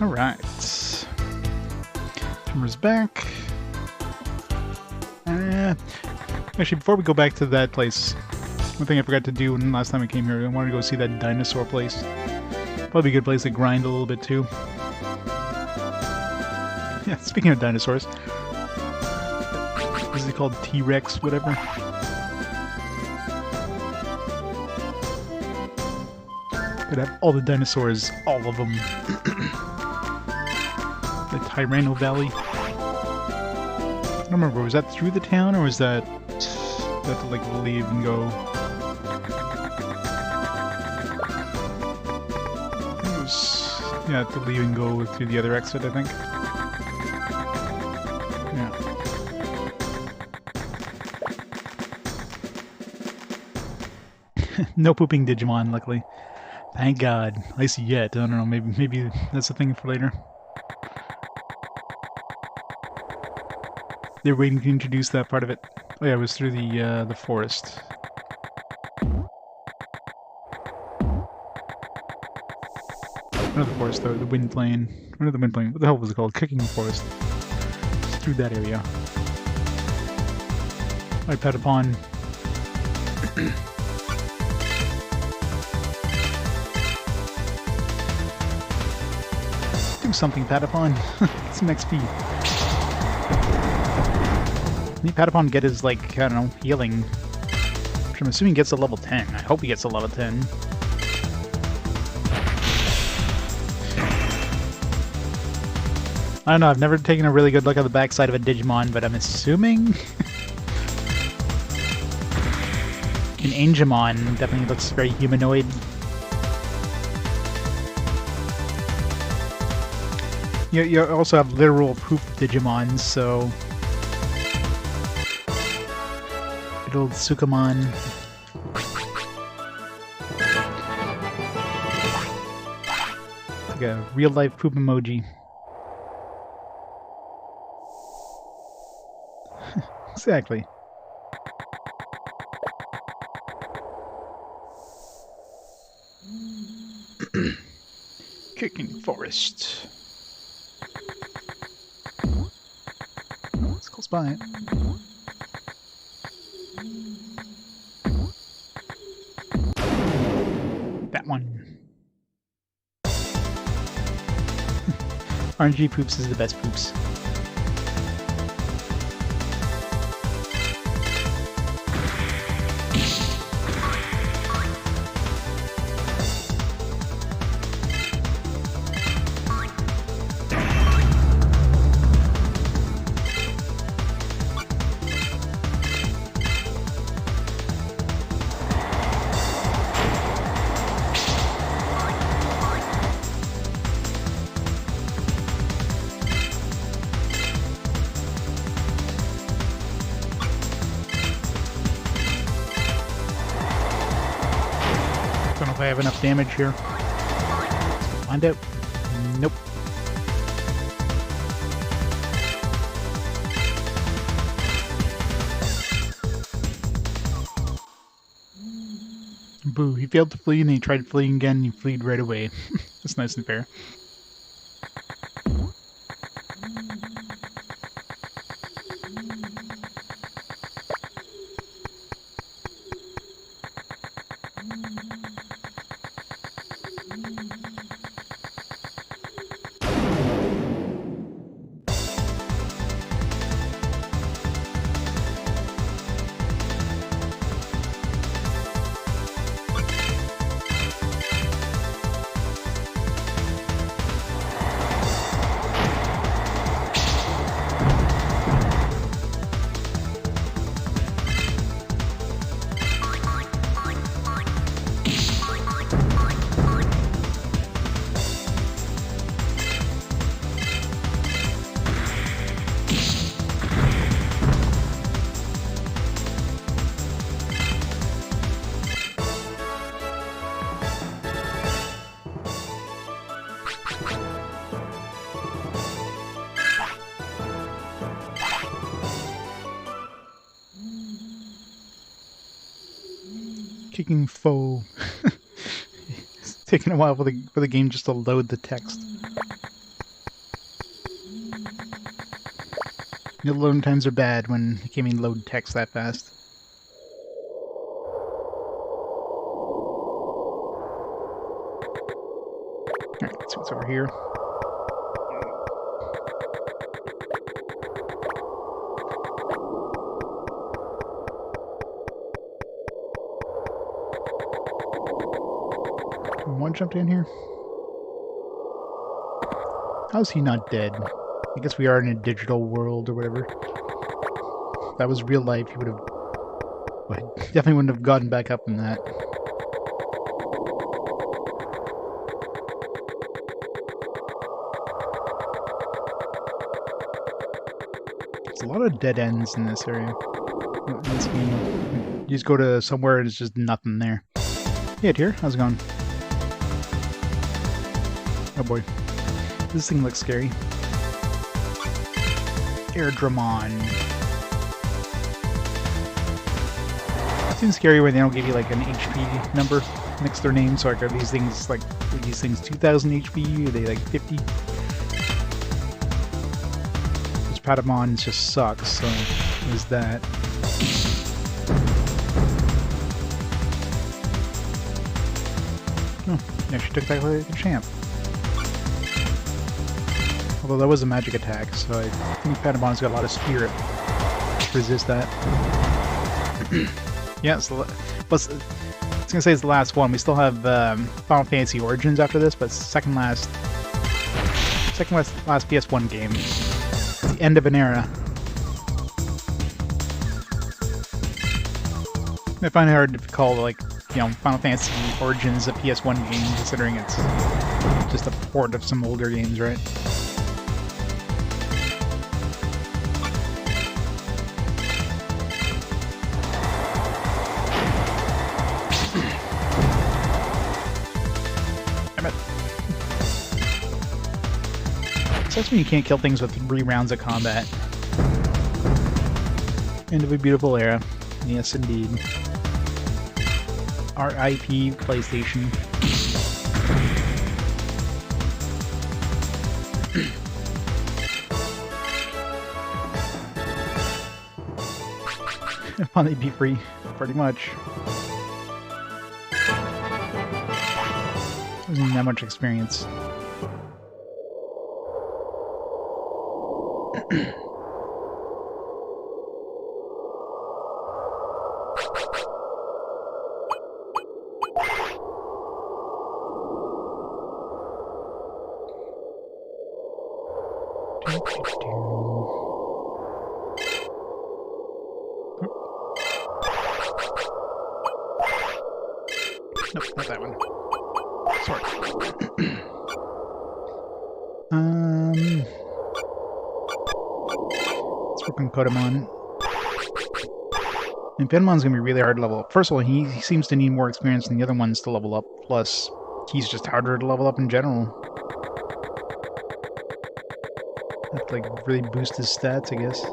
Alright. Camera's back. Actually, before we go back to that place, one thing I forgot to do last time I came here, I wanted to go see that dinosaur place. Probably a good place to grind a little bit too. Yeah, speaking of dinosaurs. What is it called? T-Rex, whatever? Could have all the dinosaurs, all of them. The Tyranno Valley. I don't remember, was that through the town, or was that... you have to, like, leave and go... It was... yeah, have to leave and go through the other exit, I think. Yeah. No pooping Digimon, luckily. Thank God. At least yet. I don't know, maybe that's a thing for later. They're waiting to introduce that part of it. Oh yeah, it was through the forest. Not the forest though, the wind plane. Not the wind plane. What the hell was it called? Cooking forest. Just through that area. Alright, Patapon. Do something, Patapon. Get some XP. Need Patapon get his, like, I don't know, healing. Which I'm assuming gets to level 10. I hope he gets to level 10. I don't know, I've never taken a really good look at the backside of a Digimon, but I'm assuming... An Angemon definitely looks very humanoid. You also have literal poop Digimon, so... Good old Sukamon. Like a real-life poop emoji. Exactly. Kicking forest. It's close by. That one. RNG poops is the best poops. Don't know if I have enough damage here. Let's find out. Nope. Boo, he failed to flee and he tried fleeing again and he fled right away. That's nice and fair. Kicking foe. It's taking a while for the game just to load the text. The loading times are bad when you can't even load text that fast. Alright, let's see what's over here. One jumped in here. How is he not dead? I guess we are in a digital world or whatever. If that was real life, he would have... Well, definitely wouldn't have gotten back up in that. There's a lot of dead ends in this area. In this game. You just go to somewhere and it's just nothing there. Hey, here. How's it going? Oh boy. This thing looks scary. Airdramon. It seems scary when they don't give you like an HP number next to their name. So like, are these things 2,000 HP? Are they like 50? This Patamon just sucks, so there's that. Oh, yeah, she took back like a champ. Although that was a magic attack, so I think Patamon's got a lot of spirit to resist that. Yeah, so, plus, I was gonna say it's the last one. We still have Final Fantasy Origins after this, but second last PS1 game. It's the end of an era. I find it hard to call, like, you know, Final Fantasy Origins a PS1 game, considering it's just a port of some older games, right? That's when you can't kill things with 3 rounds of combat. End of a beautiful era. Yes, indeed. R.I.P. PlayStation. Finally be free, pretty much. Wasn't that much experience. Nope, not that one. Sorry. Let's work on Kittymon. And Kittymon's gonna be really hard to level up. First of all, he seems to need more experience than the other ones to level up. Plus, he's just harder to level up in general. Have to, like, really boost his stats, I guess.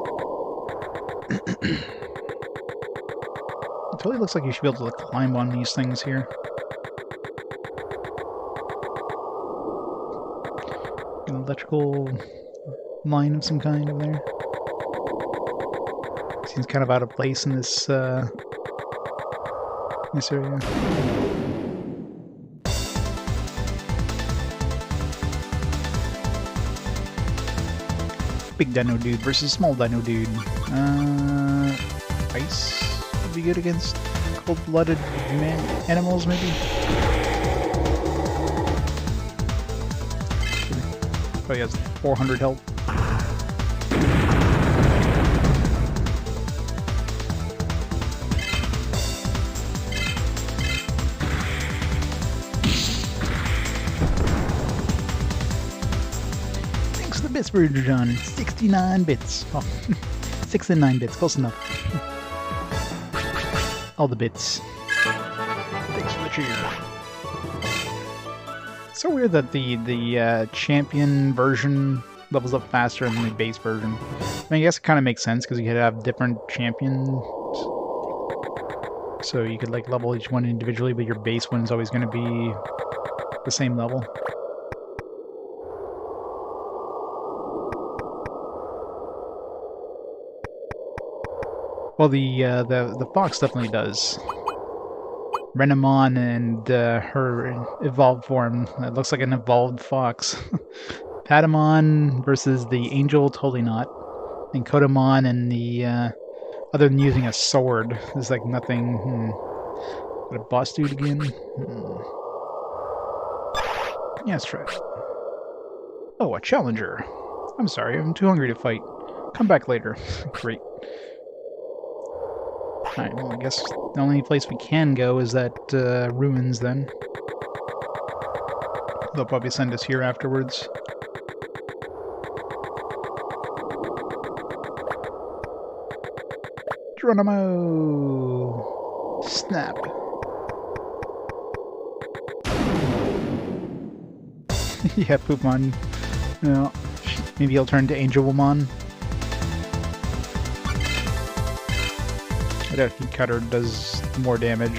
It totally looks like you should be able to, like, climb on these things here. An electrical line of some kind over there. Seems kind of out of place in this area. Big dino dude versus small dino dude. Ice would be good against cold-blooded animals, maybe? Probably has 400 health. Thanks for the bits, Bruder John. 69 bits. Oh, 6 and 9 bits. Close enough. All the bits. Thanks for the cheer. It's so weird that the champion version levels up faster than the base version. I mean, I guess it kind of makes sense because you could have different champions. So you could, like, level each one individually, but your base one is always going to be the same level. Well, the fox definitely does. Renamon and her evolved form. It looks like an evolved fox. Patamon versus the angel, totally not. And Kotamon and the other than using a sword, there's like nothing. What a boss dude again? Yeah, let's try it. Oh, a challenger. I'm sorry, I'm too hungry to fight. Come back later. Great. Alright, well, I guess the only place we can go is that ruins then. They'll probably send us here afterwards. Geronimo! Snap! Yeah, Poopmon. No, maybe he'll turn to Angelmon. I doubt Heat Cutter does more damage.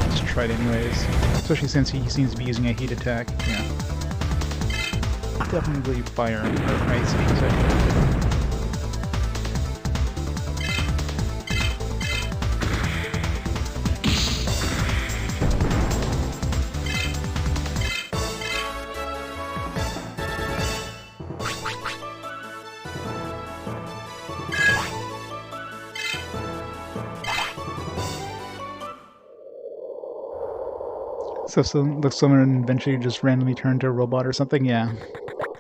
Let's try it anyways. Especially since he seems to be using a heat attack. Yeah. Definitely fire or ice exactly. So looks similar and eventually just randomly turn to a robot or something. Yeah.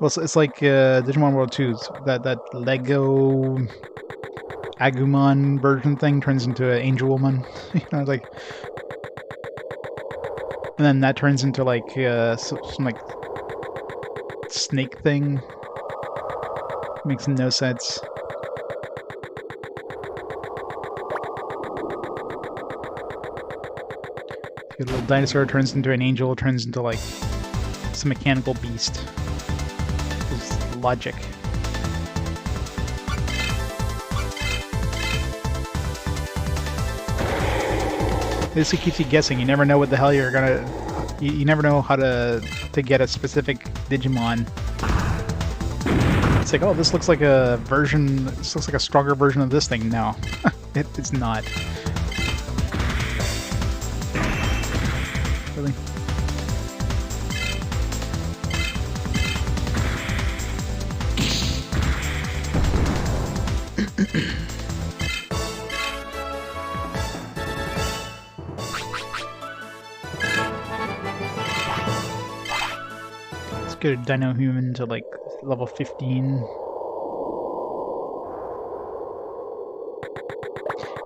Well, it's like Digimon World 2. That Lego Agumon version thing turns into an Angel Woman. You know, like, and then that turns into like some like snake thing. Makes no sense. A little dinosaur turns into an angel, turns into like some mechanical beast. It's logic. This keeps you guessing. You never know what the hell you're gonna. You never know how to get a specific Digimon. It's like, oh, this looks like a version. This looks like a stronger version of this thing. No, it's not. Really? Let's get a Dino Human to like level 15.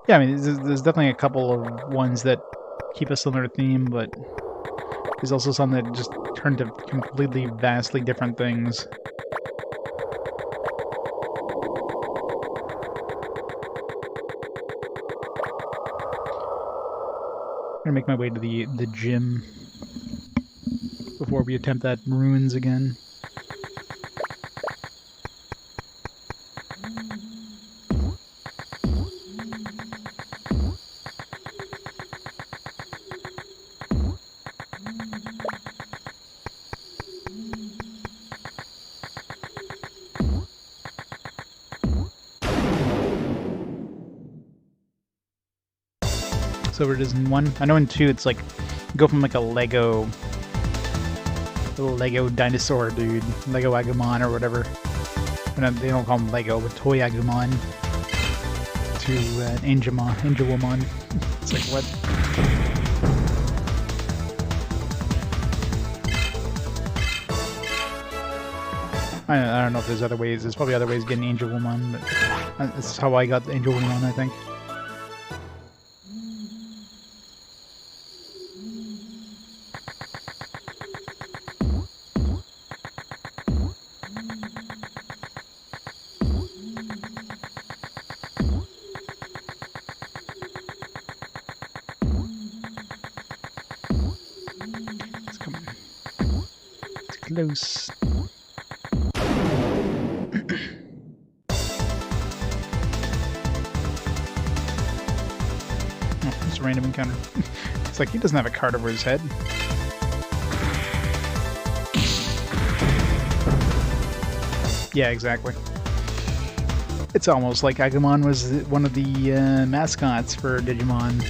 Yeah, I mean, there's definitely a couple of ones that keep a similar theme, but there's also some that just turn to completely, vastly different things. I'm gonna make my way to the gym before we attempt that ruins again. So it is in 1. I know in 2 it's like go from like a little Lego dinosaur dude, Lego Agumon or whatever. They don't call him Lego, but Toy Agumon to Angelmon. It's like what? I don't know if there's other ways. There's probably other ways of getting Angelmon, but this is how I got the Angelmon, I think. Close. Oh, it's a random encounter. It's like he doesn't have a card over his head. Yeah, exactly. It's almost like Agumon was one of the mascots for Digimon.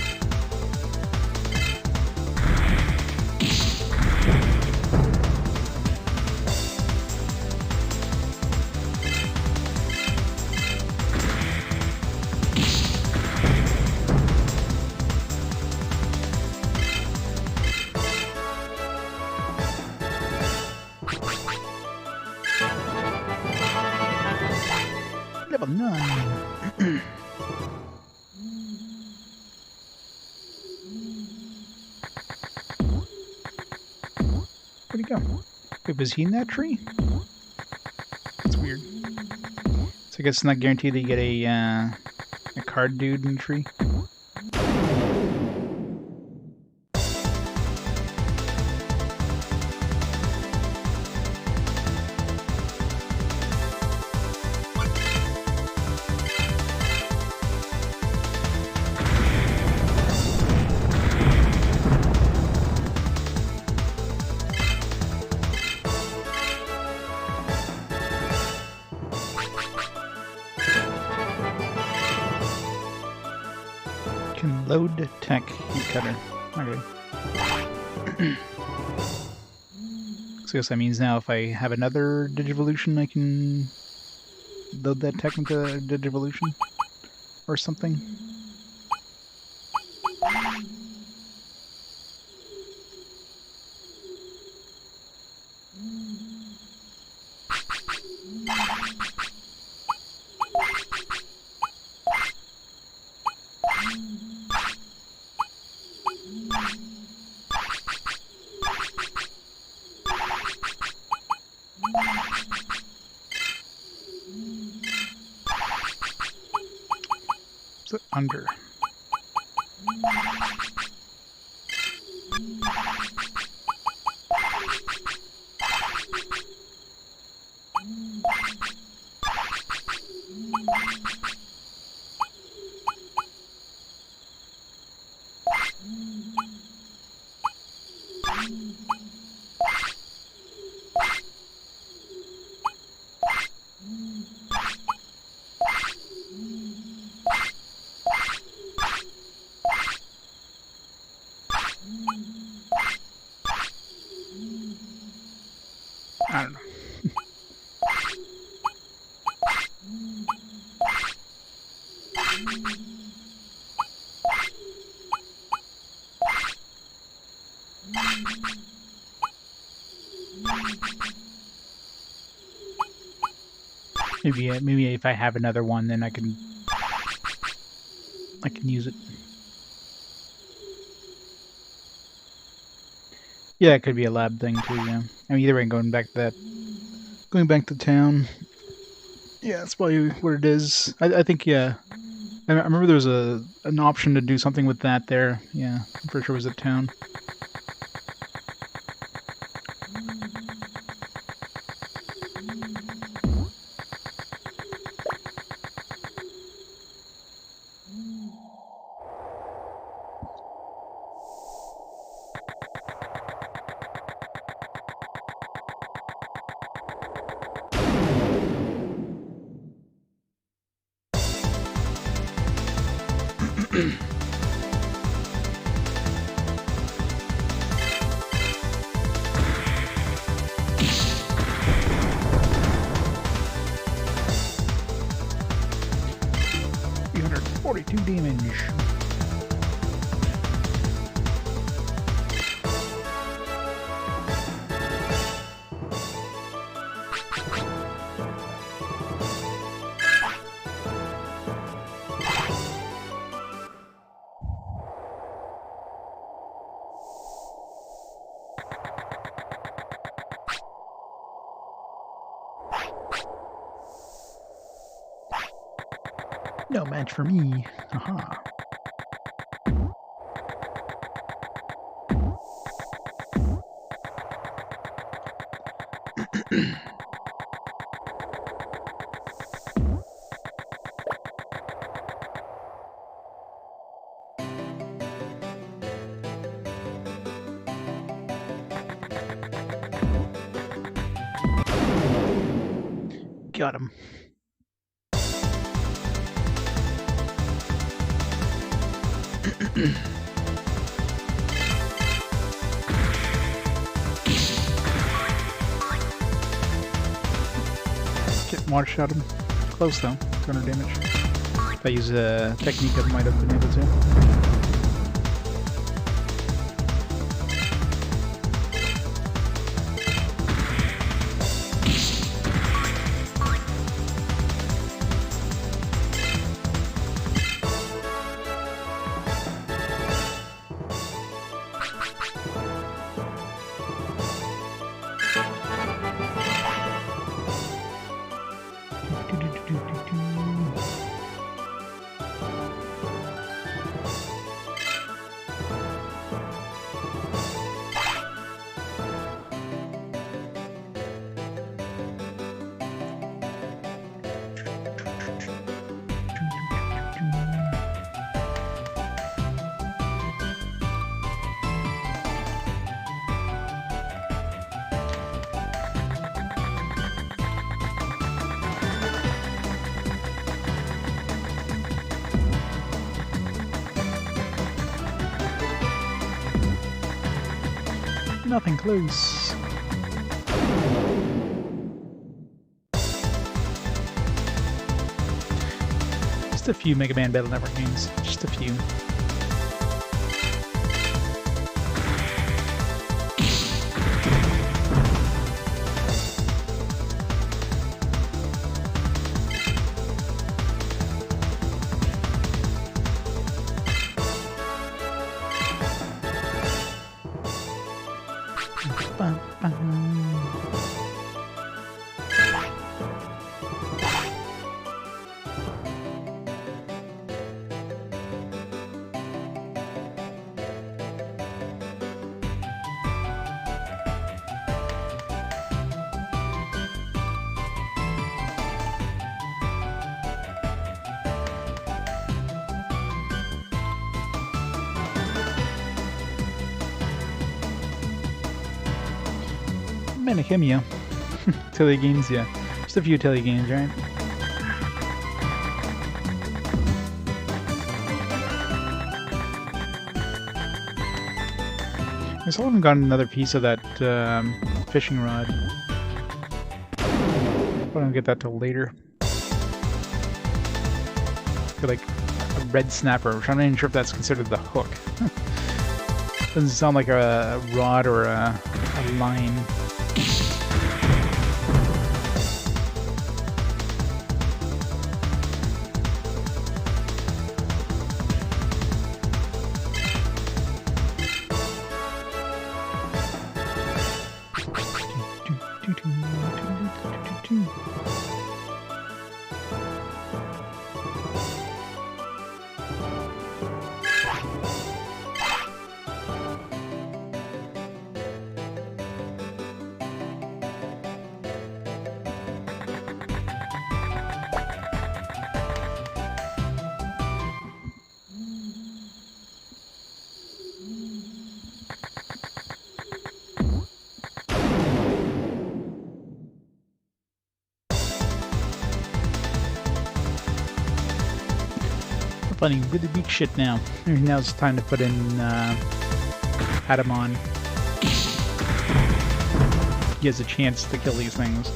Level 9. Where'd he go? Wait, was he in that tree? That's weird. So I guess it's not guaranteed that you get a card dude in the tree. Can load tech heat cutter. Okay. So I guess that means now if I have another Digivolution, I can load that tech into Digivolution or something. Is it under? I don't know. Maybe if I have another one, then I can use it. Yeah, it could be a lab thing too. Yeah, I mean, either way, going back to town. Yeah, that's probably what it is. I think, yeah. I remember there was an option to do something with that there. Yeah, I'm pretty sure it was at town. Damage. No match for me. Aha. Got him. Get water shot him. Close though. 200 damage. If I use a technique, I might have been able to. Nothing close. Just a few Mega Man Battle Network games. Just a few. Manakemia. Tele games, yeah. Just a few tele games, right? I still haven't gotten another piece of that fishing rod. I don't get that till later. Got like a red snapper, which I'm not even sure if that's considered the hook. Doesn't sound like a rod or a line. Finding really weak shit now. Now it's time to put in Kittymon. He has a chance to kill these things.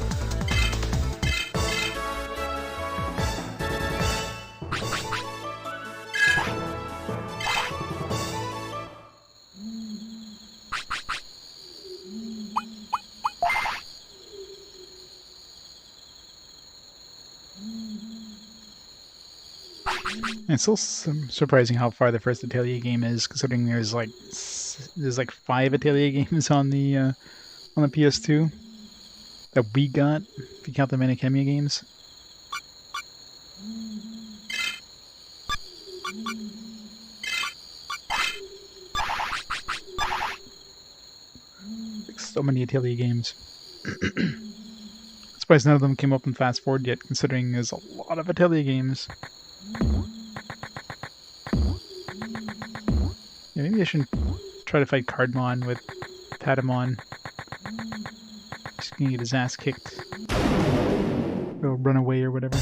It's still surprising how far the first Atelier game is, considering there's like 5 Atelier games on the PS2 that we got, if you count the Manakemia games. Like, so many Atelier games. Surprised none of them came up in Fast Forward yet, considering there's a lot of Atelier games. Yeah, maybe I should try to fight Cardmon with Kittymon. Just gonna get his ass kicked. Or run away or whatever.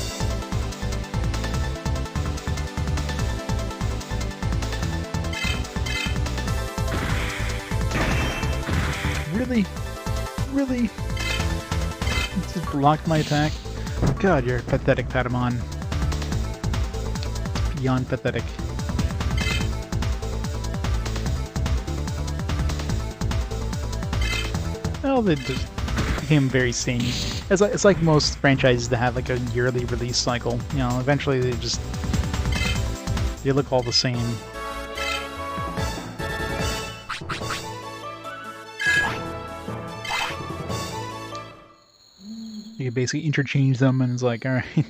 Really? Really? It just blocked my attack? God, you're pathetic, Patamon. Beyond pathetic. Well, they just became very samey. It's like most franchises that have like a yearly release cycle. You know, eventually they look all the same. You can basically interchange them, and it's like, all right.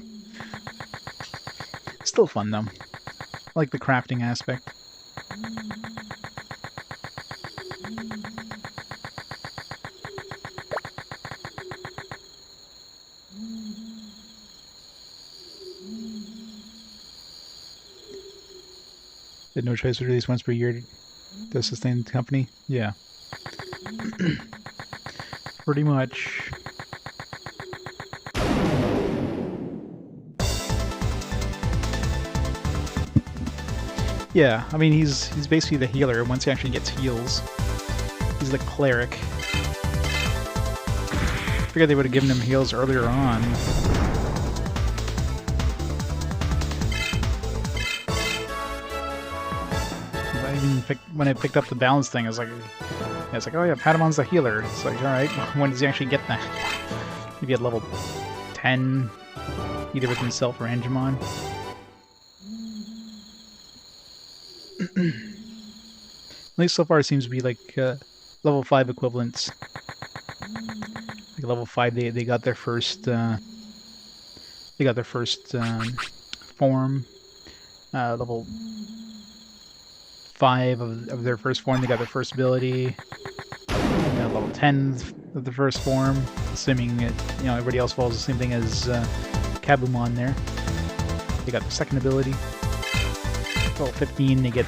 Still fun though. I like the crafting aspect. Did No Choice was released once per year to sustain the company? Yeah. Pretty much. Yeah, I mean he's basically the healer once he actually gets heals. He's the cleric. I figured they would have given him heals earlier on. When I picked up the balance thing, I was like, oh yeah, Patamon's the healer. It's like, alright, when does he actually get that? Maybe at level 10, either with himself or Angemon. At least so far it seems to be like level 5 equivalents. Like level 5 they got their first form. Level 5 of their first form they got their first ability. Level 10 of the first form, assuming it, you know, everybody else follows the same thing as Kabumon there. They got the second ability. Level 15 they can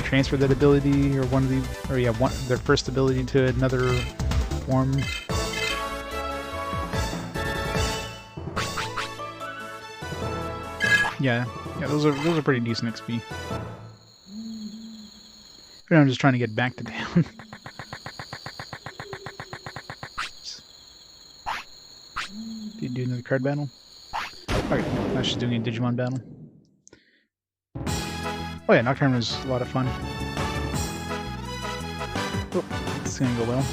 transfer that ability or their first ability to another form. Yeah, those are pretty decent XP. But I'm just trying to get back to town. Did you do another card battle? Okay, I was just doing a Digimon battle. Oh yeah, Nocturne was a lot of fun. Oh, it's gonna go well.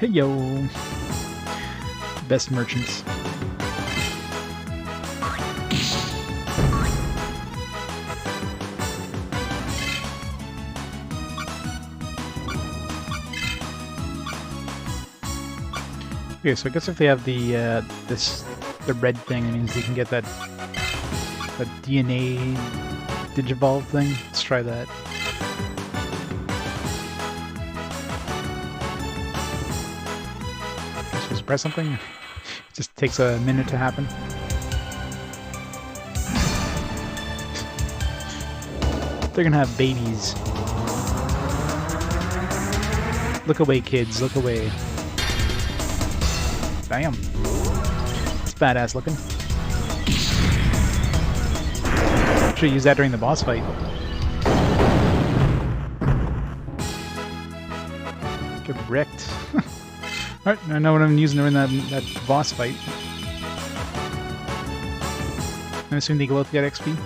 Hey yo! Best merchants. Okay, so I guess if they have the red thing, it means they can get that DNA Digivolve thing. Let's try that. Supposed to press something? It just takes a minute to happen. They're gonna have babies. Look away, kids. Look away. Bam. It's badass looking. Should use that during the boss fight. Get wrecked. Alright, I know what I'm using during that boss fight. I assume they both get XP.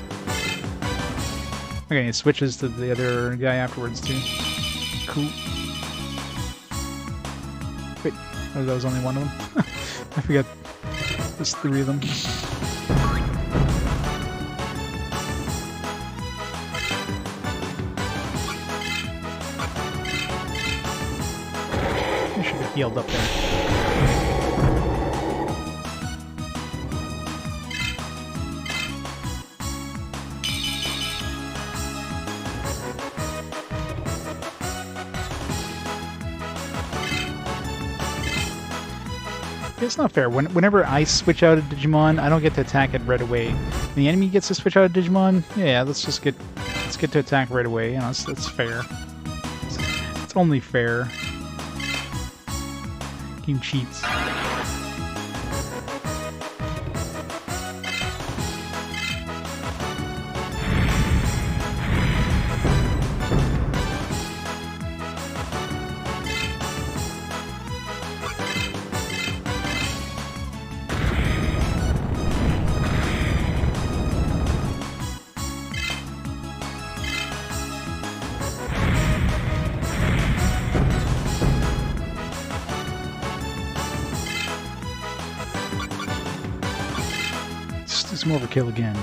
Okay, it switches to the other guy afterwards too. Cool. Wait, oh, that was only one of them? I forgot. There's 3 of them. I should have healed up there. It's not fair. Whenever I switch out a Digimon, I don't get to attack it right away. When the enemy gets to switch out a Digimon, yeah, let's get to attack right away. You know, that's fair. It's only fair. Game cheats. Let's do some overkill again.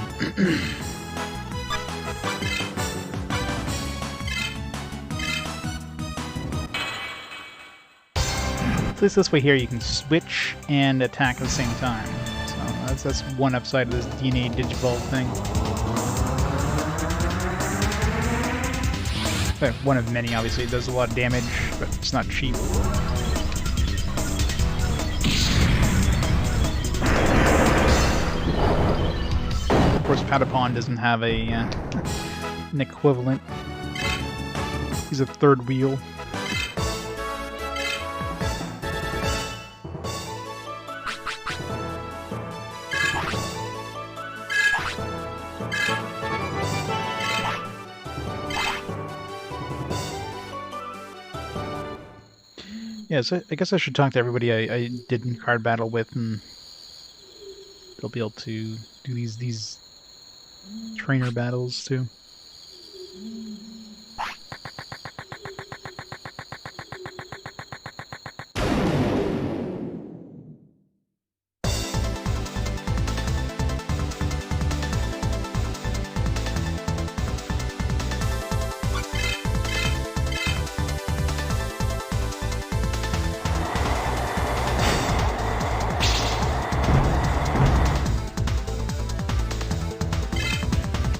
At least this way here you can switch and attack at the same time. So that's one upside of this DNA Digivolve thing. But one of many, obviously. It does a lot of damage, but it's not cheap. Of course, Patapon doesn't have an equivalent. He's a third wheel. Yeah, so I guess I should talk to everybody I did in card battle with, and they'll be able to do these trainer battles too.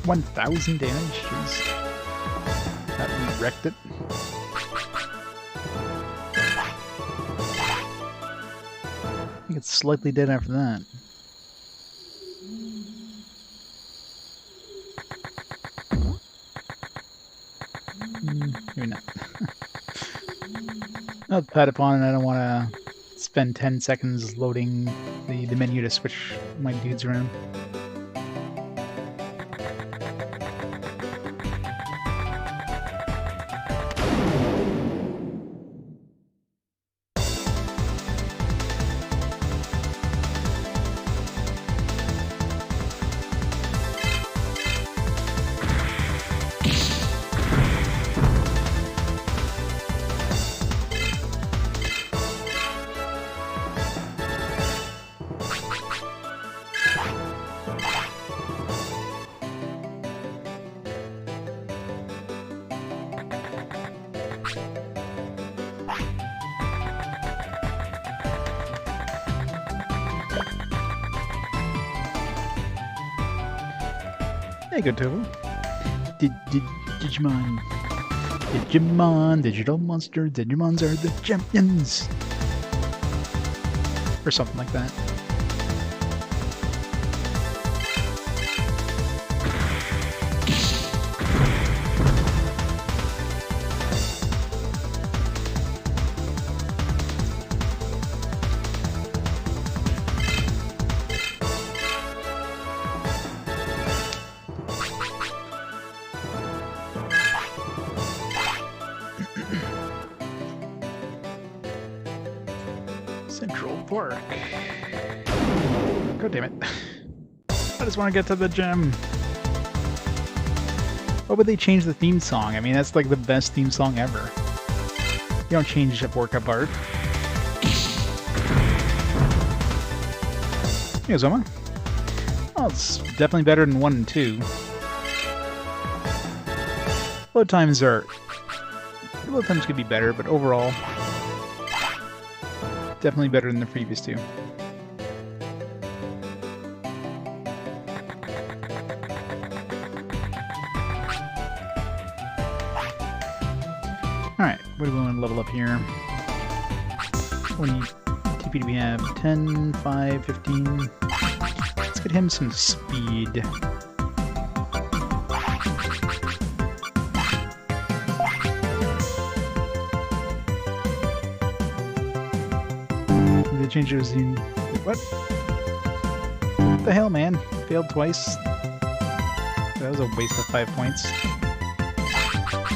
$1,000 damage? Jeez. That wrecked it. I think it's slightly dead after that. Maybe not. Not Patapon, and I don't want to spend 10 seconds loading the menu to switch my dudes around. Hey, good Tovo. Digimon, digital monster, Digimons are the champions! Or something like that. Central Park. God damn it. I just want to get to the gym. Why would they change the theme song? I mean, that's like the best theme song ever. You don't change up workup art. Hey, Zoma. Well, it's definitely better than 1 and 2. Load times could be better, but overall, definitely better than the previous 2. Alright, what do we want to level up here? What TP do we have? 10, 5, 15. Let's get him some speed. they changed it was in... What? What the hell, man? Failed twice. That was a waste of 5 points.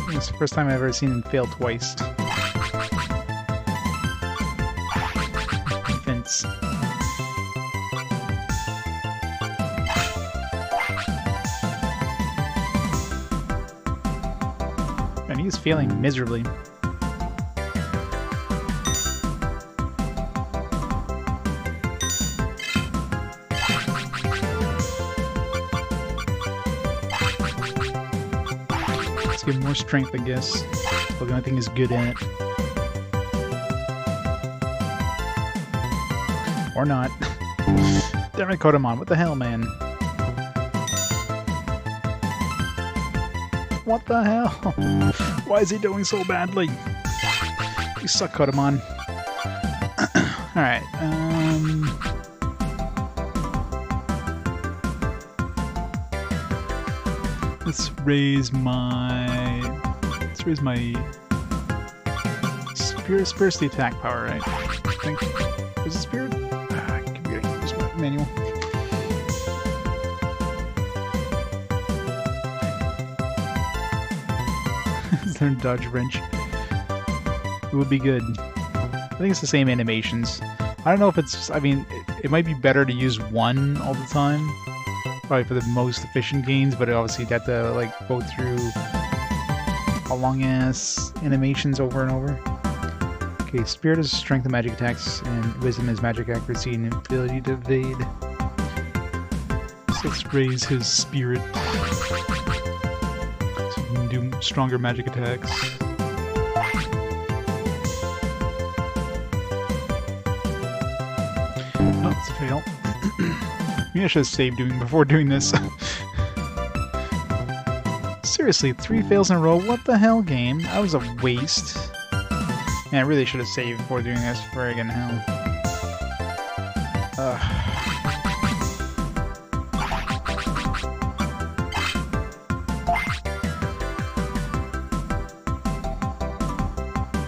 It's the first time I've ever seen him fail twice. Defense. And he's failing miserably. Let's give him more strength, I guess. Well, the only thing he's good at. Or not. Damn it, Kittymon. What the hell, man? What the hell? Why is he doing so badly? You suck, Kittymon. Alright, let's raise my spirit's the attack power, right? I think. Is it spirit? Computer. Use my manual. Is there a dodge wrench? It would be good. I think it's the same animations. I don't know if it's... I mean, it might be better to use one all the time. Probably for the most efficient gains, but obviously you'd have to, like, go through a long-ass animations over and over. Okay, Spirit is strength and magic attacks, and Wisdom is magic accuracy and ability to evade. So let's raise his Spirit. So he can do stronger magic attacks. Oh, it's a fail. Maybe I should have saved before doing this. Seriously, 3 fails in a row? What the hell, game? That was a waste. Man, I really should have saved before doing this. Friggin' hell.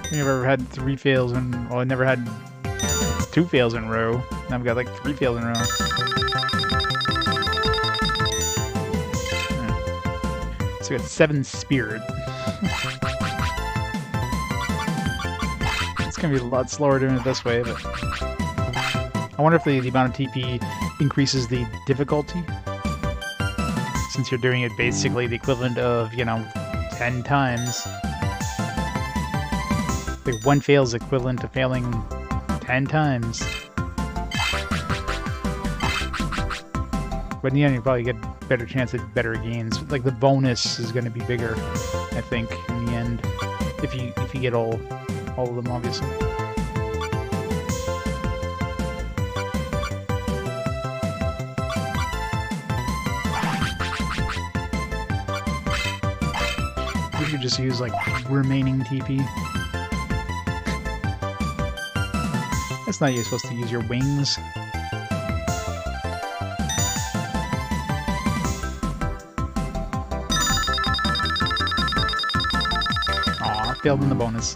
I've never had 3 fails in... Well, I never had 2 fails in a row. Now I've got like 3 fails in a row. So I got 7 Spirit. It's gonna be a lot slower doing it this way, but... I wonder if the amount of TP increases the difficulty? Since you're doing it basically the equivalent of, you know, 10 times. Like 1 fail is equivalent to failing 10 times. But in the end, you probably get better chance at better gains. Like the bonus is going to be bigger, I think, in the end, if you get all of them, obviously. We could just use like remaining TP. That's not you're supposed to use your wings. Failed in the bonus.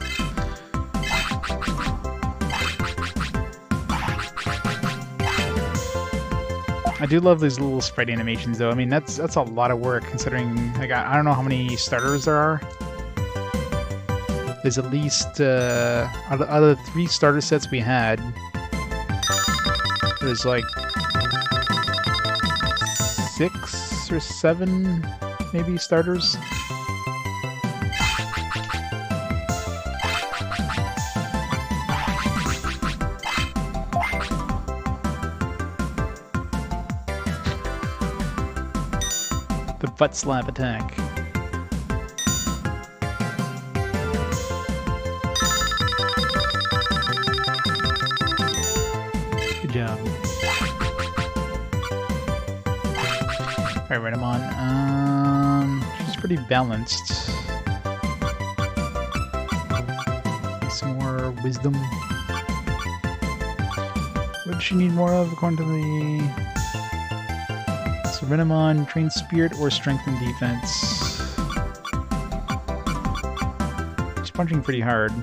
I do love these little sprite animations, though. I mean, that's a lot of work, considering like I don't know how many starters there are. There's at least out of the 3 starter sets we had, there's like 6 or 7 maybe starters. The butt slap attack. Good job. Alright, Renamon. She's pretty balanced. Some more wisdom. What does she need more of according to the... So Renamon, train spirit or strength and defense. She's punching pretty hard.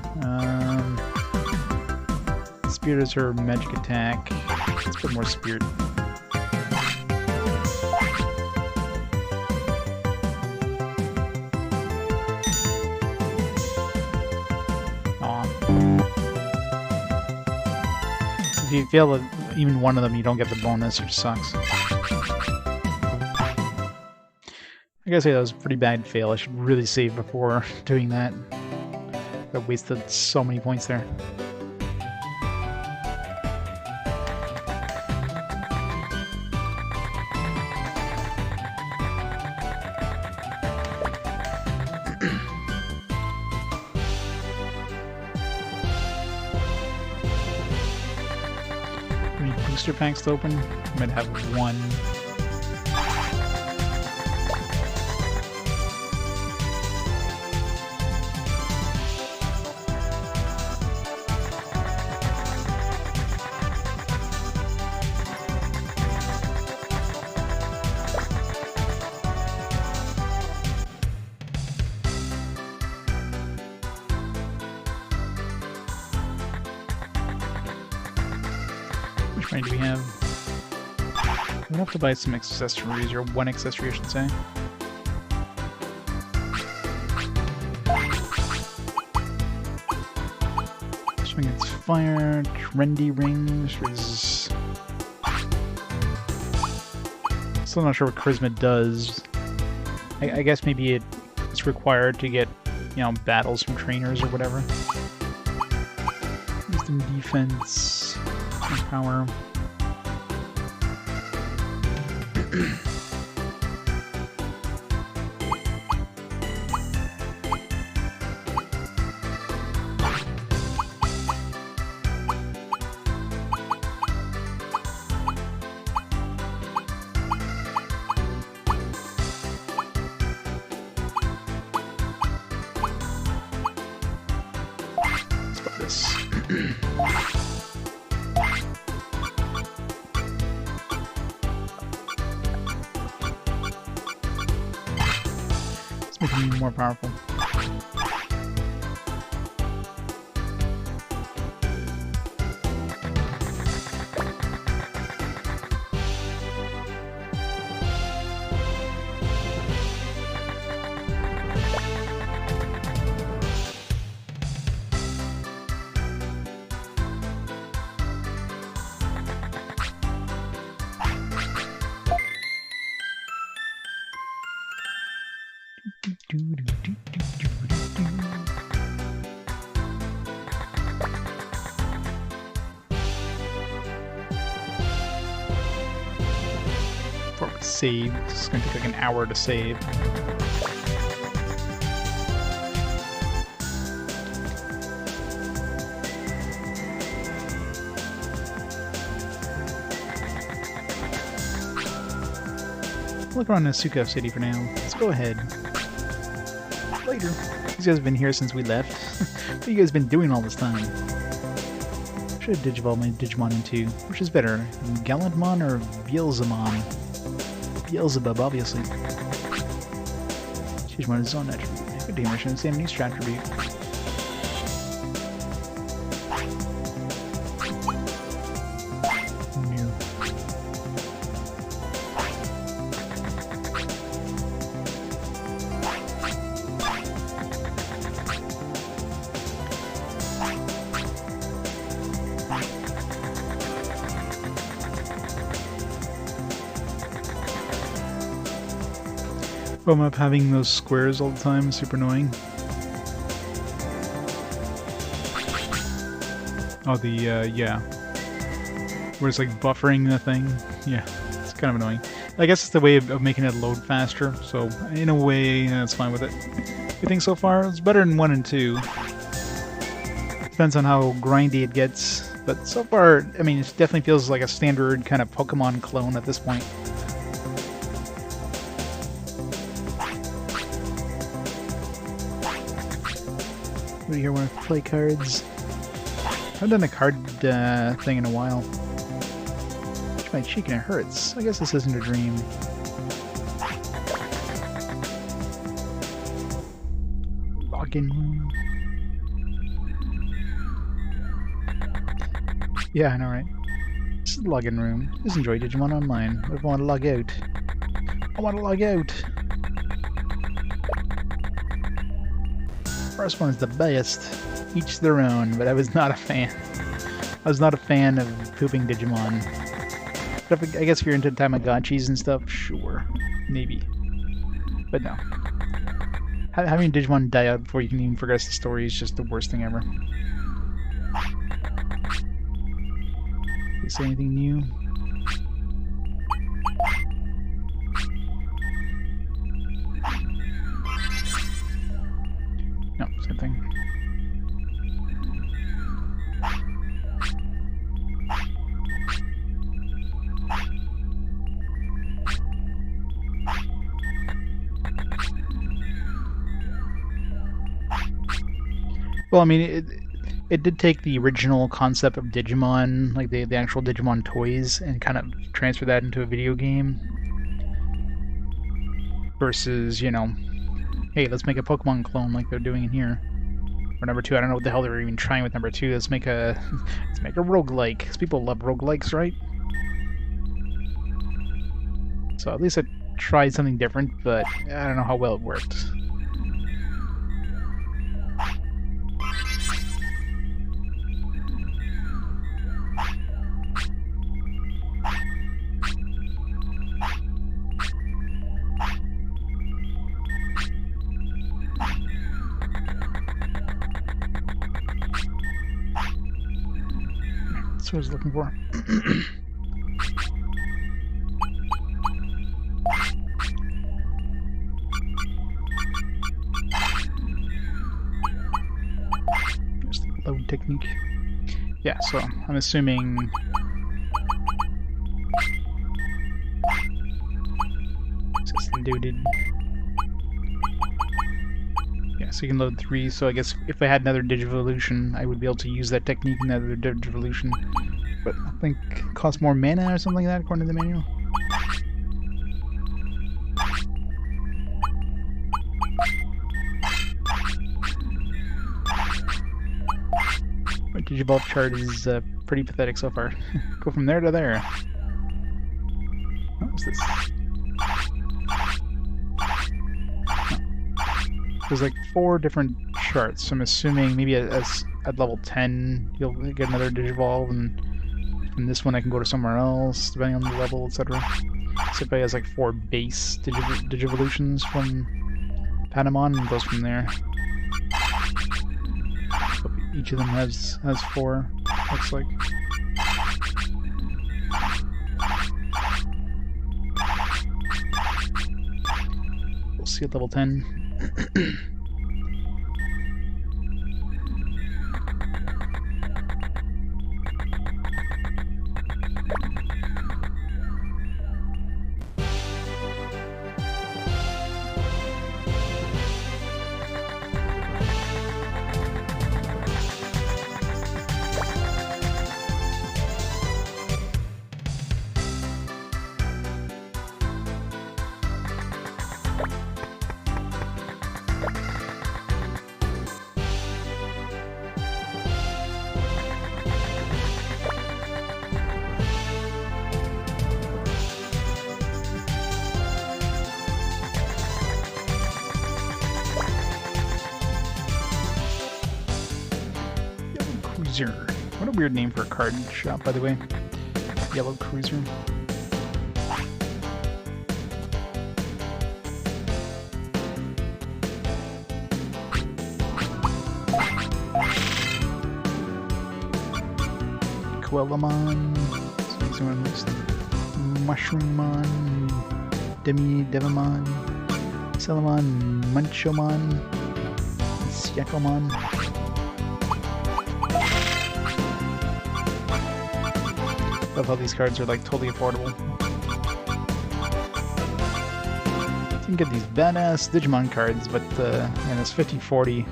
Spirit is her magic attack. Let's put more Spirit. If you fail even one of them, you don't get the bonus, which sucks. I gotta say that was a pretty bad fail. I should really save before doing that. I wasted so many points there. Any booster packs to open? I might have one. Which one do we have? We'll have to buy some accessories, or one accessory, I should say. Swing its fire, trendy rings, which is... Still not sure what charisma does. I guess maybe it's required to get, you know, battles from trainers or whatever. Wisdom, defense, power. Let's put this. Let's make him more powerful. Before we save, it's going to take like an hour to save. Look around Asuka City for now. Let's go ahead. Later. These guys have been here since we left. What have you guys been doing all this time? Should have digivolved my Digimon into. Which is better, Gallantmon or Beelzemon? Beelzebub, obviously. Digimon is his own attribute. Good gamer shouldn't say an extra attribute. I'm up having those squares all the time, super annoying. Oh, yeah. Where it's like buffering the thing. Yeah, it's kind of annoying. I guess it's the way of making it load faster, so in a way, that's fine with it. You think so far? It's better than 1 and 2. Depends on how grindy it gets, but so far, I mean, it definitely feels like a standard kind of Pokemon clone at this point. Anybody here want to play cards? I haven't done a card thing in a while. Itch my cheek and it hurts. I guess this isn't a dream. Login room. Yeah, I know, right? This is the login room. Just enjoy Digimon Online. What if I want to log out? I want to log out! First one is the best. Each their own, but I was not a fan. I was not a fan of pooping Digimon. But if, I guess if you're into Tamagotchis and stuff, sure. Maybe. But no. Having Digimon die out before you can even progress the story is just the worst thing ever. Is there anything new? No, same thing. Well, I mean, it did take the original concept of Digimon, like the actual Digimon toys, and kind of transfer that into a video game. Versus, you know, hey, let's make a Pokemon clone like they're doing in here. Or number 2, I don't know what the hell they were even trying with number 2. Let's make a roguelike, because people love roguelikes, right? So at least I tried something different, but I don't know how well it worked. That's what I was looking for. Just the load technique. Yeah, so I'm assuming system loaded. Yeah, so you can load 3, so I guess if I had another Digivolution, I would be able to use that technique in another Digivolution. But I think it costs more mana or something like that, according to the manual. My Digivolve chart is pretty pathetic so far. Go from there to there. What was this? There's like 4 different charts. So I'm assuming maybe at level 10 you'll get another Digivolve, and from this one I can go to somewhere else depending on the level, etc. So if I has like 4 base Digivolutions from Patamon and goes from there. So each of them has 4, looks like. We'll see at level 10. What a weird name for a card shop, by the way. Yellow Cruiser. Quellamon. Mushroomon. Devimon. Celamon. Munchomon. Syakomon. Love how these cards are like totally affordable. You can get these badass Digimon cards, but and it's 50/40.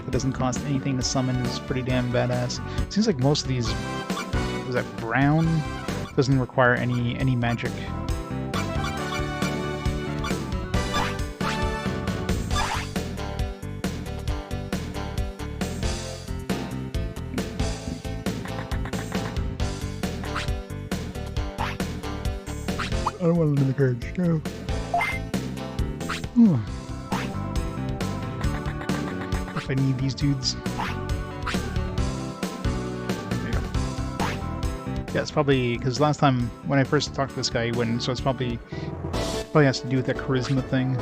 That doesn't cost anything to summon is pretty damn badass. It seems like most of these, was that brown? Doesn't require any magic. don't want another cards. No. If I need these dudes. Yeah, it's probably because last time when I first talked to this guy, he wouldn't. So it's probably has to do with that charisma thing.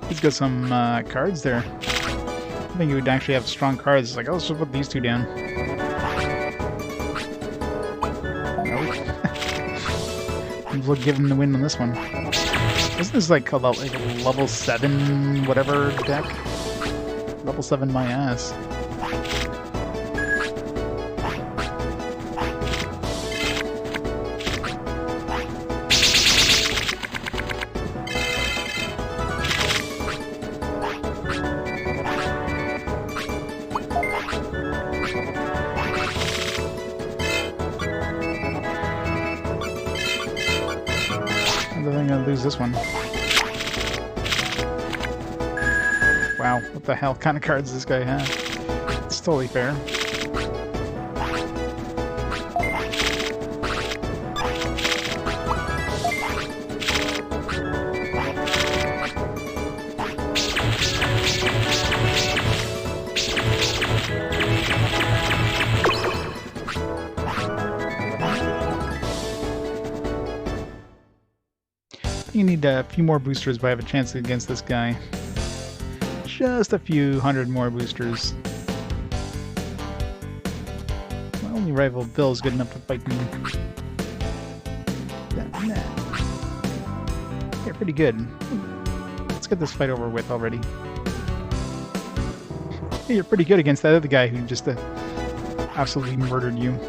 He's got some cards there. I think he would actually have strong cards. It's like, oh, let's just put these two down. Nope. We'll give him the win on this one. Isn't this like a level 7 whatever deck? Level 7 my ass. Lose this one. Wow, what the hell kind of cards does this guy have? It's totally fair. You need a few more boosters, but I have a chance against this guy. Just a few hundred more boosters. My only rival, Bill, is good enough to fight me. Yeah, pretty good. Let's get this fight over with already. Hey, you're pretty good against that other guy who just absolutely murdered you.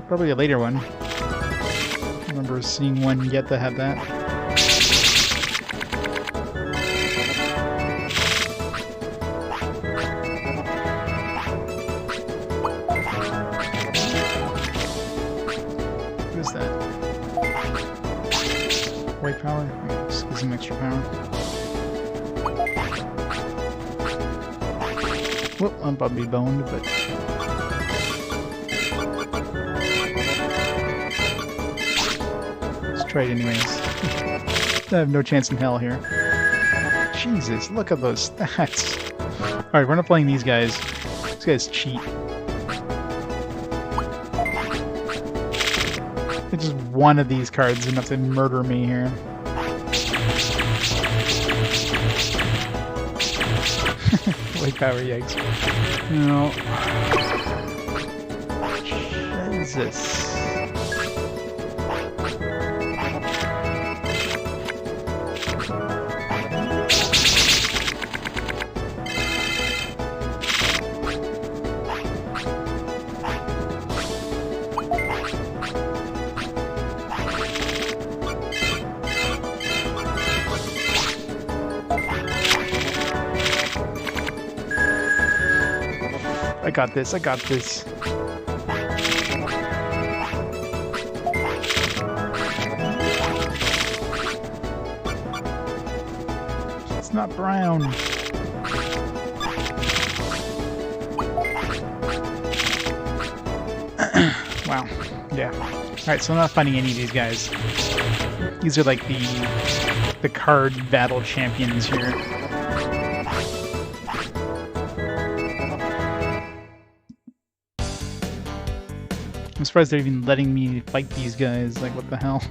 Probably a later one. I remember seeing one yet that had that. What is that? White power? Yeah, just gives him extra power. Well, I'm probably boned, but... try it anyways. I have no chance in hell here. Jesus, look at those stats. Alright, we're not playing these guys. These guys cheat. It's just one of these cards enough to murder me here. White power, yikes. No. Jesus. I got this, I got this. It's not brown. Wow, yeah. Alright, so I'm not fighting any of these guys. These are like the card battle champions here. I'm surprised they're even letting me fight these guys. Like, what the hell?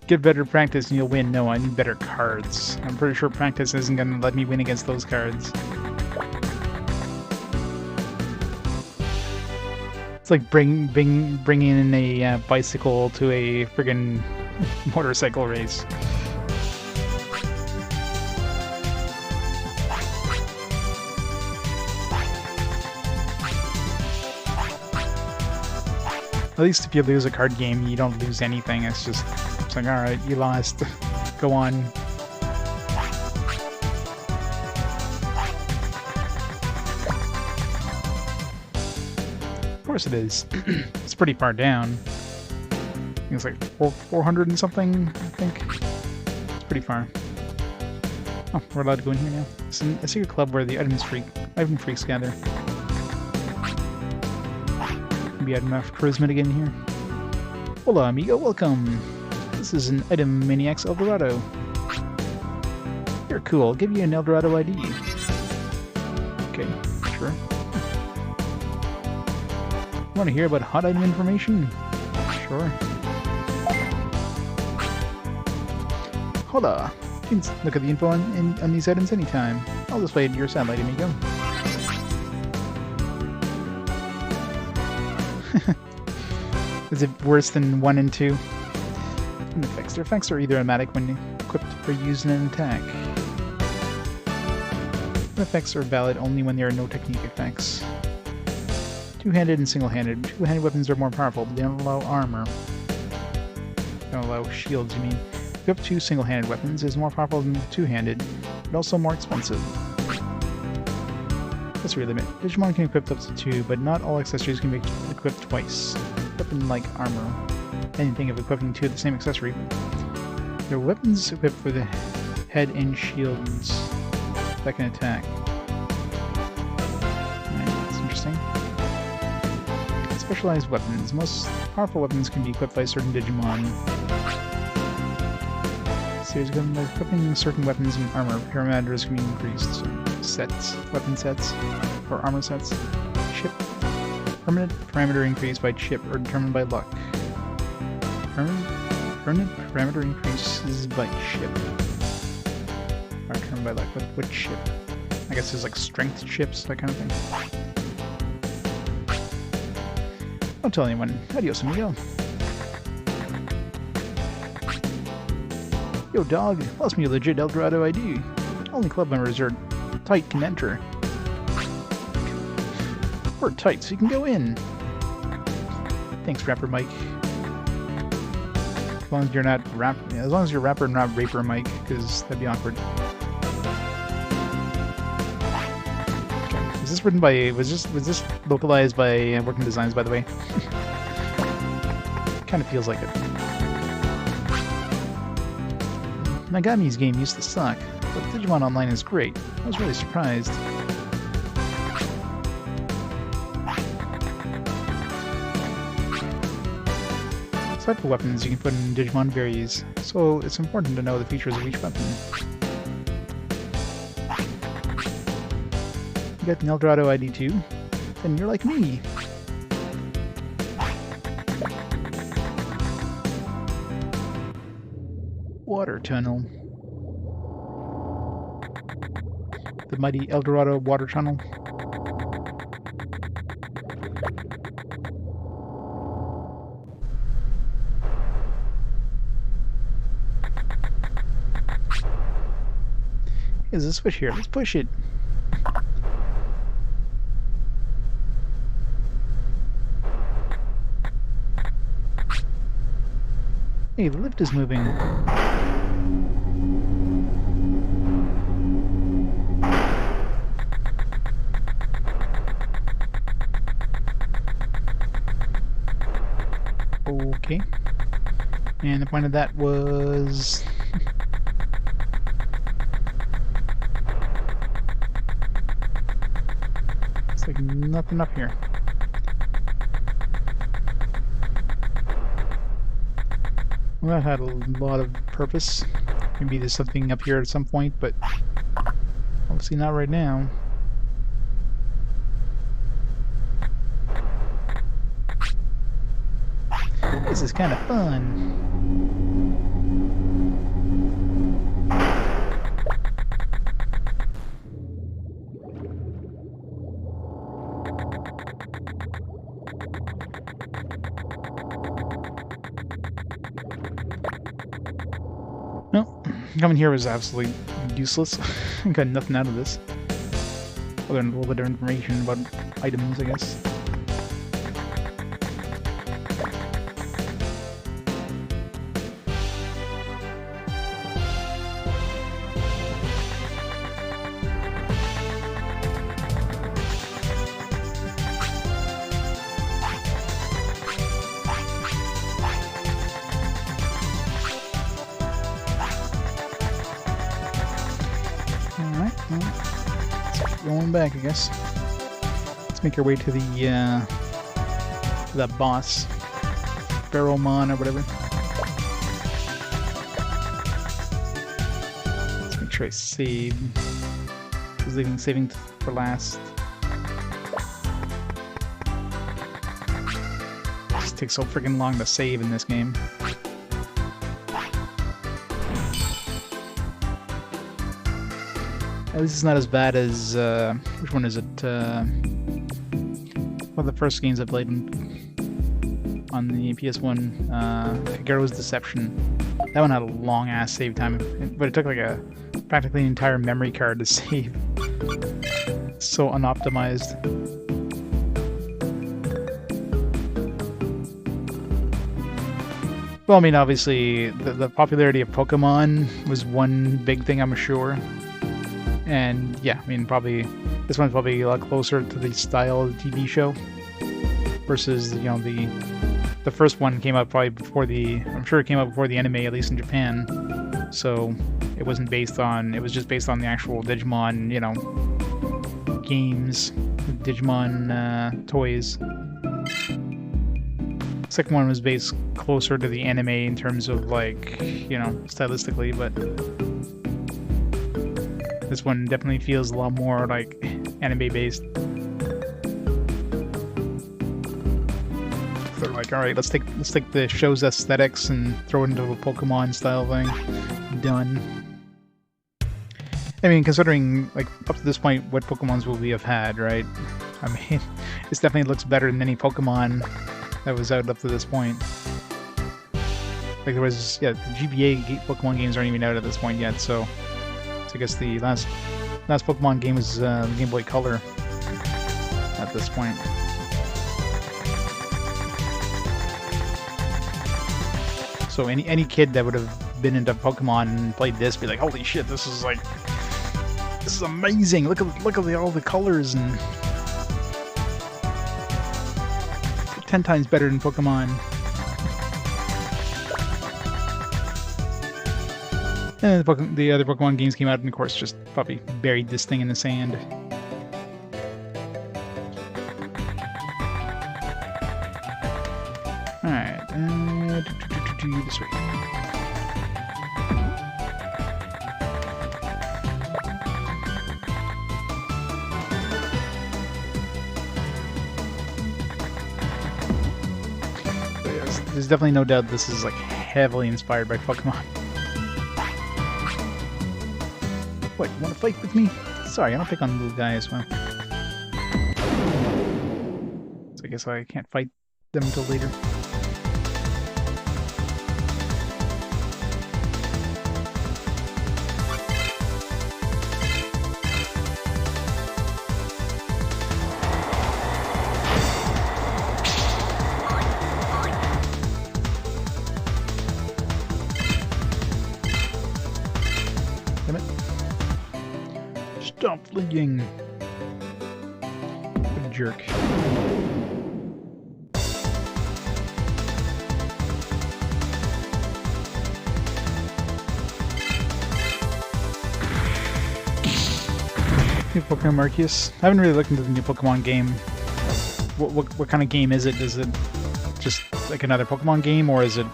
Get better practice and you'll win. No, I need better cards. I'm pretty sure practice isn't going to let me win against those cards. It's like bringing in a bicycle to a friggin' motorcycle race. At least if you lose a card game, you don't lose anything. It's like, alright, you lost. Go on. Of course it is. It's pretty far down. I think it's like 400 and something, I think. It's pretty far. Oh, we're allowed to go in here now. It's a secret club where the item freaks gather. Maybe I'd have charisma to get in here. Hola, amigo, welcome! This is an Item Maniacs Eldorado. You're cool, I'll give you an Eldorado ID. Okay, sure. Want to hear about hot item information? Sure. Hola! You can look at the info on these items anytime. I'll display it to your satellite, amigo. Is it worse than 1 and 2? And effects. Their effects are either automatic when equipped or used in an attack. The effects are valid only when there are no technique effects. Two-handed and single-handed. Two-handed weapons are more powerful, but they don't allow armor. They don't allow shields, you mean. Equip 2 single-handed weapons is more powerful than two-handed, but also more expensive. Accessory limit. Digimon can equip up to 2, but not all accessories can be equipped twice. Weapon like armor. Anything of equipping 2 of the same accessory. There are weapons equipped for the head and shields that can attack. Alright, that's interesting. Specialized weapons. Most powerful weapons can be equipped by certain Digimon. Series by equipping certain weapons and armor, parameters can be increased. So, sets, weapon sets, or armor sets. Chip. Permanent parameter increase by chip or determined by luck. Permanent parameter increases by chip. Or determined by luck. What chip? I guess there's like strength chips, that kind of thing. Don't tell anyone. Adios, amigo. Yo, dog. Lost me a legit Eldorado ID. Only club members or tight can enter. We're tight, so you can go in. Thanks, Rapper Mike. As long as you're not as long as you're rapper and not raper Mike, because that'd be awkward. Is this written by? Was this localized by Working Designs, by the way? Kind of feels like it. Megami's game used to suck, but Digimon Online is great. I was really surprised. The type of weapons you can put in Digimon varies, so it's important to know the features of each weapon. You got an Eldorado ID too? Then you're like me! Water tunnel. The mighty Eldorado water tunnel. There's a switch here. Let's push it. Hey, the lift is moving. Okay. And the point of that was... It's like nothing up here. Well, that had a lot of purpose. Maybe there's something up here at some point, but obviously not right now. This is kind of fun. Coming here was absolutely useless. I got nothing out of this. Other than a little bit of information about items, I guess. Going back, I guess. Let's make our way to the to that boss, Barrelmon or whatever. Let's make sure I save. I was leaving saving for last. It just takes so freaking long to save in this game. At least it's not as bad as, which one is it? One of the first games I played on the PS1, Garo's Deception. That one had a long-ass save time, but it took like practically an entire memory card to save. So unoptimized. Well, I mean, obviously, the popularity of Pokemon was one big thing, I'm sure. And yeah, I mean, probably this one's probably a lot closer to the style of the TV show versus, you know, the first one came out probably before I'm sure it came out before the anime, at least in Japan. So it wasn't based on, it was just based on the actual Digimon, you know, games, Digimon toys. Second one was based closer to the anime in terms of, like, you know, stylistically, but this one definitely feels a lot more like anime based. They're like, all right, let's take the show's aesthetics and throw it into a Pokemon style thing. Done. I mean, considering like up to this point, what Pokemons will we have had, right? I mean, this definitely looks better than any Pokemon that was out up to this point. Like there was, yeah, the GBA Pokemon games aren't even out at this point yet, so I guess the last Pokemon game was Game Boy Color at this point. So any kid that would have been into Pokemon and played this be like, holy shit, this is amazing! Look at all the colors, and it's 10 times better than Pokemon. And the other Pokemon games came out and, of course, just probably buried this thing in the sand. Alright, this way. There's definitely no doubt this is, like, heavily inspired by Pokemon. What, you want to fight with me? Sorry, I don't pick on little guys, well. So I guess I can't fight them until later. Damn it. Stop fleeing. What a jerk. New Pokemon Marcus. I haven't really looked into the new Pokemon game. What kind of game is it? Is it just like another Pokemon game, or is it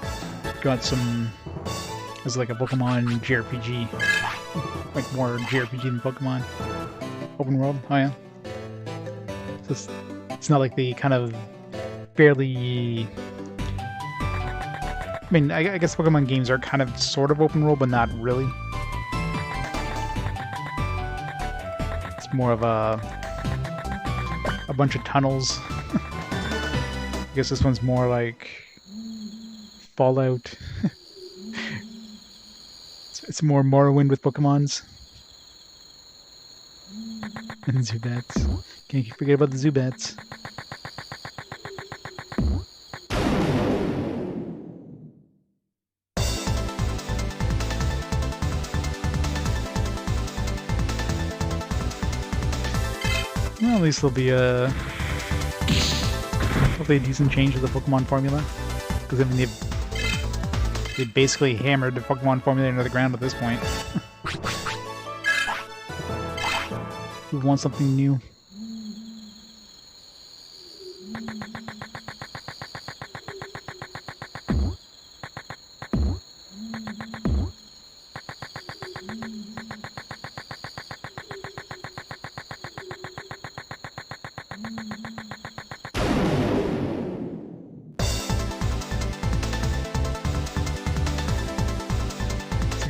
got some... Is it like a Pokemon JRPG? Like more JRPG than Pokemon? Open world? Oh yeah. So it's not like the kind of fairly... I mean, I guess Pokemon games are kind of sort of open world, but not really. It's more of a bunch of tunnels. I guess this one's more like Fallout. It's Some more Morrowind with Pokemons. And Zubats. Can't forget about the Zubats. Well, at least there'll be hopefully a decent change to the Pokemon formula. Because I mean, they basically hammered the Pokemon formula into the ground at this point. We want something new.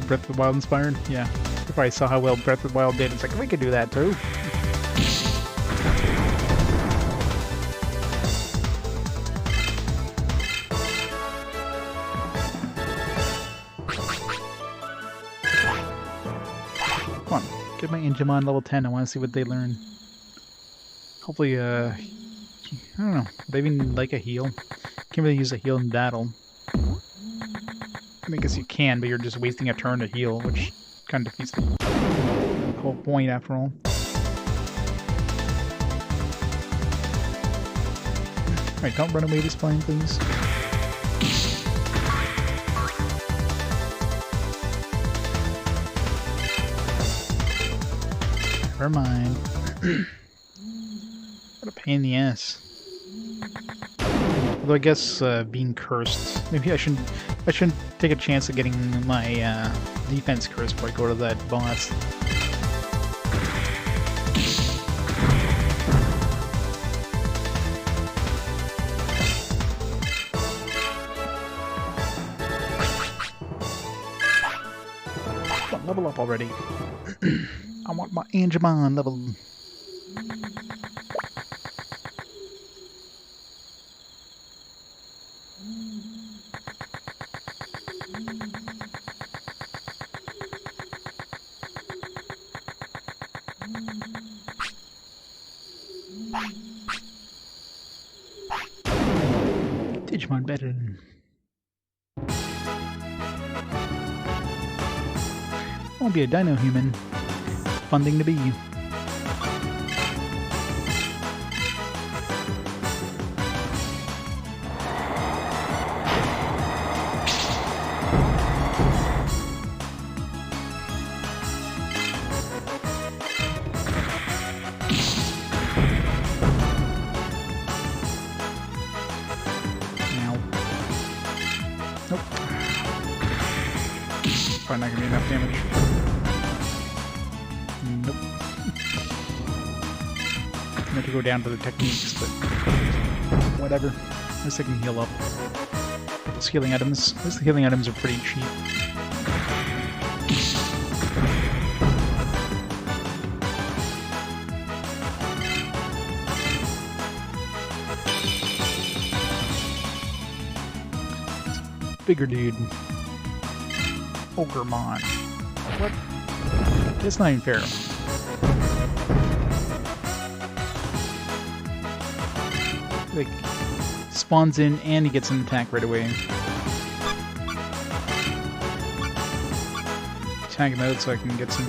Breath of the Wild inspired? Yeah. If I saw how well Breath of the Wild did, it's like, we could do that too. Come on, get my Digimon level 10. I want to see what they learn. Hopefully, I don't know. Would they even like a heal? Can't really use a heal in battle. I guess you can, but you're just wasting a turn to heal, which kind of defeats the whole point after all. Alright, don't run away this plane, please. Never mind. What a pain in the ass. Although I guess being cursed, maybe I shouldn't take a chance of getting my defense cursed before I go to that boss. Come on, level up already. I want my Digimon level. Digimon better. I won't be a dino human. Fun thing to be. Probably not gonna be enough damage. Nope. I have to go down to the techniques, but whatever. At least I can heal up. Those healing items. At least the healing items are pretty cheap. Bigger dude. Ogremon. What? That's not even fair. Like, spawns in and he gets an attack right away. Tag him out so I can get some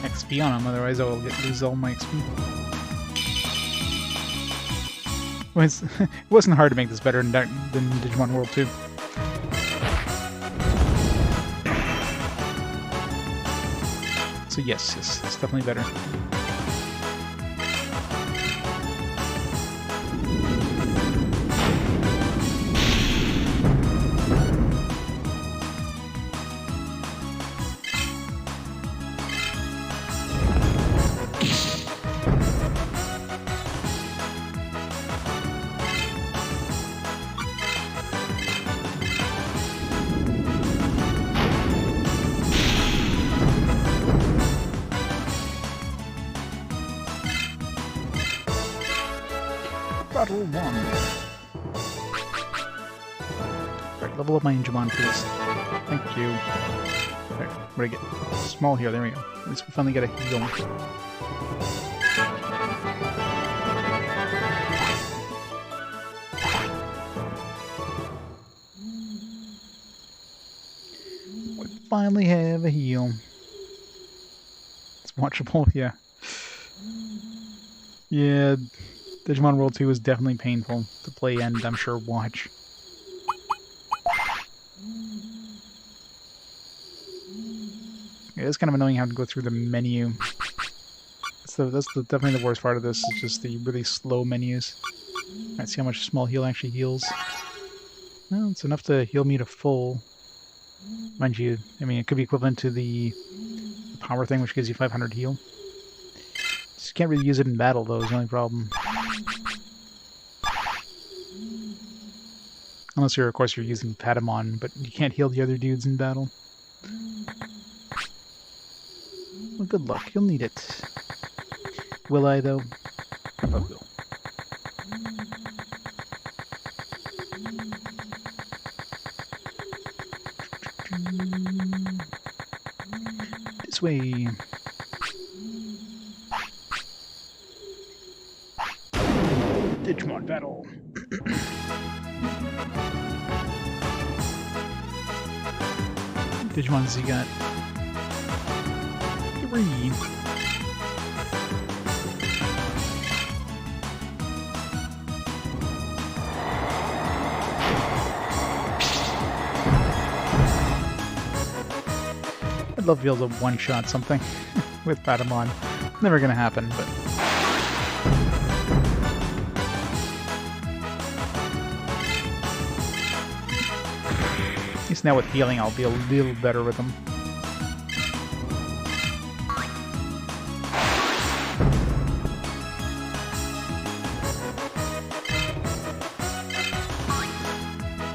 XP on him, otherwise I'll lose all my XP. Well, it wasn't hard to make this better than Digimon World 2. So yes, it's definitely better. Battle 1. Right, level up my Digimon, please. Thank you. There, what do I get? Small heal, there we go. At least we finally get a heal. We finally have a heal. It's watchable, yeah. Yeah, Digimon World 2 was definitely painful to play and I'm sure watch. Yeah, it's kind of annoying having to go through the menu. That's definitely the worst part of this, is just the really slow menus. Alright, see how much small heal actually heals. Well, it's enough to heal me to full. Mind you, I mean, it could be equivalent to the power thing, which gives you 500 heal. Just can't really use it in battle, though, is the only problem. Unless of course, you're using Patamon, but you can't heal the other dudes in battle. Well, good luck. You'll need it. Will I, though? I will. This way. Digimon battle. Digimon Z got 3. I'd love to be able to one-shot something with Patamon. Never gonna happen, but... At least now with healing, I'll be a little better with them.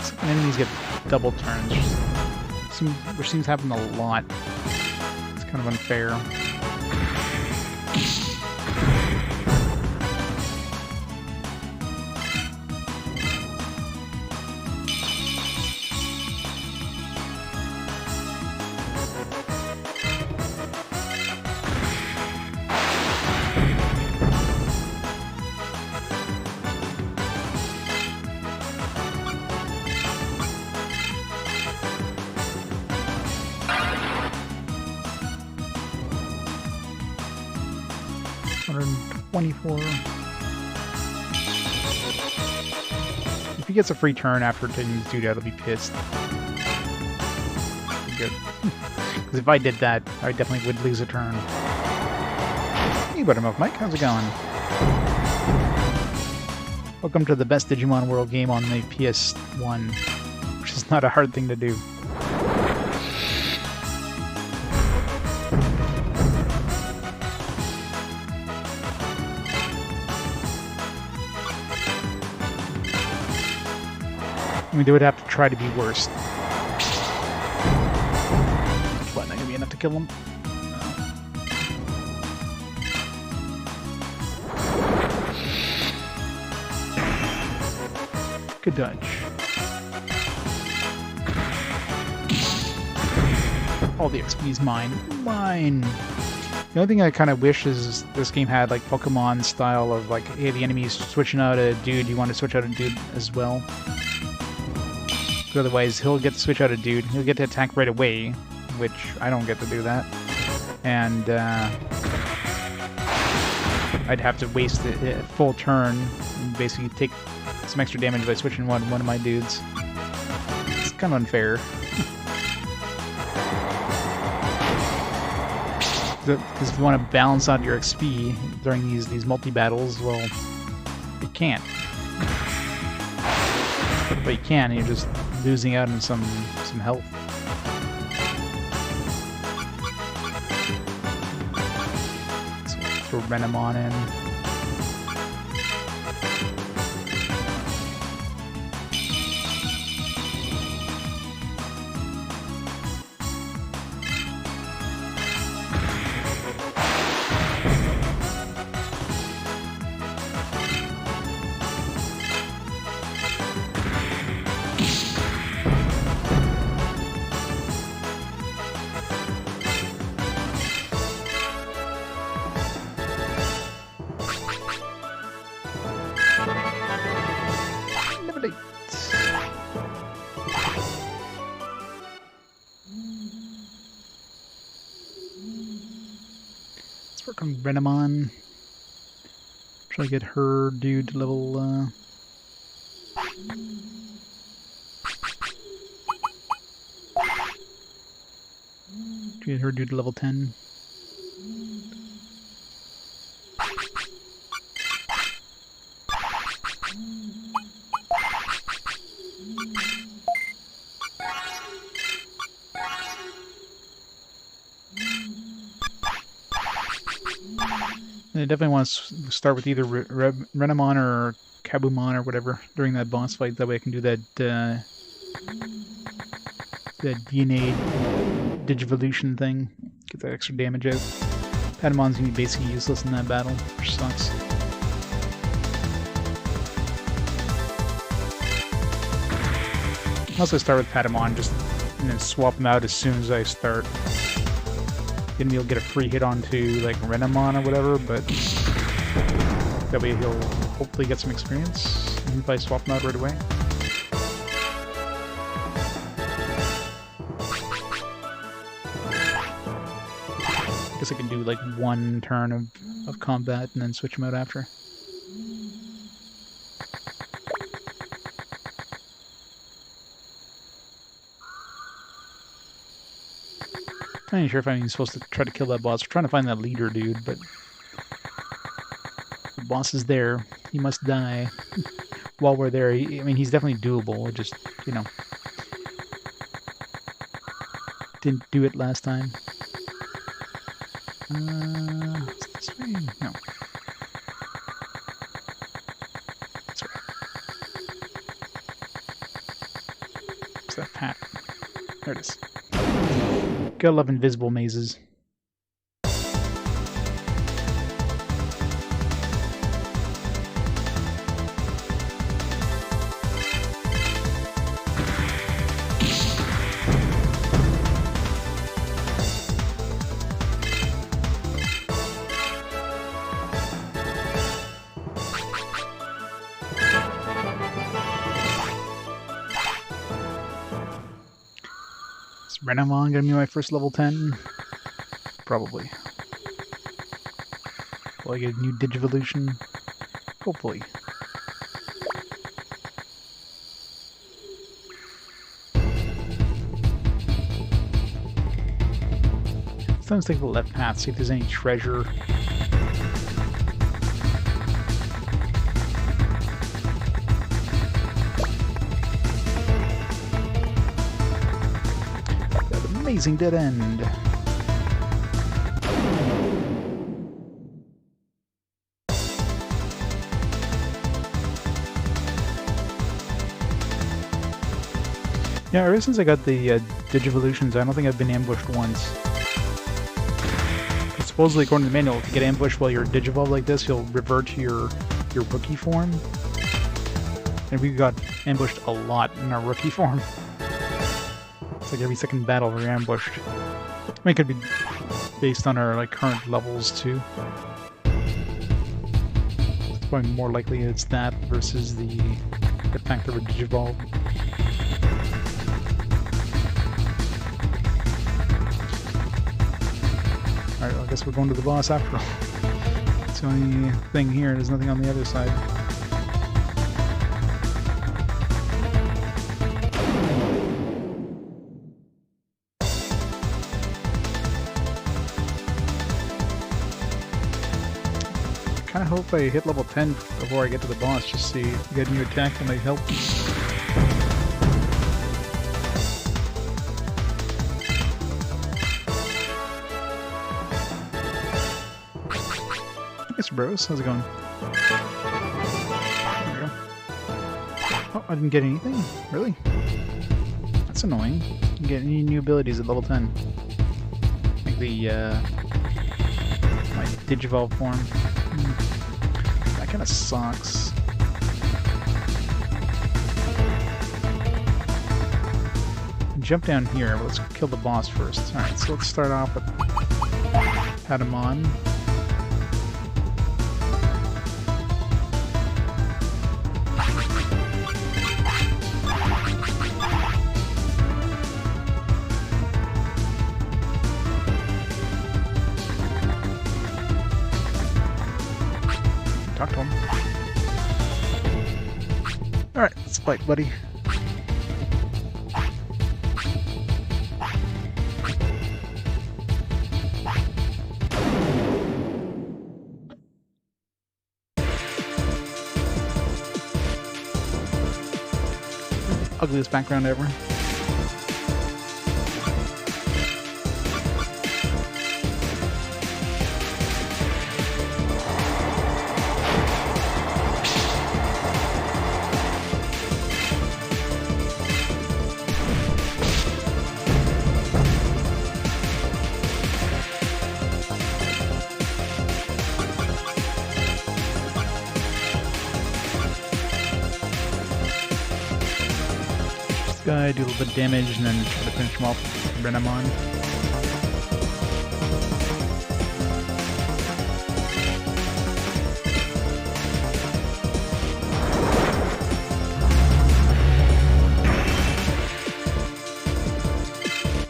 Some enemies get double turns, which seems to happen a lot. It's kind of unfair. If he gets a free turn after taking his dude out, I'll be pissed. Good. Because if I did that, I definitely would lose a turn. Hey, Buttermilk Mike, how's it going? Welcome to the best Digimon World game on the PS1, which is not a hard thing to do. I mean, they would have to try to be worse. What, not gonna be enough to kill them? No. Good dodge. All the XP's mine. Mine! The only thing I kind of wish is this game had like Pokemon style of like, hey, the enemy's switching out a dude, you want to switch out a dude as well. Otherwise, he'll get to switch out a dude. He'll get to attack right away, which I don't get to do that. And I'd have to waste a full turn and basically take some extra damage by switching one of my dudes. It's kind of unfair. Because if you want to balance out your XP during these multi-battles, well, you can't. But you can, you're just losing out on some health. So throw Renamon in. from Renamon. Try to get her dude to level... Get her dude to level 10. I definitely want to start with either Renamon or Kabumon or whatever during that boss fight. That way I can do that that DNA Digivolution thing. Get that extra damage out. Patamon's gonna be basically useless in that battle, which sucks. Unless I start with Patamon, just and then swap them out as soon as I start. Gonna be able to get a free hit onto like Renamon or whatever, but that way he'll hopefully get some experience if I swap him out right away. I guess I can do like one turn of combat and then switch him out after. I'm not even sure if I'm even supposed to try to kill that boss. We're trying to find that leader dude, but the boss is there. He must die. While we're there, I mean, he's definitely doable. It just, you know, didn't do it last time. Is this way? No. That's right. What's that path? There it is. Gotta love invisible mazes. Renamon gonna be my first level 10? Probably. Will I get a new Digivolution? Hopefully. Sometimes take the left path, see if there's any treasure. Amazing dead end. Yeah, ever since I got the Digivolutions, I don't think I've been ambushed once. But supposedly, according to the manual, if you get ambushed while you're Digivolved like this, you'll revert to your rookie form. And we got ambushed a lot in our rookie form. Like every second battle we're ambushed. I mean, it could be based on our like current levels too. It's probably more likely it's that versus the fact that we're Digivolved. Alright, well, I guess we're going to the boss after all. It's the only thing here, there's nothing on the other side. I hope I hit level 10 before I get to the boss, just see if I get a new attack that might help. I guess bros, how's it going? There we go. Oh, I didn't get anything? Really? That's annoying. Didn't get any new abilities at level 10. Like the, my Digivolve form. Kind of sucks. Jump down here. Let's kill the boss first. Alright, so let's start off with Patamon. Alright, let's fight, buddy. Ugliest background ever. Guy, do a little bit of damage, and then try to finish him off with Renamon.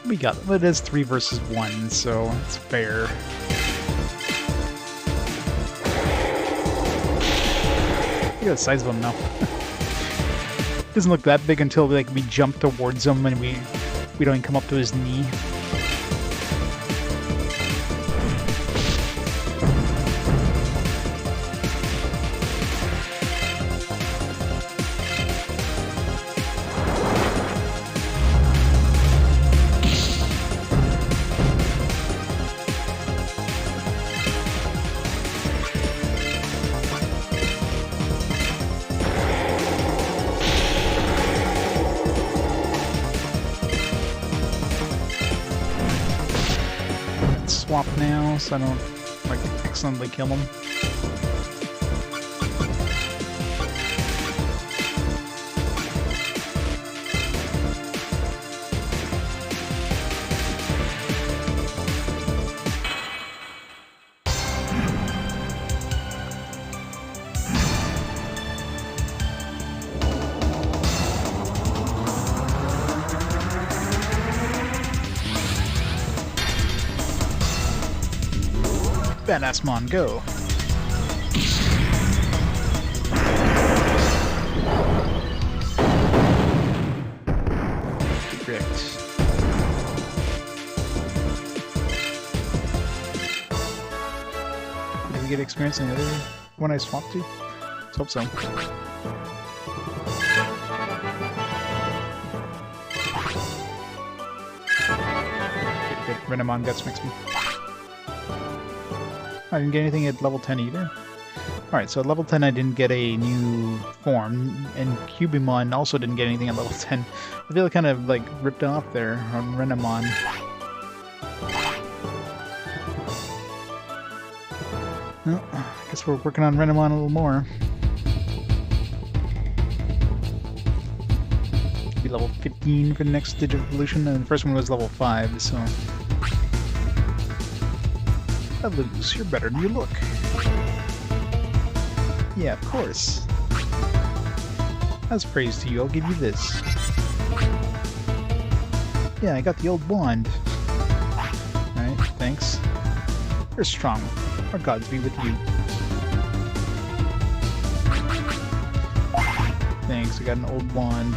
We got it. It is 3 versus 1, so it's fair. Look at the size of him now. Doesn't look that big until like we jump towards him and we don't even come up to his knee. Swap now, so I don't like accidentally kill him. Badass Mon, go! Correct. Did we get experience in the other one I swapped to? Let's hope so. Good. Renamon guts makes me. I didn't get anything at level 10 either. Alright, so at level 10 I didn't get a new form, and Kittymon also didn't get anything at level 10. I feel kind of like ripped off there on Renamon. Well, I guess we're working on Renamon a little more. Be level 15 for the next Digivolution, and the first one was level 5, so... I lose. You're better than you look. Yeah, of course. As praise to you, I'll give you this. Yeah, I got the old wand. Alright, thanks. You're strong. Our gods be with you. Thanks, I got an old wand.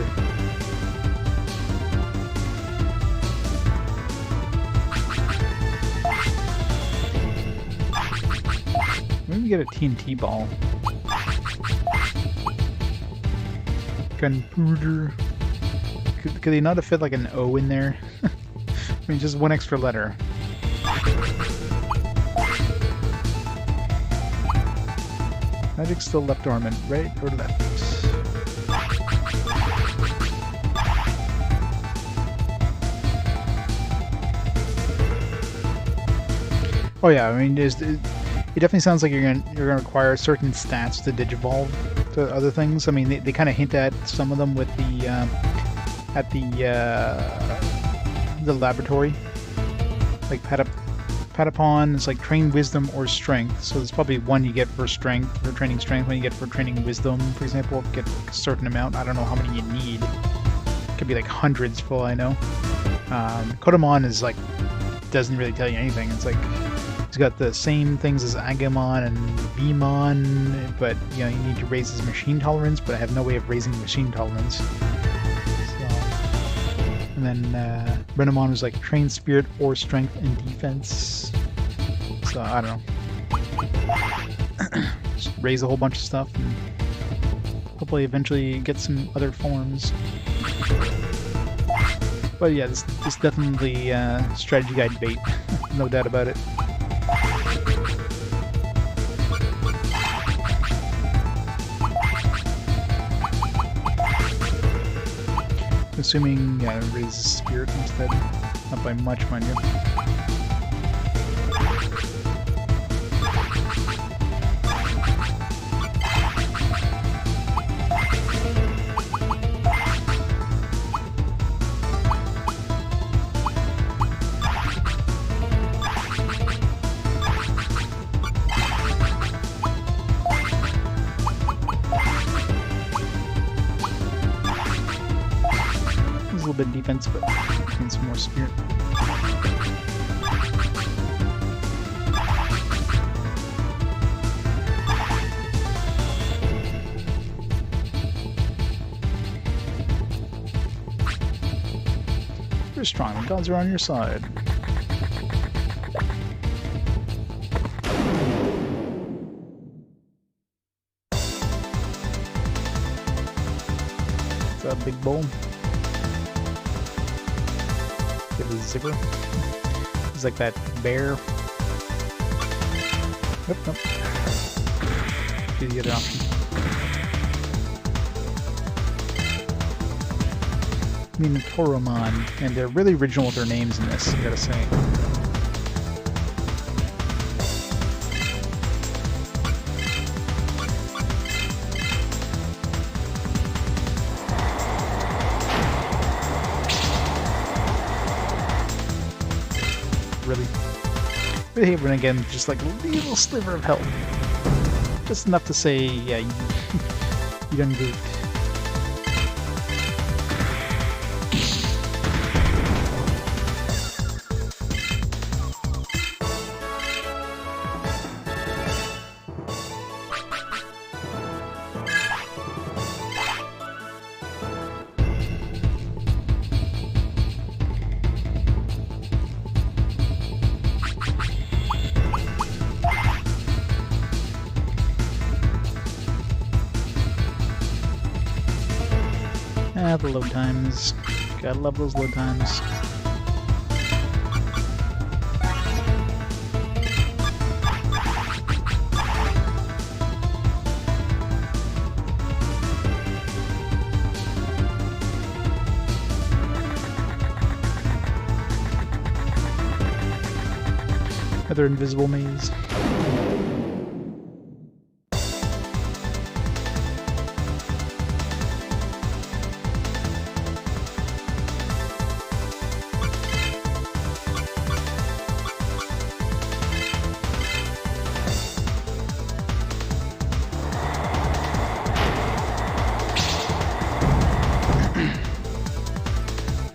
Maybe get a TNT ball. Gunpowder. Could they not have fit like an O in there? I mean, just one extra letter. Magic's still left dormant, right or left? Oh yeah, I mean, it definitely sounds like you're gonna require certain stats to digivolve to other things. I mean, they kind of hint at some of them with the at the laboratory, like Patapon is like train wisdom or strength. So there's probably one you get for strength, for training strength. One you get for training wisdom, for example, get a certain amount. I don't know how many you need. It could be like hundreds, for all I know. Kittymon is like doesn't really tell you anything. It's like He's got the same things as Agumon and Vmon, but you know, you need to raise his machine tolerance, but I have no way of raising machine tolerance. So, and then Renamon was like train spirit or strength and defense. So I don't know. Just raise a whole bunch of stuff and hopefully eventually get some other forms. But yeah, this definitely strategy guide bait, no doubt about it. Assuming, yeah, raise spirit instead. Not by much, mind you. A little bit of defense, but need some more spirit. You're strong, the gods are on your side. It's a big bowl. Give a zipper. He's like that bear. Nope, nope. Do the other option. I mean, Toromon, and they're really original with their names in this, I gotta say. Really hate when again, just like a little sliver of health. Just enough to say, yeah, you done goofed. The load times. Gotta love those load times. Another invisible maze.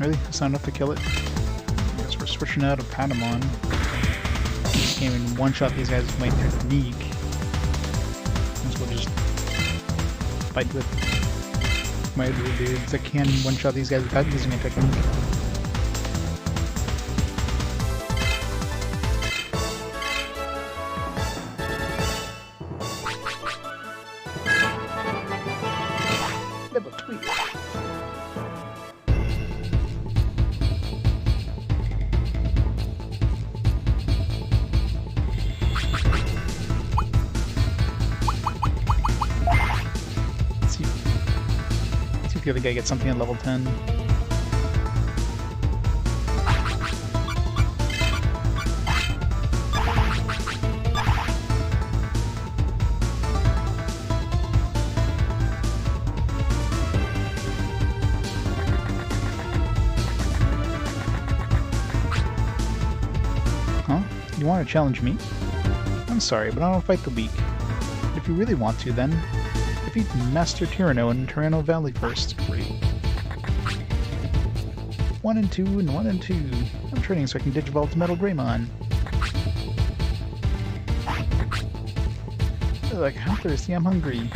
Really? That's not enough to kill it? I guess we're switching out of Patamon. Can't even one-shot these guys with my technique. Might as well just fight with my other dudes. I can one-shot these guys without using a technique. Level 3. The other guy gets something at level 10. Huh? You want to challenge me? I'm sorry, but I don't fight the weak. If you really want to, then defeat Master Tyranno in Tyranno Valley first. Great. 1 and 2 and 1 and 2. I'm training so I can digivolve to Metal Greymon. Like, I'm thirsty, I'm hungry.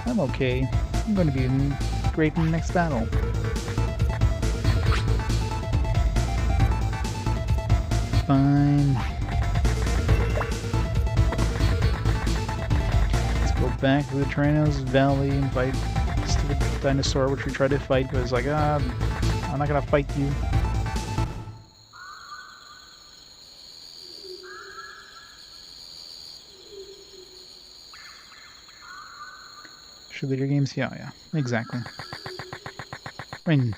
I'm okay. I'm going to be great in the next battle. Fine. Let's go back to the Tyrannos Valley and fight the stupid dinosaur, which we tried to fight, but it's like, I'm not gonna fight you. Should leader games? Yeah, exactly. I mean,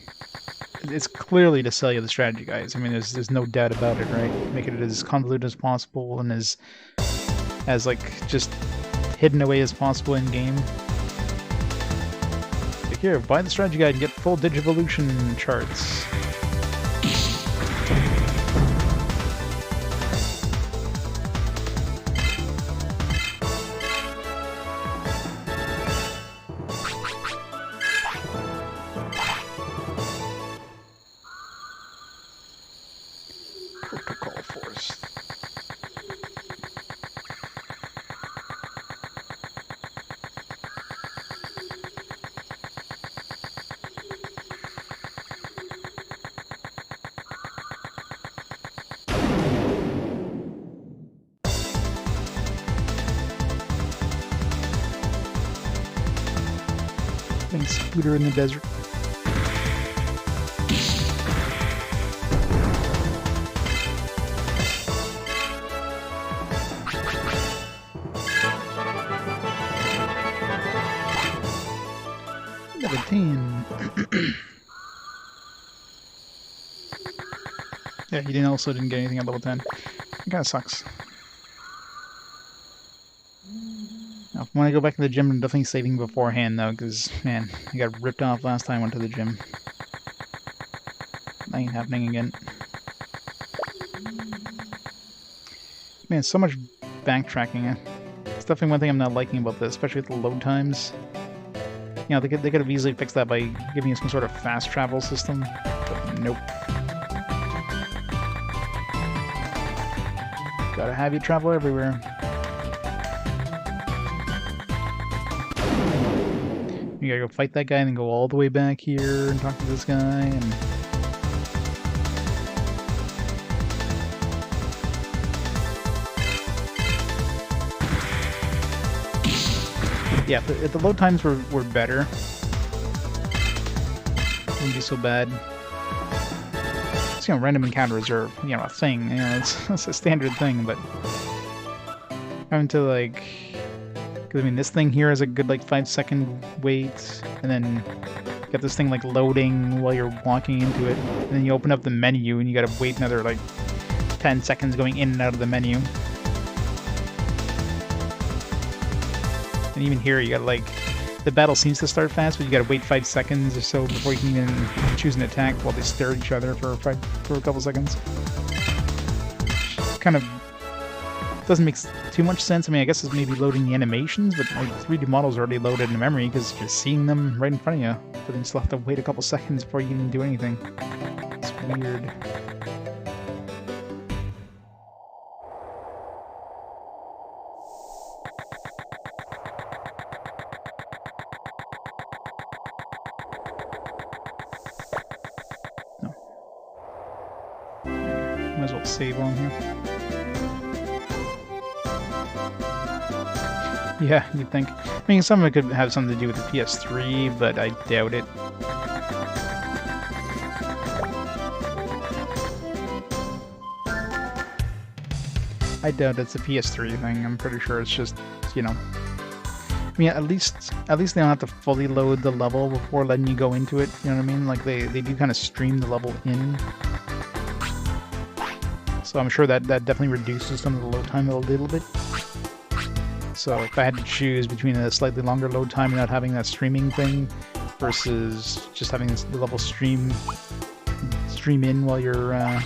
it's clearly to sell you the strategy, guys. I mean, there's no doubt about it, right? Make it as convoluted as possible and as like just hidden away as possible in game. Like here, buy the strategy guide and get full Digivolution charts. Protocol Force. Thanks, Scooter in the desert. Level 10. Yeah, he also didn't get anything at level 10. It kinda sucks. Now, when I go back to the gym, I'm definitely saving beforehand, though, because, man, I got ripped off last time I went to the gym. That ain't happening again. Man, so much backtracking. It's definitely one thing I'm not liking about this, especially with the load times. You know, they could have easily fixed that by giving you some sort of fast travel system, but nope. Gotta have you travel everywhere. You gotta go fight that guy and then go all the way back here and talk to this guy and... Yeah, if the load times were better, it wouldn't be so bad. It's, you know, random encounter reserve, you know, a thing, you know, it's a standard thing, but having to, like, because I mean, this thing here has a good, like, 5-second wait, and then you got this thing, like, loading while you're walking into it, and then you open up the menu, and you gotta wait another, like, 10 seconds going in and out of the menu. And even here, you gotta, like, the battle seems to start fast, but you gotta wait 5 seconds or so before you can even choose an attack while they stare at each other for a couple seconds. Kind of doesn't make too much sense. I mean, I guess it's maybe loading the animations, but like 3D models are already loaded in memory because you're seeing them right in front of you. But then you still have to wait a couple seconds before you can do anything. It's weird. Might as well save on here. Yeah, you'd think. I mean, some of it could have something to do with the PS3, but I doubt it. I doubt it's a PS3 thing. I'm pretty sure it's just, you know... I mean, at least they don't have to fully load the level before letting you go into it, you know what I mean? Like, they do kind of stream the level in. So I'm sure that definitely reduces some of the load time a little bit. So if I had to choose between a slightly longer load time and not having that streaming thing versus just having the level stream in while you're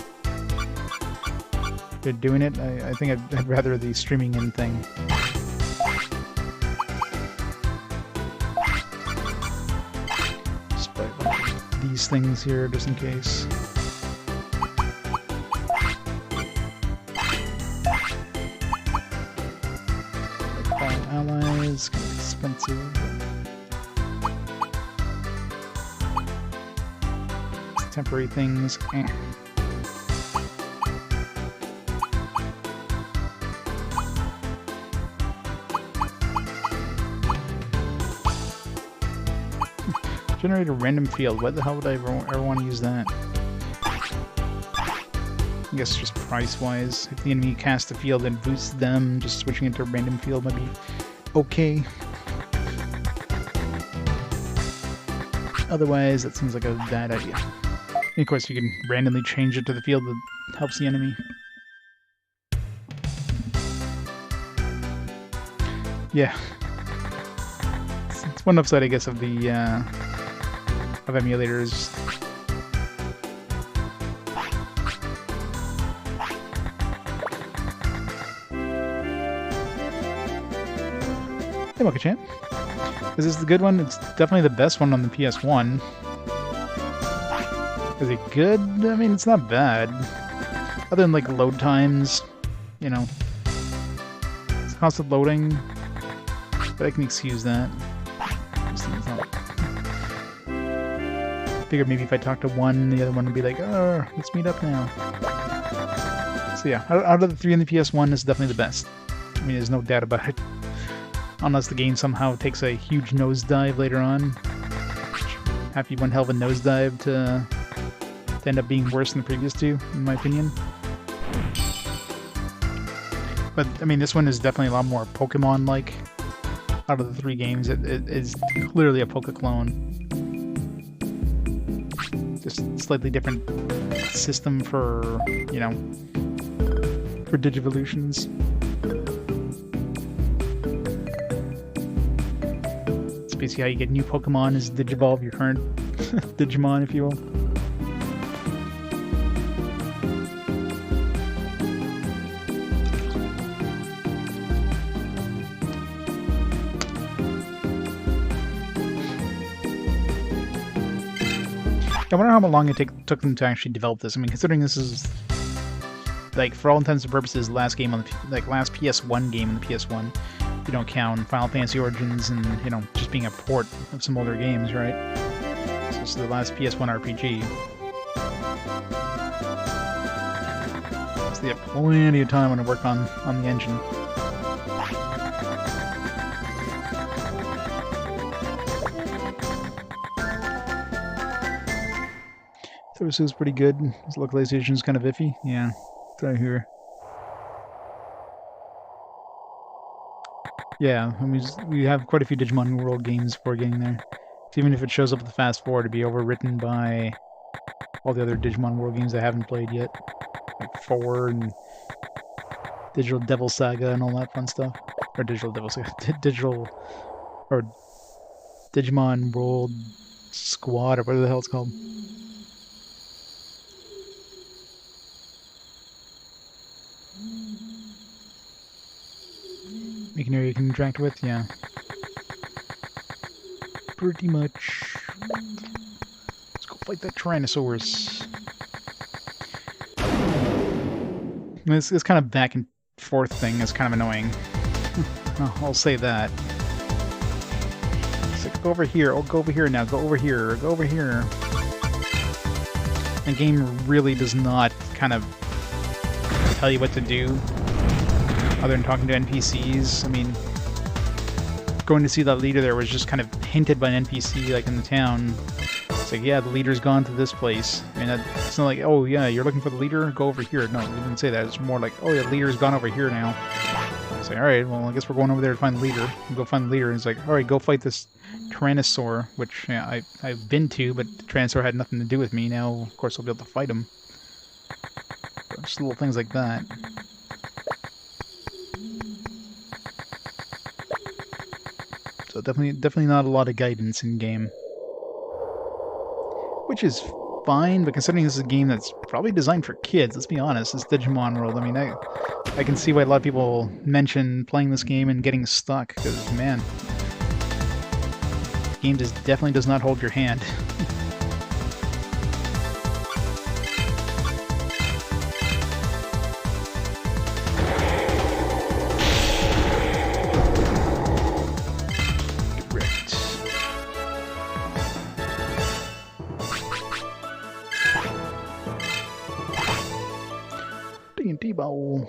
doing it, I think I'd rather the streaming in thing. Just buy these things here just in case. allies, kind of expensive. Temporary things. Generate a random field. Why the hell would I ever want to use that? I guess just price-wise. If the enemy casts a field and boosts them, just switching it to a random field might be okay. Otherwise, that seems like a bad idea. And of course, you can randomly change it to the field that helps the enemy. Yeah. It's one upside, I guess, of the of emulators. Hey, Mocha-chan. Is this the good one? It's definitely the best one on the PS1. Is it good? I mean, it's not bad. Other than, like, load times, you know. It's constant loading, but I can excuse that. Figured maybe if I talk to one, the other one would be like, oh, let's meet up now. So yeah, out of the three in the PS1, this is definitely the best. I mean, there's no doubt about it. Unless the game somehow takes a huge nosedive later on. Happy one hell of a nosedive to end up being worse than the previous two, in my opinion. But, I mean, this one is definitely a lot more Pokemon-like. Out of the three games, it is clearly a Poke clone. Just slightly different system for, you know, for Digivolutions. It's basically how you get new Pokemon is Digivolve your current Digimon, if you will. I wonder how long it took them to actually develop this. I mean, considering this is, like, for all intents and purposes, last game on the last PS1 game on the PS1. If you don't count Final Fantasy Origins and, you know, just being a port of some older games, right? So this is the last PS1 RPG. So they have plenty of time to work on the engine. This is pretty good. His localization is kind of iffy. Yeah, right here. Yeah, I mean, we have quite a few Digimon World games before getting there. So even if it shows up with the fast forward, to be overwritten by all the other Digimon World games I haven't played yet, like 4 and Digital Devil Saga and all that fun stuff, or Digital Devil Saga, or Digimon World Squad, or whatever the hell it's called. Make an area you can interact with, yeah. Pretty much. Let's go fight that Tyrannosaurus. This kind of back and forth thing is kind of annoying. I'll say that. It's like, go over here, oh, go over here now, go over here, go over here. The game really does not kind of tell you what to do. Other than talking to NPCs, I mean, going to see that leader there was just kind of hinted by an NPC, like in the town. It's like, yeah, the leader's gone to this place. I mean, it's not like, oh yeah, you're looking for the leader? Go over here. No, we didn't say that. It's more like, oh yeah, the leader's gone over here now. It's like, alright, well, I guess we're going over there to find the leader. We'll go find the leader. And it's like, alright, go fight this Tyrannosaur, which yeah, I've been to, but the Tyrannosaur had nothing to do with me. Now, of course, I'll be able to fight him. But just little things like that. So definitely not a lot of guidance in game, which is fine. But considering this is a game that's probably designed for kids, let's be honest, it's Digimon World. I mean, I can see why a lot of people mention playing this game and getting stuck, because man, the game definitely does not hold your hand. bowl.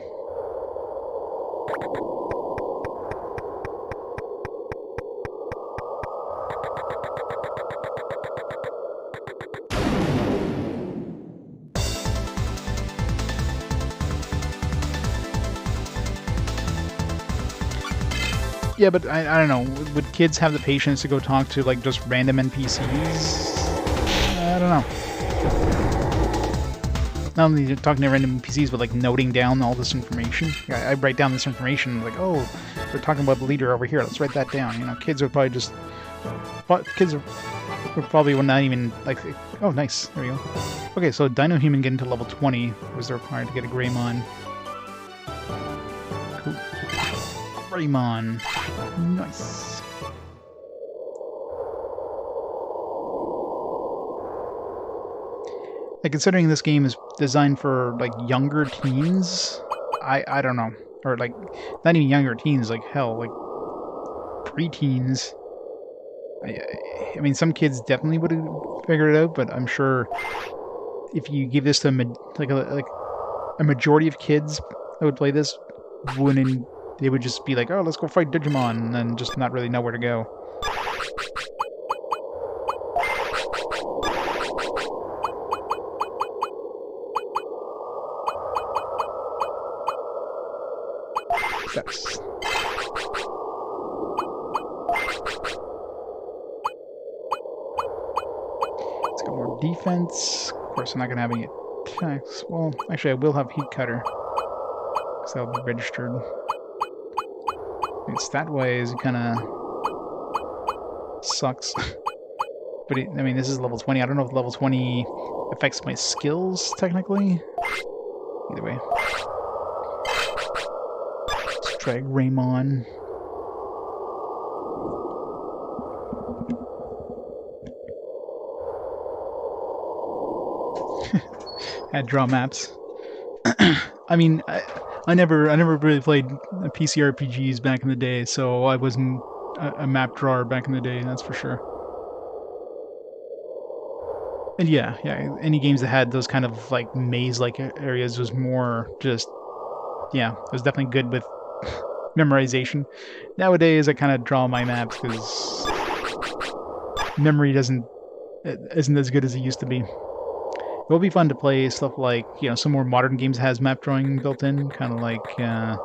Yeah, but I don't know. Would kids have the patience to go talk to, like, just random NPCs? I don't know. Not only talking to random NPCs, but, like, noting down all this information. I write down this information, like, oh, they're talking about the leader over here. Let's write that down. You know, kids would probably just... would probably not even, like... Oh, nice. There we go. Okay, so Dino Human getting to level 20 was required to get a Greymon. Cool. Greymon. Nice. Like, considering this game is designed for, like, younger teens, I don't know. Or, like, not even younger teens, like, hell, like, preteens. I mean, some kids definitely would have figured it out, but I'm sure if you give this to a majority of kids that would play this, they would just be like, oh, let's go fight Digimon, and just not really know where to go. Yes. Let's go more defense. Of course, I'm not going to have any attacks. Well, actually, I will have Heat Cutter, because that'll be registered. Stat-wise, it kind of sucks. But, I mean, this is level 20. I don't know if level 20 affects my skills, technically. Either way. Let's try Greymon. Had draw maps. I mean, I never really played PC RPGs back in the day, so I wasn't a map drawer back in the day, that's for sure. And yeah, any games that had those kind of, like, maze-like areas was more just, yeah, it was definitely good with memorization. Nowadays, I kind of draw my maps because memory isn't as good as it used to be. It will be fun to play stuff like, you know, some more modern games has map drawing built in, kind of like the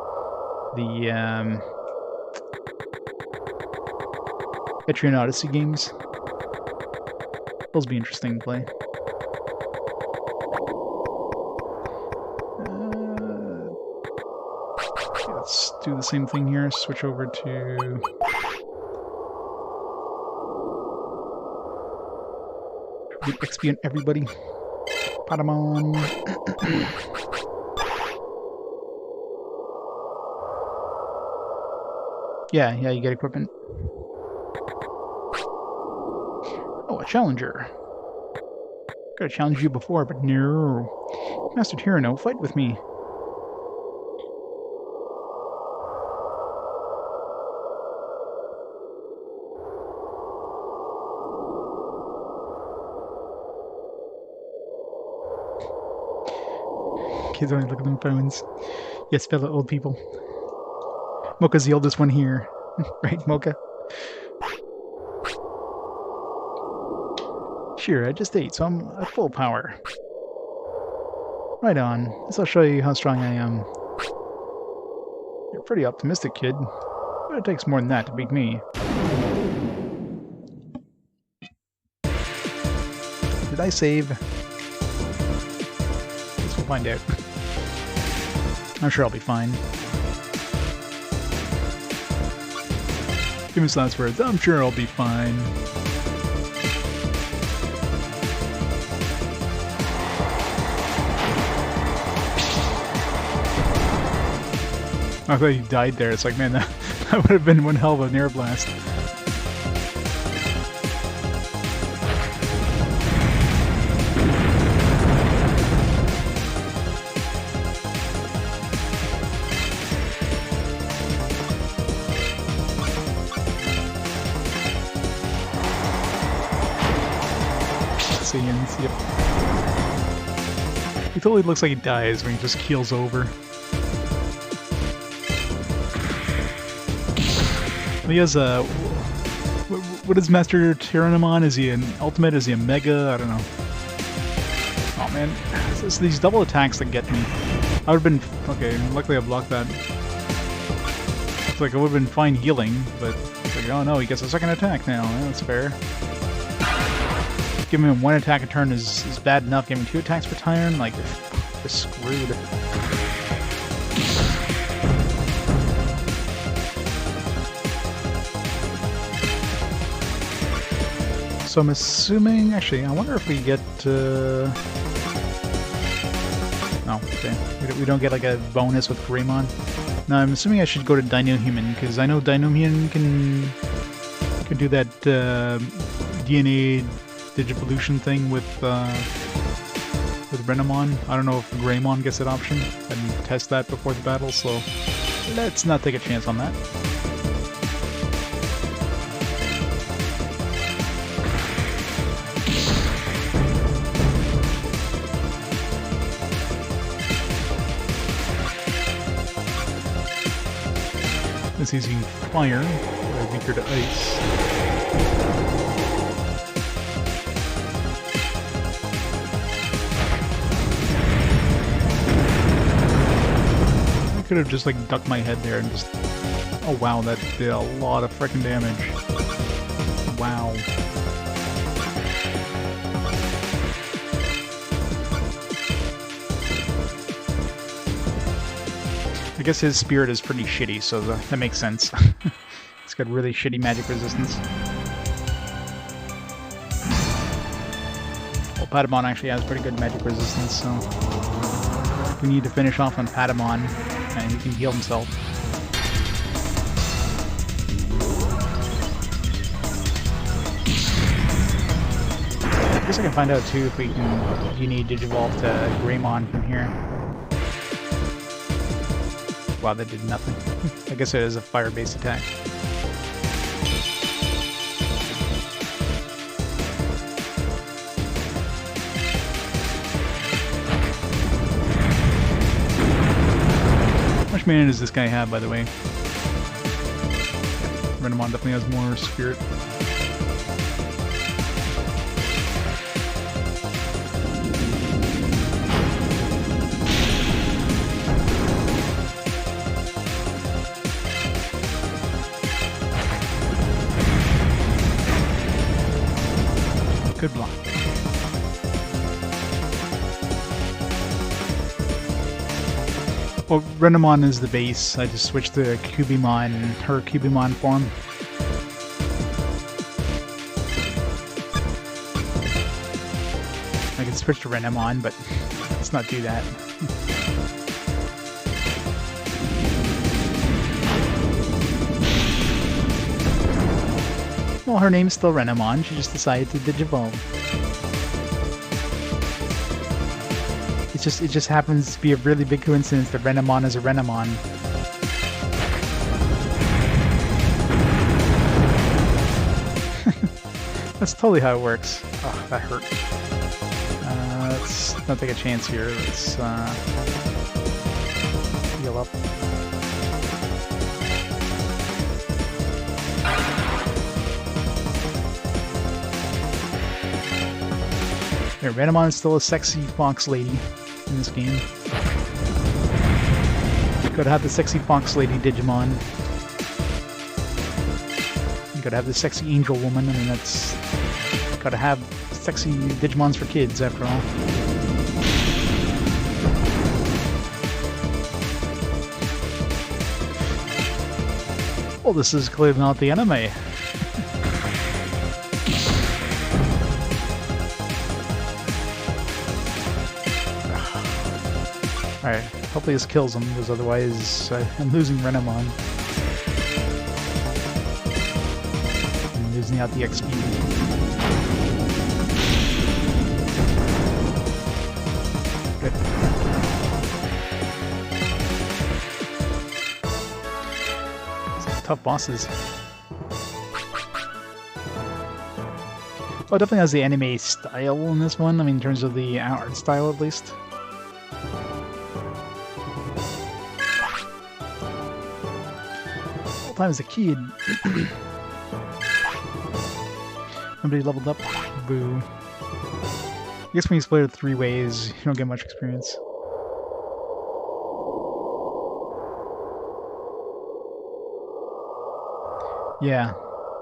Etrian Odyssey games. Those will be interesting to play. Okay, let's do the same thing here. Switch over to... XP on everybody. Patamon. Yeah, you get equipment. Oh, a challenger. Gotta challenge you before, but no. Master Tyranno, fight with me. Kids only look at them phones. Yes, fellow old people. Mocha's the oldest one here. Right, Mocha? Sure, I just ate, so I'm at full power. Right on. Guess I'll show you how strong I am. You're pretty optimistic, kid. But it takes more than that to beat me. Did I save? Guess we'll find out. I'm sure I'll be fine. Famous last words. I'm sure I'll be fine. I thought he died there. It's like, man, that would have been one hell of an air blast. Yep. He totally looks like he dies when he just keels over. He has a... What is Master Tyrannomon? Is he an ultimate? Is he a mega? I don't know. Oh man, it's these double attacks that get me. I would've been... Okay, luckily I blocked that. It's like I would've been fine healing, but it's like, oh no, he gets a second attack now. Yeah, that's fair. Giving him one attack a turn is bad enough. Giving 2 attacks per turn, like, they're screwed. So I'm assuming... Actually, I wonder if we get... Oh, okay. We don't get like a bonus with Greymon. No, I'm assuming I should go to Dino Human, because I know Dino Human can do that DNA Digivolution thing with Renamon. I don't know if Greymon gets that option. I didn't test that before the battle, so let's not take a chance on that. It's using fire, weaker to ice. I could have just like ducked my head there and just... Oh wow, that did a lot of freaking damage. Wow. I guess his spirit is pretty shitty, so that makes sense. It's got really shitty magic resistance. Well, Patamon actually has pretty good magic resistance, so we need to finish off on Patamon, and he can heal himself. I guess I can find out too if we can Uni Digivolve to Greymon from here. Wow, that did nothing. I guess it is a fire-based attack. How much mana does this guy have, by the way? Renamon definitely has more spirit. Good block. Well, Renamon is the base. I just switched to Cubimon, her Cubimon form. I can switch to Renamon, but let's not do that. Well, her name's still Renamon, she just decided to Digivolve. It just happens to be a really big coincidence that Renamon is a Renamon. That's totally how it works. Oh, that hurt. Let's not take a chance here. Let's heal up. Here, Renamon is still a sexy fox lady in this game. Gotta have the sexy fox lady Digimon. You gotta have the sexy angel woman. I mean, that's... Gotta have sexy Digimons for kids, after all. Well, this is clearly not the anime. Alright, hopefully this kills him, because otherwise I'm losing Renamon. I'm losing out the XP. Good. Some tough bosses. Well, it definitely has the anime style in this one, I mean in terms of the art style at least. time as a kid. Nobody leveled up. Boo. I guess when you split it 3 ways, you don't get much experience. Yeah,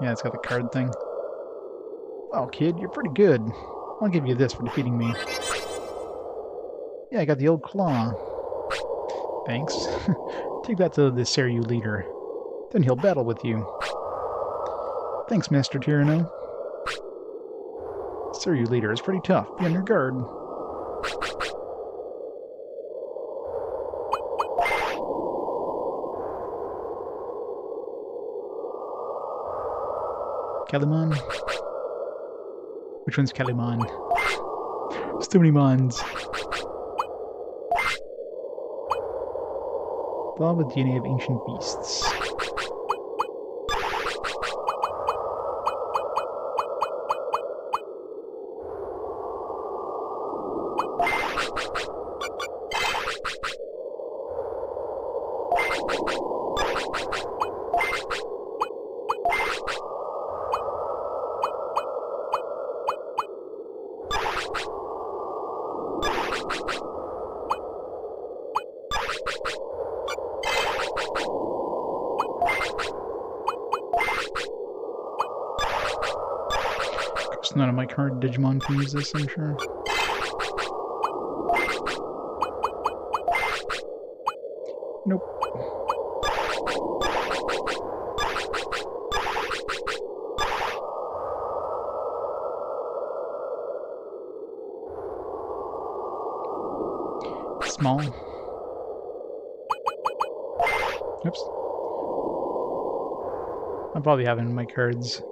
it's got the card thing. Wow, kid, you're pretty good. I'll give you this for defeating me. Yeah, I got the old claw. Thanks. Take that to the Seiryu leader. Then he'll battle with you. Thanks, Master Tyranno. Seiryu leader is pretty tough. Be on your guard. Kittymon? Which one's Kittymon? There's too many mons. Blob with DNA of ancient beasts. None of my current Digimon can use this, I'm sure. Nope. Small. Oops. I'm probably having my cards.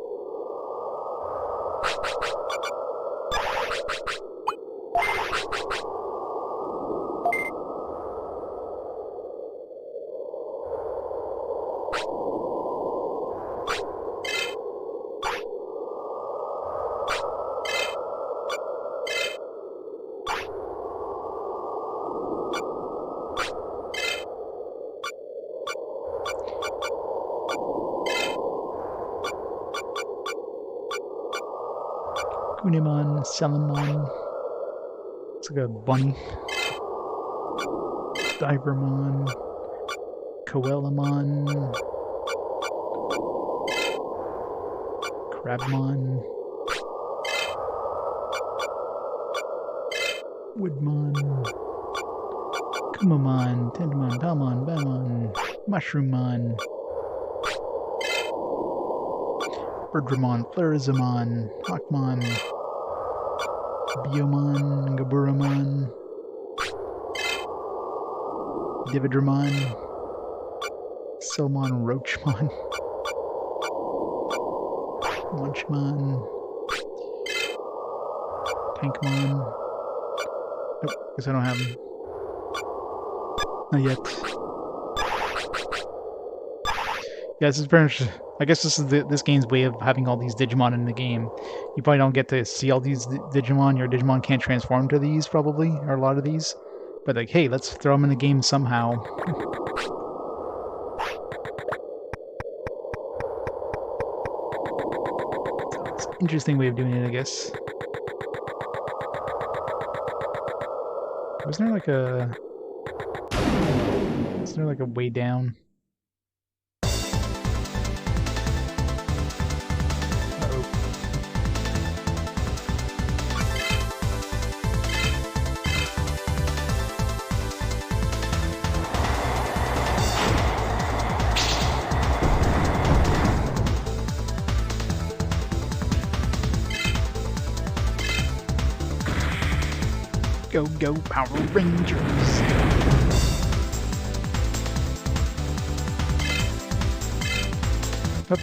Kittymon, Shaman. It's like a bunny. Divermon. Coelamon. Crabmon. Woodmon. Kumamon. Tentomon. Palmon. Bamon. Mushroommon. Birdramon. Flarizamon. Hawkmon. Biomon, Gaburamon, Dividramon, Silmon, Roachmon, Munchmon, Tankmon. Nope, guess I don't have them. Not yet. Yeah, this is very much. I guess this is this game's way of having all these Digimon in the game. You probably don't get to see all these Digimon. Your Digimon can't transform to these, probably, or a lot of these. But like, hey, let's throw them in the game somehow. So it's an interesting way of doing it, I guess. Wasn't there like a way down? Go, go, Power Rangers! Oh,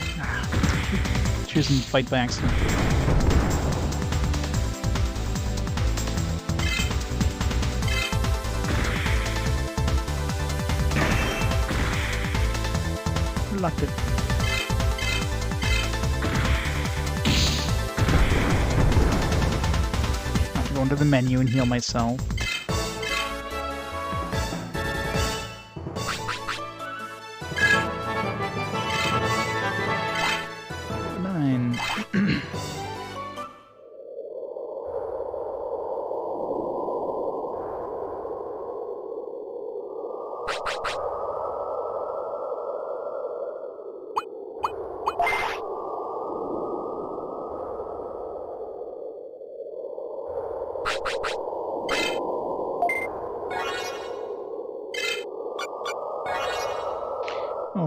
choosing to fight by accident. Locked it. Go into the menu and heal myself.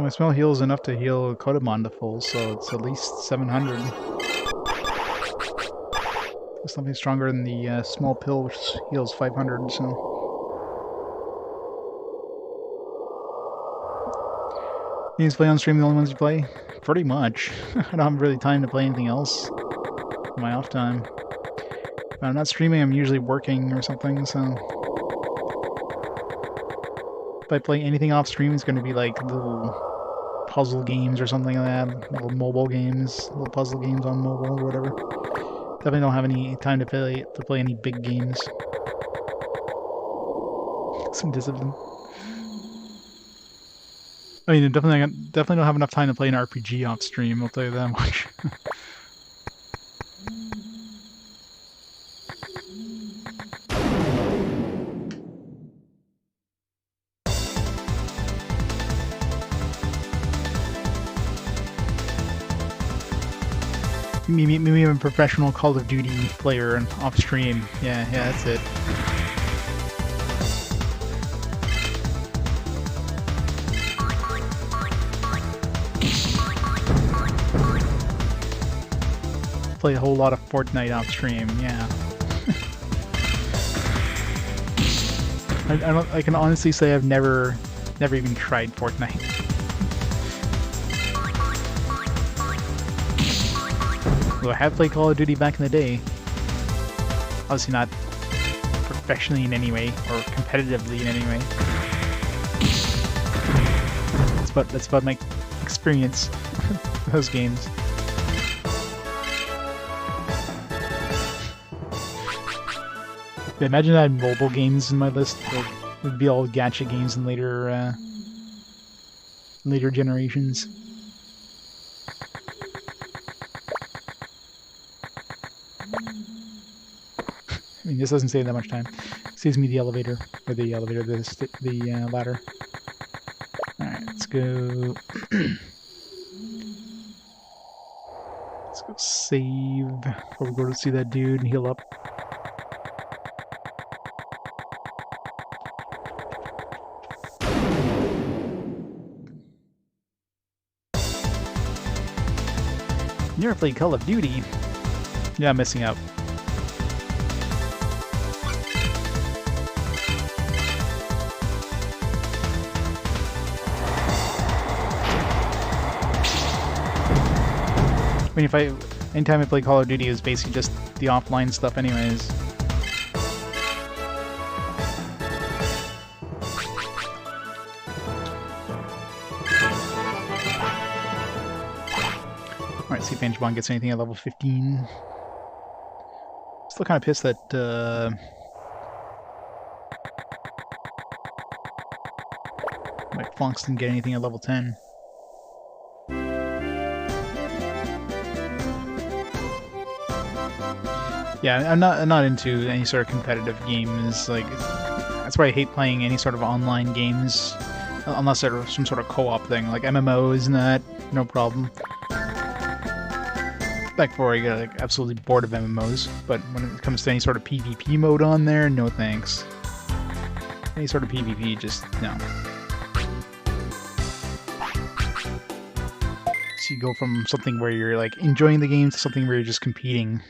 my small heal is enough to heal Kittymon to full, so it's at least 700. There's something stronger than the small pill, which heals 500, so... Games play on stream, the only ones you play? Pretty much. I don't have really time to play anything else in my off time. If I'm not streaming, I'm usually working or something, so... If I play anything off stream, it's going to be like little puzzle games or something like that. Little mobile games, little puzzle games on mobile or whatever. Definitely don't have any time to play any big games. Some discipline. I mean, definitely don't have enough time to play an RPG off stream, I'll tell you that much. Maybe I'm a professional Call of Duty player and off stream. Yeah, that's it. Play a whole lot of Fortnite off stream, yeah. I can honestly say I've never even tried Fortnite. Although I have played Call of Duty back in the day. Obviously not professionally in any way, or competitively in any way. That's about my experience with those games. Imagine I had mobile games in my list. It would be all gacha games in later generations. I mean, this doesn't save that much time. Saves me the elevator, or the elevator, the ladder. Alright, let's go. Let's go save before we go to see that dude and heal up. You never played Call of Duty? Yeah, I'm missing out. I mean, anytime I play Call of Duty, it was basically just the offline stuff anyways. Alright, see if Digimon gets anything at level 15. Still kind of pissed that, my Flunks didn't get anything at level 10. Yeah, I'm not into any sort of competitive games. Like, that's why I hate playing any sort of online games, unless they're some sort of co-op thing, like MMOs and that. No problem. Back before I got like absolutely bored of MMOs, but when it comes to any sort of PvP mode on there, no thanks. Any sort of PvP, just no. So you go from something where you're like enjoying the game to something where you're just competing.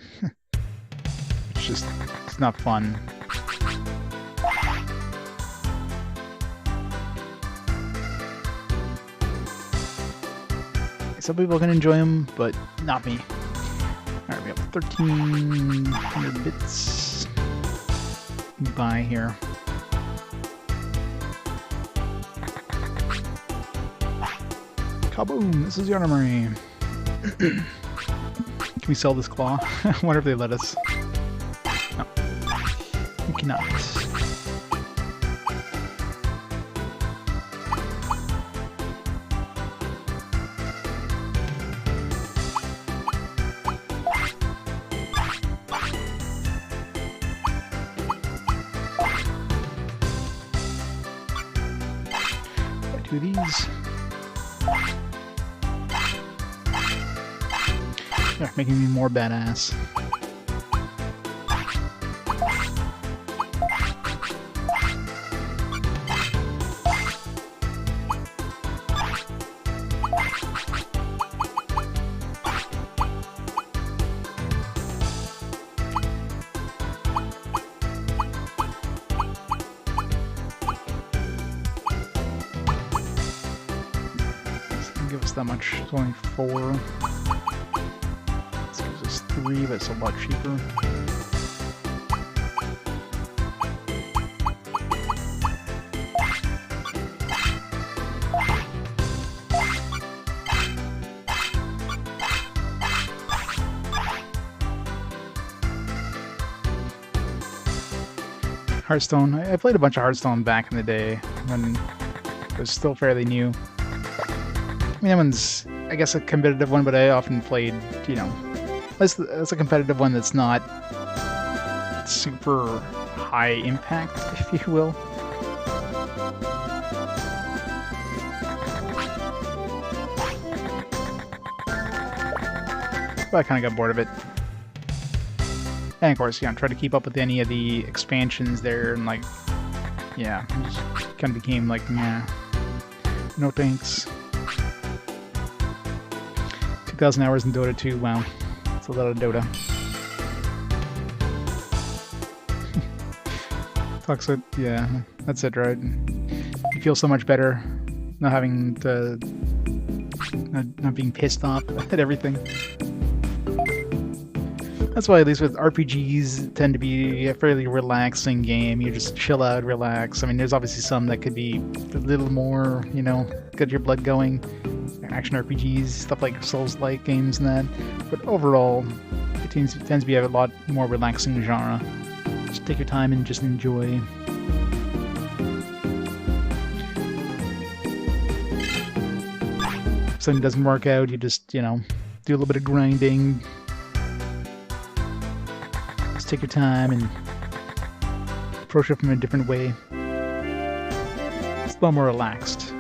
It's not fun. Some people can enjoy them, but not me. Alright, we have 1,300 bits. Buy here. Kaboom! This is the armory. Can we sell this claw? I wonder if they let us. No. We cannot. Two of these. They're making me more badass. that much. It's only 4. This gives us 3, but it's a lot cheaper. Hearthstone. I played a bunch of Hearthstone back in the day when it was still fairly new. I mean, that one's, I guess, a competitive one, but I often played, you know, that's a competitive one that's not super high impact, if you will. But I kind of got bored of it. And of course, you know, try to keep up with any of the expansions there, and like, yeah, it just kind of became like, nah, no thanks. 2,000 hours in Dota 2, wow, that's a lot of Dota. Toxic, yeah, that's it, right? You feel so much better not having to, not being pissed off at everything. That's why, at least with RPGs, tend to be a fairly relaxing game. You just chill out, relax. I mean, there's obviously some that could be a little more, you know, get your blood going. Action RPGs, stuff like Souls-like games and that. But overall, it tends to be a lot more relaxing genre. Just take your time and just enjoy. If something doesn't work out, you just, you know, do a little bit of grinding. Take your time and approach it from a different way. It's a lot more relaxed.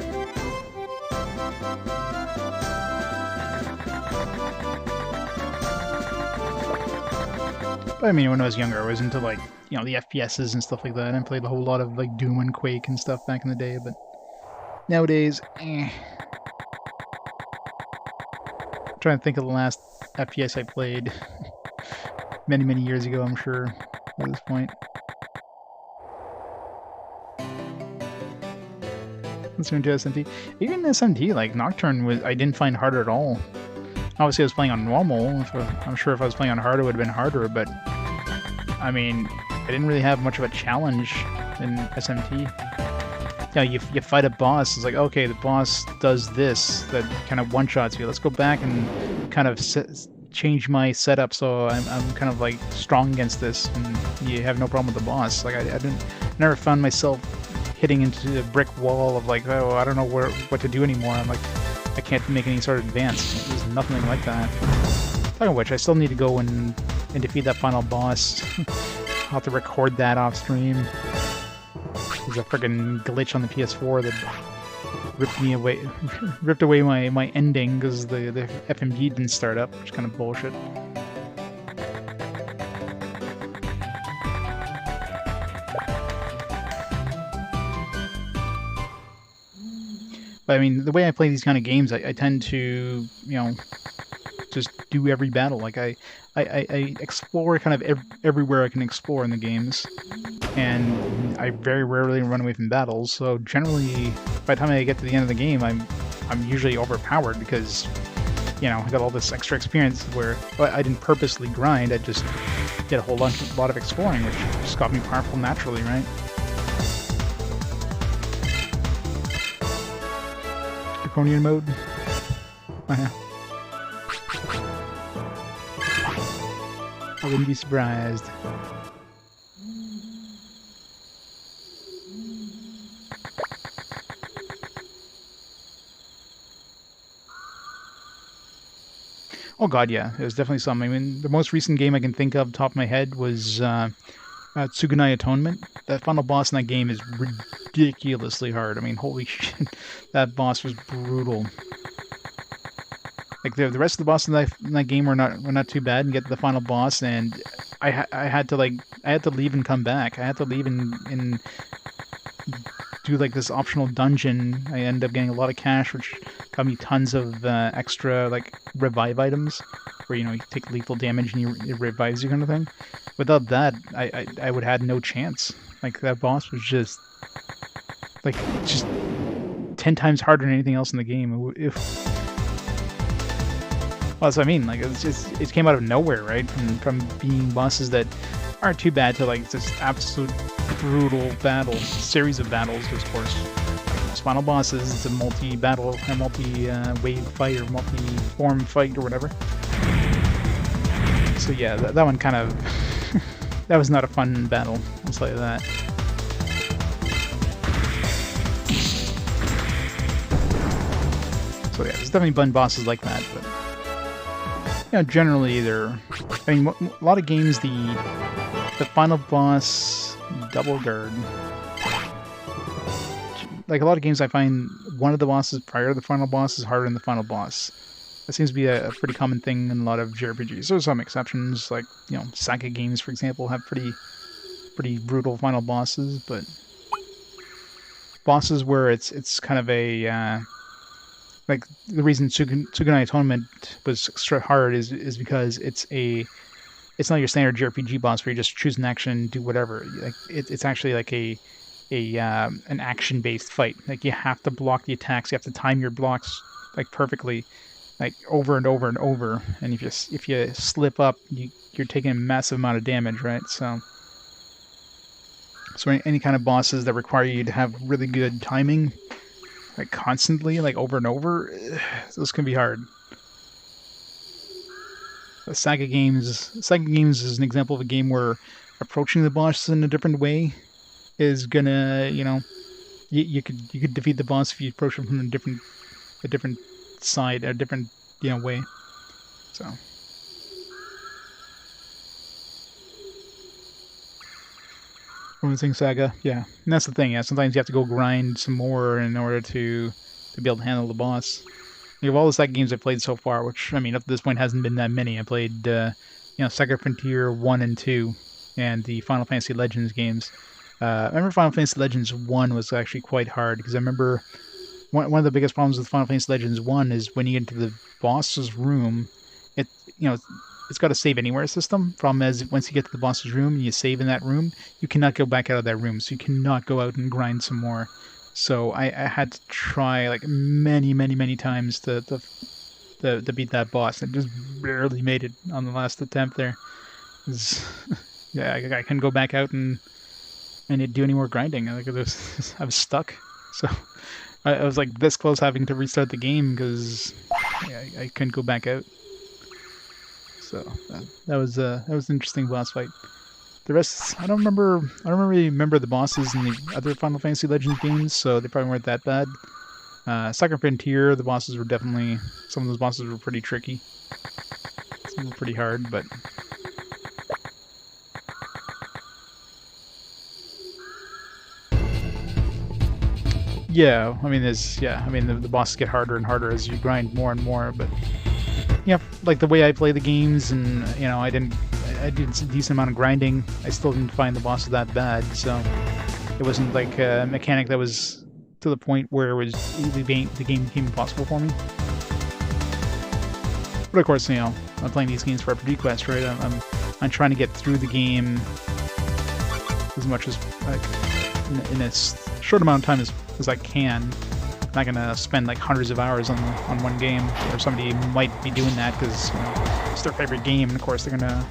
But I mean, when I was younger, I was into, like, you know, the FPSs and stuff like that. I played a whole lot of like Doom and Quake and stuff back in the day, but nowadays, I'm trying to think of the last FPS I played. Many years ago, I'm sure, at this point. Let's go into SMT. Even SMT, like, Nocturne, I didn't find harder at all. Obviously, I was playing on normal. I'm sure if I was playing on hard, it would have been harder, but, I mean, I didn't really have much of a challenge in SMT. Yeah, you fight a boss, it's like, okay, the boss does this, that kind of one-shots you. Let's go back and kind of change my setup so I'm kind of like strong against this, and you have no problem with the boss. Like I never found myself hitting into a brick wall of like, oh, I don't know what to do anymore. I'm like, I can't make any sort of advance. There's nothing like that. Talking of which, I still need to go and defeat that final boss. I'll have to record that off stream. There's a freaking glitch on the PS4 that ripped away my ending because the FMG didn't start up, which is kind of bullshit. But I mean, the way I play these kind of games, I tend to, you know, just do every battle. Like I explore kind of everywhere I can explore in the games, and I very rarely run away from battles. So generally, by the time I get to the end of the game, I'm usually overpowered because, you know, I got all this extra experience where I didn't purposely grind. I just did a whole lot of exploring, which just got me powerful naturally, right? Draconian mode. I wouldn't be surprised. Oh god, yeah, it was definitely something. I mean, the most recent game I can think of, top of my head, was Tsugunai Atonement. That final boss in that game is ridiculously hard. I mean, holy shit, that boss was brutal. Like the rest of the bosses in that game were not too bad, and get to the final boss, and I had to leave and come back. I had to leave and do like this optional dungeon. I ended up getting a lot of cash, which got me tons of extra like revive items, where, you know, you take lethal damage and it revives you, kind of thing. Without that, I would have had no chance. Like that boss was just 10 times harder than anything else in the game. Well, that's what I mean. Like it came out of nowhere, right? From being bosses that aren't too bad to like just absolute brutal battle series of battles. Of course, like most final bosses, it's a multi-battle, a multi-wave fight or multi-form fight or whatever. So yeah, that one kind of that was not a fun battle. I'll tell you that. So yeah, there's definitely been bosses like that, but you know, generally they're. I mean, a lot of games the final boss double guard. Like a lot of games, I find one of the bosses prior to the final boss is harder than the final boss. That seems to be a pretty common thing in a lot of JRPGs. There's some exceptions, like you know, Saga games, for example, have pretty brutal final bosses, but bosses where it's kind of a like the reason Tsukunai Atonement was extra hard is because it's not your standard JRPG boss where you just choose an action and do whatever. Like it's actually like an action based fight. Like you have to block the attacks, you have to time your blocks like perfectly, like over and over and over. And if you slip up, you're taking a massive amount of damage, right? So any kind of bosses that require you to have really good timing, like constantly, like over and over, those can be hard. Saga games is an example of a game where approaching the boss in a different way is gonna, you know, you could defeat the boss if you approach him from a different side, a different, you know, way. So Promising Saga, yeah. And that's the thing, yeah. Sometimes you have to go grind some more in order to be able to handle the boss. Of all the Saga games I've played so far, which, I mean, up to this point hasn't been that many. I played, you know, Saga Frontier 1 and 2, and the Final Fantasy Legends games. I remember Final Fantasy Legends 1 was actually quite hard, because I remember one of the biggest problems with Final Fantasy Legends 1 is when you get into the boss's room, you know, it's got a save anywhere system. Problem is, once you get to the boss's room and you save in that room, you cannot go back out of that room, so you cannot go out and grind some more. So I had to try like many times to beat that boss. I just barely made it on the last attempt there. Yeah, I couldn't go back out and do any more grinding. I was stuck. So I was like this close having to restart the game because yeah, I couldn't go back out. So that was an interesting boss fight. The rest, I don't really remember the bosses in the other Final Fantasy Legends games, so they probably weren't that bad. Saga Frontier, the bosses were definitely, some of those bosses were pretty tricky. Some were pretty hard, but yeah, I mean, the bosses get harder and harder as you grind more and more, but yeah, like the way I play the games, and you know, I did a decent amount of grinding. I still didn't find the bosses that bad, so it wasn't like a mechanic that was to the point where the game became impossible for me. But of course, you know, I'm playing these games for RPG Quest, right? I'm trying to get through the game as much as like in as short amount of time as I can. I'm not gonna spend like hundreds of hours on one game, or somebody might be doing that because, you know, it's their favorite game, and of course they're gonna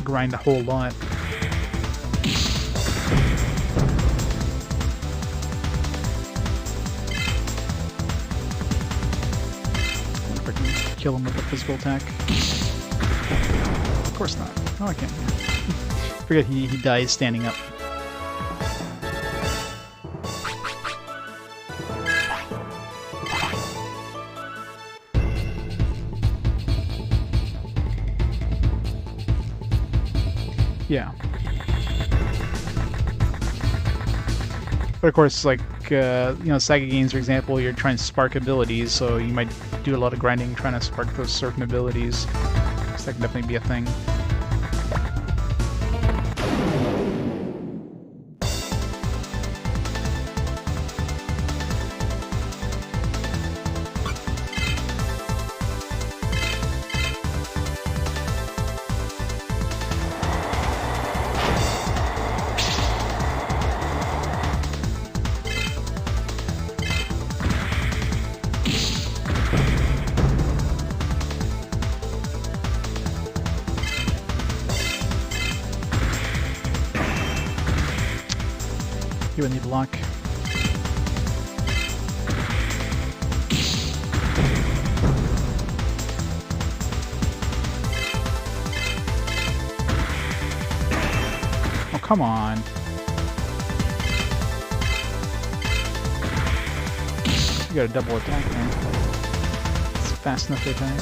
grind a whole lot. I wonder if I can kill him with a physical attack. Of course not. Oh, I can't. I forget he dies standing up. Yeah. But of course, like, you know, Saga games, for example, you're trying to spark abilities, so you might do a lot of grinding trying to spark those certain abilities. So that can definitely be a thing. Here we need luck. Oh, come on. You got a double attack there. It's fast enough to attack.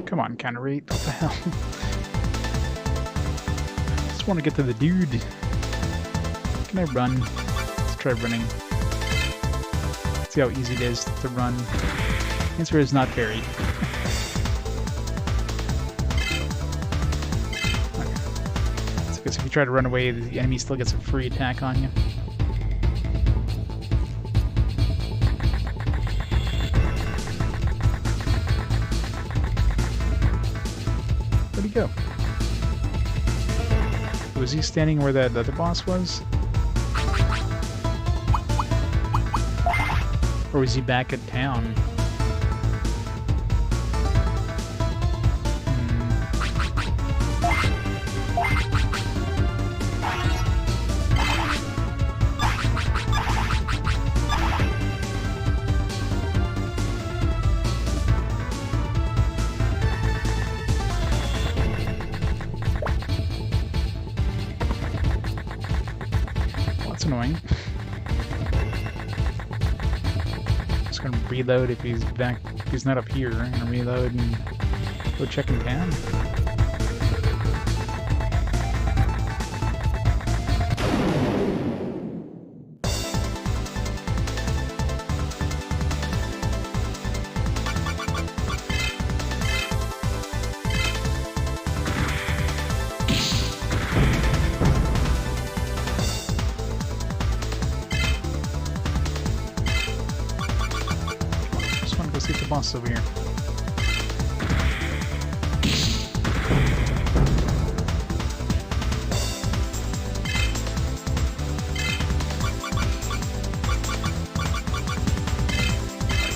Come on, counter rate. What the hell? Just want to get to the dude. Can I run? Let's try running. See how easy it is to run. The answer is not very. Okay. It's because if you try to run away, the enemy still gets a free attack on you. Where'd he go? Was he standing where that other boss was? Or was he back at town? Well, that's annoying. Gonna reload if he's back. If he's not up here, I'm gonna reload and go check in town. See if the boss is over here.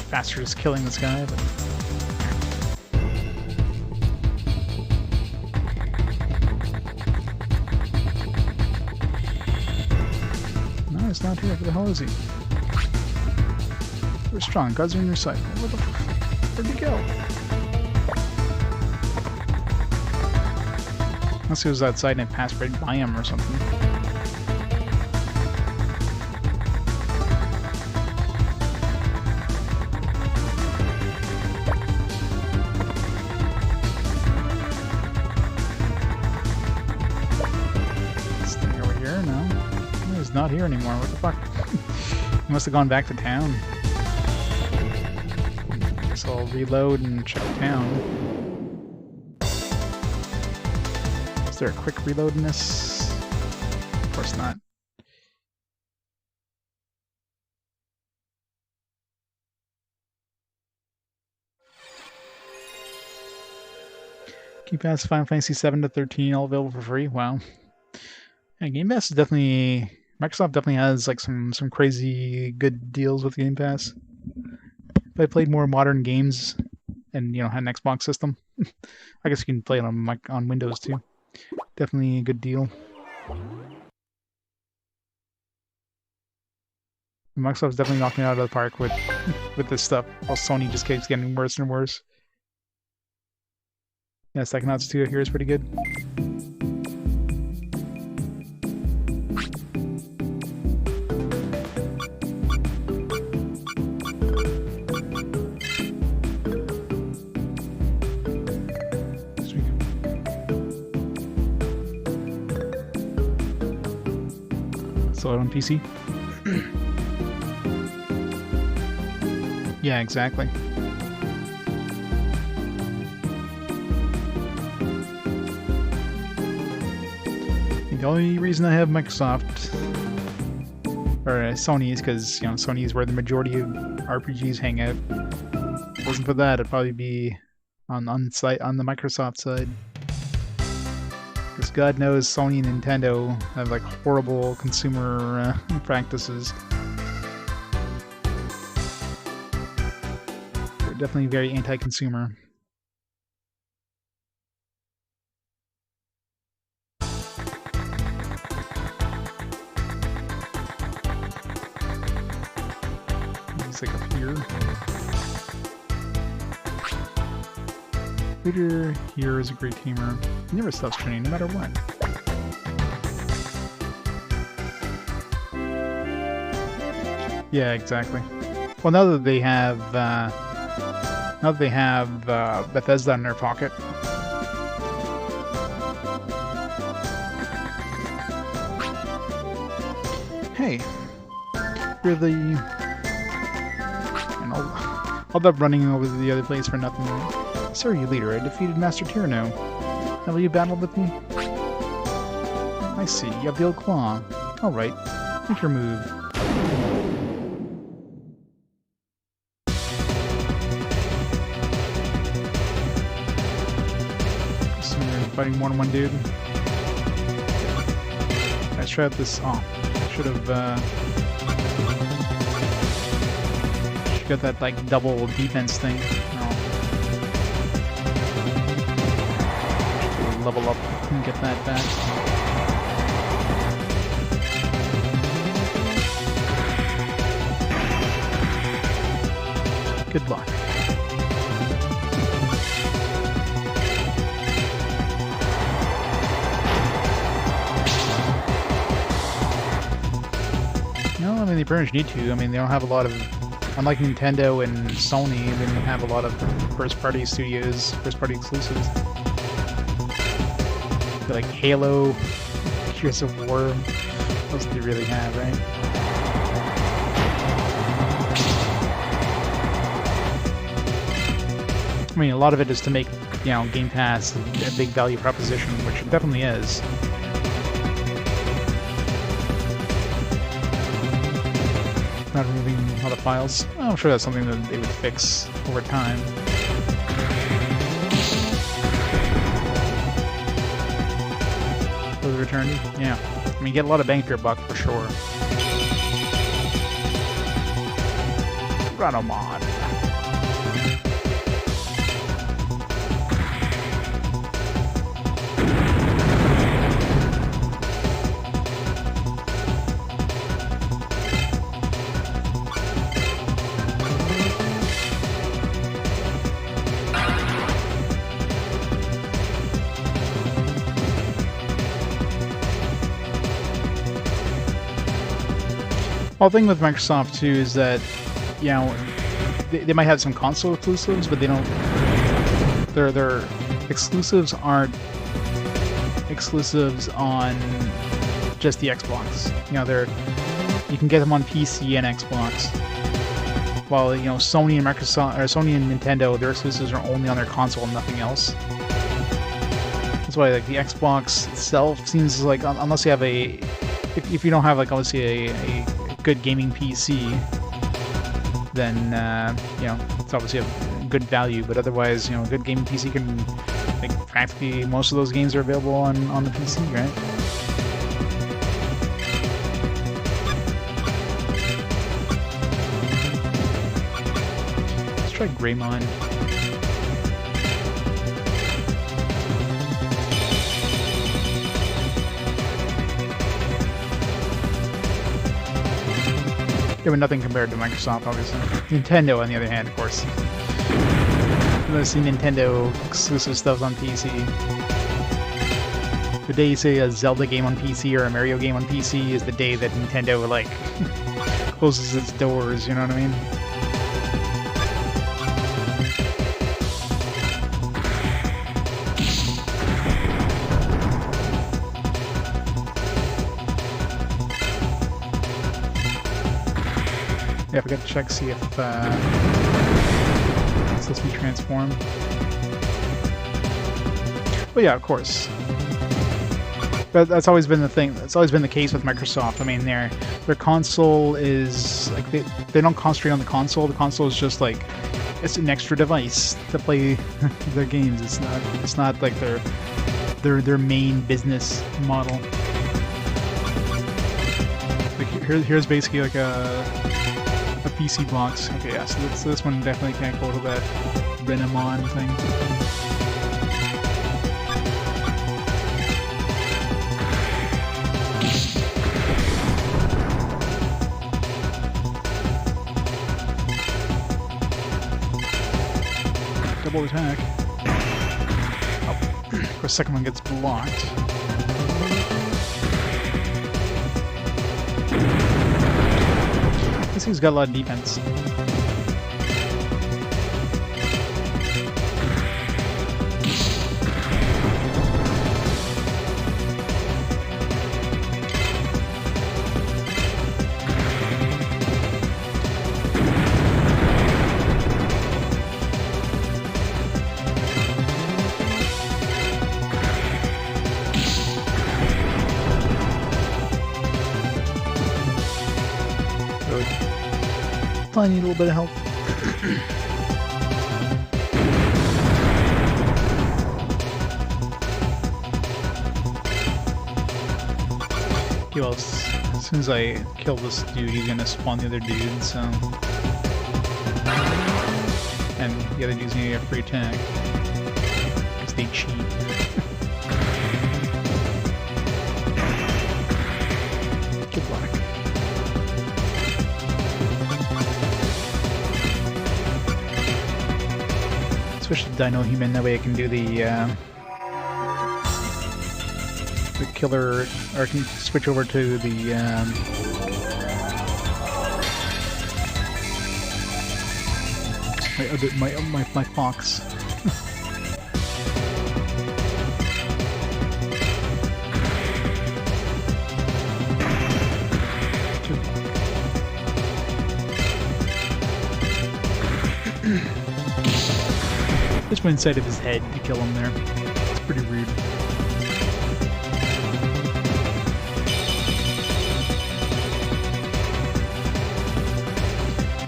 Faster just killing this guy, but no, it's not here. Where the hell is he? We're strong. Gods are on your side. Where the where'd he go? Unless he was outside and I passed right by him or something. This thing over here? No. He's not here anymore. What the fuck? He must have gone back to town. So I'll reload and check town. Is there a quick reload in this? Of course not. Game Pass Final Fantasy 7 to 13, all available for free. Wow. Yeah, Game Pass is definitely... Microsoft definitely has like some crazy good deals with Game Pass. If I played more modern games and, had an Xbox system, I guess you can play it on Windows too. Definitely a good deal. Microsoft's definitely knocking it out of the park with this stuff, while Sony just keeps getting worse and worse. Yeah, Psychonauts 2 here is pretty good. It on PC. Yeah, exactly. The only reason I have Microsoft or Sony is because Sony is where the majority of RPGs hang out. If it wasn't for that, it'd probably be on the Microsoft side. Because God knows Sony and Nintendo have like horrible consumer practices. They're definitely very anti-consumer. It's like up here. Leader here is a great tamer. He never stops training, no matter what. Yeah, exactly. Well, now that they have Bethesda in their pocket. Hey, really, you know, all that running over to the other place for nothing. Sorry, you leader, I defeated Master Tyranno. Now will you battle with me? I see, you have the old claw. Alright, make your move. So you're fighting one-on-one dude. Let's try out this. Oh, should have got that like double defense thing. Level up and get that back. Good luck. No, I mean they pretty much need to. I mean they don't have a lot of, unlike Nintendo and Sony, they don't have a lot of first-party studios, first-party exclusives. Like Halo, Gears of War, what else do they really have, right? I mean, a lot of it is to make, you know, Game Pass a big value proposition, which it definitely is. Not removing all the files. I'm sure that's something that they would fix over time. Return, yeah. I mean, get a lot of bang for your buck for sure. Ranomon. Well, the thing with Microsoft too is that, you know, they might have some console exclusives, but they don't. Their exclusives aren't exclusives on just the Xbox. You know, you can get them on PC and Xbox. While, you know, Sony and Microsoft or Sony and Nintendo, their exclusives are only on their console and nothing else. That's why, like, the Xbox itself seems like, unless you have if you don't have, like, obviously a good gaming PC, then you know, it's obviously a good value. But otherwise, you know, a good gaming PC can, like, practically most of those games are available on the PC, right? Let's try Greymon. Yeah, but nothing compared to Microsoft, obviously. Nintendo, on the other hand, of course. I've seen Nintendo exclusive stuff on PC. The day you say a Zelda game on PC or a Mario game on PC is the day that Nintendo, like, closes its doors, you know what I mean? Yeah, I forgot to check, see if it's supposed to be transformed. Well, yeah, of course. But that's always been the thing. That's always been the case with Microsoft. I mean, their console is like they don't concentrate on the console. The console is just like it's an extra device to play their games. It's not like their main business model. Like here's basically like a PC box. Okay, yeah, so this one definitely can't go to that Renamon thing. Double attack. Oh, of course, second one gets blocked. This thing's got a lot of defense. I need a little bit of help. Okay, well, as soon as I kill this dude, he's gonna spawn the other dude, so... And the other dude's gonna get a free attack. Because they cheat. Good luck. Switch to Dino Human, that way I can do the killer, or I can switch over to the my fox. Just went inside of his head to kill him there. It's pretty rude.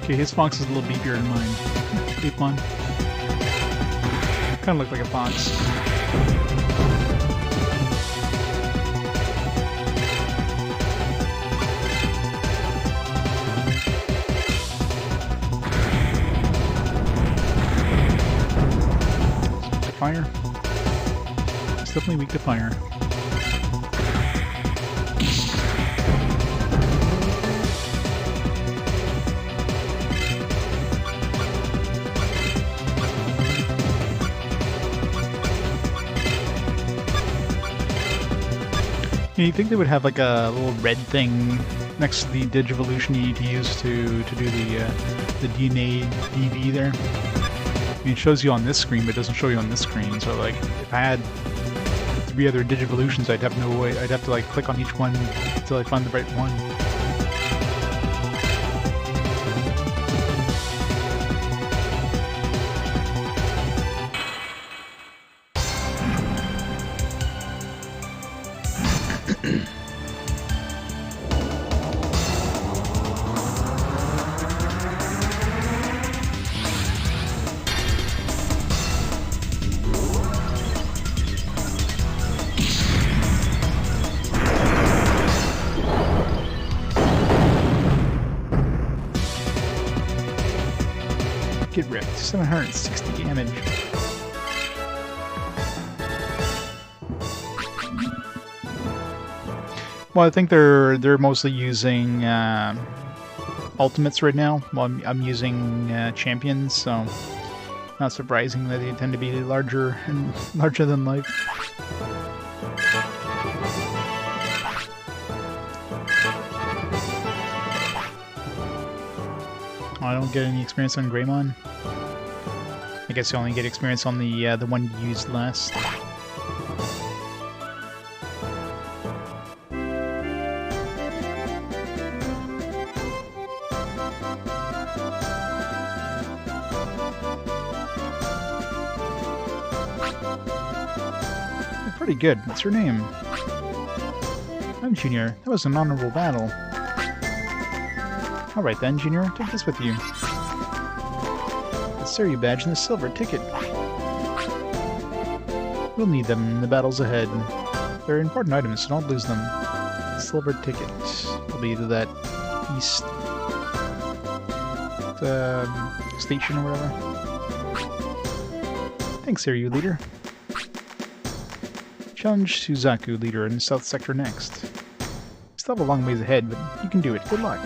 Okay, his fox is a little beefier than mine. Kittymon. Kinda look like a fox. Fire. It's definitely weak to fire. You think they would have like a little red thing next to the Digivolution you need to use to do the DNA DV there? I mean, it shows you on this screen, but it doesn't show you on this screen. So, like, if I had 3 other Digivolutions, I'd have no way. I'd have to like click on each one until I find the right one. Get wrecked. 760 damage. Well, I think they're mostly using ultimates right now. Well, I'm using champions, so not surprising that they tend to be larger and larger than life. I don't get any experience on Greymon. I guess you only get experience on the one you used last. You're pretty good. What's your name? I'm Junior. That was an honorable battle. Alright then, Junior, take this with you. The Seru badge and the silver ticket. We'll need them in the battles ahead. They're important items, so don't lose them. Silver ticket. Will be to that east station or whatever. Thanks, Area Leader. Challenge Suzaku, leader in South Sector next. Still have a long ways ahead, but you can do it. Good luck.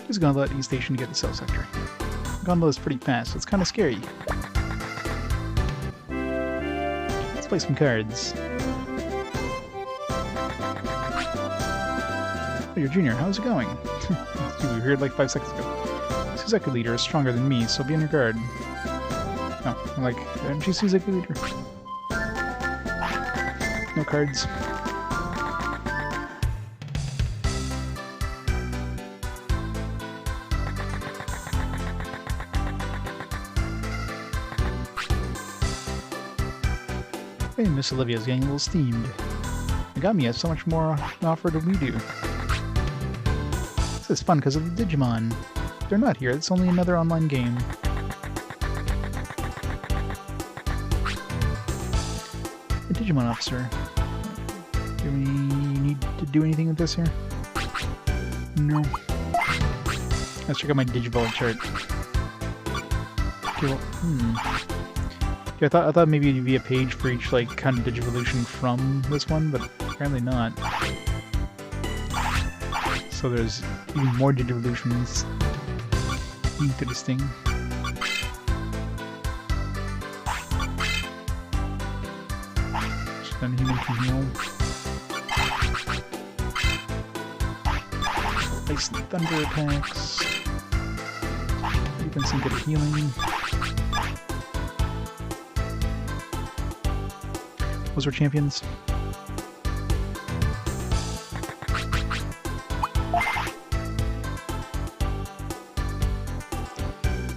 Who's gonna let East Station get the South Sector? Gondola is pretty fast, so it's kind of scary. Let's play some cards. Oh, you're Junior. How's it going? You were here like 5 seconds ago. Suzaku leader is stronger than me, so be on your guard. Oh, I'm like, aren't you Suzaku leader? No cards. Hey, Miss Olivia's getting a little steamed. Megami has so much more to offer than we do. This is fun because of the Digimon. They're not here, it's only another online game. A Digimon officer. Do we need to do anything with this here? No. Let's check out my Digivolve chart. Okay, well, yeah, I thought maybe it'd be a page for each like kind of Digivolution from this one, but apparently not. So there's even more Digivolutions into this thing. Just then human can heal. Ice and thunder attacks. You can see good healing. Those are champions.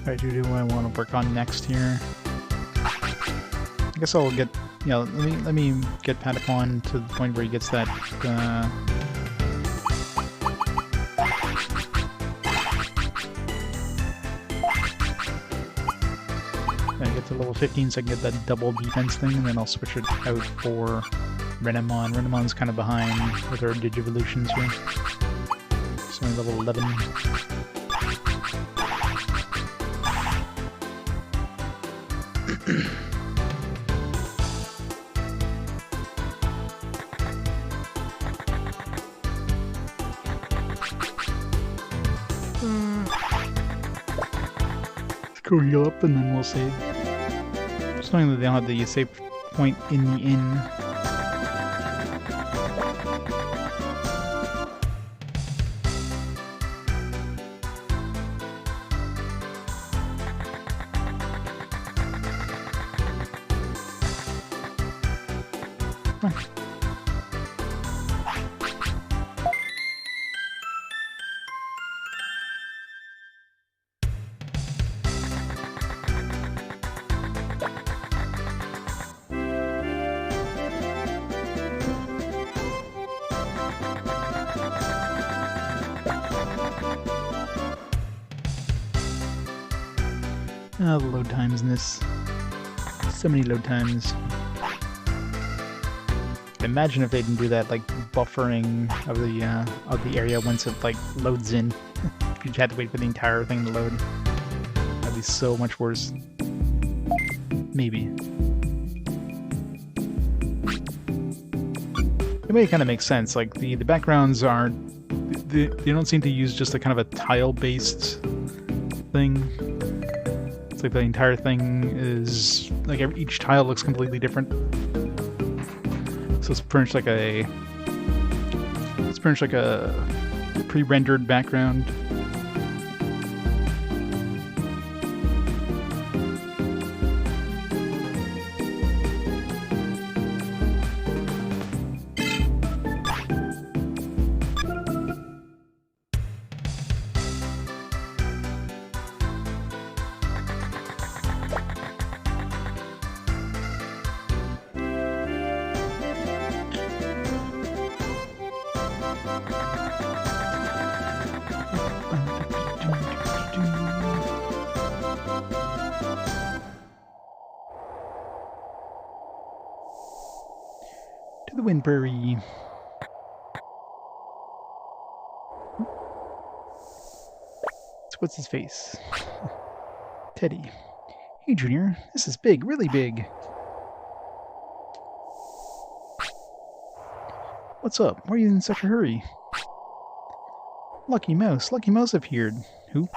Alright, who do I want to work on next here? I guess I'll get, yeah, let me get Patapon to the point where he gets that, get to level 15 so I can get that double defense thing, and then I'll switch it out for Renamon. Renamon's kind of behind with her Digivolutions here. It's only level 11. Let's go heal up and then we'll save. Just knowing that they don't have the save point in the inn. The load times in this. So many load times. Imagine if they didn't do that, like, buffering of the area once it, like, loads in. If you had to wait for the entire thing to load. That'd be so much worse. Maybe. It may kind of make sense. Like, the backgrounds aren't... They don't seem to use just a kind of a tile-based thing. It's like the entire thing is like each tile looks completely different. So it's pretty much like a pre-rendered background. To the Wind Prairie. So what's his face? Teddy. Hey, Junior. This is big, really big. What's up? Why are you in such a hurry? Lucky Mouse. Lucky Mouse appeared. Who?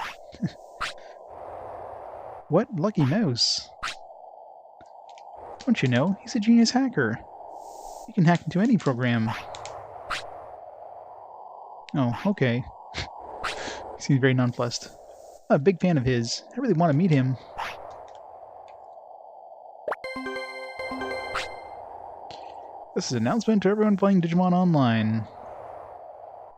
What? Lucky Mouse? Don't you know? He's a genius hacker. He can hack into any program. Oh, okay. He seems very nonplussed. I'm a big fan of his. I really want to meet him. This is an announcement to everyone playing Digimon Online.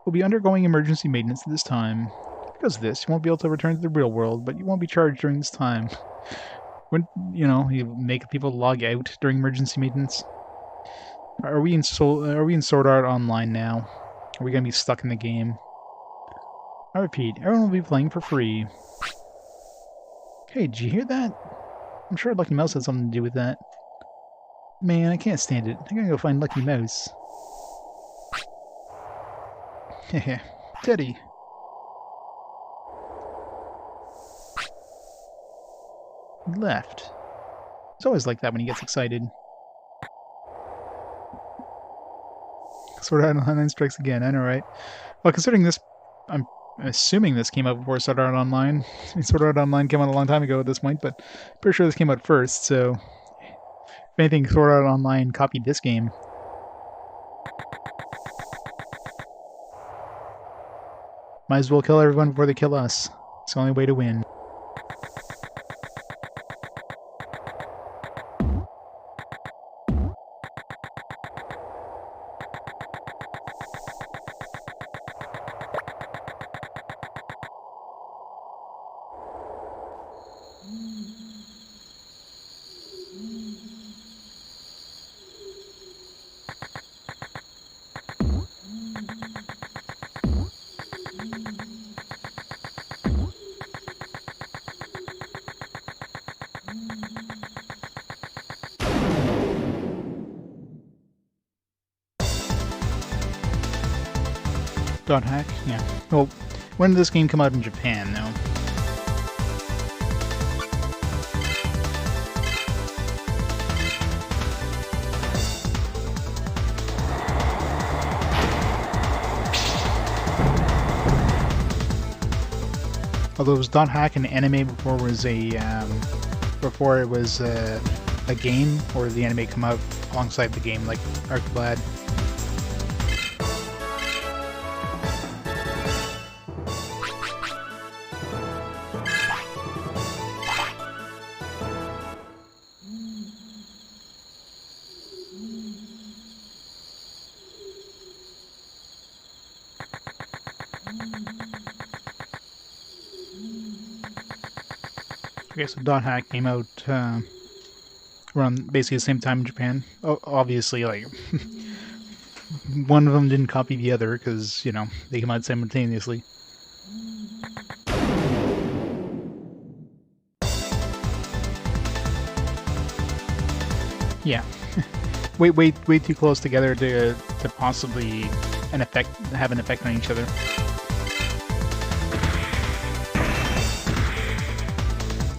We'll be undergoing emergency maintenance at this time. Because of this, you won't be able to return to the real world, but you won't be charged during this time. When, you know, you make people log out during emergency maintenance. Are we in Sword Art Online now? Are we gonna be stuck in the game? I repeat, everyone will be playing for free. Hey, did you hear that? I'm sure Lucky Mouse had something to do with that. Man, I can't stand it. I'm gonna go find Lucky Mouse. Heh, Teddy. He left. It's always like that when he gets excited. Sword Art Online strikes again, I know, right? Well, considering this, I'm assuming this came out before Sword Art Online. I mean, Sword Art Online came out a long time ago at this point, but pretty sure this came out first, so... If anything, Sword Art Online copied this game. Might as well kill everyone before they kill us. It's the only way to win. .hack? Yeah. Well, when did this game come out in Japan, though? Although it was .hack an anime before it was a game, or did the anime come out alongside the game, like Arcblad? Okay, so .hack came out around basically the same time in Japan. Oh, obviously, like, one of them didn't copy the other, because, you know, they came out simultaneously. Yeah. way too close together to possibly have an effect on each other.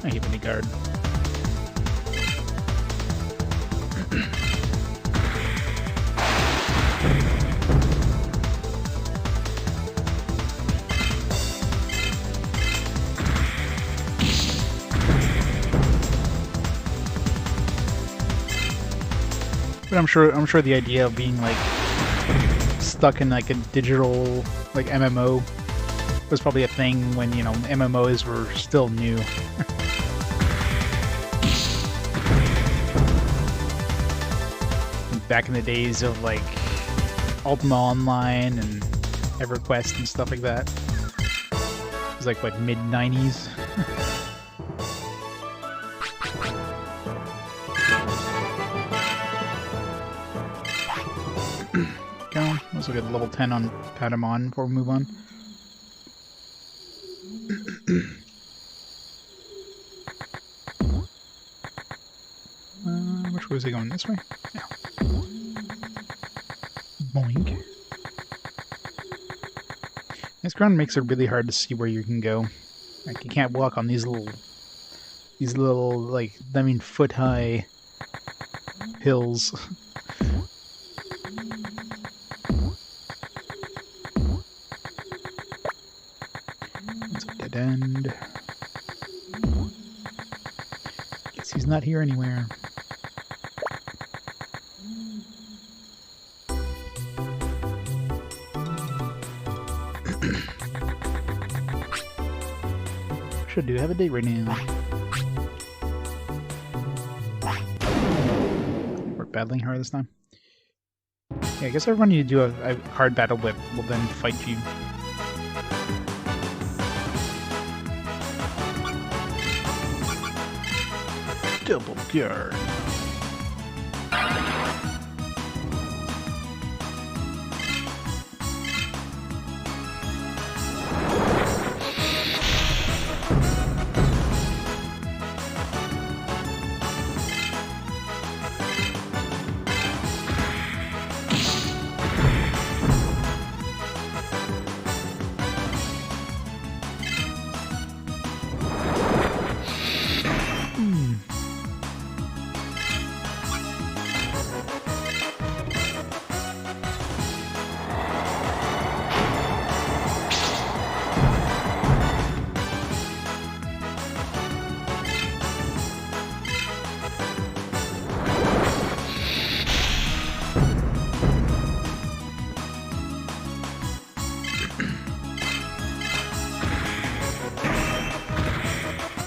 I hate when they guard. But I'm sure the idea of being like stuck in like a digital like MMO was probably a thing when, you know, MMOs were still new. Back in the days of like Ultima Online and EverQuest and stuff like that. It was like what, mid-90s? Go. Let's look at level 10 on Patamon before we move on. Which way is he going? This way? Yeah. ground makes it really hard to see where you can go. Like, you can't walk on these little, like, I mean, foot-high hills. It's a dead end. Guess he's not here anywhere. Should do have a date right now. We're battling her this time. Yeah, I guess everyone you do a hard battle with will then fight you. Double guard.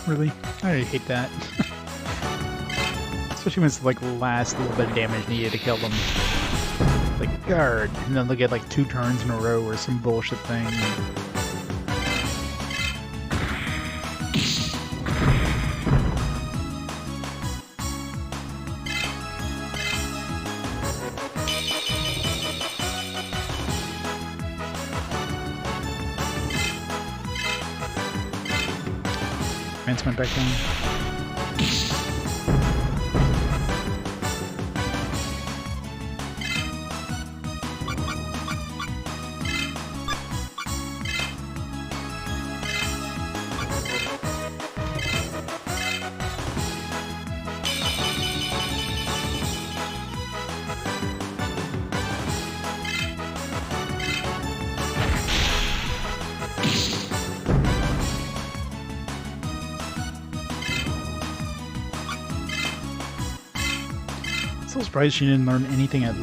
Really? I really hate that. Especially when it's like the last little bit of damage needed to kill them. Like, guard. And then they'll get like 2 turns in a row or some bullshit thing. Fence went back down. So surprised she didn't learn anything at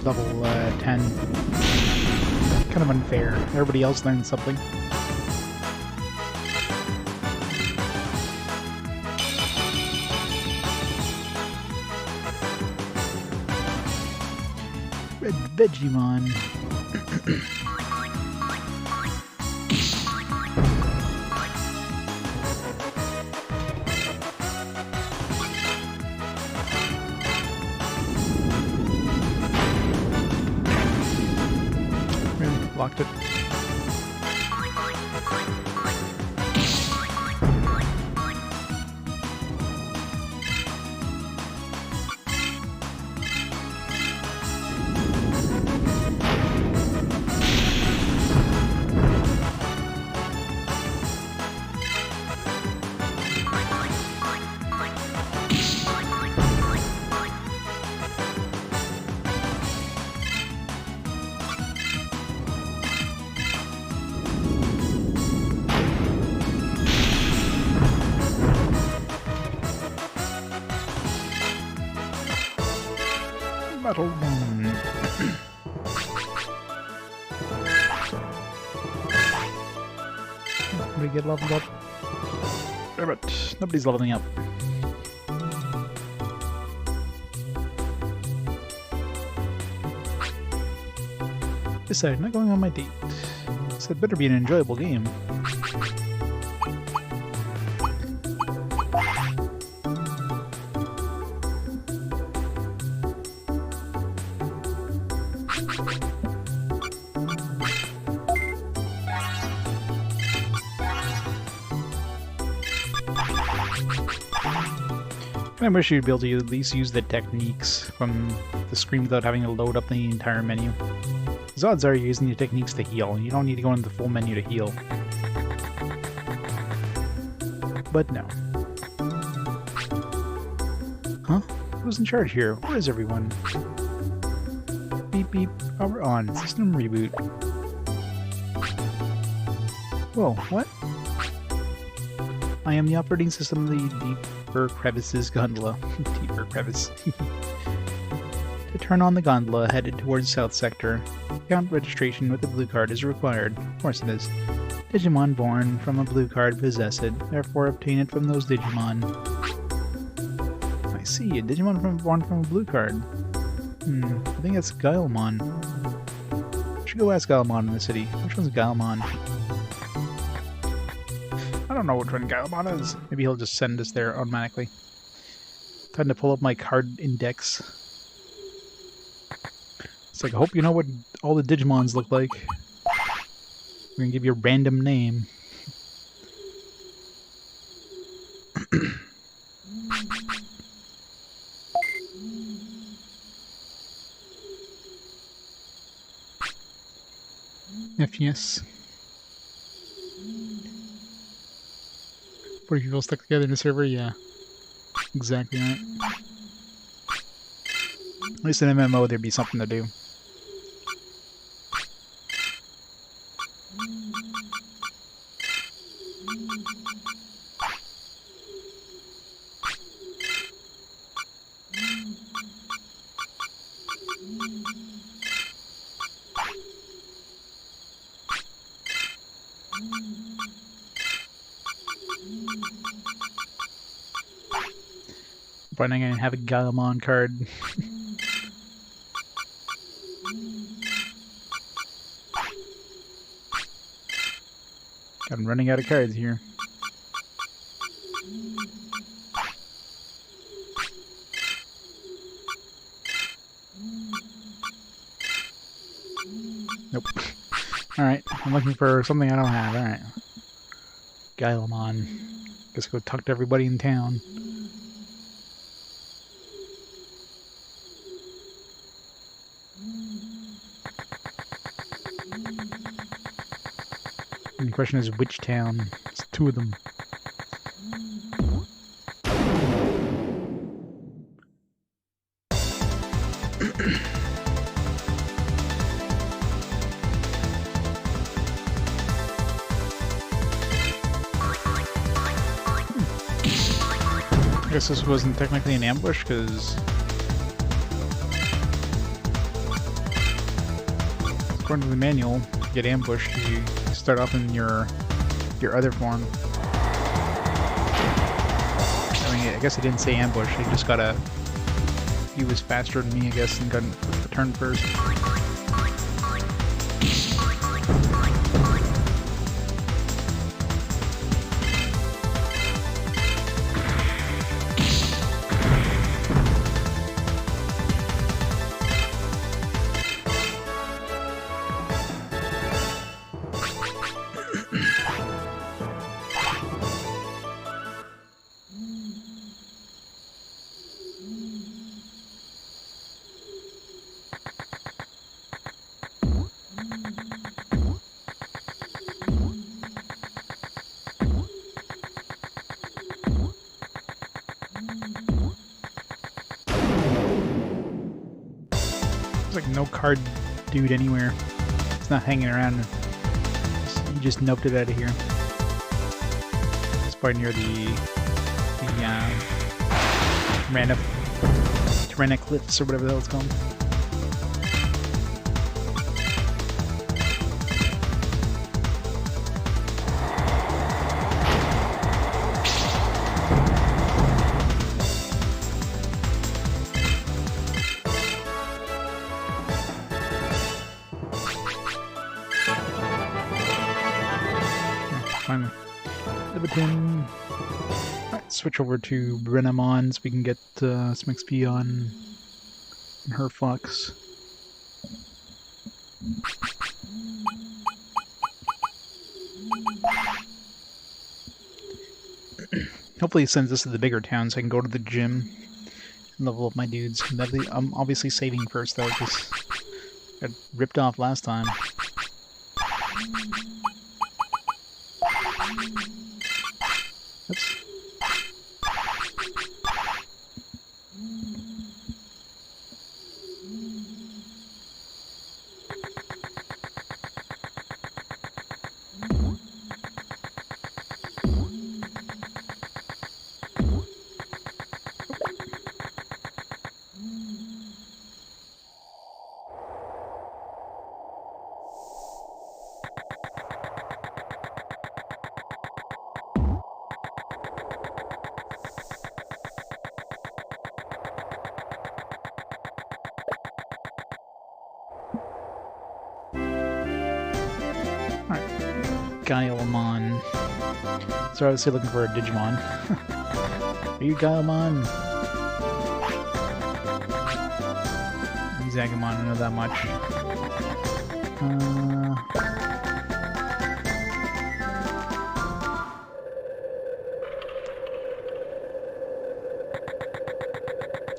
level 10. Kind of unfair. Everybody else learned something. Red Digimon. Locked it. Battle 1. We get leveled up. Damn it, nobody's leveling up. Decided not going on my date. So it better be an enjoyable game. I wish you'd be able to at least use the techniques from the screen without having to load up the entire menu. Because odds are you're using your techniques to heal. You don't need to go into the full menu to heal. But no. Huh? Who's in charge here? Where is everyone? Beep beep. Power on. System reboot. Whoa, what? I am the operating system of the Deeper Crevices gondola. Deeper Crevice. To turn on the gondola headed towards South Sector, account registration with the blue card is required. Of course it is. Digimon born from a blue card possess it, therefore obtain it from those Digimon. I see, a Digimon born from a blue card. I think that's Guilemon. I should go ask Guilemon in the city. Which one's Guilemon? I don't know which one Guilemon is. Maybe he'll just send us there automatically. Time to pull up my card index. It's like, I hope you know what all the Digimons look like. We're gonna give you a random name. If yes. 40 people stuck together in a server? Yeah. Exactly right. At least in MMO there'd be something to do. Probably not gonna have a Guilemon card. I'm running out of cards here. Nope. Alright, I'm looking for something I don't have. Alright. Guilemon. Guess go talk to everybody in town. And the question is, which town? It's two of them. I guess this wasn't technically an ambush, because according to the manual, to get ambushed, you start off in your other form. I mean, I guess I didn't say ambush. I just gotta. He was faster than me, I guess, and got the turn first. There's like no card dude anywhere. It's not hanging around. You just noped it out of here. It's probably near the Tyrannic Cliffs or whatever the hell it's called. Finally. Libitin. Alright, switch over to Renamon so we can get some XP on her fox. Hopefully it sends us to the bigger town so I can go to the gym and level up my dudes. I'm obviously saving first though, because Got ripped off last time. Oops. Guilemon. So I was looking for a Digimon. Are you Guilemon? Zagamon, I don't know that much.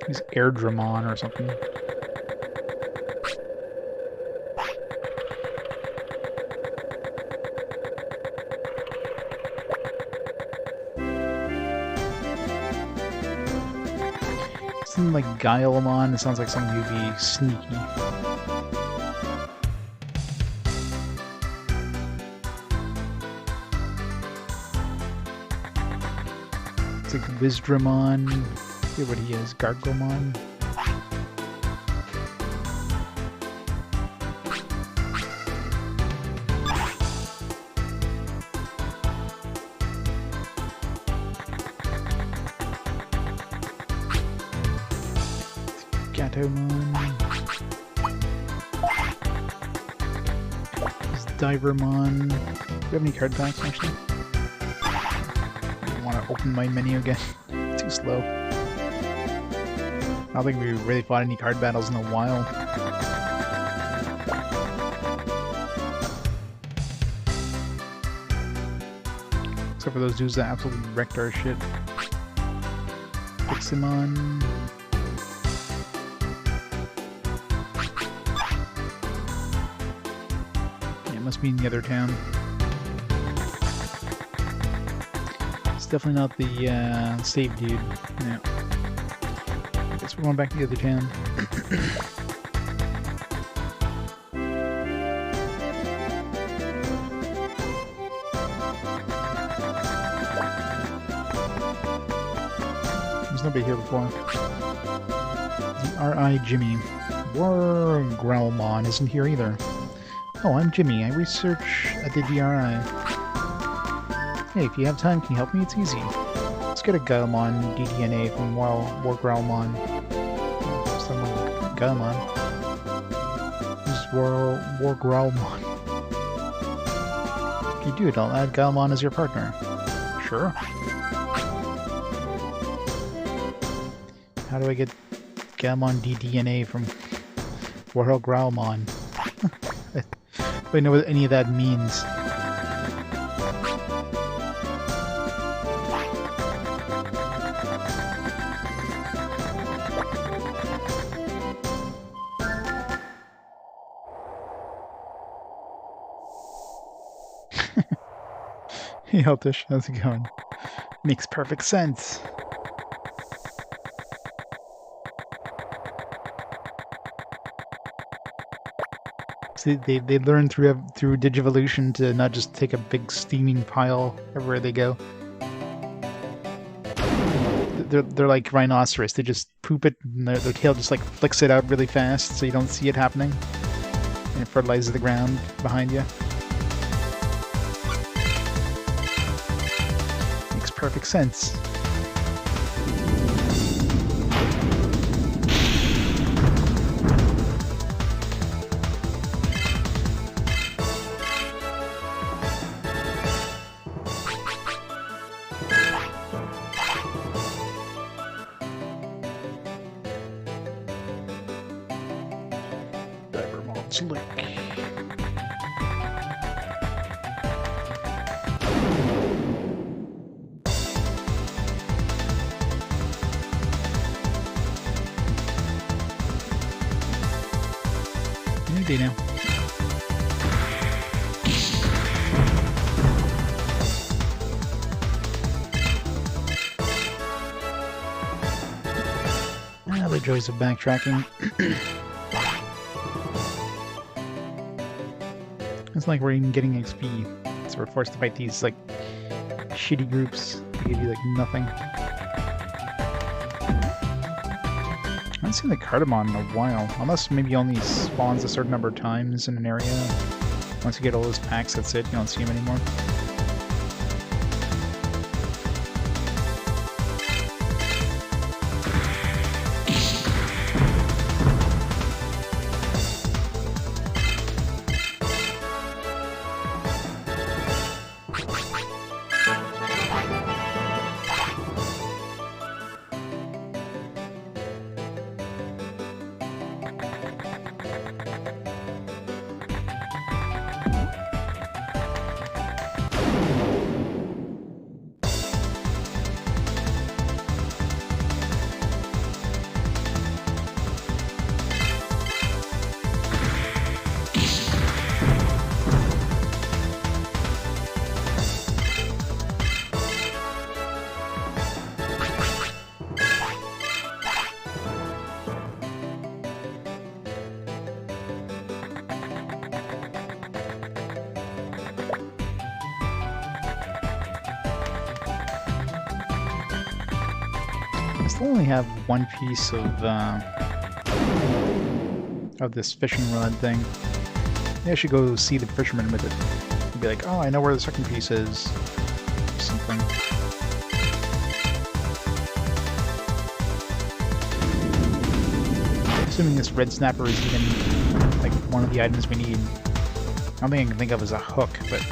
He's Airdramon or something. Something like Guilemon, it sounds like something you'd be sneaky. It's like Wisdramon. See what he is, Garglemon. Divermon. Do we have any card packs, actually? I want to open my menu again. Too slow. I don't think we really fought any card battles in a while. Except for those dudes that absolutely wrecked our shit. Kittymon. Must be in the other town. It's definitely not the save dude. No. I guess we're going back to the other town. There's nobody here before. The R.I. Jimmy. Growlmon isn't here either. Oh, I'm Jimmy. I research at the DRI. Hey, if you have time, can you help me? It's easy. Let's get a Guilemon DDNA from War Growlmon. Someone Guilemon. This is War Growlmon. If you do it, I'll add Guilemon as your partner. Sure. How do I get Guilemon DDNA from War Growlmon? I don't know what any of that means. Hey Altish, how's it going? Makes perfect sense. They learn through Digivolution to not just take a big steaming pile everywhere they go. They're like rhinoceros. They just poop it, and their tail just like flicks it out really fast, so you don't see it happening, and it fertilizes the ground behind you. Makes perfect sense. Lick. empty now. The joys of backtracking. It's like we're even getting XP, so we're forced to fight these like shitty groups that give you like nothing. I haven't seen the Kittymon in a while, unless maybe he only spawns a certain number of times in an area. Once you get all those packs, that's it. You don't see him anymore. I still only have one piece of this fishing rod thing. Maybe I should go see the fisherman with it. I'd be like, oh, I know where the second piece is. Or something. Assuming this red snapper is even like one of the items we need. I don't think I can think of as a hook, but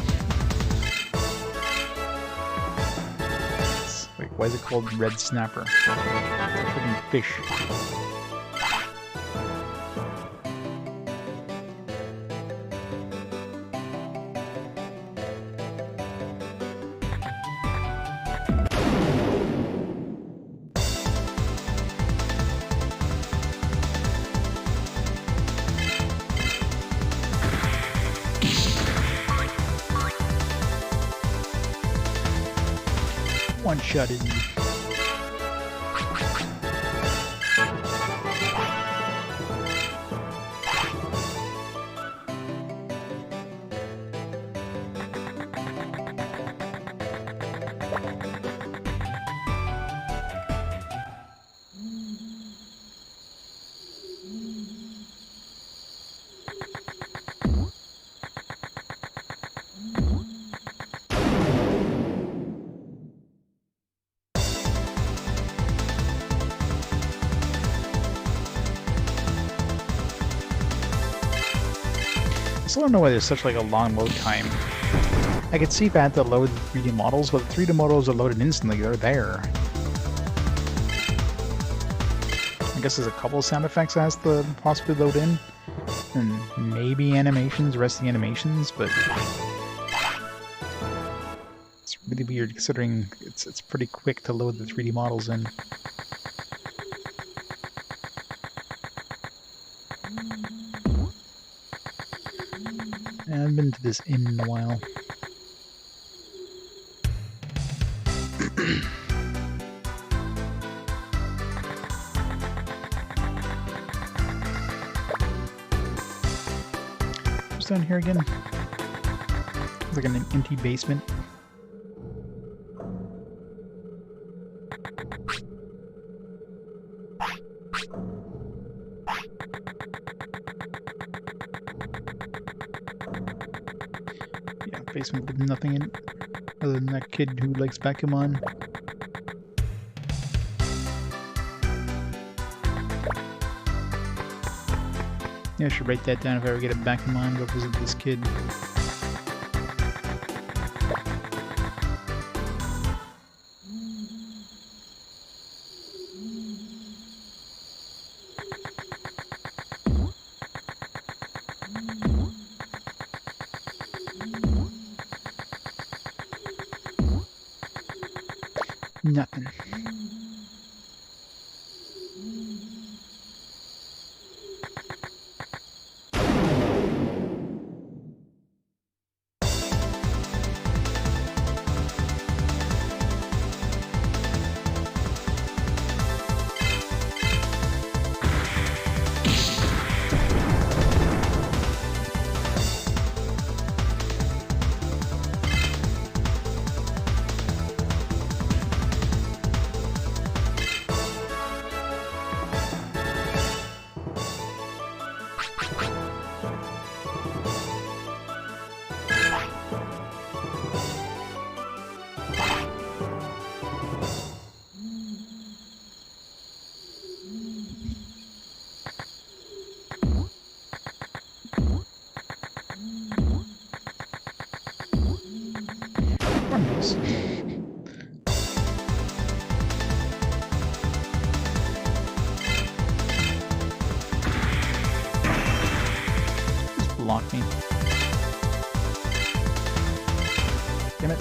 why is it called red snapper? It's a freaking fish. One-shotted. I still don't know why there's such like a long load time. I could see if I had to load the 3D models, but the 3D models are loaded instantly, they're there. I guess there's a couple of sound effects that has to possibly load in. And maybe animations, resting animations, but it's really weird considering it's pretty quick to load the 3D models in. I haven't been to this inn in a while. What's down here again? It's like an empty basement. Basement with nothing in it, other than that kid who likes Pokemon. Yeah, I should write that down if I ever get a Pokemon, go visit this kid. Nothing. mock me. Damn it.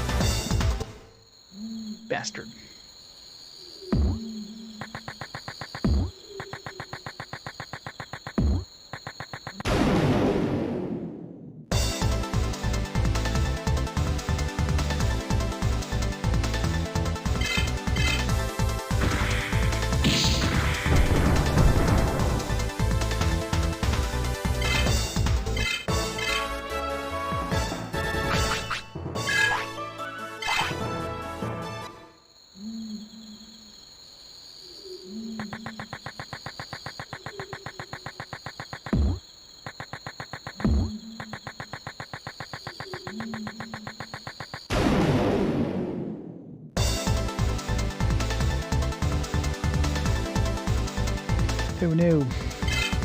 Bastard. Oh no,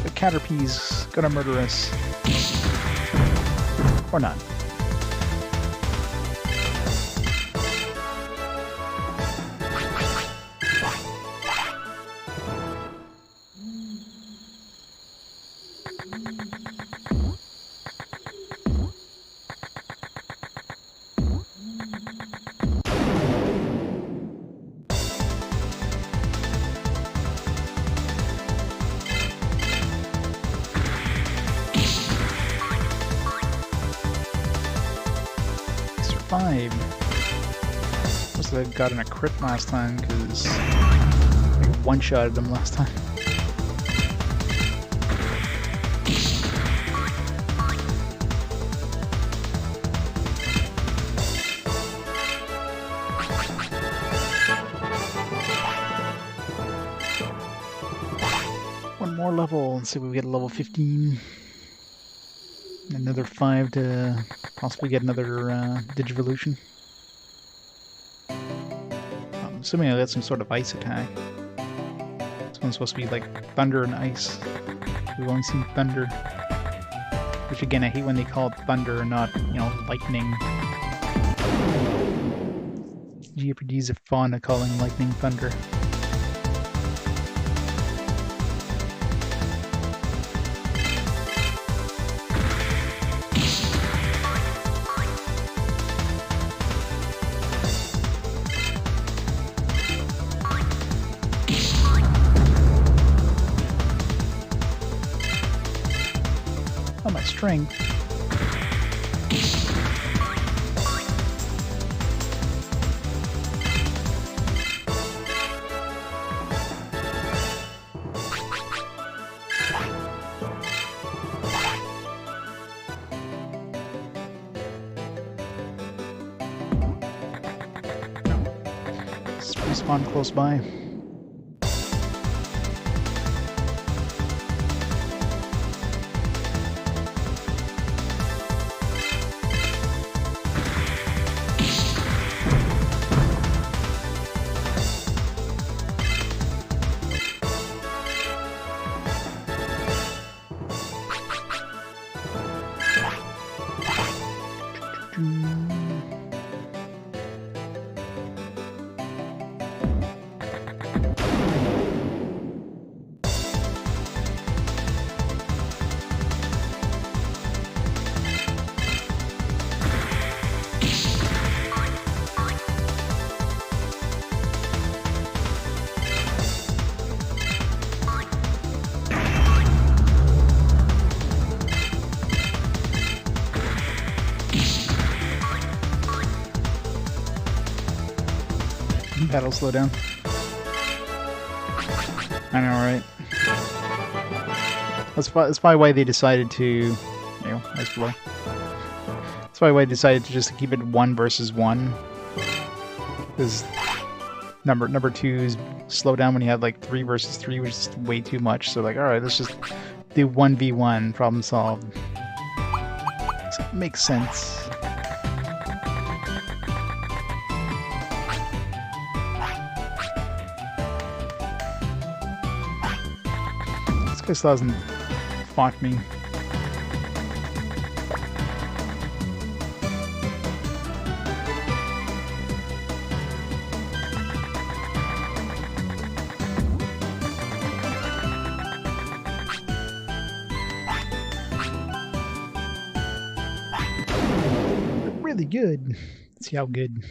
the Caterpie's gonna murder us. Or not. Survived. Must have gotten a crit last time because I one-shotted him last time. One more level and see if we get a level 15. Another 5 to possibly get another Digivolution. I'm assuming I got some sort of ice attack. This one's supposed to be like thunder and ice. We've only seen thunder. Which again, I hate when they call it thunder and not, you know, lightning. JRPGs are fond of calling lightning thunder. My strength. Let's respawn close by. That'll slow down. I know, right? That's probably why they decided to, you know, ice below. That's probably why they decided to just keep it 1 versus 1. Because number 2's slow down when you had like 3 versus 3, which is way too much. So like, alright, let's just do 1v1, problem solved. So it makes sense. This guy still hasn't fought me. Really good. Let's see how good.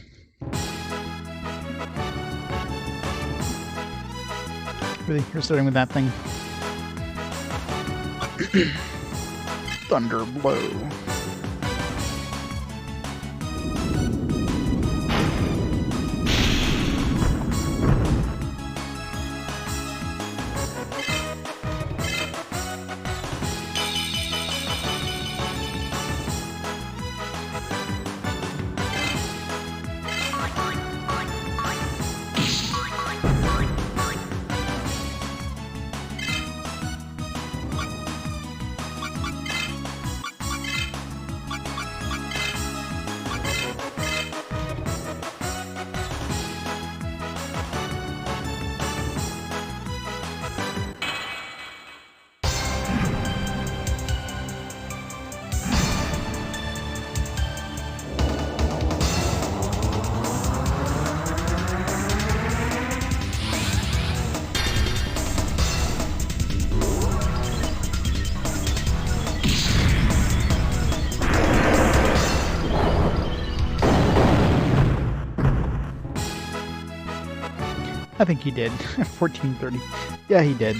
Really, you're starting with that thing. Thunder blow. I think he did. 1430. Yeah, he did.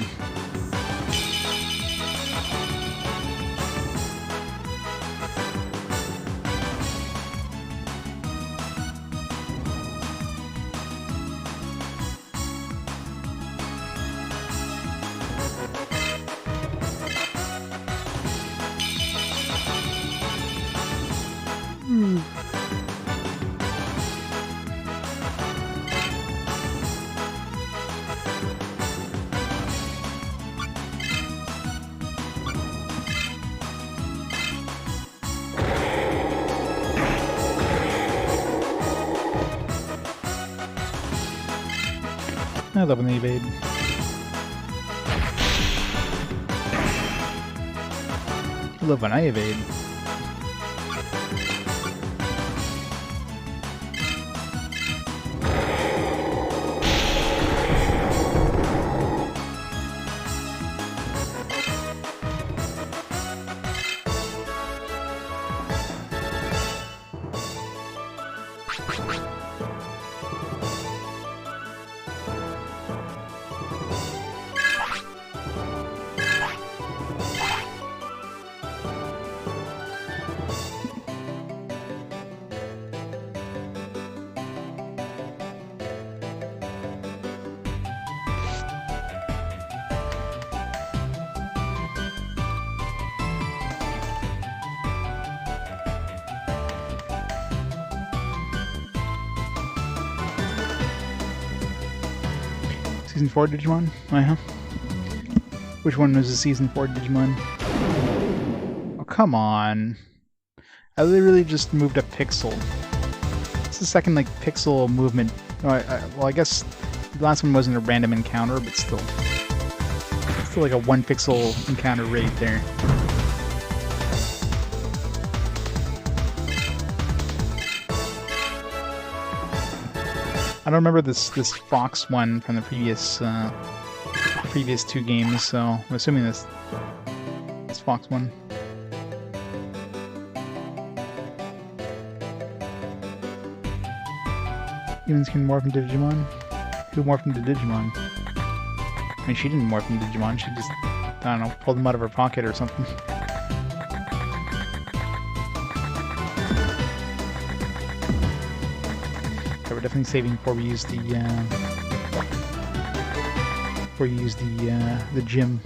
I love when they evade. I love when I evade. Season 4 Digimon? Uh-huh. Which one was the Season 4 Digimon? Oh, come on. I literally just moved a pixel. It's the second, like, pixel movement. Oh, well, I guess the last one wasn't a random encounter, but still. Still like a 1 pixel encounter rate there. I don't remember this Fox one from the previous 2 games, so I'm assuming this Fox one. Humans can morph into Digimon? Who morphed into Digimon? I mean, she didn't morph into Digimon, she just, I don't know, pulled them out of her pocket or something. We're definitely saving before we use the gym.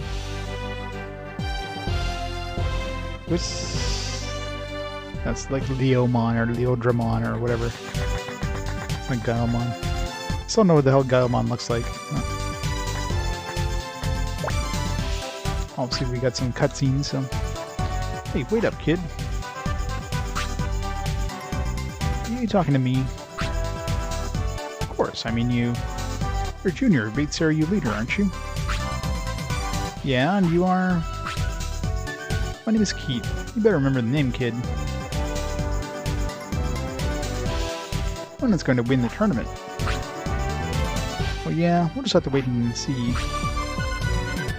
That's like Leomon or Leodramon or whatever. It's like Gaomon. I still don't know what the hell Gaomon looks like. Obviously we got some cutscenes, so... Hey, wait up, kid. Are you talking to me? Of course, I mean you're junior, Bates are you leader, aren't you? Yeah, and you are... My name is Keith. You better remember the name, kid. When it's going to win the tournament. Oh yeah, we'll just have to wait and see.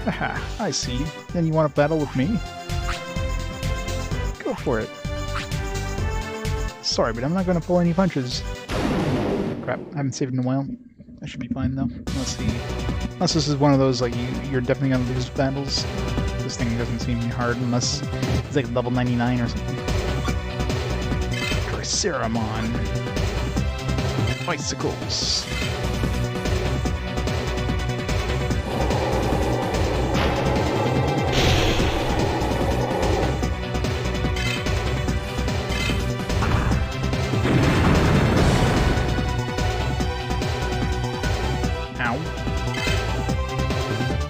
Haha, I see. Then you want to battle with me? Go for it. Sorry, but I'm not going to pull any punches. Crap, I haven't saved in a while. I should be fine though. Unless this is one of those like you're definitely going to lose battles. This thing doesn't seem hard unless it's like level 99 or something. Triceramon. Bicycles.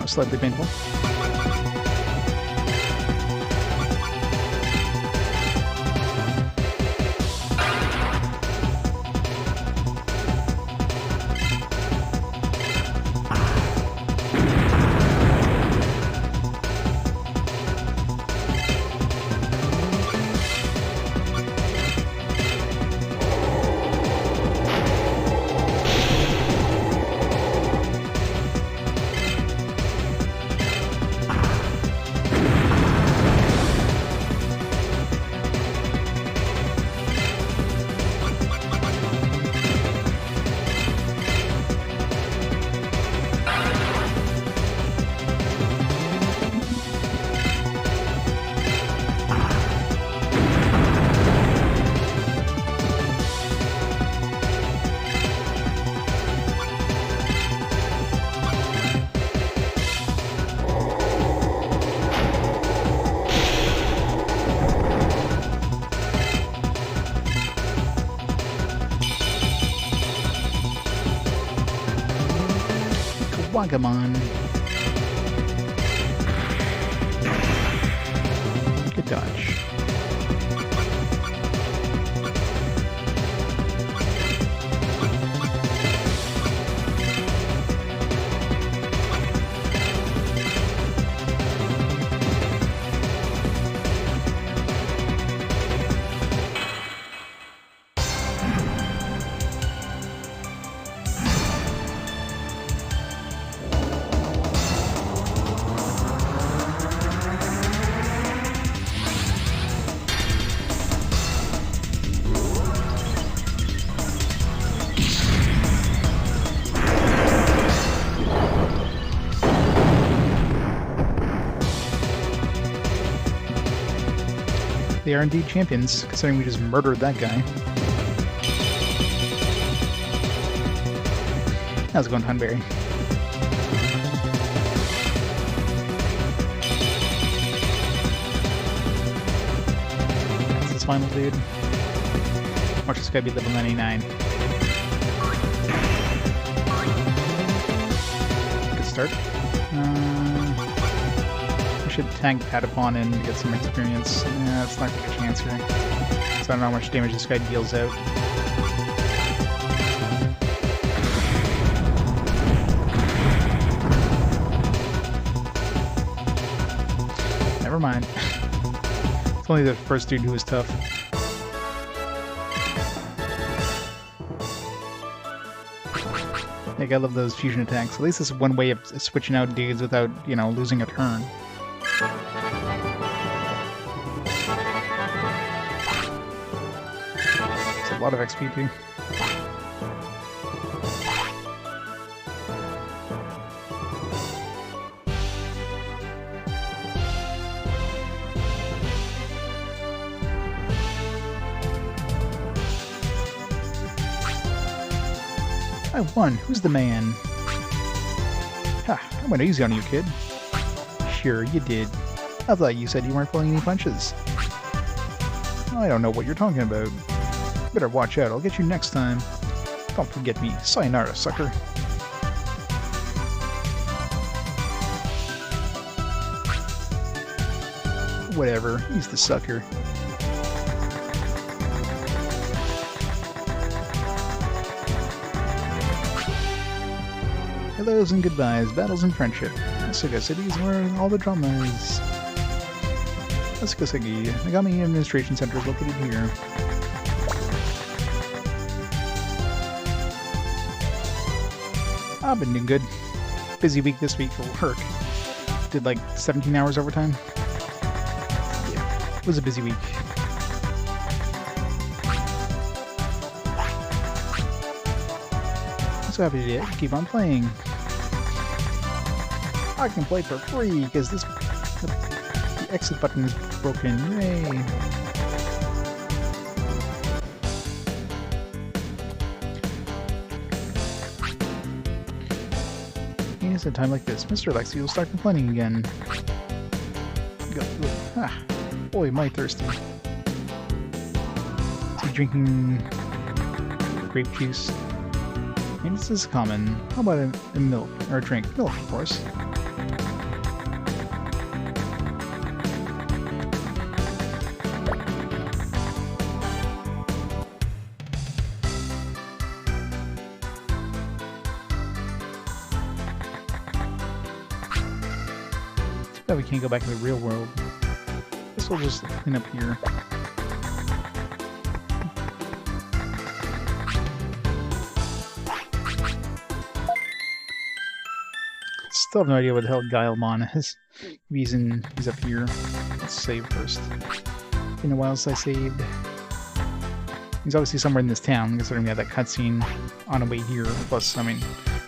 Slightly painful. Quagmire. Good dodge. They are indeed champions, considering we just murdered that guy. How's it going, Hunberry? That's his final dude. Watch this guy be level 99. Good start. Should tank Patapon in to get some experience. Yeah, it's not a good chance here. So I don't know how much damage this guy deals out. Never mind. It's only the first dude who was tough. Like, I love those fusion attacks. At least it's one way of switching out dudes without, you know, losing a turn. A lot of XP too. I won. Who's the man? Ha! I went easy on you, kid. Sure, you did. I thought you said you weren't pulling any punches. I don't know what you're talking about. Better watch out, I'll get you next time. Don't forget me. Sayonara, sucker. Whatever, he's the sucker. Hellos and goodbyes, battles and friendship. Asuka City is where all the drama is. Asuka City, Megami Administration Center is located here. I've been doing good. Busy week this week for work. Did like 17 hours overtime. Yeah, it was a busy week. so happy to keep on playing. I can play for free because the exit button is broken. Yay! At a time like this, Mr. Lexi will start complaining again. Boy, am I thirsty. Is he drinking grape juice? And this is common. How about a milk? Or a drink? Milk, of course. We can't go back to the real world. Guess we'll just clean up here. Still have no idea what the hell Guilemon is. He's up here. Let's save first. Been a while since I saved. He's obviously somewhere in this town, considering we had that cutscene on the way here. Plus, I mean,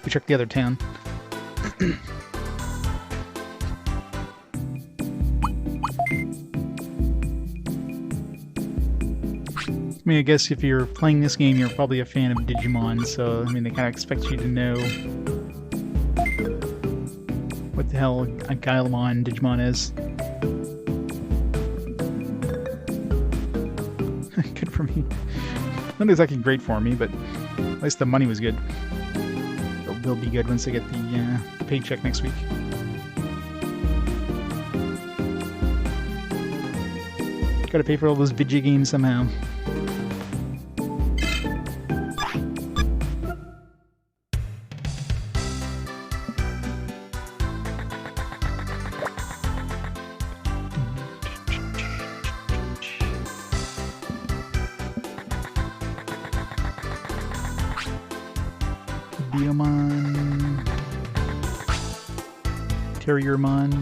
we checked the other town. I mean, I guess if you're playing this game, you're probably a fan of Digimon, so, I mean, they kind of expect you to know what the hell a Guilemon Digimon is. Good for me. Not exactly great for me, but at least the money was good. It will be good once I get the paycheck next week. Gotta pay for all those video games somehow. Biomon, Terriermon,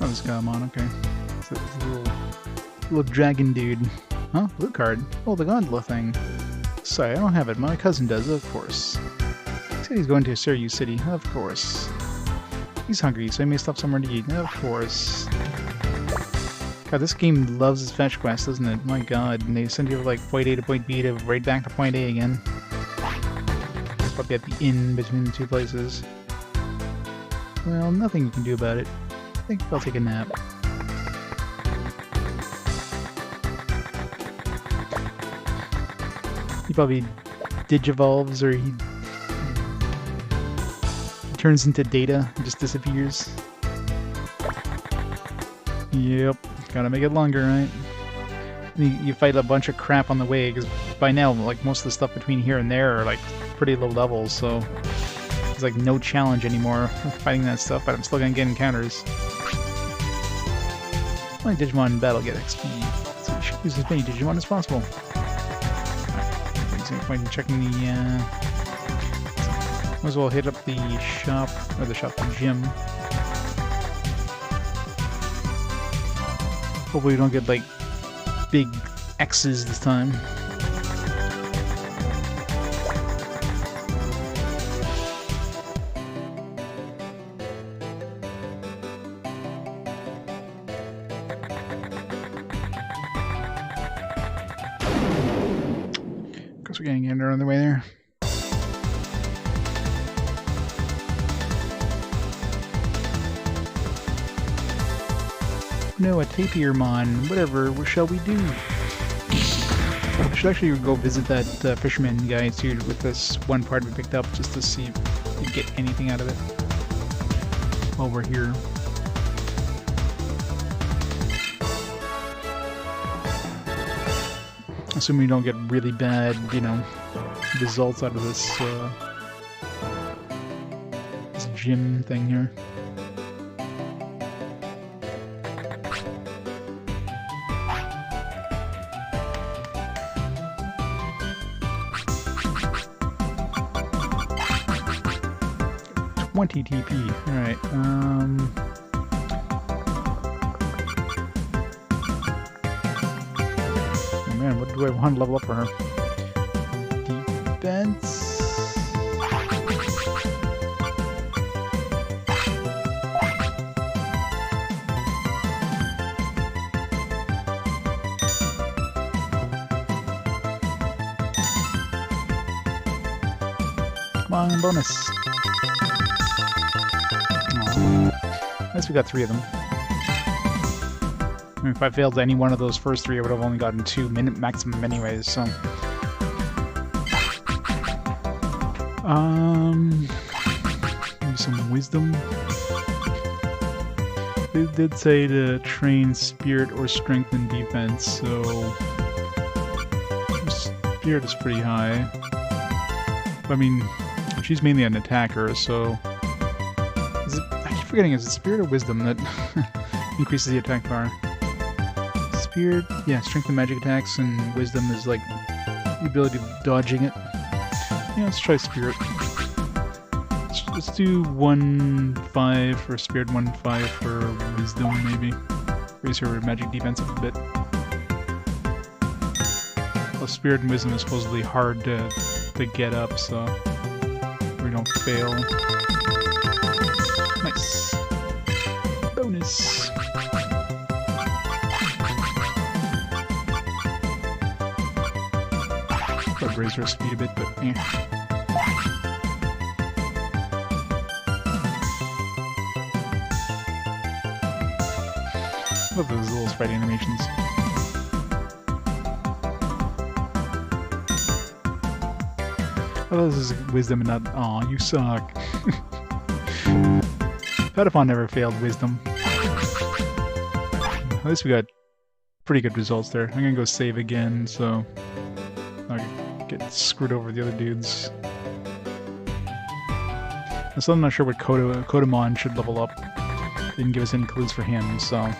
oh, this Guyamon, okay. It's a little dragon dude. Huh? Blue card? Oh, the gondola thing. Sorry, I don't have it. My cousin does, of course. He said he's going to Syracuse City, of course. He's hungry, so he may stop somewhere to eat, of course. God, this game loves its fetch quest, doesn't it? My god, and they send you from like point A to point B to right back to point A again. It's probably at the inn between the two places. Well, nothing you can do about it. I think I'll take a nap. He probably digivolves, or he turns into data and just disappears. Yep. Gotta make it longer, right? You fight a bunch of crap on the way, because by now, like, most of the stuff between here and there are, like, pretty low levels, so there's, like, no challenge anymore fighting that stuff, but I'm still gonna get encounters. My Digimon in battle get XP, so you should use as many Digimon as possible. There's no point in checking the, might as well hit up the shop, the gym. Hopefully we don't get, like, big X's this time. Guess we're getting in on the way there. No, a Tapirmon. Whatever. What shall we do? I should actually go visit that fisherman guy too with this one part we picked up, just to see if we get anything out of it while we're here. Assuming we don't get really bad, you know, results out of this this gym thing here. TP. Alright, do I want to level up for her? Defense. Come on, bonus. At least we got 3 of them. I mean, if I failed any one of those first 3, I would have only gotten 2 maximum anyways, so... maybe some wisdom. It did say to train spirit or strength and defense, so... Spirit is pretty high. I mean, she's mainly an attacker, so... I keep forgetting, is it spirit or wisdom that increases the attack power? Spirit, yeah, strength and magic attacks, and wisdom is like the ability of dodging it. Yeah, let's try spirit. Let's do 1-5 for spirit, 1-5 for wisdom, maybe. Raise her magic defense up a bit. Well, spirit and wisdom is supposedly hard to get up, so we don't fail. Nice. Bonus. I'd raise her speed a bit, but yeah. Love those little sprite animations. Oh, this is wisdom and not... Aw, you suck. Patapon never failed wisdom. At least we got pretty good results there. I'm gonna go save again, so... I get screwed over the other dudes. I'm still not sure what Kittymon should level up. They didn't give us any clues for him, so...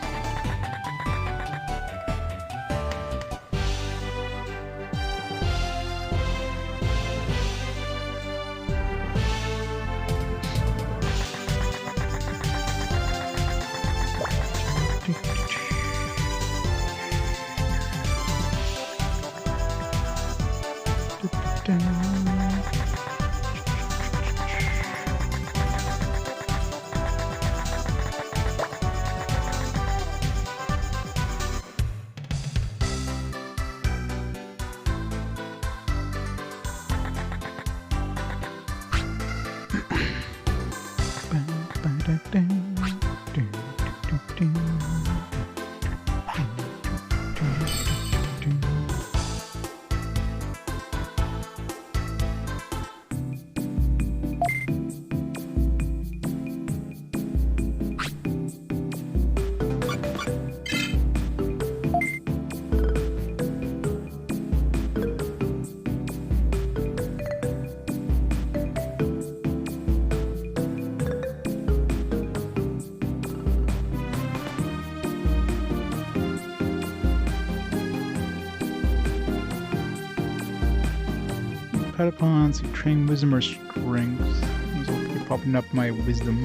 Patapons who train wisdom or strength. These will be popping up my wisdom.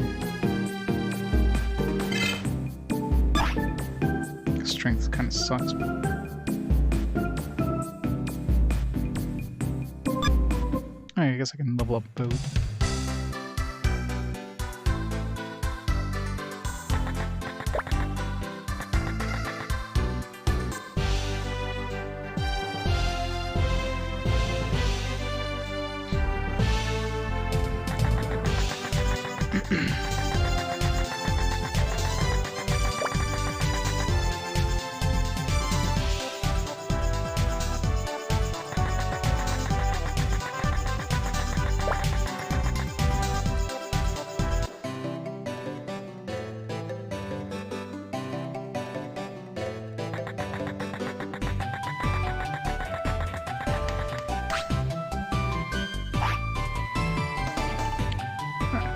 Strength kind of sucks. I guess I can level up both.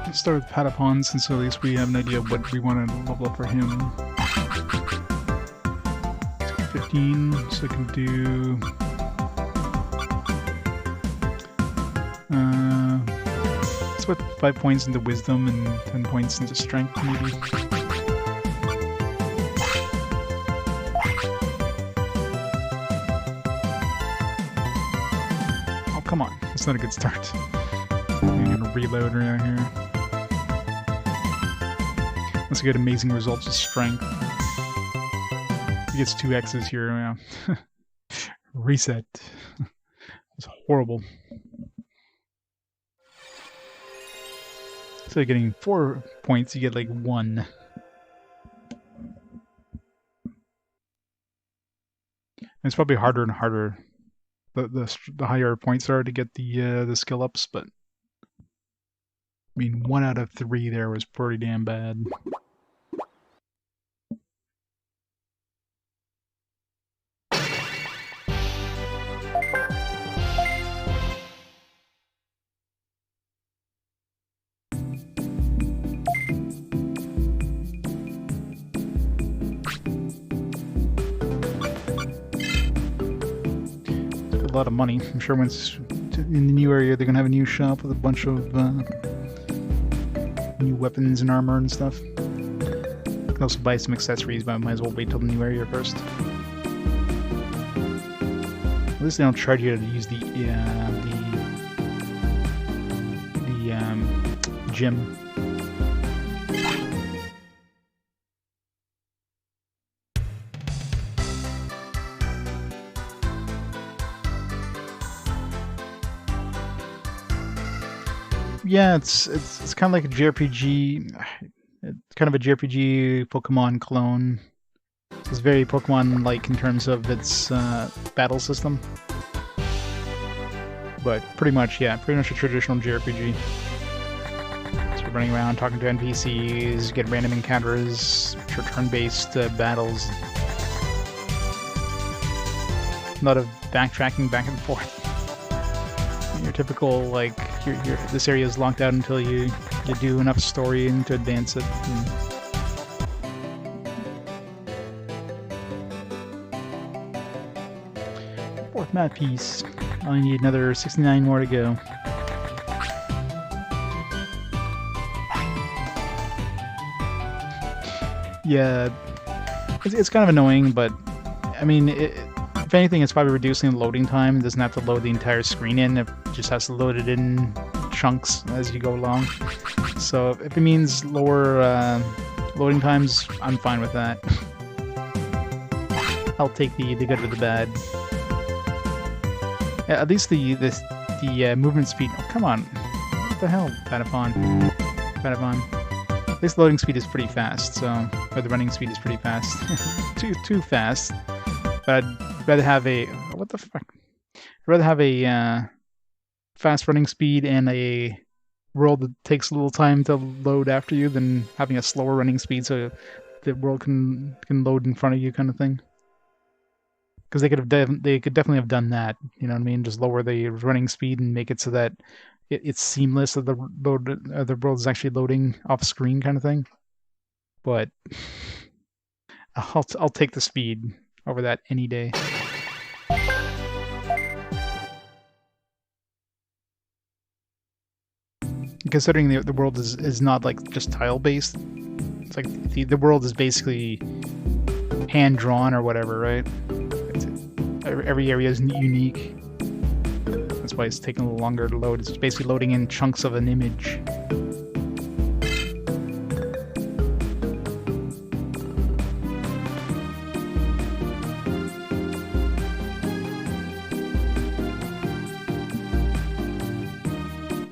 Let's start with Patapon, since at least we have an idea of what we want to level up for him. 15, so I can do... let's put 5 points into Wisdom and 10 points into Strength, maybe. come on. That's not a good start. I'm gonna reload right out here. Let's get amazing results with strength. He gets 2 X's here. Yeah. Reset. It's horrible. Instead of getting 4 points, you get like 1. And it's probably harder and harder the higher points are to get the skill ups, but I mean 1 out of 3 there was pretty damn bad. A lot of money. I'm sure once in the new area they're gonna have a new shop with a bunch of new weapons and armor and stuff. You can also buy some accessories, but I might as well wait till the new area first. At least they don't charge you to use the gym. Yeah, it's kind of like a JRPG. It's kind of a JRPG Pokemon clone. It's very Pokemon-like in terms of its battle system. But pretty much a traditional JRPG. So you're running around talking to NPCs, get random encounters, turn-based battles. A lot of backtracking back and forth. Your typical, like, this area is locked out until you do enough story and to advance it. Fourth map piece. I need another 69 more to go. Yeah, it's kind of annoying, but I mean, if anything, it's probably reducing the loading time. It doesn't have to load the entire screen in. It just has to load it in chunks as you go along. So if it means lower loading times, I'm fine with that. I'll take the good with the bad. Yeah, at least the movement speed. Oh, come on! What the hell, Patapon? At least loading speed is pretty fast. So, or the running speed is pretty fast. too fast. But I'd rather have a what the fuck? I'd rather have a fast running speed and a world that takes a little time to load after you than having a slower running speed so the world can load in front of you, kind of thing. Because they could definitely have done that. You know what I mean? Just lower the running speed and make it so that it's seamless that the world is actually loading off screen, kind of thing. But I'll take the speed over that any day. Considering the world is not like just tile based, it's like the world is basically hand drawn or whatever, right? Every area is unique. That's why it's taking a little longer to load. It's basically loading in chunks of an image.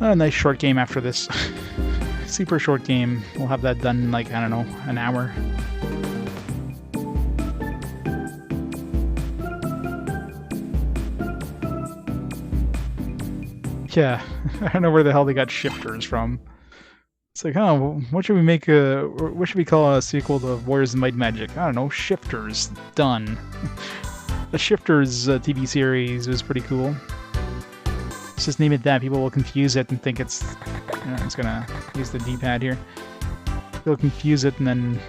A nice short game after this. Super short game. We'll have that done in, like, I don't know, an hour. Yeah, I don't know where the hell they got shifters from. It's like, oh, what should we make what should we call a sequel to Warriors of Might and Magic? I don't know, Shifters. Done. The Shifters TV series was pretty cool. Let's just name it that. People will confuse it and think it's... You know, it's gonna use the D-pad here. They'll confuse it and then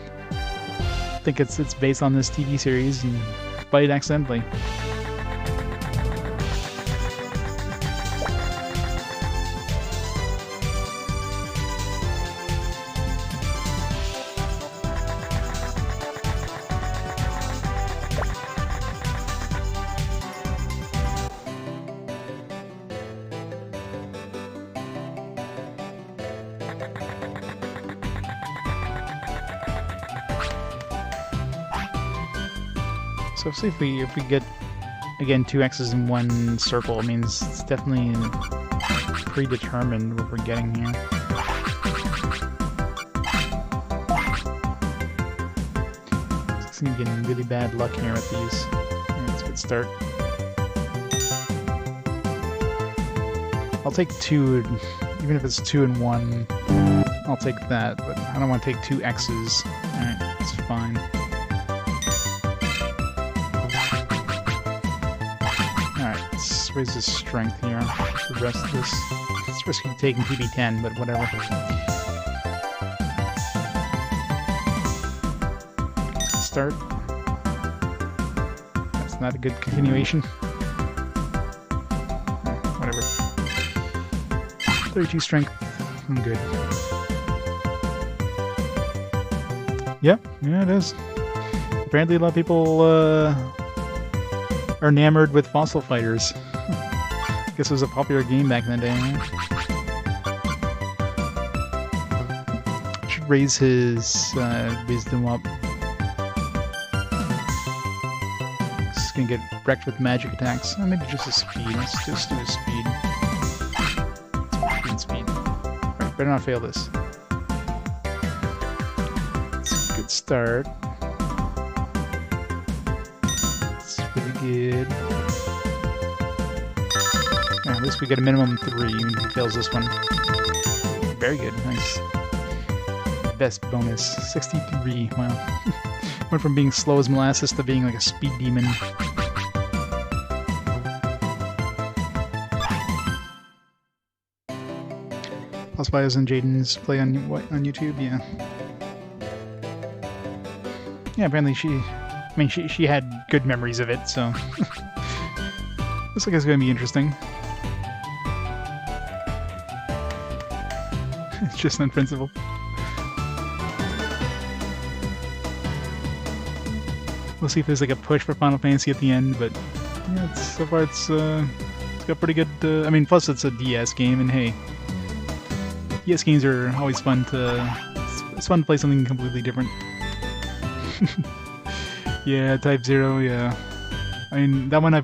think it's based on this TV series and buy it accidentally. So see if we get again 2 X's in one circle. I mean, it's definitely predetermined what we're getting here. It's gonna be getting really bad luck here with these. Alright, let's get start. I'll take 2, even if it's 2 and 1. I'll take that, but I don't want to take 2 X's. Alright, that's fine. Alright, let's raise his strength here. The rest of this. It's risky taking PB10, but whatever. Start. That's not a good continuation. Whatever. 32 strength. I'm good. Yep, yeah, it is. Apparently, a lot of people are enamored with Fossil Fighters. I guess it was a popular game back in the day. Right? Should raise his wisdom up. He's gonna get wrecked with magic attacks. Oh, maybe just his speed. Let's just do his speed. Speed. Right, better not fail this. It's a good start. It's really good. Yeah, at least we get a minimum 3 even if he fails this one. Very good, nice. Best bonus, 63, wow. Went from being slow as molasses to being like a speed demon. Plus Bios and Jaden's play on YouTube, yeah. Yeah, apparently she had good memories of it, so looks like it's gonna be interesting. It's just on principle. We'll see if there's like a push for Final Fantasy at the end, but yeah, so far it's got pretty good. I mean, plus it's a DS game, and hey, DS games are always fun to. It's fun to play something completely different. Yeah, Type 0, yeah. I mean, that one I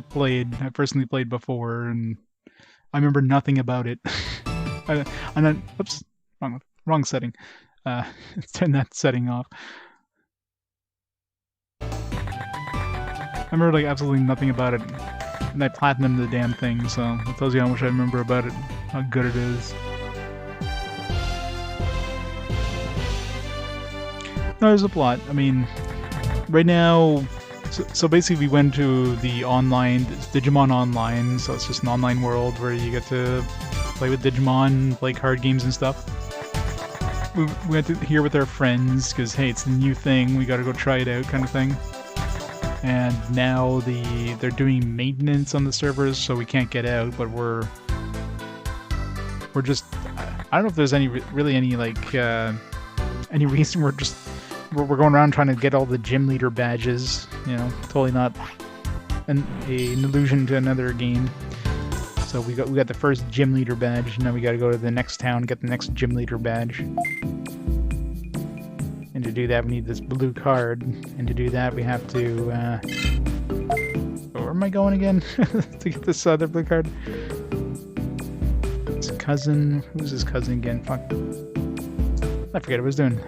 personally played before, and I remember nothing about it. Oops, wrong setting. Let's turn that setting off. I remember like absolutely nothing about it, and I platinumed the damn thing, so it tells you how much I remember about it, how good it is. No, there's a plot. I mean, right now, so basically we went to the online, Digimon Online, so it's just an online world where you get to play with Digimon, play card games and stuff. We went to here with our friends, because hey, it's a new thing, we gotta go try it out kind of thing. And now they're doing maintenance on the servers, so we can't get out, but we're just, I don't know if there's really any reason we're going around trying to get all the gym leader badges, you know, totally not an allusion to another game. So we got the first gym leader badge, and now we got to go to the next town and get the next gym leader badge. And to do that, we need this blue card, and to do that, we have to. Where am I going again to get this other blue card? His cousin. Who's his cousin again? Fuck. I forget what I was doing.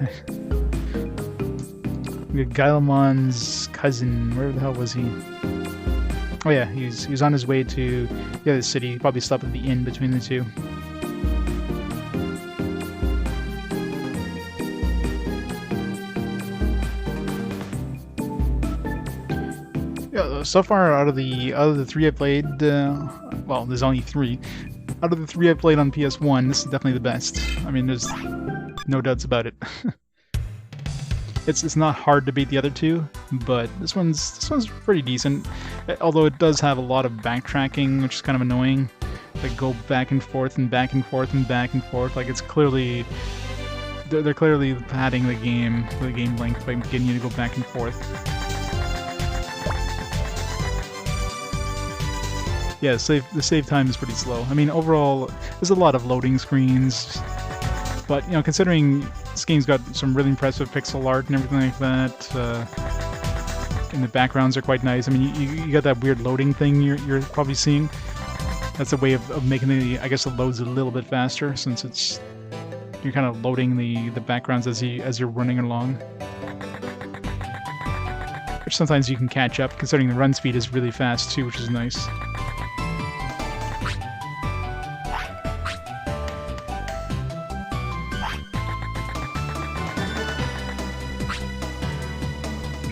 Gailemon's cousin, where the hell was he? Oh yeah, he was on his way to the other city. He probably stopped at the inn between the two. Yeah, so far out of the 3 I played, well, there's only 3. Out of the 3 I played on PS1, this is definitely the best. I mean, there's no doubts about it. It's not hard to beat the other 2, but this one's pretty decent. Although it does have a lot of backtracking, which is kind of annoying. Like go back and forth and back and forth and back and forth. Like it's clearly they're clearly padding the game length by getting you to go back and forth. Yeah, the save time is pretty slow. I mean, overall, there's a lot of loading screens, but you know, considering this game's got some really impressive pixel art and everything like that, And the backgrounds are quite nice. I mean, you got that weird loading thing you're probably seeing. That's a way of making the, I guess it loads a little bit faster since it's, you're kind of loading the backgrounds as you're running along. Which sometimes you can catch up, considering the run speed is really fast too, which is nice.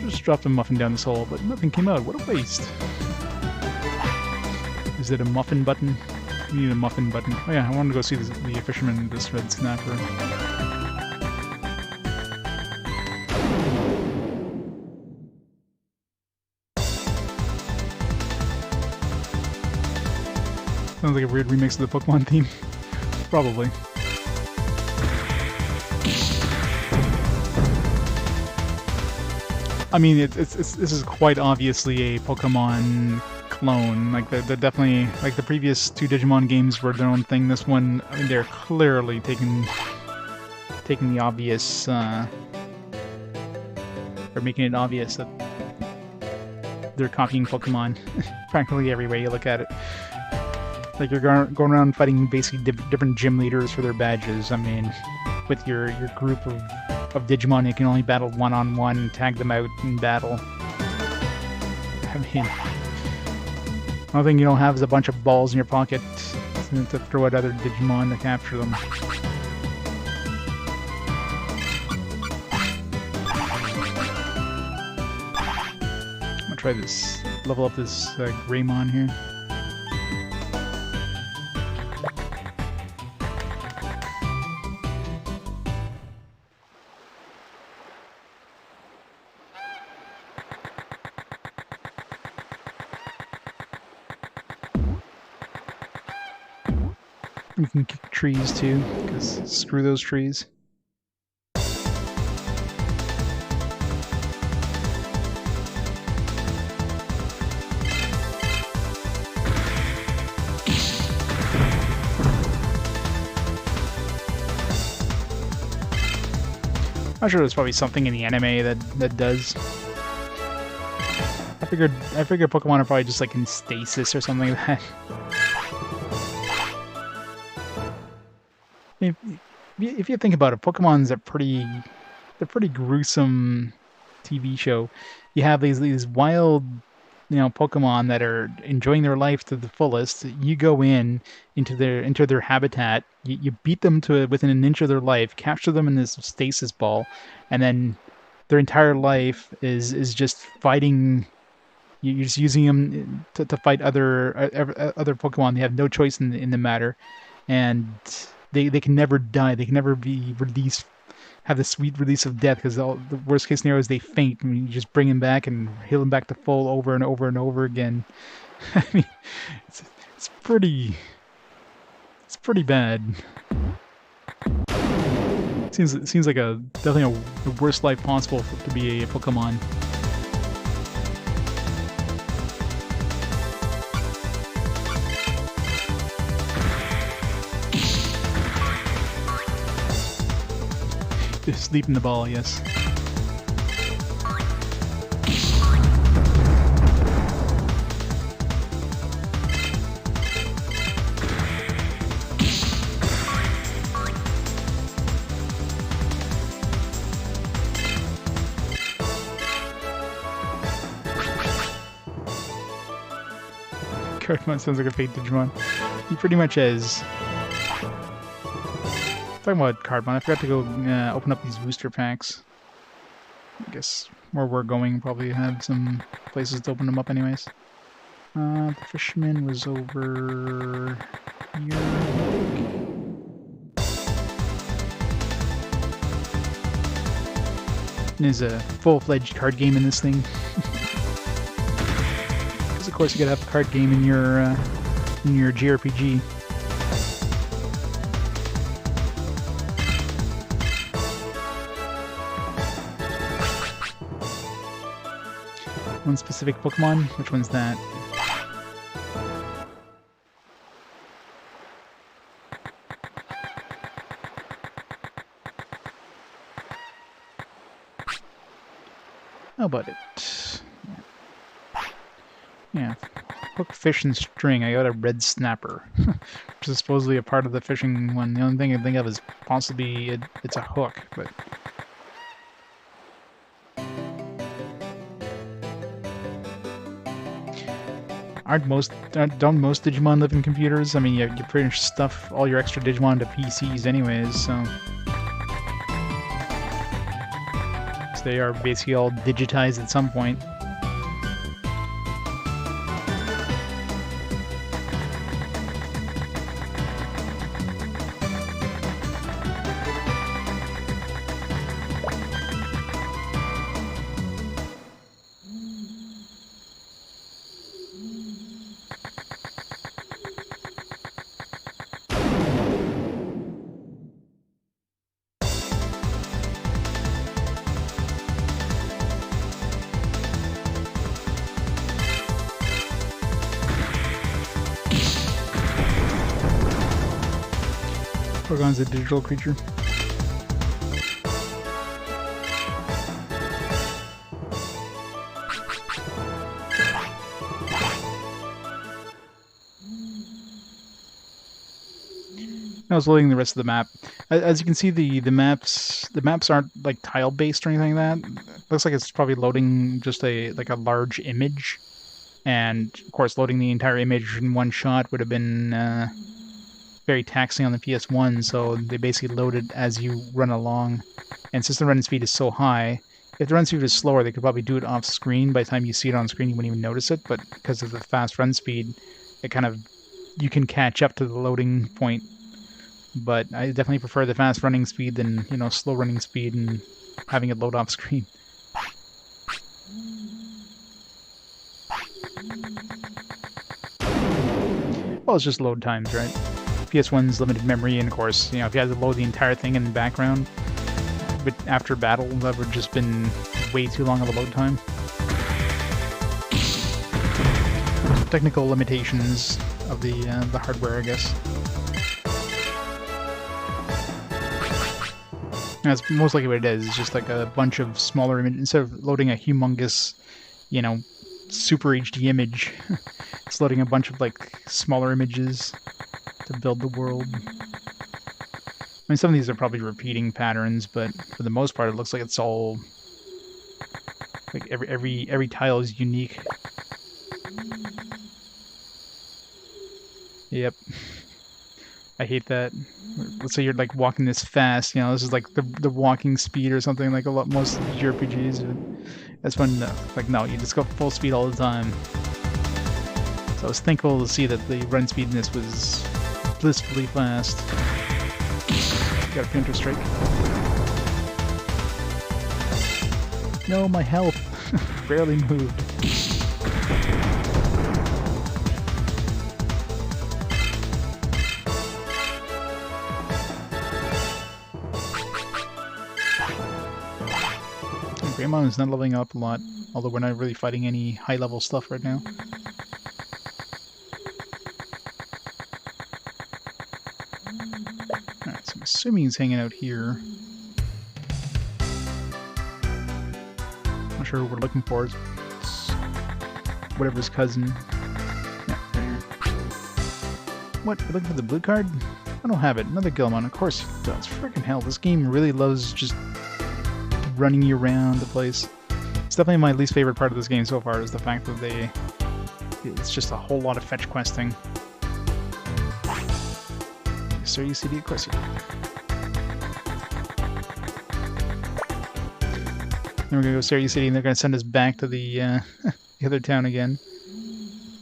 Just dropped a muffin down this hole, but nothing came out. What a waste. Is it a muffin button? We need a muffin button. Oh yeah, I wanted to go see the fisherman, this red snapper. Sounds like a weird remix of the Pokemon theme. Probably. I mean, this is quite obviously a Pokemon clone. Like they're definitely, like the previous two Digimon games were their own thing. This one, I mean, they're clearly taking the obvious, or making it obvious that they're copying Pokemon practically every way you look at it. Like you're going around fighting basically different gym leaders for their badges. I mean, with your group of Digimon, you can only battle one-on-one, tag them out in battle. I mean, the only thing you don't have is a bunch of balls in your pocket to throw at other Digimon to capture them. I'm gonna try this, level up this Greymon here. You can kick trees too, because screw those trees. I'm sure there's probably something in the anime that does. I figured Pokemon are probably just like in stasis or something like that. If you think about it, Pokemon's a pretty gruesome TV show. You have these wild, Pokemon that are enjoying their life to the fullest. You go into their habitat, you beat them to within an inch of their life, capture them in this stasis ball, and then their entire life is just fighting. You're just using them to fight other Pokemon. They have no choice in the matter, and they can never die. They can never be released, have the sweet release of death, because the worst case scenario is they faint, and you just bring them back and heal them back to full over and over and over again. I mean, it's pretty bad. It seems like definitely the worst life possible to be a Pokemon. Sleep in the ball, yes. Kittymon sounds like a fake Digimon. He pretty much is. Talking about Cardmon, I forgot to go open up these booster packs. I guess where we're going probably have some places to open them up anyways. The fisherman was over here. There's a full-fledged card game in this thing. Because of course you gotta have a card game in your JRPG. One specific Pokemon? Which one's that? How about it? Yeah. Hook, fish, and string. I got a red snapper, which is supposedly a part of the fishing one. The only thing I think of is possibly it's a hook, but... Don't most Digimon live in computers? I mean, you pretty much stuff all your extra Digimon to PCs anyways, so they are basically all digitized at some point. Orgon's a digital creature. I was loading the rest of the map. As you can see, the maps aren't like tile based or anything like that. It looks like it's probably loading just a large image, and of course, loading the entire image in one shot would have been very taxing on the PS1. So they basically load it as you run along. And since the run speed is so high, if the run speed was slower, they could probably do it off screen. By the time you see it on screen, you wouldn't even notice it. But because of the fast run speed, you can catch up to the loading point. But I definitely prefer the fast running speed than, slow running speed and having it load off screen. Well, it's just load times, right? PS1's limited memory, and of course, if you had to load the entire thing in the background, but after battle, that would have just been way too long of a load time. Technical limitations of the hardware, I guess. That's most likely what it is. It's just like a bunch of smaller images. Instead of loading a humongous, super HD image, it's loading a bunch of smaller images to build the world. I mean, some of these are probably repeating patterns, but for the most part, it looks like it's all every tile is unique. Yep. I hate that. Let's say you're walking this fast, this is the walking speed or something like most JRPGs. That's when no, you just go full speed all the time. So I was thankful to see that the run speed in this was blissfully fast. Got a counter strike. No, my health barely moved. Greymon is not leveling up a lot, although we're not really fighting any high-level stuff right now. Alright, so I'm assuming he's hanging out here. Not sure what we're looking for. It's whatever's cousin. Yeah, right here. What? We're looking for the blue card? I don't have it. Another Gilmon. Of course it does. Freaking hell, this game really loves just running you around the place. It's definitely my least favorite part of this game so far, is the fact that it's just a whole lot of fetch questing. So you see the, of course you do. Then we're gonna go Seria City, and they're gonna send us back to the other town again.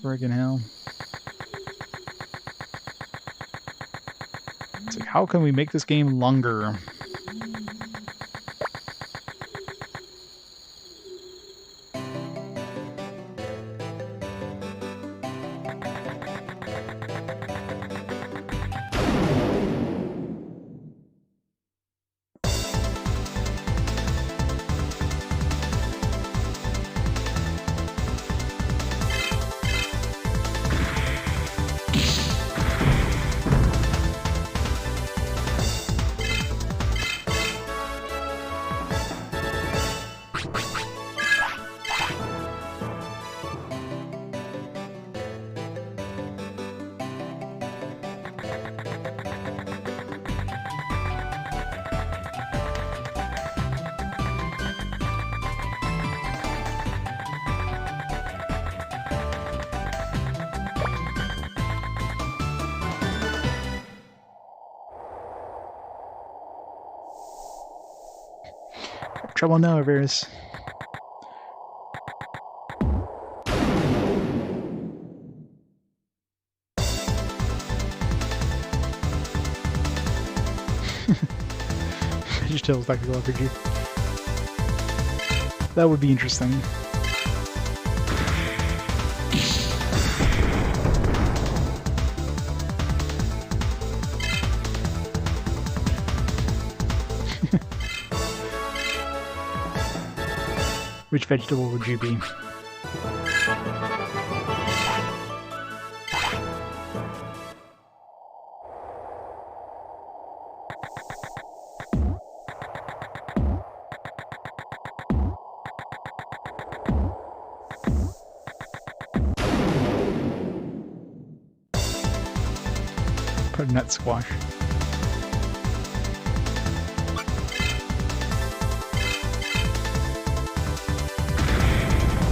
Friggin' hell. It's like, how can we make this game longer? Trouble now, Varys. VeggieTales Tactical RPG. That would be interesting. Which vegetable would you be? Nut squash.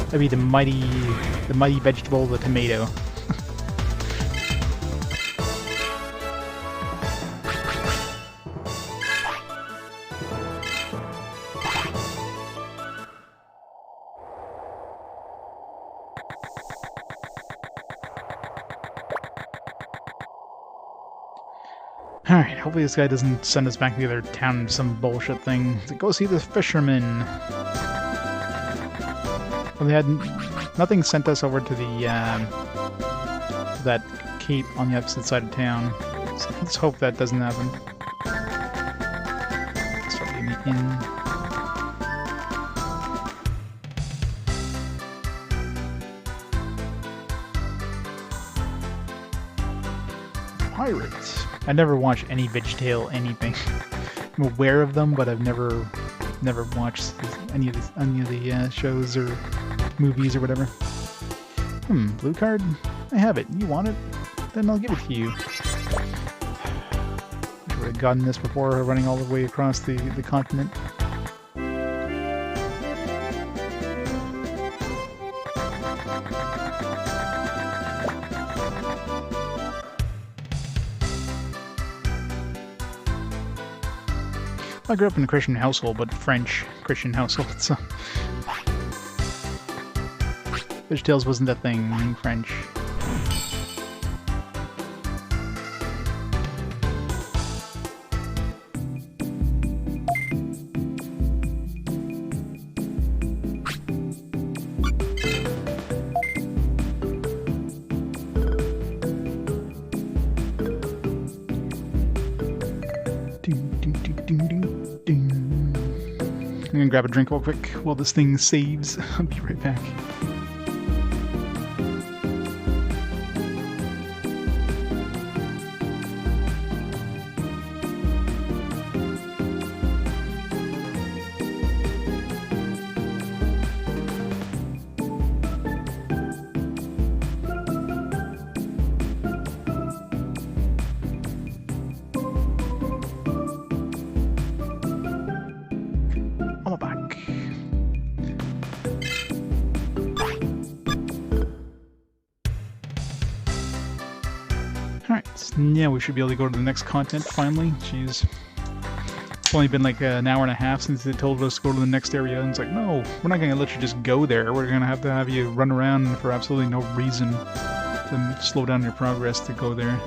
That'd be the mighty vegetable, the tomato. Alright, hopefully this guy doesn't send us back to the other town some bullshit thing. So go see the fisherman. Well, they had nothing sent us over to the that cape on the opposite side of town. So let's hope that doesn't happen. Start getting me in. Pirates. I never watched any VeggieTale anything. I'm aware of them, but I've never watched any of the shows or movies or whatever. Blue card? I have it. You want it? Then I'll give it to you. I would have gotten this before running all the way across the continent. I grew up in a Christian household, but French Christian household, so... VeggieTales wasn't a thing in French. I'm gonna grab a drink real quick while this thing saves. I'll be right back. Yeah, we should be able to go to the next content finally. Jeez. It's only been like an hour and a half since they told us to go to the next area, and it's like, no, we're not going to let you just go there. We're going to have you run around for absolutely no reason to slow down your progress to go there.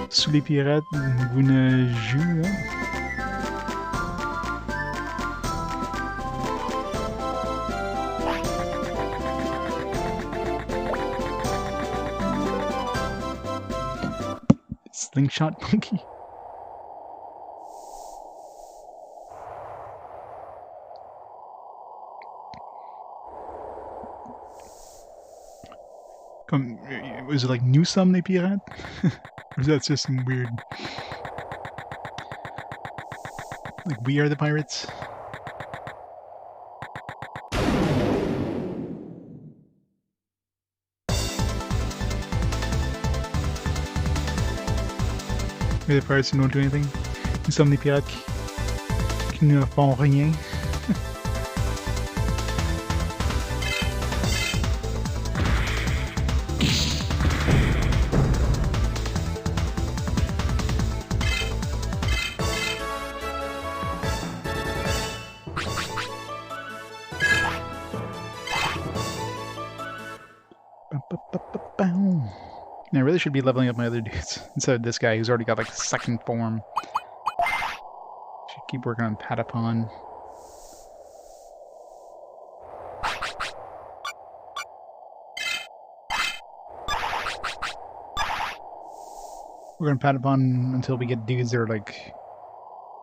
Sous les pirates, vous ne jouez. Slingshot monkey. Was it like Nous sommes les pirates? Or is that just some weird... Like, we are the pirates? We're the pirates who don't do anything. Nous sommes les pirates qui ne font rien. And I really should be leveling up my other dudes instead of this guy who's already got like second form. Should keep working on Patapon. We're gonna Patapon until we get dudes that are like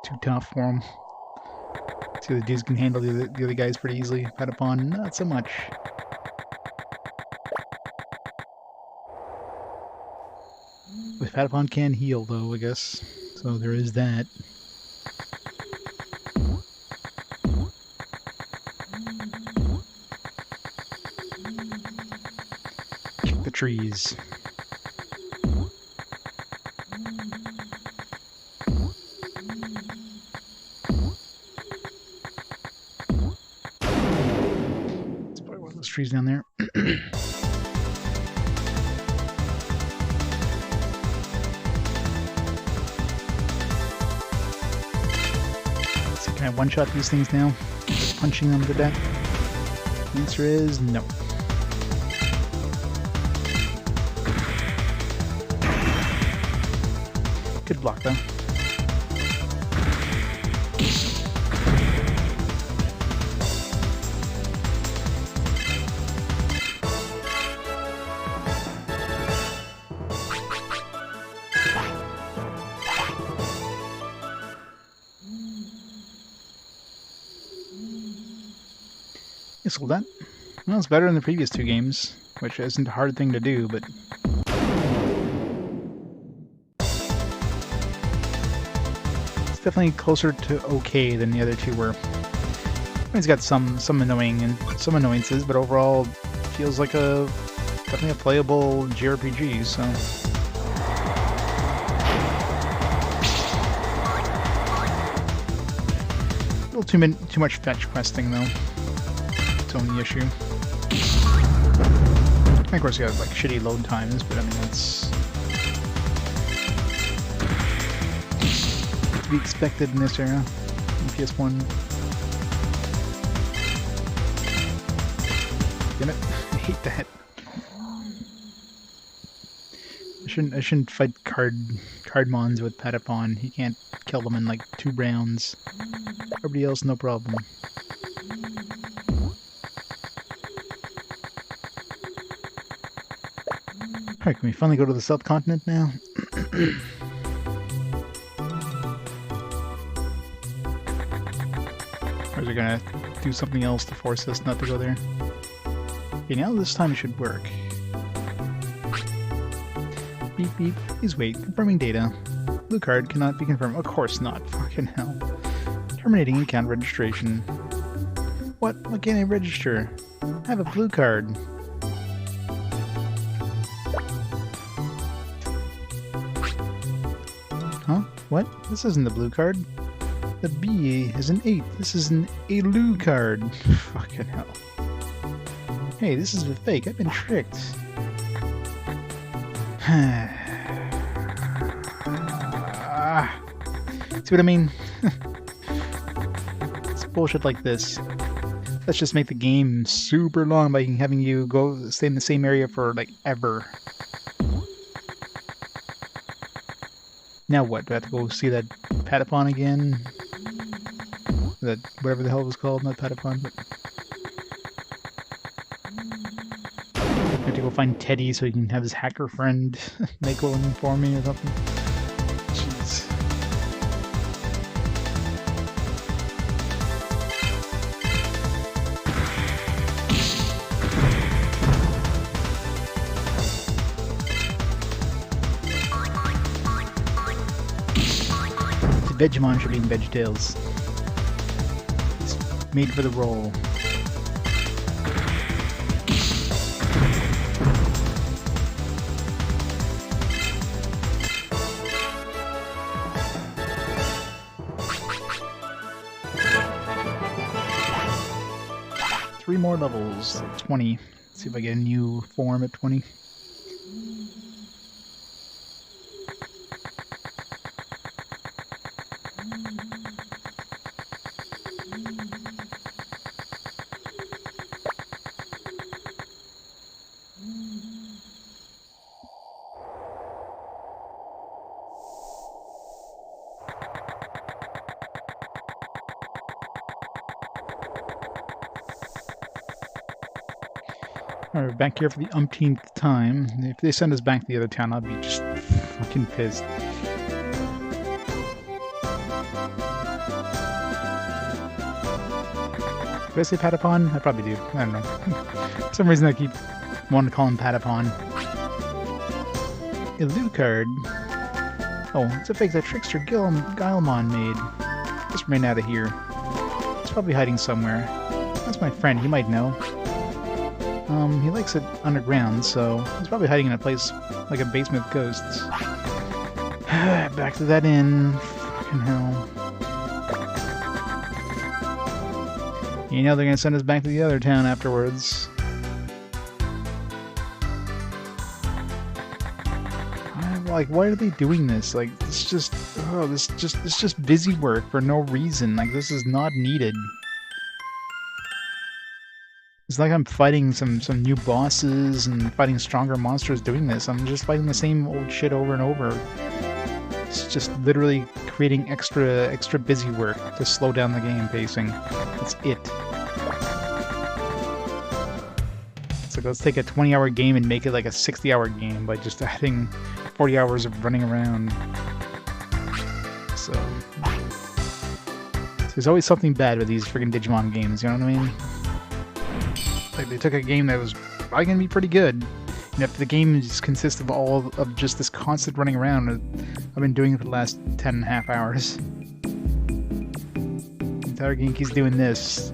too tough for him. See, the dudes can handle the other guys pretty easily. Patapon, not so much. The Patapon can heal, though, I guess. So there is that. Kick the trees. Let's probably one of those trees down there. Can I one-shot these things now? Just punching them to death? The answer is no. Good block, though. Yes, well, well, it's better than the previous two games, which isn't a hard thing to do, but it's definitely closer to okay than the other two were. It's got some annoyances, but overall feels like definitely a playable JRPG. So. A little too much fetch questing though. Only issue. And of course, you got like shitty load times, but I mean that's to be expected in this era. In PS1. Damn it! I hate that. I shouldn't fight cardmons with Patapon. He can't kill them in like 2 rounds. Everybody else, no problem. Alright, can we finally go to the South Continent now? Or is it gonna do something else to force us not to go there? Okay, now this time it should work. Beep beep, please wait, confirming data. Blue card cannot be confirmed. Of course not, fucking hell. Terminating account registration. What? Why can't I register? I have a blue card. Huh? What? This isn't the blue card. The B is an 8. This is an ALU card. Fucking hell. Hey, this is a fake. I've been tricked. See what I mean? It's bullshit like this. Let's just make the game super long by having you stay in the same area for like ever. Now what? Do I have to go see that Patapon again? That whatever the hell it was called, not Patapon, but I have to go find Teddy so he can have his hacker friend make one for me or something. Jeez. Digimon should be in VeggieTales. It's made for the role. Three more levels, 20. Let's see if I get a new form at 20. We're back here for the umpteenth time. If they send us back to the other town, I'll be just fucking pissed. Do I say Patapon? I probably do. I don't know. For some reason I keep wanting to call him Patapon. Illucard. Oh, it's a fake that Trickster Guilemon made. Just ran out of here. He's probably hiding somewhere. That's my friend, he might know. He likes it underground, so he's probably hiding in a place like a basement with ghosts. Back to that inn. Fucking hell. You know they're gonna send us back to the other town afterwards. Like, why are they doing this? Like, it's just, oh, it's just busy work for no reason. Like, this is not needed. It's like I'm fighting some new bosses and fighting stronger monsters doing this. I'm just fighting the same old shit over and over. It's just literally creating extra busy work to slow down the game pacing. That's it. It's like, let's take a 20-hour game and make it like a 60-hour game by just adding 40 hours of running around. So there's always something bad with these friggin' Digimon games, you know what I mean? Like, they took a game that was probably gonna be pretty good, and if the game just consists of all of just this constant running around, I've been doing it for the last 10.5 hours. The entire game keeps doing this.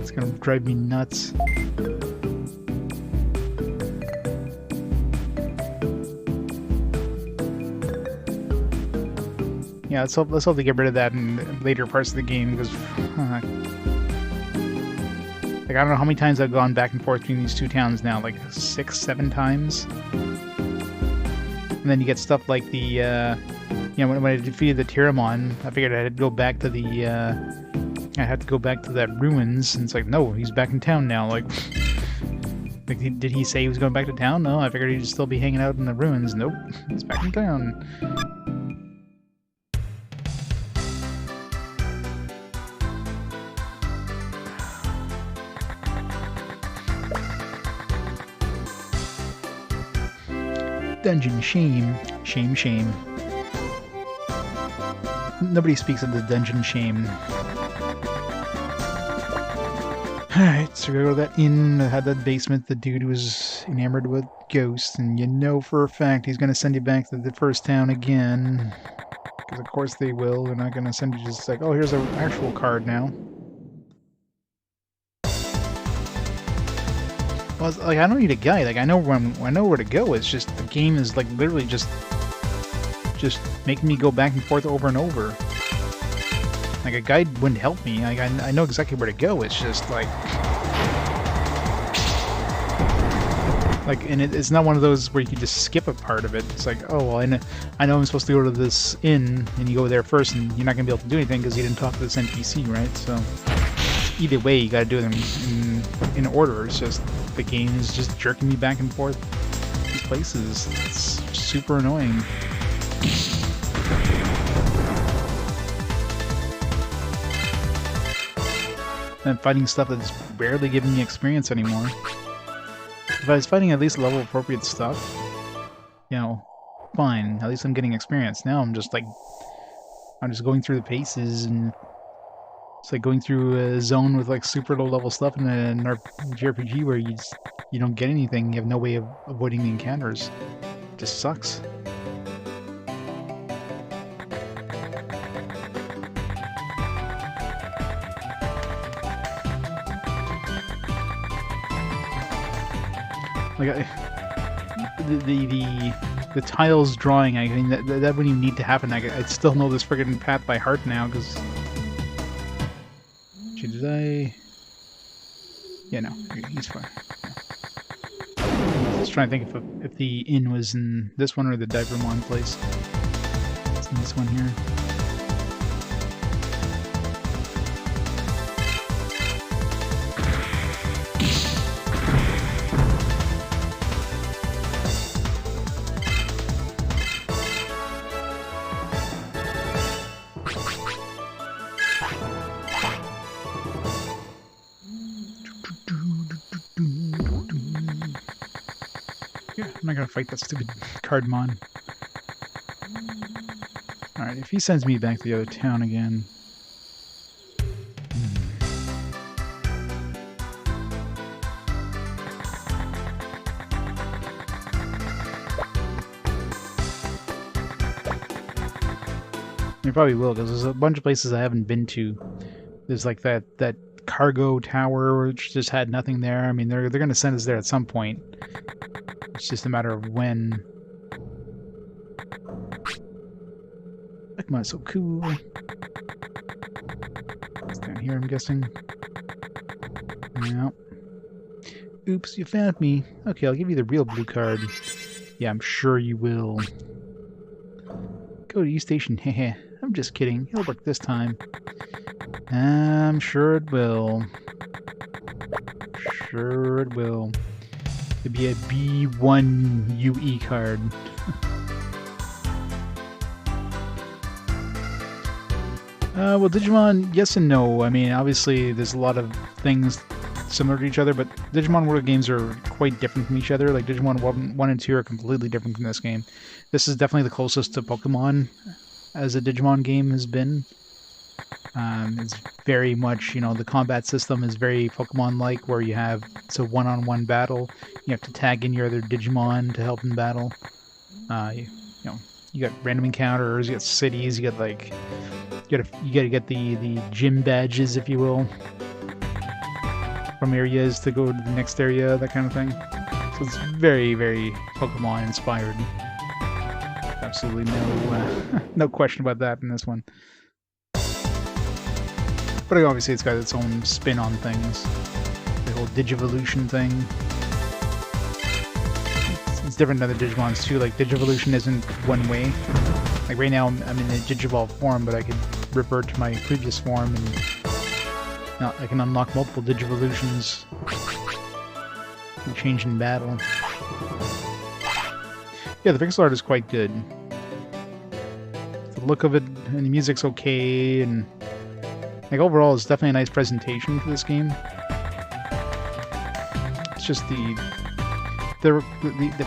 It's gonna drive me nuts. Yeah, let's hope they get rid of that in later parts of the game, because like, I don't know how many times I've gone back and forth between these two towns now, like 6, 7 times. And then you get stuff like the, you know, when I defeated the Kittymon, I figured I'd go back to the, I had to go back to that ruins, and it's like, no, he's back in town now. Like, did he say he was going back to town? No, I figured he'd still be hanging out in the ruins. Nope, he's back in town. Dungeon shame. Shame. Nobody speaks of the dungeon shame. Alright, so we go to that inn that had that basement. The dude was enamored with ghosts, and you know for a fact he's going to send you back to the first town again. Because of course they will. They're not going to send you just like, oh, here's an actual card now. Well, like, I don't need a guide. Like, I know where to go. It's just the game is like literally just making me go back and forth over and over. Like, a guide wouldn't help me. Like, I know exactly where to go. It's just like, and it's not one of those where you can just skip a part of it. It's like, oh well, I know I'm supposed to go to this inn, and you go there first, and you're not gonna be able to do anything because you didn't talk to this NPC, right? So either way, you got to do them in order. It's just the game is just jerking me back and forth these places. It's super annoying. And fighting stuff that's barely giving me experience anymore. If I was fighting at least level appropriate stuff, you know, fine. At least I'm getting experience. Now I'm just going through the paces, and it's like going through a zone with like super low level stuff in an JRPG where you don't get anything. You have no way of avoiding the encounters. It just sucks. Like, the tiles drawing, I mean, that wouldn't even need to happen. I'd still know this friggin' path by heart now, because... Did I... Yeah, no, he's fine. I was trying to think if the inn was in this one or the Digimon place. It's in this one here. not gonna fight that stupid Cardmon. Alright, if he sends me back to the other town again... He probably will, because there's a bunch of places I haven't been to. There's like that cargo tower, which just had nothing there. I mean, they're going to send us there at some point. It's just a matter of when. Quagmire is so cool. It's down here, I'm guessing. Yeah. Oops, you found me. Okay, I'll give you the real blue card. Yeah, I'm sure you will. Go to E-Station, heh. I'm just kidding. It'll work this time. I'm sure it will. Sure it will. It'll be a B1 UE card. Well, Digimon, yes and no. I mean, obviously, there's a lot of things similar to each other, but Digimon World games are quite different from each other. Like, Digimon 1 and 2 are completely different from this game. This is definitely the closest to Pokemon as a Digimon game has been. It's very much, you know, the combat system is very Pokemon-like, where you have, it's a one-on-one battle. You have to tag in your other Digimon to help in battle. You know, you got random encounters, you got cities, you got like, you gotta get the gym badges, if you will, from areas to go to the next area, that kind of thing. So it's very, very Pokemon-inspired. Absolutely no no question about that in this one. But obviously it's got its own spin on things. The whole Digivolution thing. It's different than the Digimons too. Like, Digivolution isn't one way. Like, right now I'm in a Digivolve form, but I could revert to my previous form and I can unlock multiple Digivolutions and change in battle. Yeah, the pixel art is quite good. The look of it and the music's okay, and like overall it's definitely a nice presentation for this game. It's just the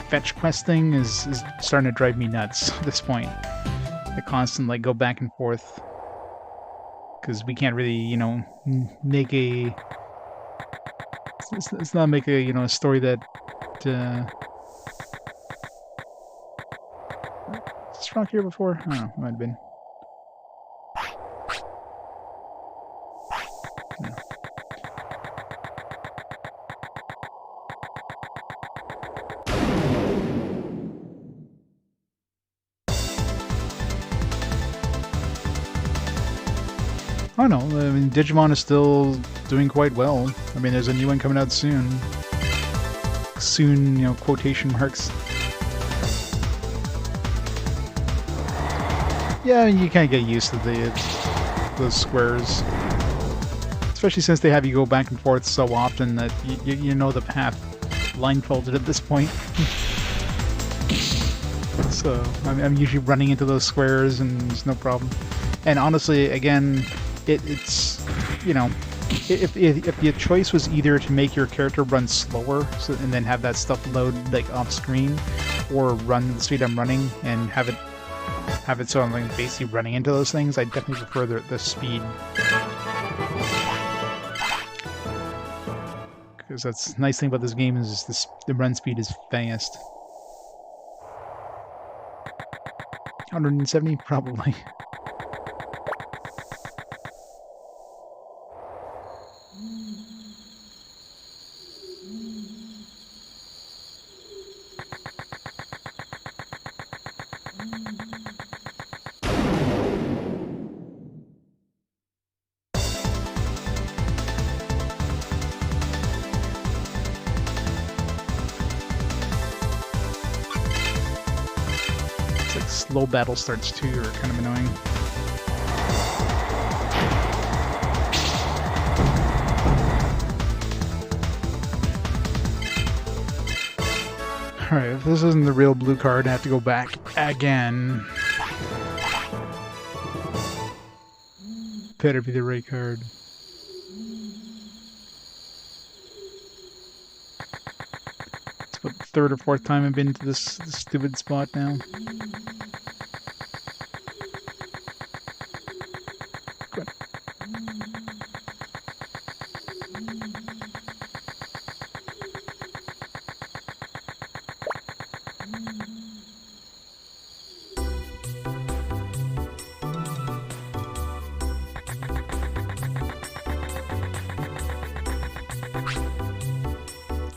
fetch quest thing is starting to drive me nuts at this point. The constant like go back and forth, because we can't really, you know, make a let's not make a, you know, a story that was this rock here before? I don't know, it might have been. No. I don't know, I mean, Digimon is still doing quite well. I mean, there's a new one coming out soon. Soon, you know, quotation marks. Yeah, you kind of get used to those squares. Especially since they have you go back and forth so often that you know the path blindfolded at this point. So, I'm usually running into those squares and there's no problem. And honestly, again, it's, you know, if the choice was either to make your character run slower and then have that stuff load like off screen, or run the speed I'm running and have it so I'm like basically running into those things, I definitely prefer the speed. Because that's the nice thing about this game is the run speed is fast. 170 probably. Slow battle starts too are kind of annoying. Alright, if this isn't the real blue card, I have to go back again. Better be the right card. Let's put third or fourth time I've been to this stupid spot now. Good.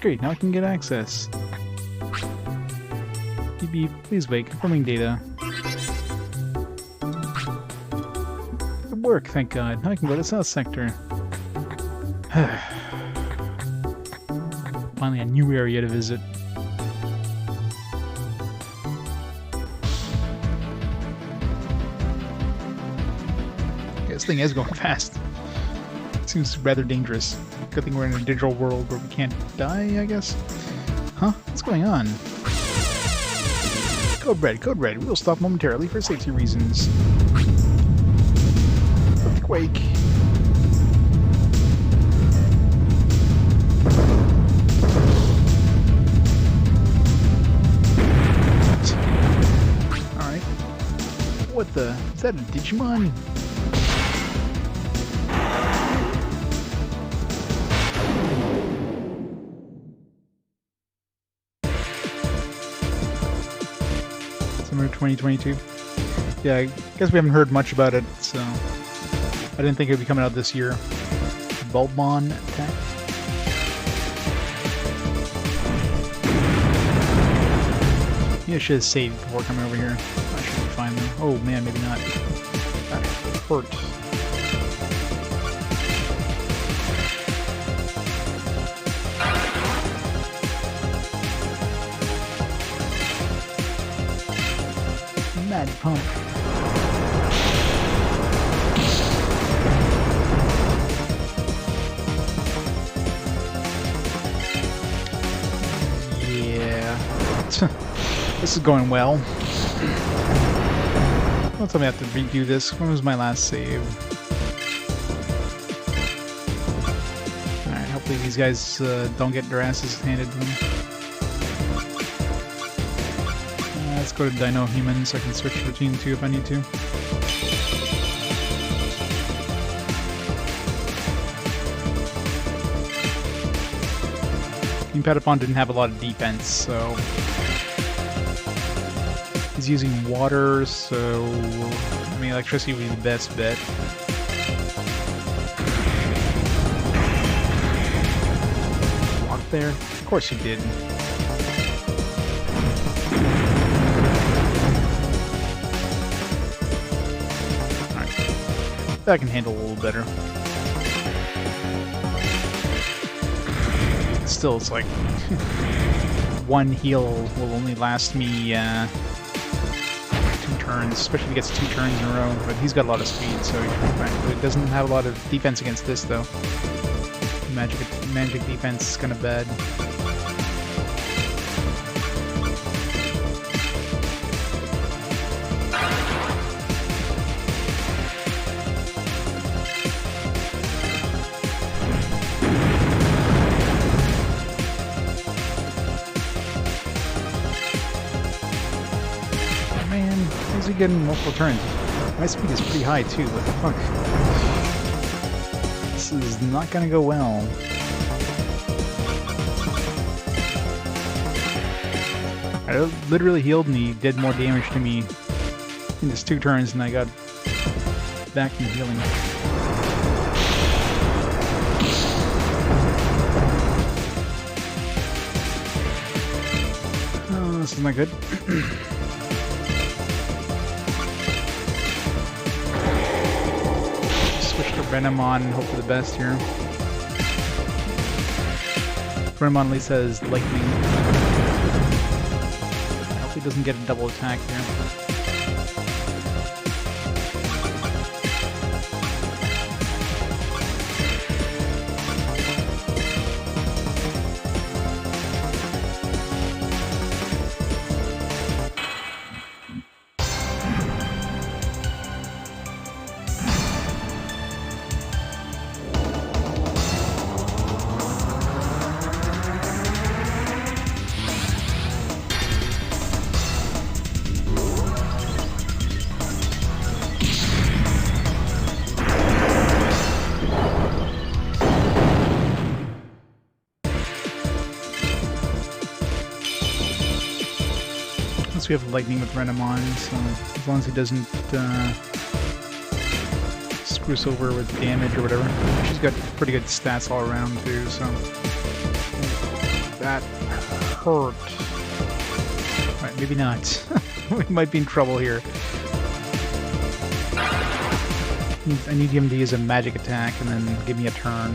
Great, now I can get access. Beep beep, please wait, confirming data. Good work, thank God. Now I can go to South Sector. Finally a new area to visit. Yeah, this thing is going fast. It seems rather dangerous. Good thing we're in a digital world where we can't die, I guess? Huh? What's going on? Code red. We'll stop momentarily for safety reasons. Quake. Alright. What the? Is that a Digimon? Summer 2022. Yeah, I guess we haven't heard much about it, so I didn't think it would be coming out this year. Bulbmon attack. Yeah, I should have saved before coming over here. I should be fine though. Oh man, maybe not. That hurt. Mad pump. Yeah. This is going well. Don't tell me I have to redo this. When was my last save? Alright, hopefully these guys don't get their asses handed to them. Let's go to Dino Human so I can switch between the two if I need to. King Patapon didn't have a lot of defense, so he's using water, so I mean electricity would be the best bet. Walk there? Of course you did. That I can handle a little better. Still, it's like one heal will only last me 2 turns, especially if he gets 2 turns in a row. But he's got a lot of speed, so he doesn't have a lot of defense against this, though. Magic defense is kind of bad. Getting multiple turns. My speed is pretty high too. What the fuck? This is not gonna go well. I literally healed and he did more damage to me in just 2 turns and I got back from healing. Oh, this is not good. Renamon, hope for the best here. Renamon at least has lightning. I hope he doesn't get a double attack here. Plus we have lightning with Renamon, so as long as he doesn't screw us over with damage or whatever. She's got pretty good stats all around too, so that hurt. Alright, maybe not. We might be in trouble here. I need him to use a magic attack and then give me a turn.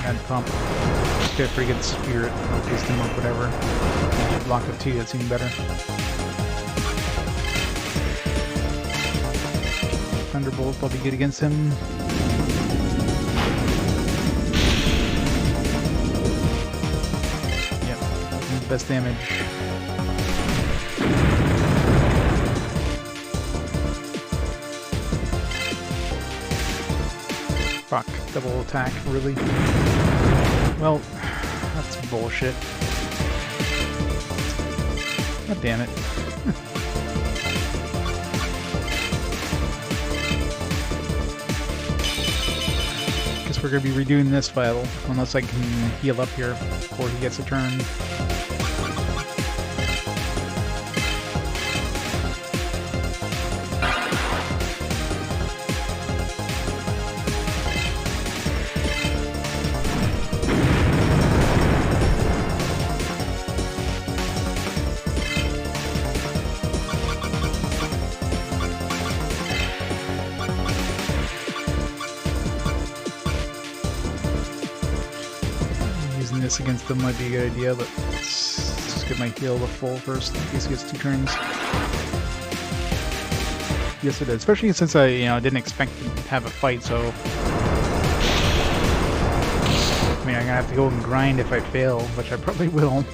And pump. Get a pretty good spirit, wisdom, or whatever. Block of 2, that's even better. Thunderbolt probably good against him. Yep, best damage. Fuck, double attack, really? Well, that's bullshit. God damn it. Guess we're gonna be redoing this battle, unless I can heal up here before he gets a turn. This against them might be a good idea, but let's just get my heal to full first in case he gets 2 turns. Yes, it is. Especially since I, didn't expect to have a fight, so I mean, I'm gonna have to go and grind if I fail, which I probably will.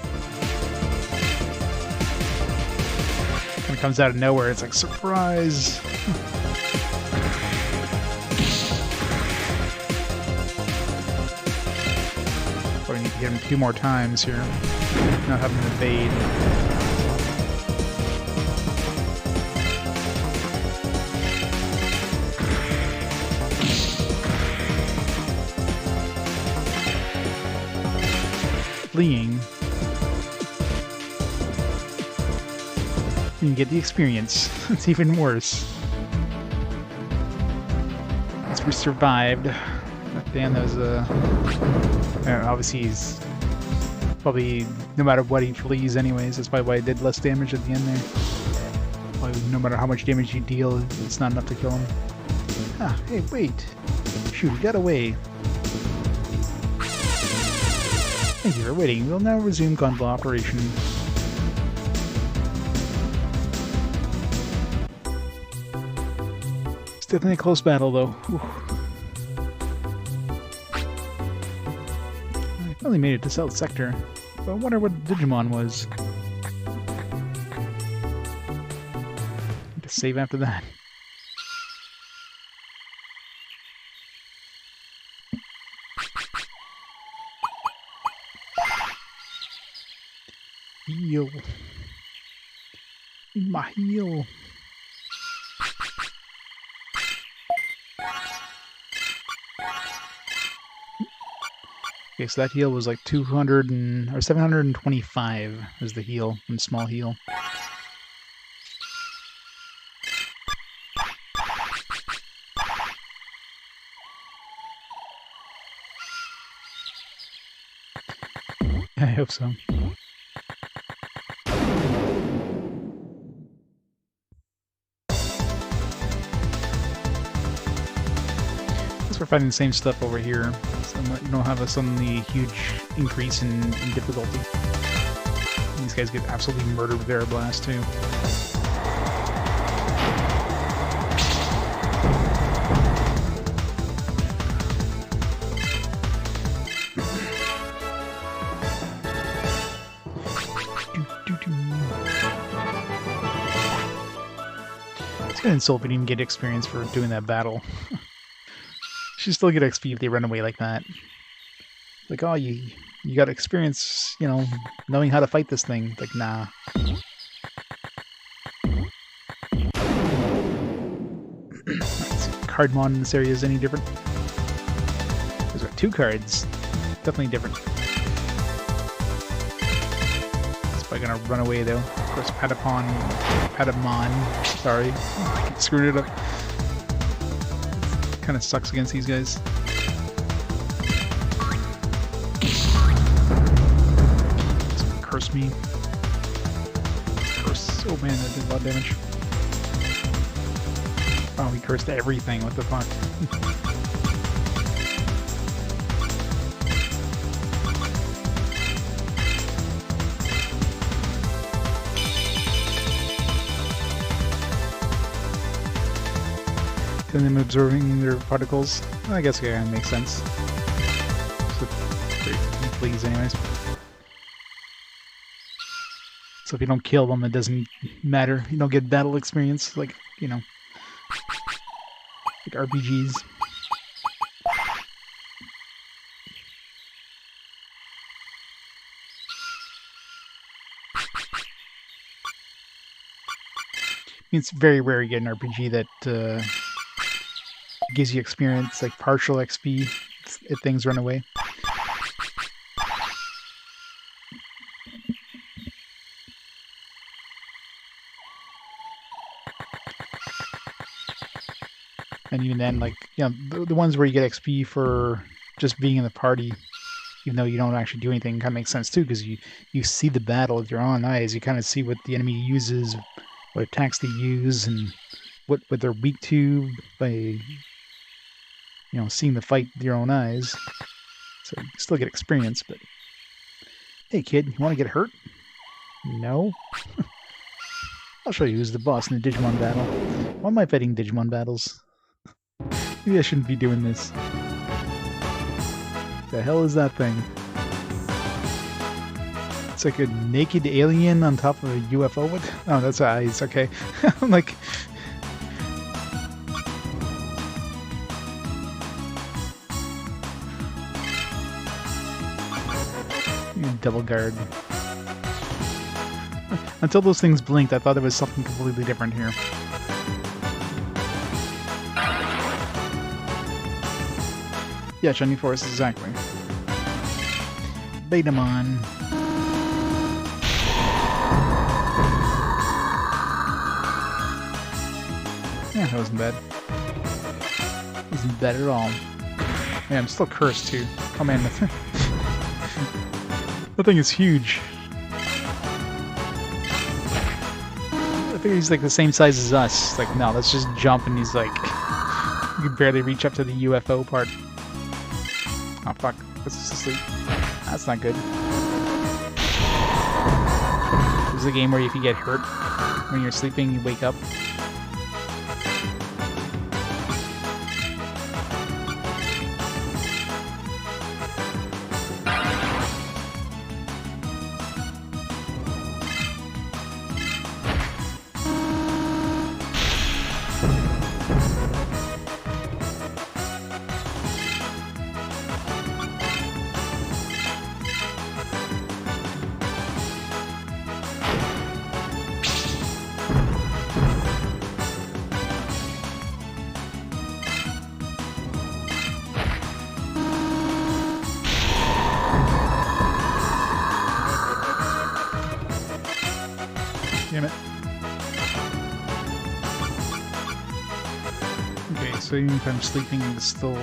Kind of comes out of nowhere. It's like surprise. I need to get him 2 more times here. Not having to evade. Fleeing. You get the experience. It's even worse. Once we survived. Damn, that was obviously he's probably, no matter what, he flees anyways. That's probably why I did less damage at the end there. Probably no matter how much damage you deal, it's not enough to kill him. Ah, hey, wait. Shoot, he got away. Thank you for waiting. We'll now resume convoy operation. It's definitely a close battle, though. Whew. I only made it to South Sector, but I wonder what Digimon was. Need to save after that. Heal. Need my heal. Okay, so that heal was like 200 or 725 was the heal, and small heal. I hope so. We're fighting the same stuff over here, so you don't have a suddenly huge increase in difficulty. These guys get absolutely murdered with Aeroblast too. It's gonna insult if we didn't get experience for doing that battle. You still get XP if they run away like that. Like, oh, you got experience, knowing how to fight this thing. Like, nah. Cardmon in this area is any different? There's got 2 cards. Definitely different. Probably gonna run away though. Of course, Patamon, sorry, screwed it up. Kind of sucks against these guys. Curse me. Curse. Oh man, that did a lot of damage. Oh, we cursed everything. What the fuck? And them absorbing their particles. I guess it kind of makes sense. So, please, anyways. So if you don't kill them, it doesn't matter. You don't get battle experience, like, you know, like RPGs. It's very rare you get an RPG that gives you experience, like partial XP, if things run away. And even then, like, you know, the ones where you get XP for just being in the party, even though you don't actually do anything, kind of makes sense too, because you see the battle with your own eyes. You kind of see what the enemy uses, what attacks they use, and what they're weak to by, you know, seeing the fight with your own eyes. So you still get experience, but hey kid, you want to get hurt? No? I'll show you who's the boss in the Digimon battle. Why am I fighting Digimon battles? Maybe I shouldn't be doing this. The hell is that thing? It's like a naked alien on top of a UFO. What? Oh, that's eyes. Okay. I'm like... Double guard. Until those things blinked, I thought there was something completely different here. Yeah, Shining Forest, exactly. Betamon. Yeah, that wasn't bad. Wasn't bad at all. Yeah, I'm still cursed too. Oh man, that thing is huge. I think he's like the same size as us. Like, no, let's just jump, and he's like, you can barely reach up to the UFO part. Oh fuck, let's just sleep. That's not good. This is a game where if you get hurt when you're sleeping, you wake up. Damn it. Okay, so even if I'm sleeping, I can still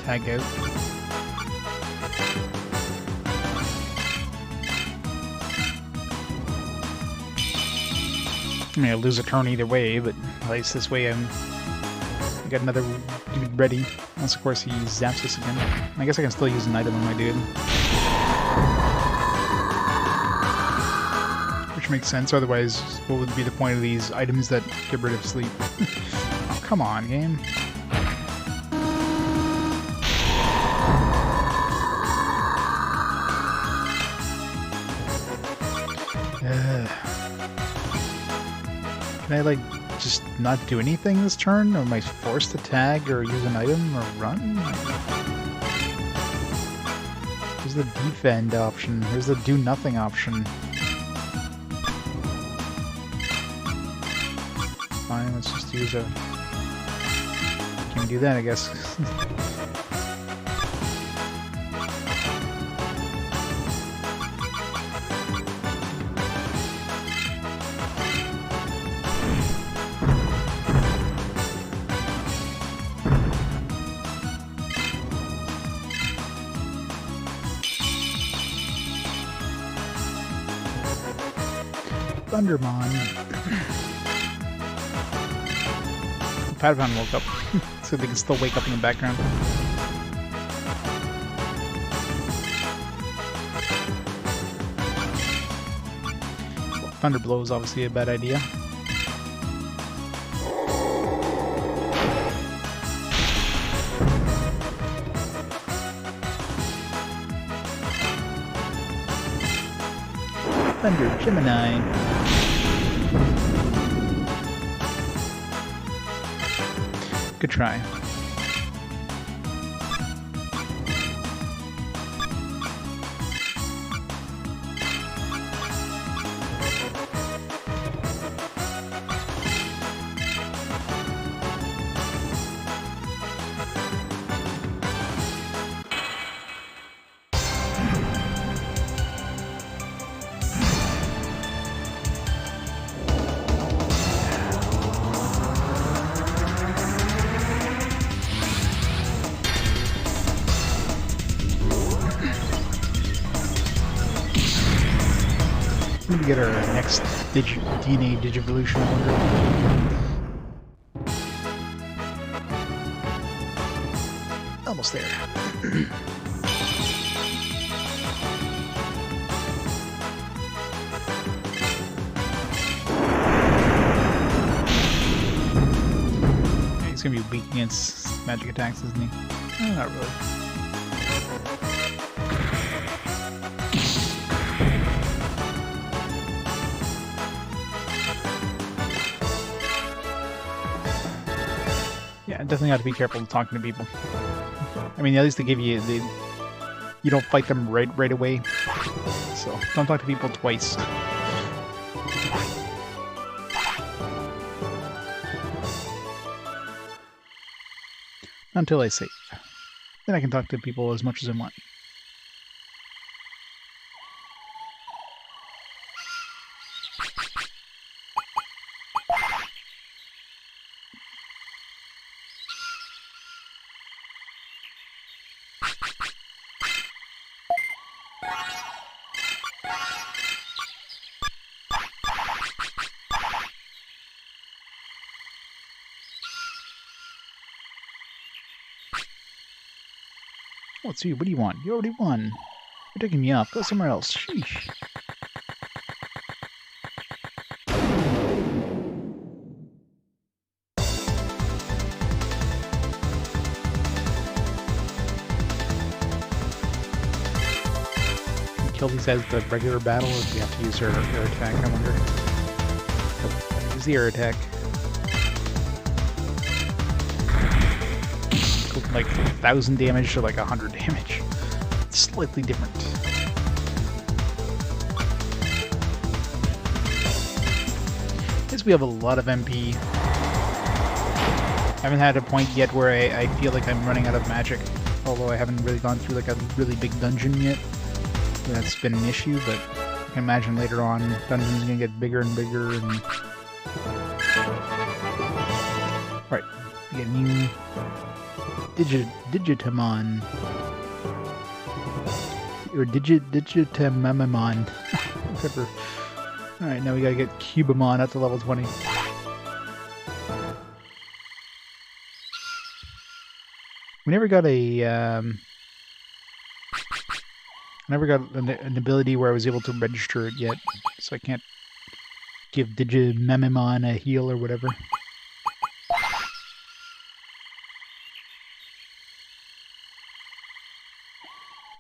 tag out. I mean, I'll lose a turn either way, but at least this way I got another dude ready. Unless, of course, he zaps us again. I guess I can still use an item on my dude. Which makes sense, otherwise what would be the point of these items that get rid of sleep? Oh, come on, game. Can I, like, just not do anything this turn? Or am I forced to tag or use an item or run? Here's the defend option. Here's the do nothing option. Fine, let's just use a... Can we do that, I guess? Thundermon. Patamon woke up, so they can still wake up in the background. Well, Thunder Blow is obviously a bad idea. Thunder Gemini. Good try. Maybe get our next DNA Digivolution, I wonder. Almost there. He's gonna be weak against magic attacks, isn't he? Oh, not really. Definitely have to be careful talking to people. I mean, at least they give you you don't fight them right away. So don't talk to people twice. Until I save. Then I can talk to people as much as I want. What's you? What do you want? You already won. You're taking me off. Go somewhere else. Sheesh. Can you kill these guys with the regular battle, or do you have to use your air attack? I wonder. Oh, use the air attack. Like 1,000 damage to like 100 damage. It's slightly different. Guess we have a lot of MP. I haven't had a point yet where I feel like I'm running out of magic. Although I haven't really gone through like a really big dungeon yet. That's been an issue, but I can imagine later on dungeons are gonna get bigger and bigger and... Right, we get new Digitamon. Or Digitamamamon. Whatever. Alright, now we gotta get Cubamon up to level 20. We never got a, I never got an ability where I was able to register it yet, so I can't give Digimamamon a heal or whatever.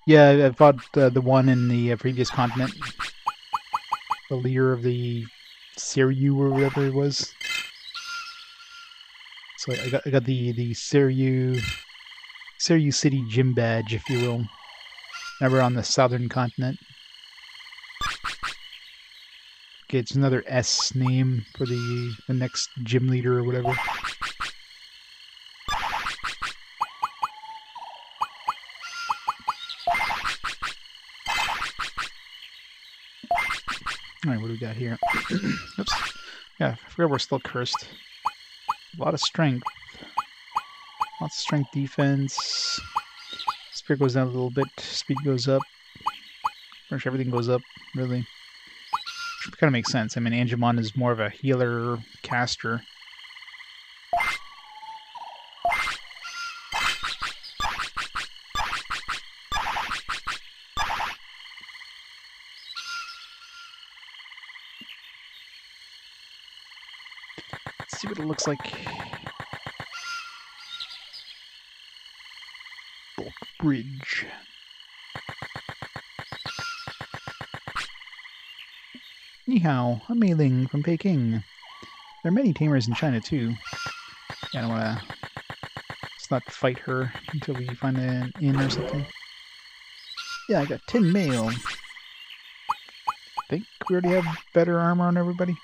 Yeah, I fought the one in the previous continent. The leader of the Siryu or whatever it was. So I got the Siryu City gym badge, if you will. Now we're on the southern continent. Okay, it's another S name for the next gym leader or whatever. Alright, what do we got here? Oops. Yeah, I forgot we're still cursed. A lot of strength. Lots of strength defense. Spirit goes down a little bit. Speed goes up. Pretty much everything goes up, really. Which kind of makes sense. I mean, Angemon is more of a healer caster. Let's see what it looks like. Bulk Bridge. Ni hao, I'm Mei Ling from Peking. There are many tamers in China too. Yeah, I don't wanna... Let's not fight her until we find an inn or something. Yeah, I got 10 mail. I think we already have better armor on everybody.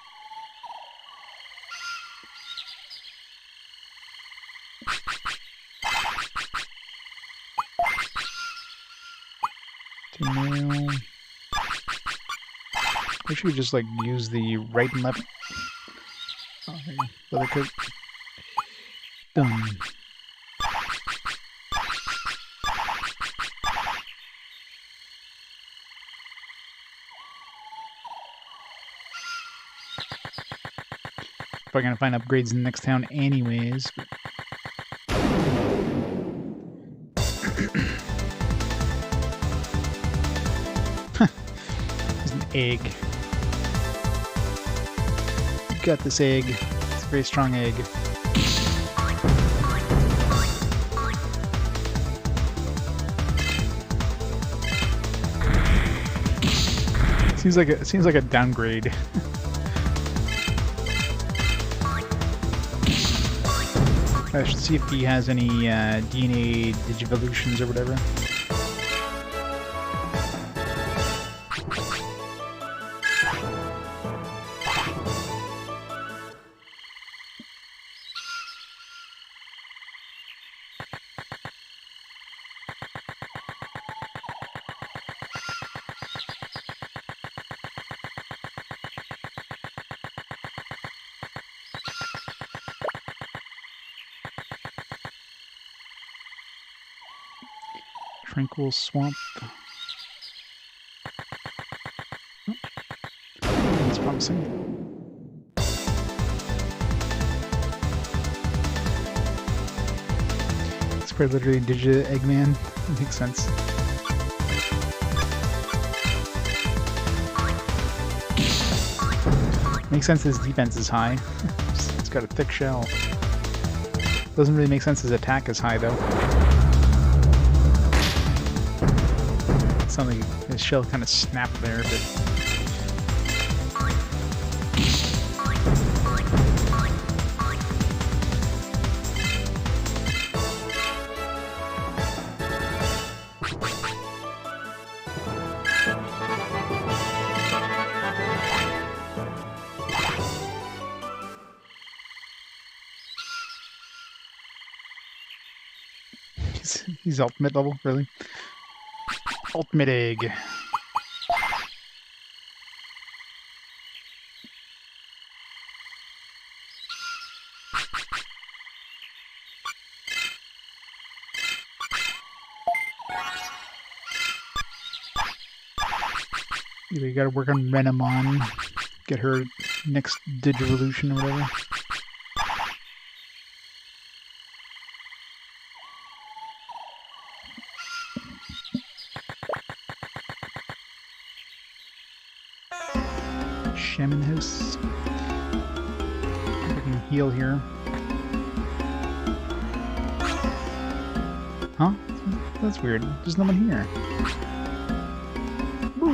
Mail. I should just like use the right and left. Oh, there you go. Leather coat. Done. Probably gonna find upgrades in the next town anyways. But... There's an egg. Got this egg. It's a very strong egg. Seems like a downgrade. I should see if he has any DNA digivolutions or whatever. Tranquil Swamp. Oh. That's promising. It's quite literally Digi Eggman. That makes sense. Makes sense his defense is high. It's got a thick shell. Doesn't really make sense his attack is high though. Something his shell kind of snapped there, but he's ultimate level, really. Ultimate egg. Either you gotta work on Renamon, get her next Digivolution or whatever. Shaman House. I can heal here. Huh? That's weird. There's no one here. Woo!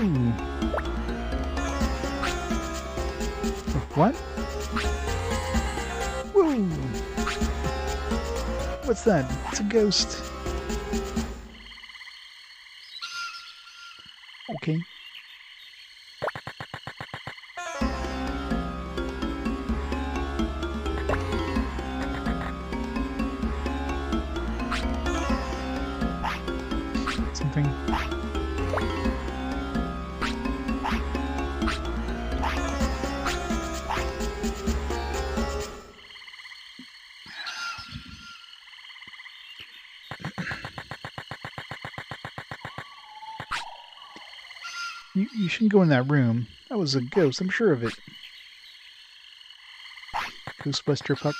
What? Woo! What's that? It's a ghost. Okay. Something. You shouldn't go in that room. That was a ghost, I'm sure of it. Ghostbuster Puck.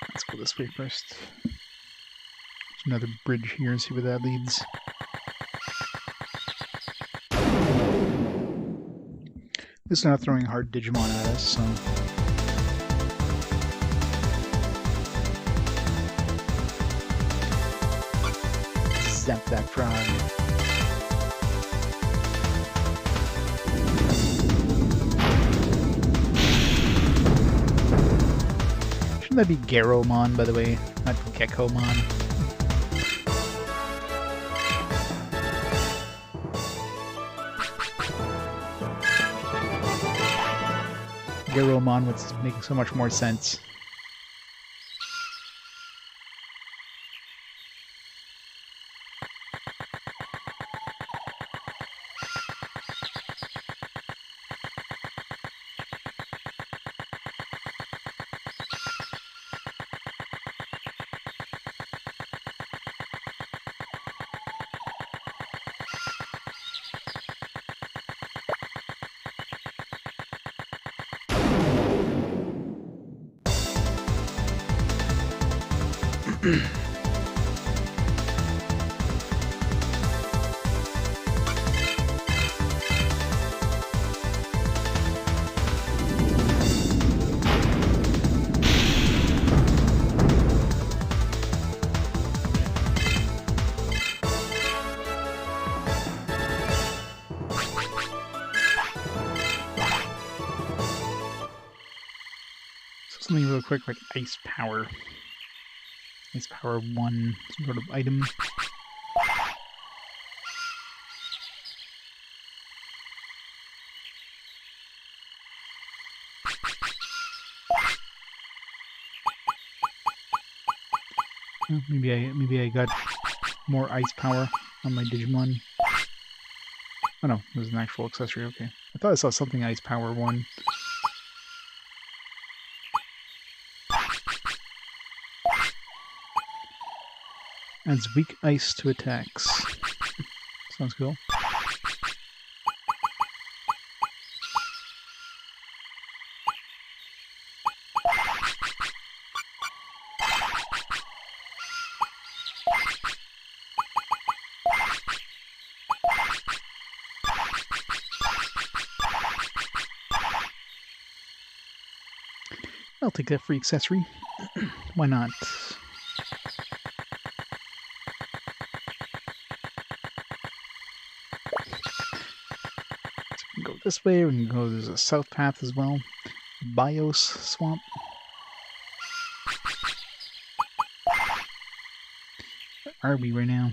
Let's go this way first. There's another bridge here, see where that leads. It's not throwing hard Digimon at us, so... Zap that frog. Shouldn't that be Garomon, by the way, not Gekomon? Garomon was making so much more sense. Something real quick, like Ice Power. Ice Power 1, some sort of item. Maybe I got more ice power on my Digimon. Oh no, it was an actual accessory, okay. I thought I saw something Ice Power 1. Adds weak ice to attacks. Sounds cool. I'll take that free accessory. Why not? Go this way, we can go, there's a south path as well. Bios Swamp. Where are we right now?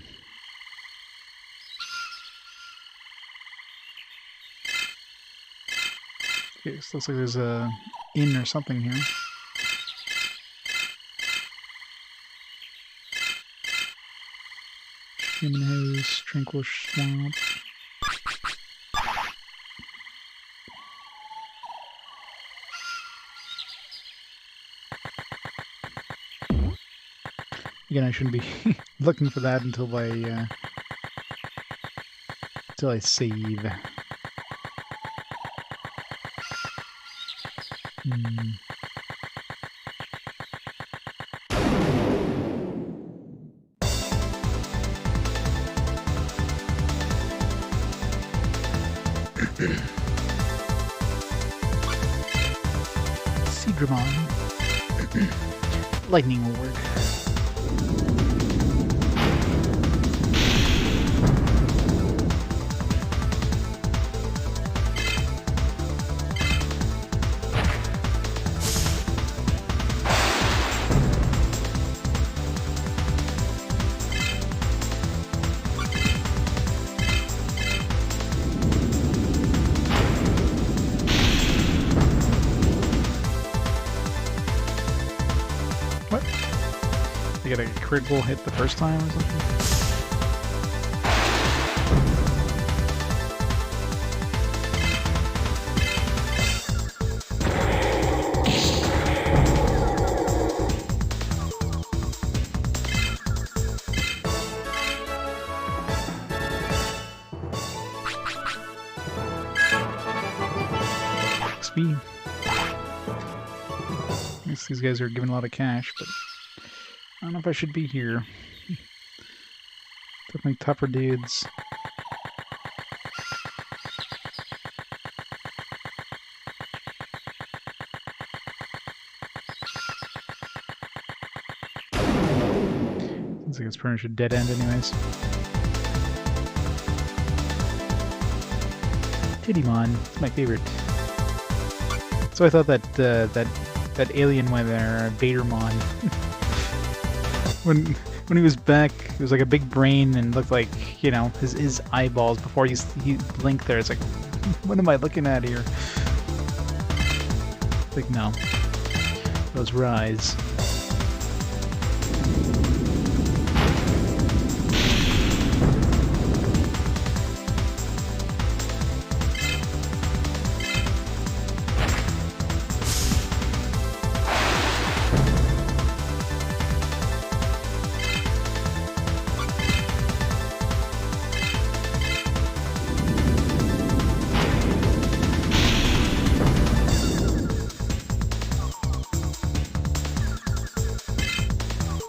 Okay, so looks like there's a inn or something here. Shaman House, Tranquil Swamp. Again, I shouldn't be looking for that until I save. Seedramon. Lightning will work. You get a critical hit the first time or something? XP. At least these guys are giving a lot of cash, but I don't know if I should be here. Definitely tougher dudes. Seems like it's pretty much a dead end anyways. Kittymon, it's my favorite. So I thought that that alien one there, Vadermon, when he was back, it was like a big brain and looked like, you know, his eyeballs before he blinked there. It's like, what am I looking at here? It's like, no, those were eyes.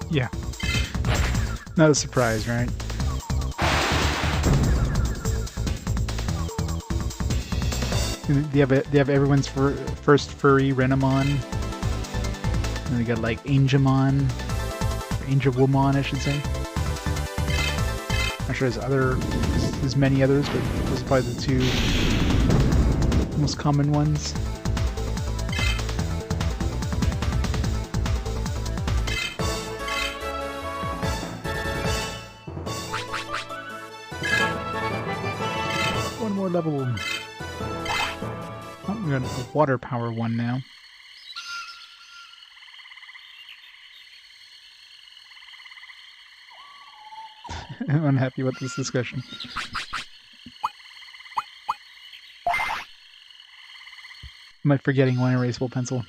Yeah. Not a surprise, right? They have everyone's first furry Renamon. And they got like Angemon, Angelwomon, I should say. I'm sure there's many others, but those are probably the two most common ones. One more level. Oh, we got a water power one now. I'm unhappy with this discussion. Am I forgetting one erasable pencil?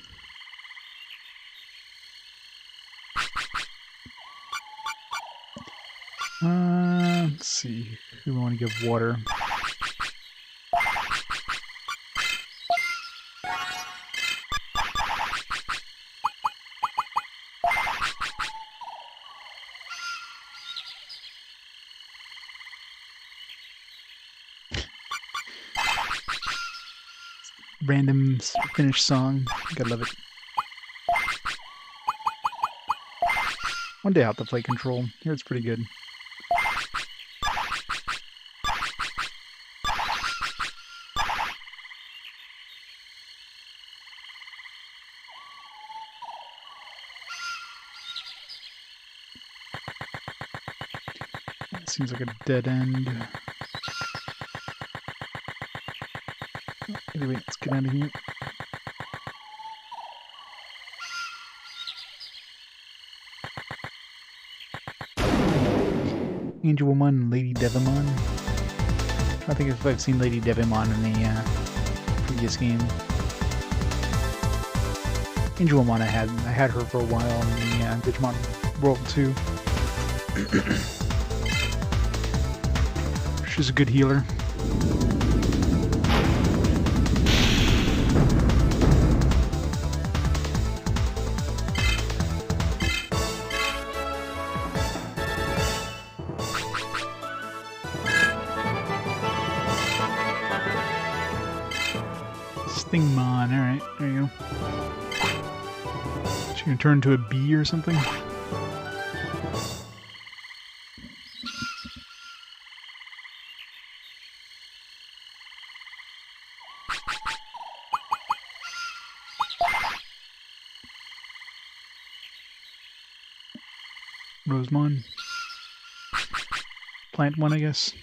Let's see. Who do we want to give water? Random Finnish song. Gotta love it. One day I'll have to play Control. Here it's pretty good. That seems like a dead end. Anyway, let's get out of here. Angelwomon and Lady Devimon. I think if I've seen Lady Devimon in the previous game. Angelwomon I had her for a while in the Digimon World 2. She's a good healer. Stingmon, alright, there you go. She gonna turn into a bee or something? Rosemon. Plant one, I guess. I'm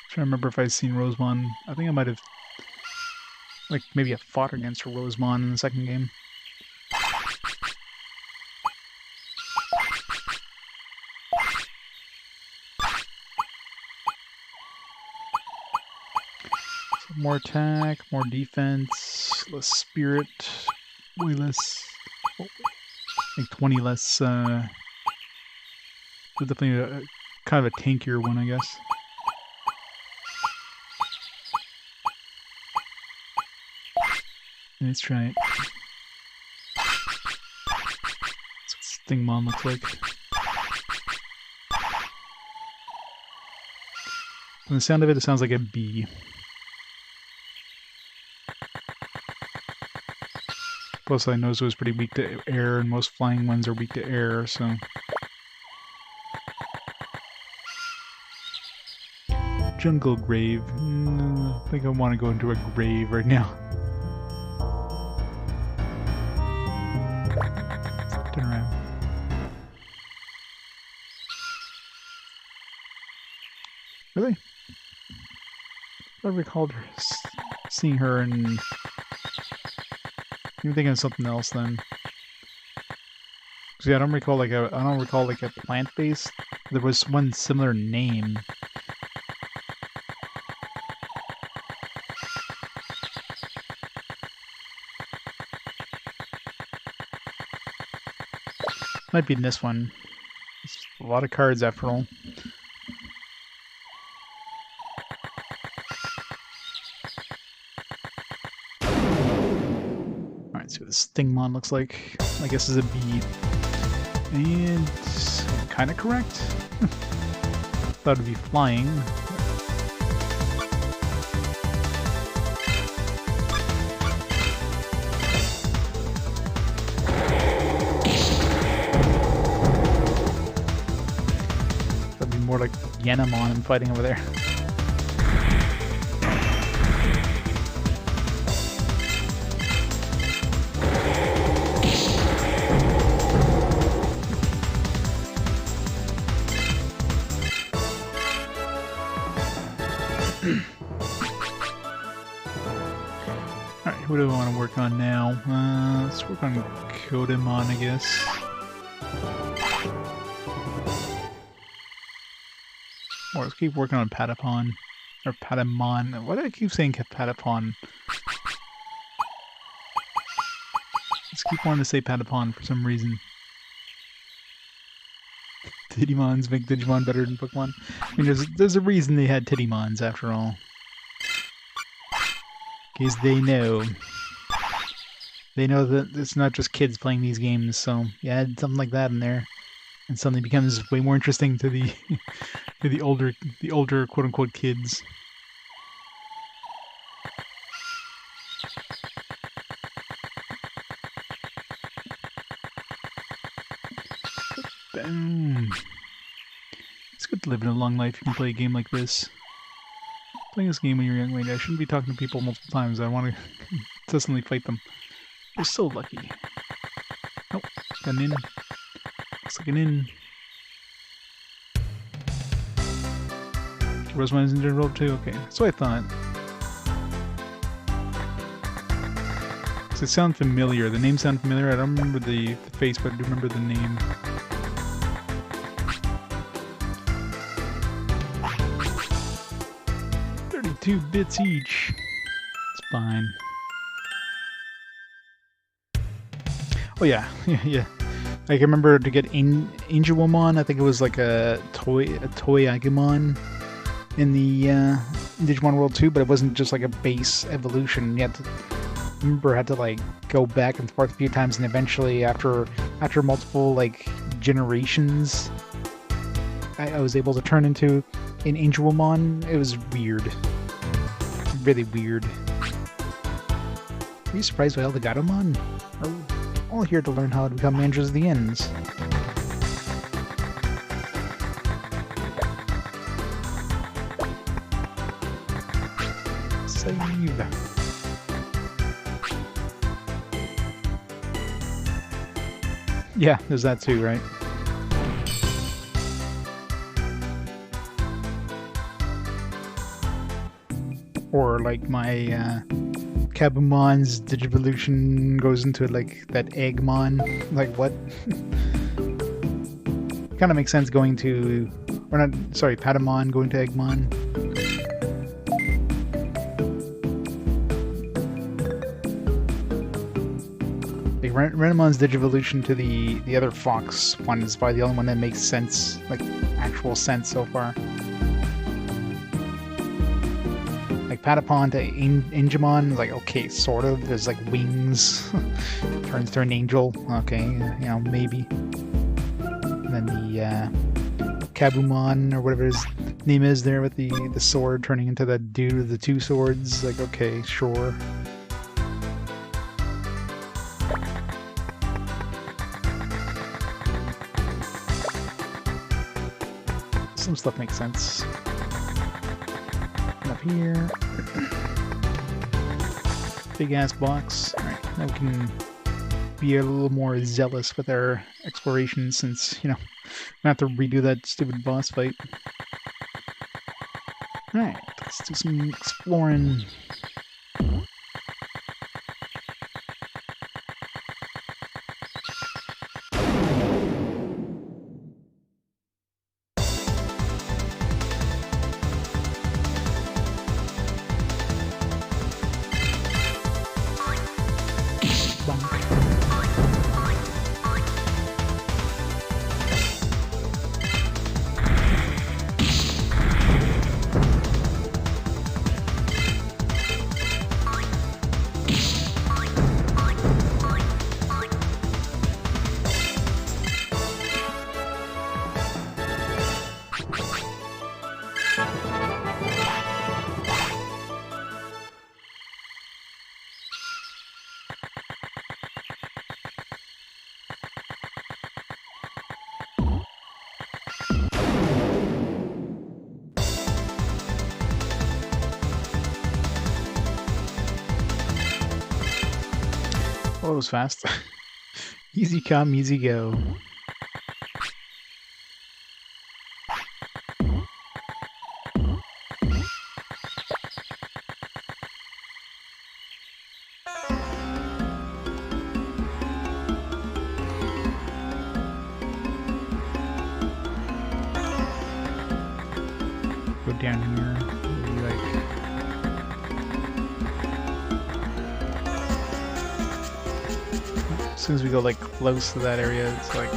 trying to remember if I've seen Rosemon. I think I might have, like, maybe I fought against Rosemon in the second game. So more attack, more defense, less spirit, way less, like 20 less, definitely a kind of a tankier one, I guess. Let's try it. That's what Digimon looks like. From the sound of it, it sounds like a bee. Plus, I noticed it was pretty weak to air, and most flying ones are weak to air, so... Jungle grave. I think I want to go into a grave right now. Turn around. Really? I recalled her, seeing her and... I'm thinking of something else then. See, I don't recall like a plant-based. There was one similar name. Might be in this one. It's a lot of cards after all. Alright, see what this Digimon looks like. I guess is a bee. And kinda correct. Thought it'd be flying. More like Yanamon and fighting over there. Alright, what do I want to work on now? Let's work on Kittymon, I guess. Or let's keep working on Patapon. Or Patamon. Why do I keep saying Patapon? Let's keep wanting to say Patapon for some reason. Tittymons make Digimon better than Pokemon. I mean, there's a reason they had Tittymons after all. Because they know. They know that it's not just kids playing these games, so you add something like that in there. And suddenly becomes way more interesting to the to the older quote unquote kids. Boom. It's good to live in a long life. You can play a game like this. Playing this game when you're young, like I shouldn't be talking to people multiple times. I want to consistently fight them. You're so lucky. Oh, got an in. Looks like an in. Rosemine's in general too? Okay, that's what I thought. Does it sound familiar? The name sound familiar? I don't remember the face, but I do remember the name. $32 each. It's fine. Oh yeah, yeah. I can remember to get Angelwomon. I think it was like a toy Agumon in the Digimon World 2, but it wasn't just like a base evolution. You had to had to like go back and forth a few times, and eventually after multiple like generations, I was able to turn into an Angelwomon. It was weird. Really weird. Are you surprised by all the Gatomon? Are all here to learn how to become managers of the Inns. Save. Yeah, there's that too, right? Or like my Kabumon's Digivolution goes into like that Eggmon. Like what? Kind of makes sense going to, or not, sorry, Patamon going to Eggmon. Like Renamon's Digivolution to the other Fox one is probably the only one that makes sense, like actual sense so far. Patapon to Angemon, like, okay, sort of. There's like wings, turns to an angel. Okay, you know, maybe. And then the Kabumon, or whatever his name is there, with the sword turning into the dude with the two swords. Like, okay, sure. Some stuff makes sense. And up here. Big ass box. Alright, now we can be a little more zealous with our exploration, since, you know, we have to redo that stupid boss fight. Alright, let's do some exploring. Oh, it was fast. Easy come, easy go. Go down here. Maybe like... As soon as we go like close to that area, it's like...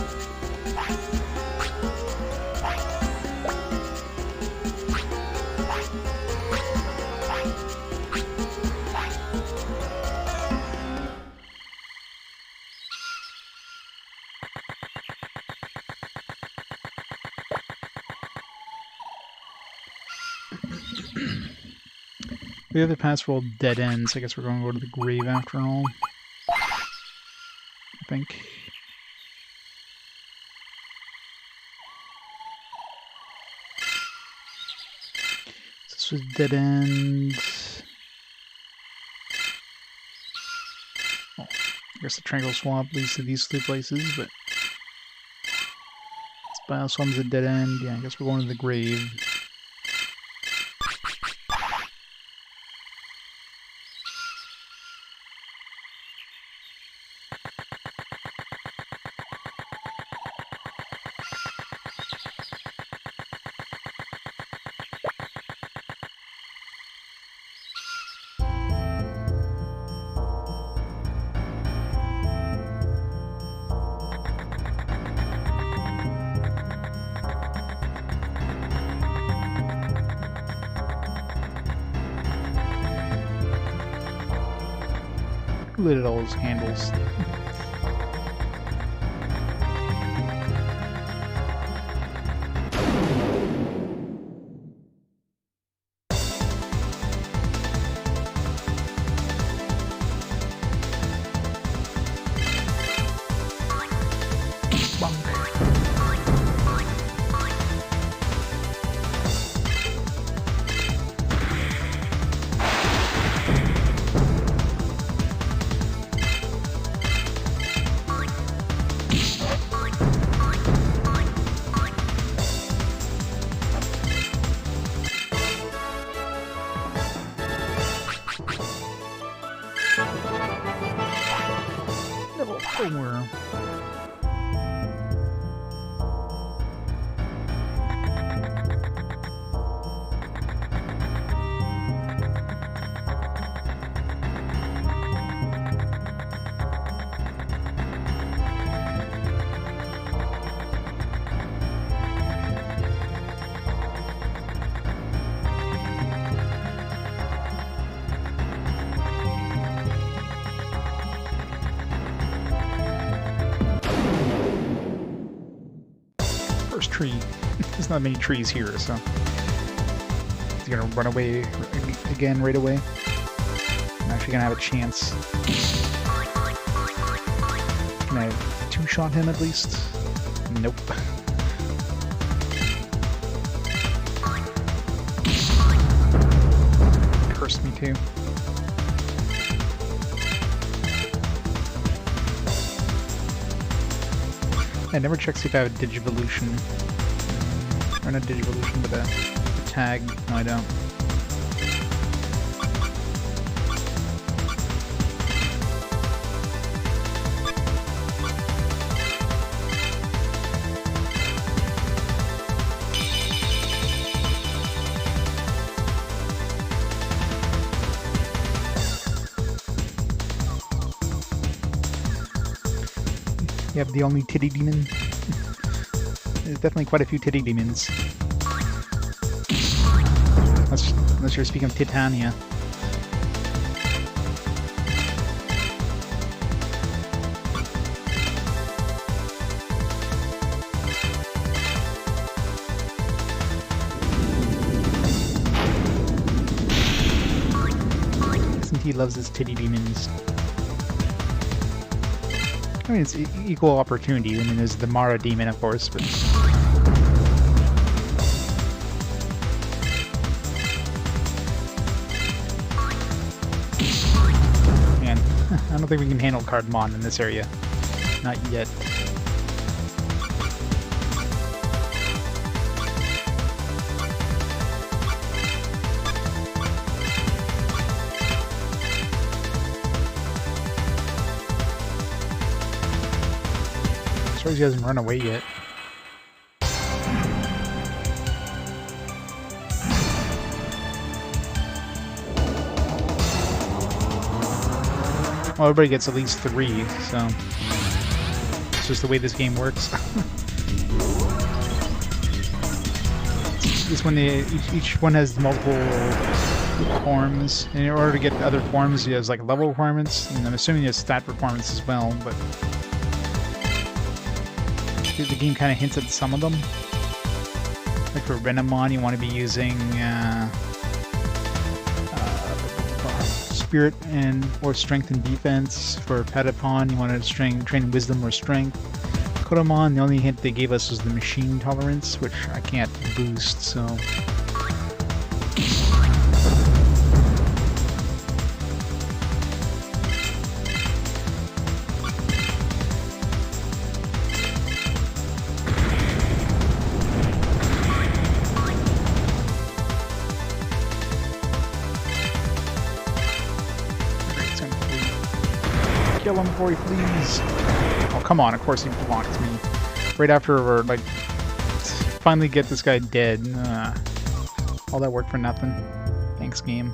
The other paths were all dead ends. I guess we're going to go to the grave after all. I think. This was dead end. Oh, I guess the Triangle Swamp leads to these two places, but this Bioswam's a dead end. Yeah, I guess we're going to the grave. Who lit all those candles? Somewhere. tree. There's not many trees here, so... He's gonna run away again right away. I'm actually gonna have a chance. Can I two-shot him at least? Nope. Cursed me too. I never checked to see if I have a Digivolution. Or not Digivolution, but a tag. No, I don't. You have the only titty demon. There's definitely quite a few titty demons. Unless you're speaking of Titania. S&T loves his titty demons. I mean, it's equal opportunity. I mean, there's the Mara demon, of course, but... Man, I don't think we can handle Quagmire in this area. Not yet. As far as he hasn't run away yet. Well, everybody gets at least 3, so it's just the way this game works. This one, each one has multiple forms, and in order to get other forms, he has like level requirements, and I'm assuming he has stat requirements as well, but the game kind of hints at some of them. Like for Renamon, you want to be using Spirit or Strength and Defense. For Patapon, you want to train Wisdom or Strength. Kittymon, the only hint they gave us was the Machine Tolerance, which I can't boost, so... Kill him before he flees. Oh, come on, of course he blocked me. Right after we're like, finally get this guy dead. All that work for nothing. Thanks, game.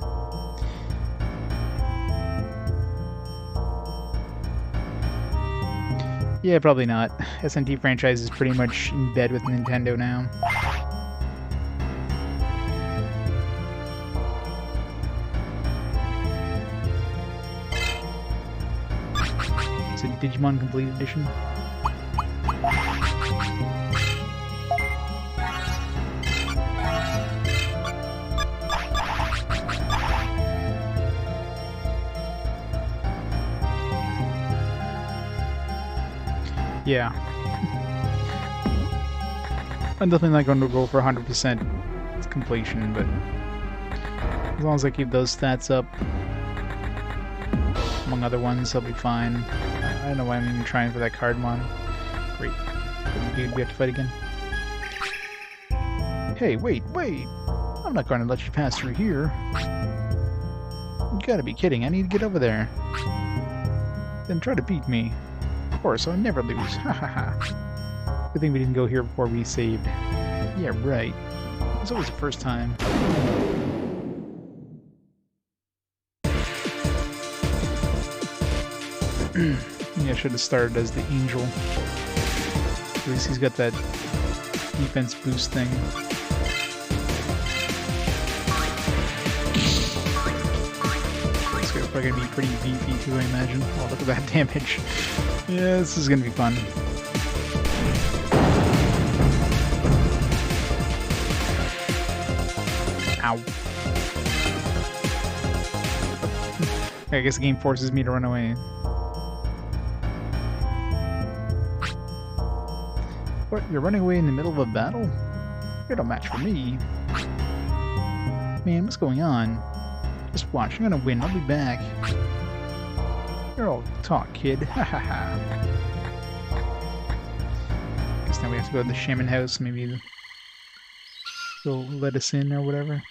Yeah, probably not. S&T franchise is pretty much in bed with Nintendo now. Is it Digimon Complete Edition? Yeah. I'm definitely not going to go for 100% completion, but as long as I keep those stats up, among other ones, I'll be fine. I don't know why I'm even trying for that Quagmire. Great. Dude, we have to fight again. Hey, wait! I'm not going to let you pass through here. You gotta be kidding, I need to get over there. Then try to beat me. Of course, I'll never lose. Ha ha ha. Good thing we didn't go here before we saved. Yeah, right. It's always the first time. Yeah, I should have started as the angel. At least he's got that defense boost thing. This guy's probably gonna be pretty beefy too, I imagine. Oh, look at that damage. Yeah, this is gonna be fun. Ow. I guess the game forces me to run away. What? You're running away in the middle of a battle? You're no match for me. Man, what's going on? Just watch. I'm gonna win. I'll be back. You're all talk, kid. Ha ha ha. Guess now we have to go to the Shaman House. Maybe they'll let us in or whatever.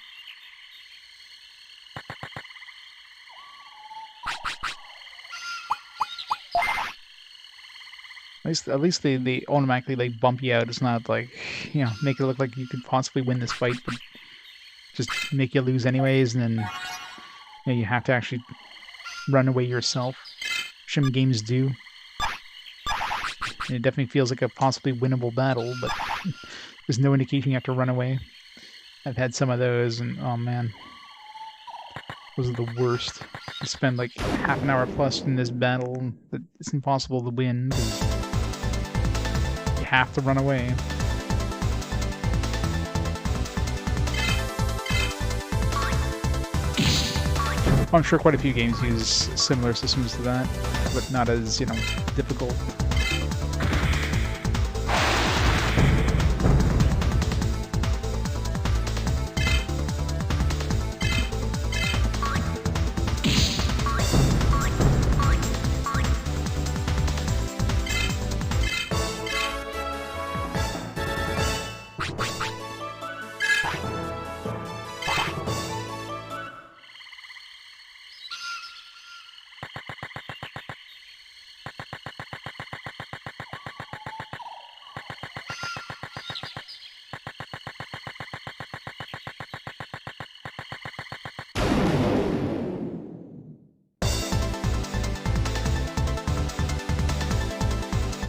At least they automatically like bump you out. It's not like, you know, make it look like you could possibly win this fight, but just make you lose anyways, and then you know, you have to actually run away yourself. Some games do. And it definitely feels like a possibly winnable battle, but there's no indication you have to run away. I've had some of those, and oh man, those are the worst. You spend like half an hour plus in this battle, but it's impossible to win. Have to run away. I'm sure quite a few games use similar systems to that, but not as, you know, difficult.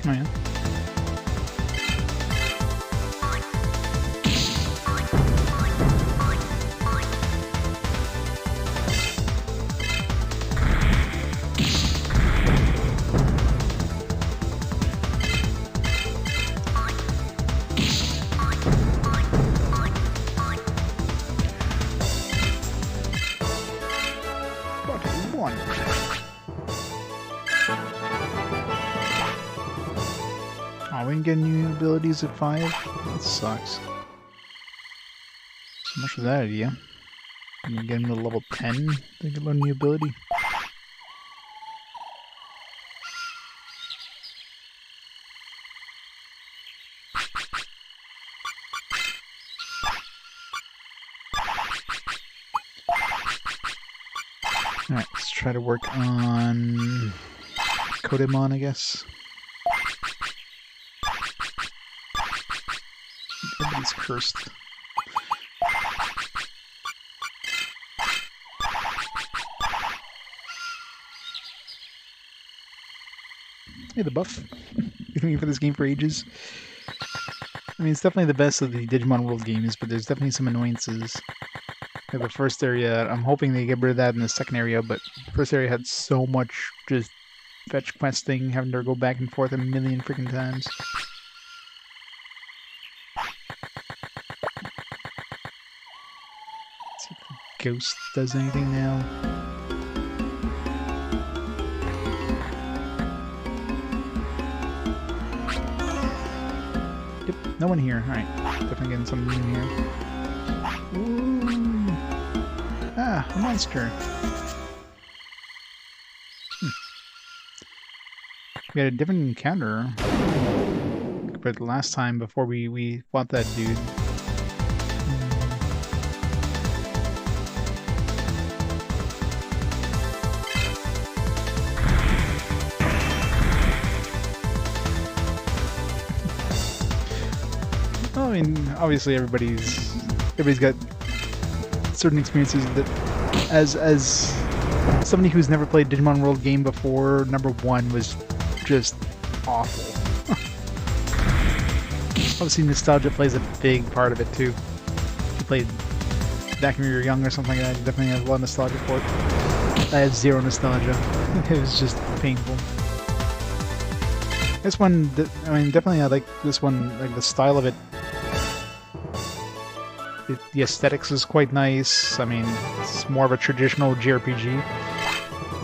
Oh, yeah. Oh, we can get new abilities at 5? That sucks. So much for that idea. You can get him to level 10, they can learn new ability. Alright, let's try to work on Kittymon, I guess. Everybody's cursed. Hey, the buff. Been waiting for this game for ages. I mean, it's definitely the best of the Digimon World games, but there's definitely some annoyances. Like the first area, I'm hoping they get rid of that in the second area, but the first area had so much just fetch questing, having to go back and forth a million freaking times. Let's see if the ghost does anything now. Yep, no one here. Alright, definitely getting something in here. Ooh. Ah, a monster. We had a different encounter compared to last time before we fought that dude. Well, I mean, obviously everybody's got certain experiences that, as somebody who's never played Digimon World game before, number 1 was just awful. Obviously nostalgia plays a big part of it too. If you played back when you were young or something like that, you definitely have a lot of nostalgia for it. I had zero nostalgia. It was just painful. This one, I mean, definitely I like this one, like the style of it. The aesthetics is quite nice. I mean, it's more of a traditional JRPG.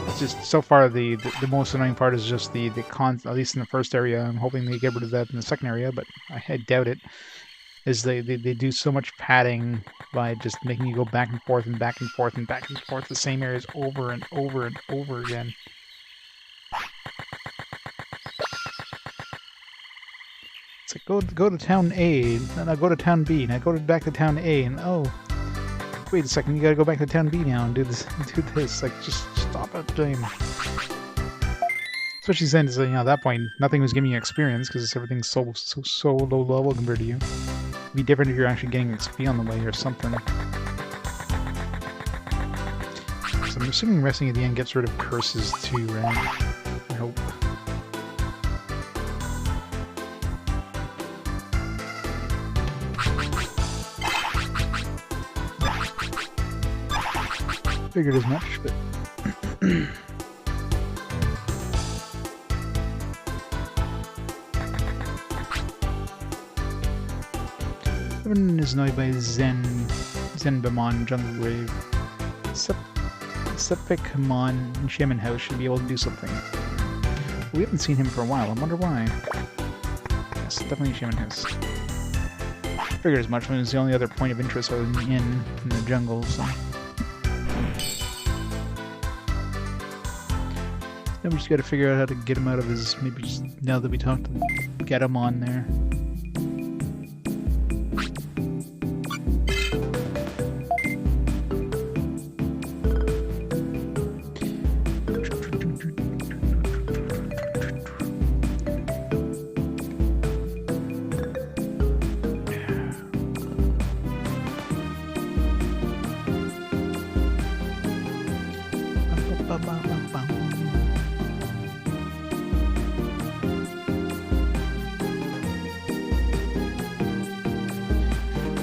It's just so far the most annoying part is just the at least in the first area. I'm hoping they get rid of that in the second area, but I doubt it. Is they do so much padding by just making you go back and forth and back and forth and back and forth the same areas over and over and over again. It's like go to town A, and I go to town B, and I go back to town A, and oh, wait a second, you gotta go back to town B now and do this. Like, just stop it, game. Especially since, you know, at that point, nothing was giving you experience because everything's so low level compared to you. It'd be different if you're actually getting XP on the way or something. So I'm assuming resting at the end gets rid of curses too, right? I hope. Figured as much, but... Everyone is annoyed by Zenbamon Jungle Grave. Sepicmon and Shaman House should be able to do something. We haven't seen him for a while, I wonder why. Yes, definitely Shaman House. Figured as much when it's the only other point of interest other than the inn in the jungle, so... Then we just gotta figure out how to get him out of his... Maybe just now that we talked to Kittymon there.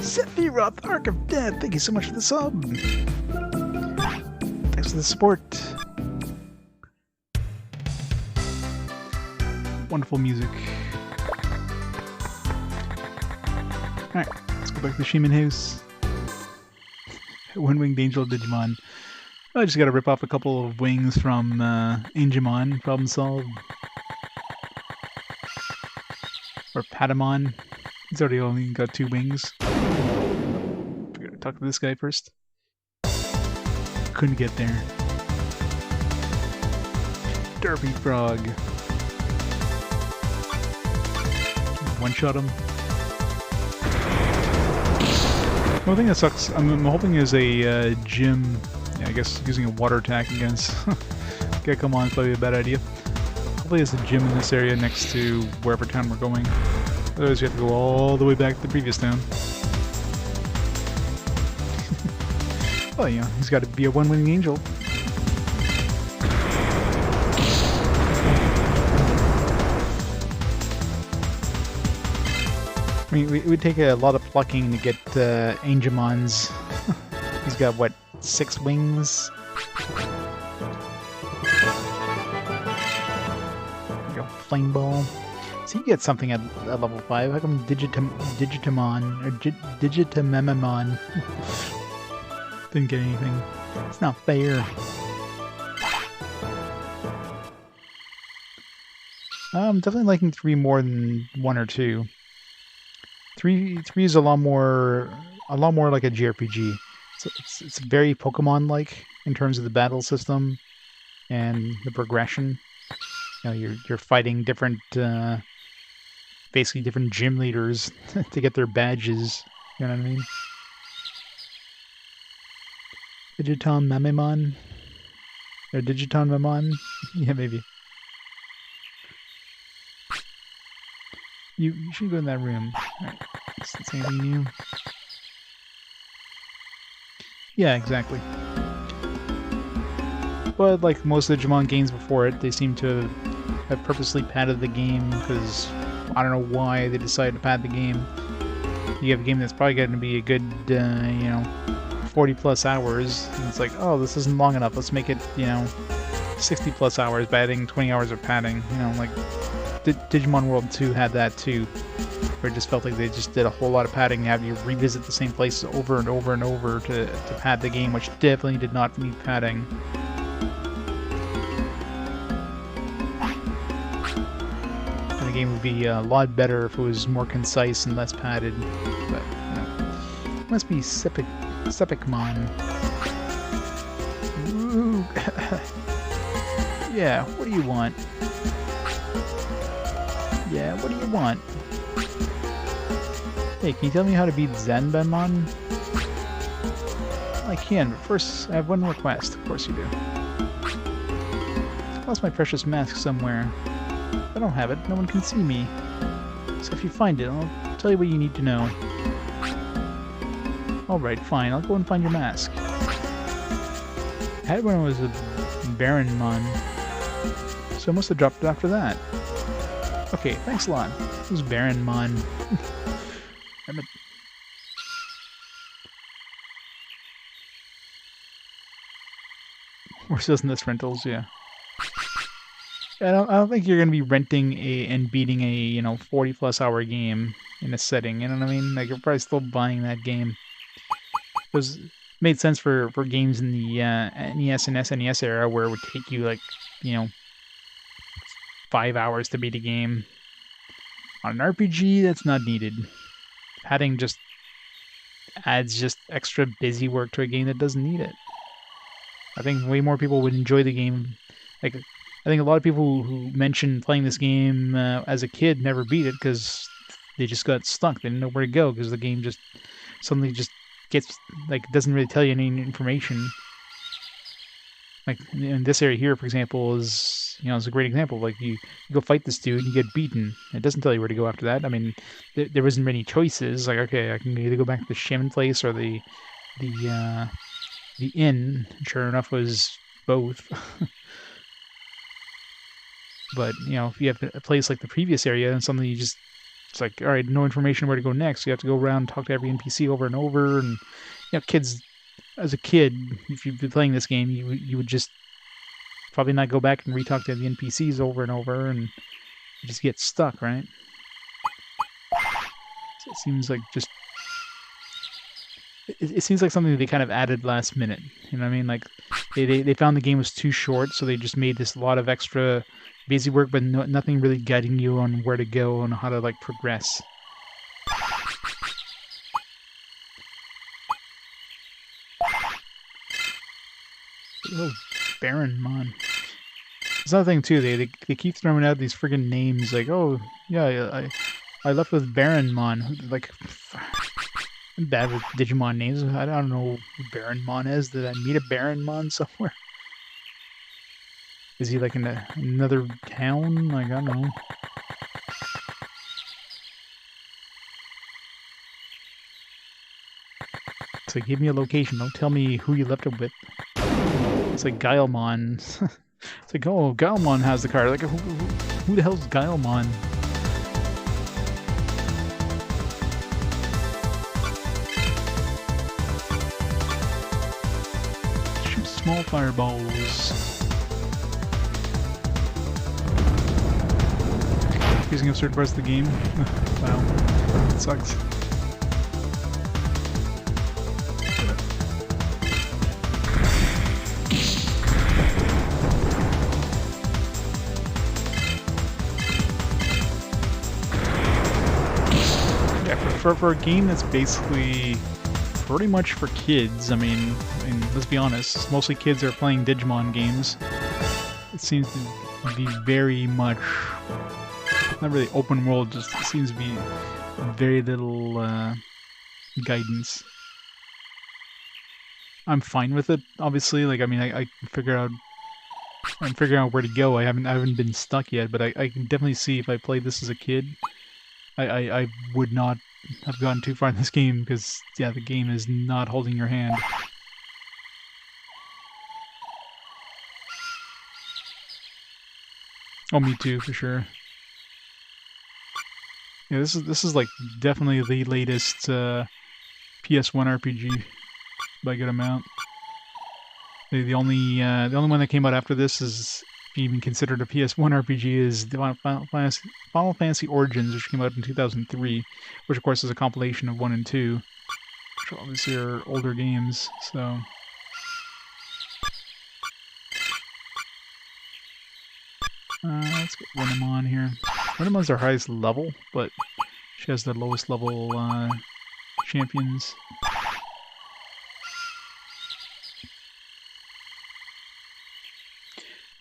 Sephiroth, Arc of Death, thank you so much for the sub. Thanks for the support. Wonderful music. Alright, let's go back to the Shaman House. One-winged angel Digimon. I just gotta rip off a couple of wings from Angemon, problem solved. Or Patamon. He's already only got 2 wings. We gotta talk to this guy first. Couldn't get there. Derpy Frog. One-shot him. One thing that sucks, I'm hoping is a gym. Yeah, I guess using a water attack against Kittymon is probably a bad idea. Hopefully there's a gym in this area next to wherever town we're going. Otherwise you have to go all the way back to the previous town. Well, you know, he's got to be a one-winged angel. I mean, it would take a lot of plucking to get Angemon's... He's got, what, 6 wings? There you go, Flame Ball. So you get something at level 5. How come Digitamon, or Digitamemon didn't get anything? It's not fair. I'm definitely liking 3 more than 1 or 2. 3 is a lot more like a JRPG. It's very Pokemon-like in terms of the battle system and the progression. You know, you're fighting different, basically different gym leaders to get their badges. You know what I mean? Digiton Mamemon? Or Digiton Mamon? Yeah, maybe. You should go in that room. Alright, is this anything new? Yeah, exactly. But like most of the Digimon games before it, they seem to have purposely padded the game because I don't know why they decided to pad the game. You have a game that's probably going to be a good, you know, 40 plus hours, and it's like, oh, this isn't long enough, let's make it, you know, 60 plus hours by adding 20 hours of padding. You know, like Digimon World 2 had that too. where it just felt like they just did a whole lot of padding, have you revisit the same places over and over and over to pad the game, which definitely did not need padding. And the game would be a lot better if it was more concise and less padded, but it must be Sepicmon. Ooh. Yeah, what do you want? Yeah, what do you want? Hey, can you tell me how to beat Zanbanmon? I can, but first I have one request. Of course you do. I lost my precious mask somewhere. If I don't have it, no one can see me. So if you find it, I'll tell you what you need to know. Alright, fine, I'll go and find your mask. I had it when I was a Baronmon, so I must have dropped it after that. Okay, thanks a lot. Who's Baronmon? We're still in this rentals, yeah. I don't think you're gonna be renting and beating a 40+ hour game in a setting. You know what I mean? Like you're probably still buying that game. It made sense for games in the NES and SNES era where it would take you like 5 hours to beat a game. On an RPG, that's not needed. Padding just adds just extra busy work to a game that doesn't need it. I think way more people would enjoy the game. Like, I think a lot of people who mentioned playing this game as a kid never beat it because they just got stuck. They didn't know where to go because the game just suddenly just gets, like, doesn't really tell you any information. Like, in this area here, for example, is a great example. Like, you go fight this dude, you get beaten. It doesn't tell you where to go after that. I mean, there wasn't many choices. Like, okay, I can either go back to the Shaman place or the inn. Sure enough, was both. But, if you have a place like the previous area and something it's like, all right, no information where to go next. You have to go around and talk to every NPC over and over. And, kids, as a kid, if you've been playing this game, you would just probably not go back and re-talk to the NPCs over and over, and you just get stuck, right? So it seems like it seems like something that they kind of added last minute. You know what I mean? Like they found the game was too short, so they just made this lot of extra busy work, but nothing really guiding you on where to go and how to like progress. Oh, Baronmon. There's another thing too. They keep throwing out these friggin' names like, oh yeah, I left with Baronmon. Like, I'm bad with Digimon names. I don't know who Baronmon is. Did I meet a Baronmon somewhere? Is he like in another town? Like, I don't know. It's like, give me a location. Don't tell me who you left it with. It's like Guilemon. It's like, oh, Guilemon has the card. Like, who the hell's Guilemon? Shoot small fireballs. Using up certain parts of the game. Wow, that sucks. For a game that's basically pretty much for kids, I mean, let's be honest, mostly kids are playing Digimon games. It seems to be very much, not really open world, just seems to be very little guidance. I'm fine with it, obviously. Like, I mean, I'm figuring out where to go. I haven't been stuck yet, but I can definitely see if I played this as a kid, I would not have gone too far in this game because, yeah, the game is not holding your hand. Oh, me too, for sure. Yeah, this is like definitely the latest PS1 RPG by a good amount. The only one that came out after this is even considered a PS1 RPG, is the Final Fantasy Origins, which came out in 2003, which of course is a compilation of 1 and 2, which obviously are older games, so... let's get Renamon here. Renamon's our highest level, but she has the lowest level champions.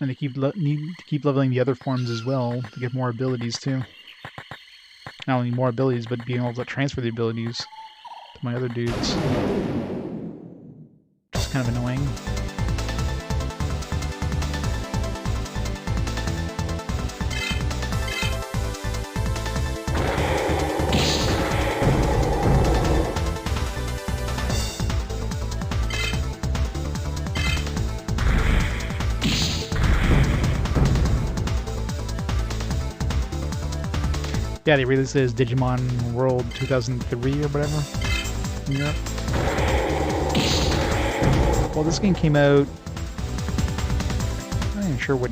And they need to keep leveling the other forms as well to get more abilities too. Not only more abilities, but being able to transfer the abilities to my other dudes. Just kind of annoying. Yeah, they released it as Digimon World 2003 or whatever in Europe. Well, this game came out... I'm not even sure at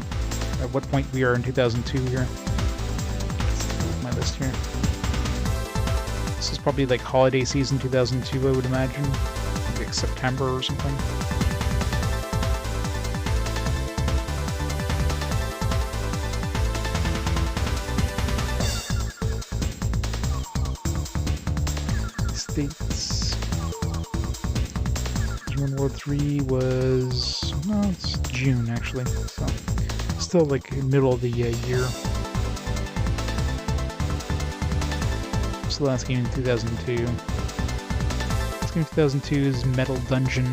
what point we are in 2002 here. My list here. This is probably like holiday season 2002, I would imagine. Like September or something. States. Digimon World 3 was... no, it's June actually, so still like middle of the year. So the last game in 2002. Last game in 2002 is Metal Dungeon,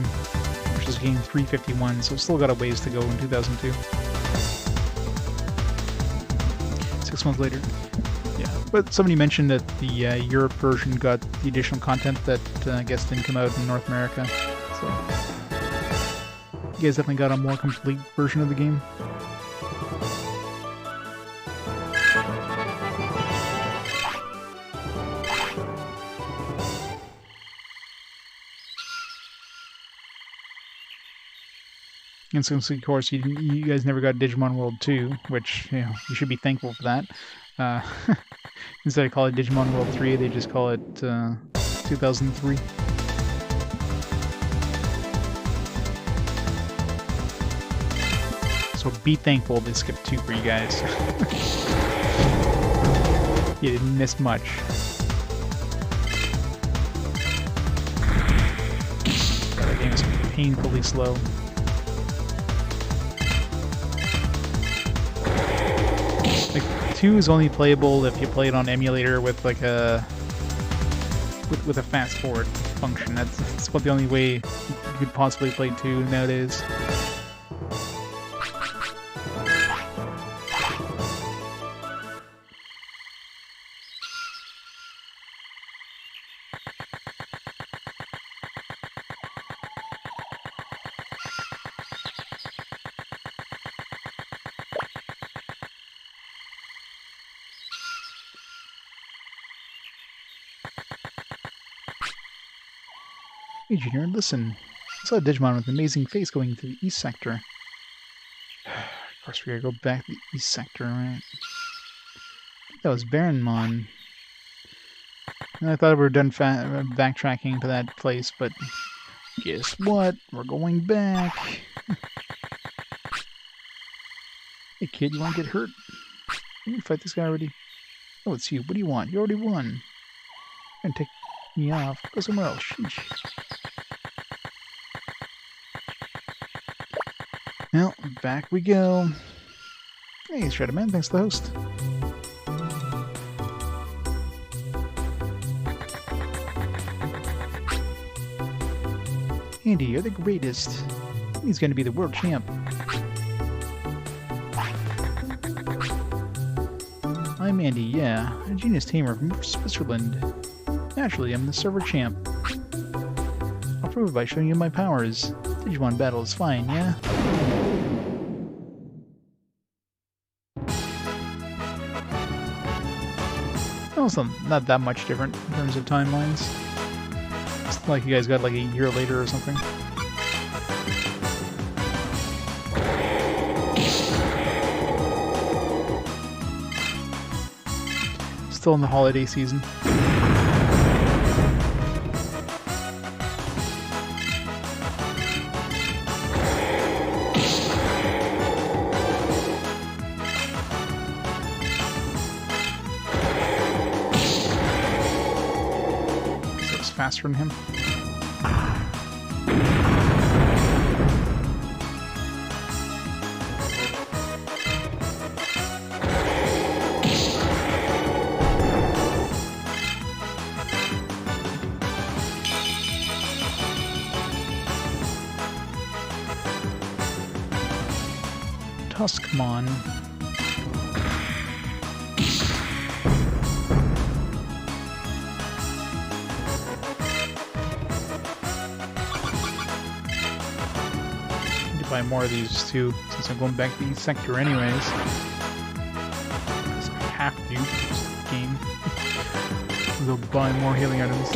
which is game 351, so still got a ways to go in 2002. 6 months later. But somebody mentioned that the Europe version got the additional content that I guess didn't come out in North America. So you guys definitely got a more complete version of the game. And since, of course, you guys never got Digimon World 2, which, you know, you should be thankful for that. Instead of calling it Digimon World 3, they just call it 2003. So be thankful they skipped 2 for you guys. You didn't miss much. That game is painfully slow. Like, 2 is only playable if you play it on emulator with like a with a fast forward function. That's about the only way you could possibly play 2 nowadays. Hey Junior, listen. I saw a Digimon with an amazing face going to the east sector. Of course we gotta go back to the east sector, right? I think that was Baronmon. And I thought we were done backtracking to that place, but guess what? We're going back. Hey kid, you wanna get hurt? Didn't you fight this guy already? Oh, it's you. What do you want? You already won. You're gonna take me off. Go somewhere else. Sheesh. Well, back we go. Hey, Shredderman, thanks for the host. Andy, you're the greatest. He's going to be the world champ. I'm Andy, yeah, a genius tamer from Switzerland. Naturally, I'm the server champ. I'll prove it by showing you my powers. Digimon battle is fine, yeah? Also, not that much different in terms of timelines. It's like you guys got like a year later or something. still in the holiday season. So it's faster than him. Tuskmon. Need to buy more of these too, since I'm going back to the sector anyways. Because I have to. This game. Go buy more healing items.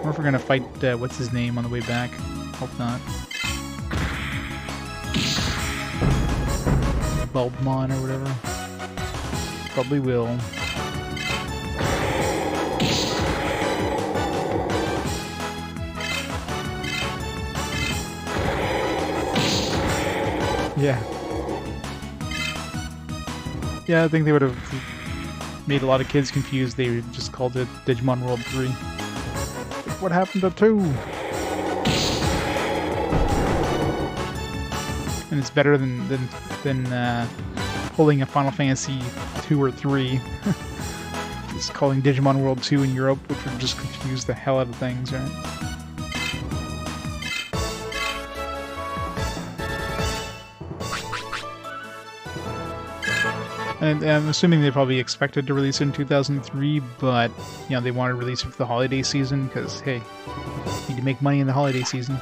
Or if we're gonna fight what's his name on the way back. Hope not. Bulbmon or whatever. Probably will. Yeah. Yeah, I think they would have made a lot of kids confused. They just called it Digimon World 3. What happened to 2? And it's better than pulling a Final Fantasy 2 or 3. Just calling Digimon World 2 in Europe, which would just confuse the hell out of things, right? And I'm assuming they probably expected to release it in 2003, but, you know, they wanted to release it for the holiday season, because, hey, you need to make money in the holiday season.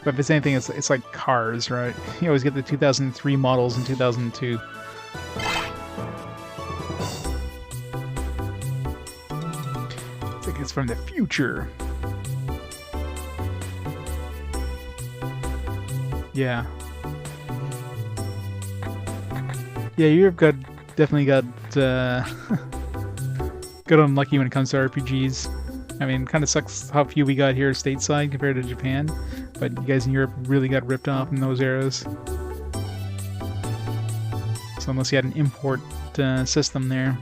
But if it's anything, it's like cars, right? You always get the 2003 models in 2002. It's like it's from the future. Yeah. Yeah, Europe definitely got unlucky when it comes to RPGs. I mean, it kind of sucks how few we got here stateside compared to Japan, but you guys in Europe really got ripped off in those eras. So unless you had an import system there,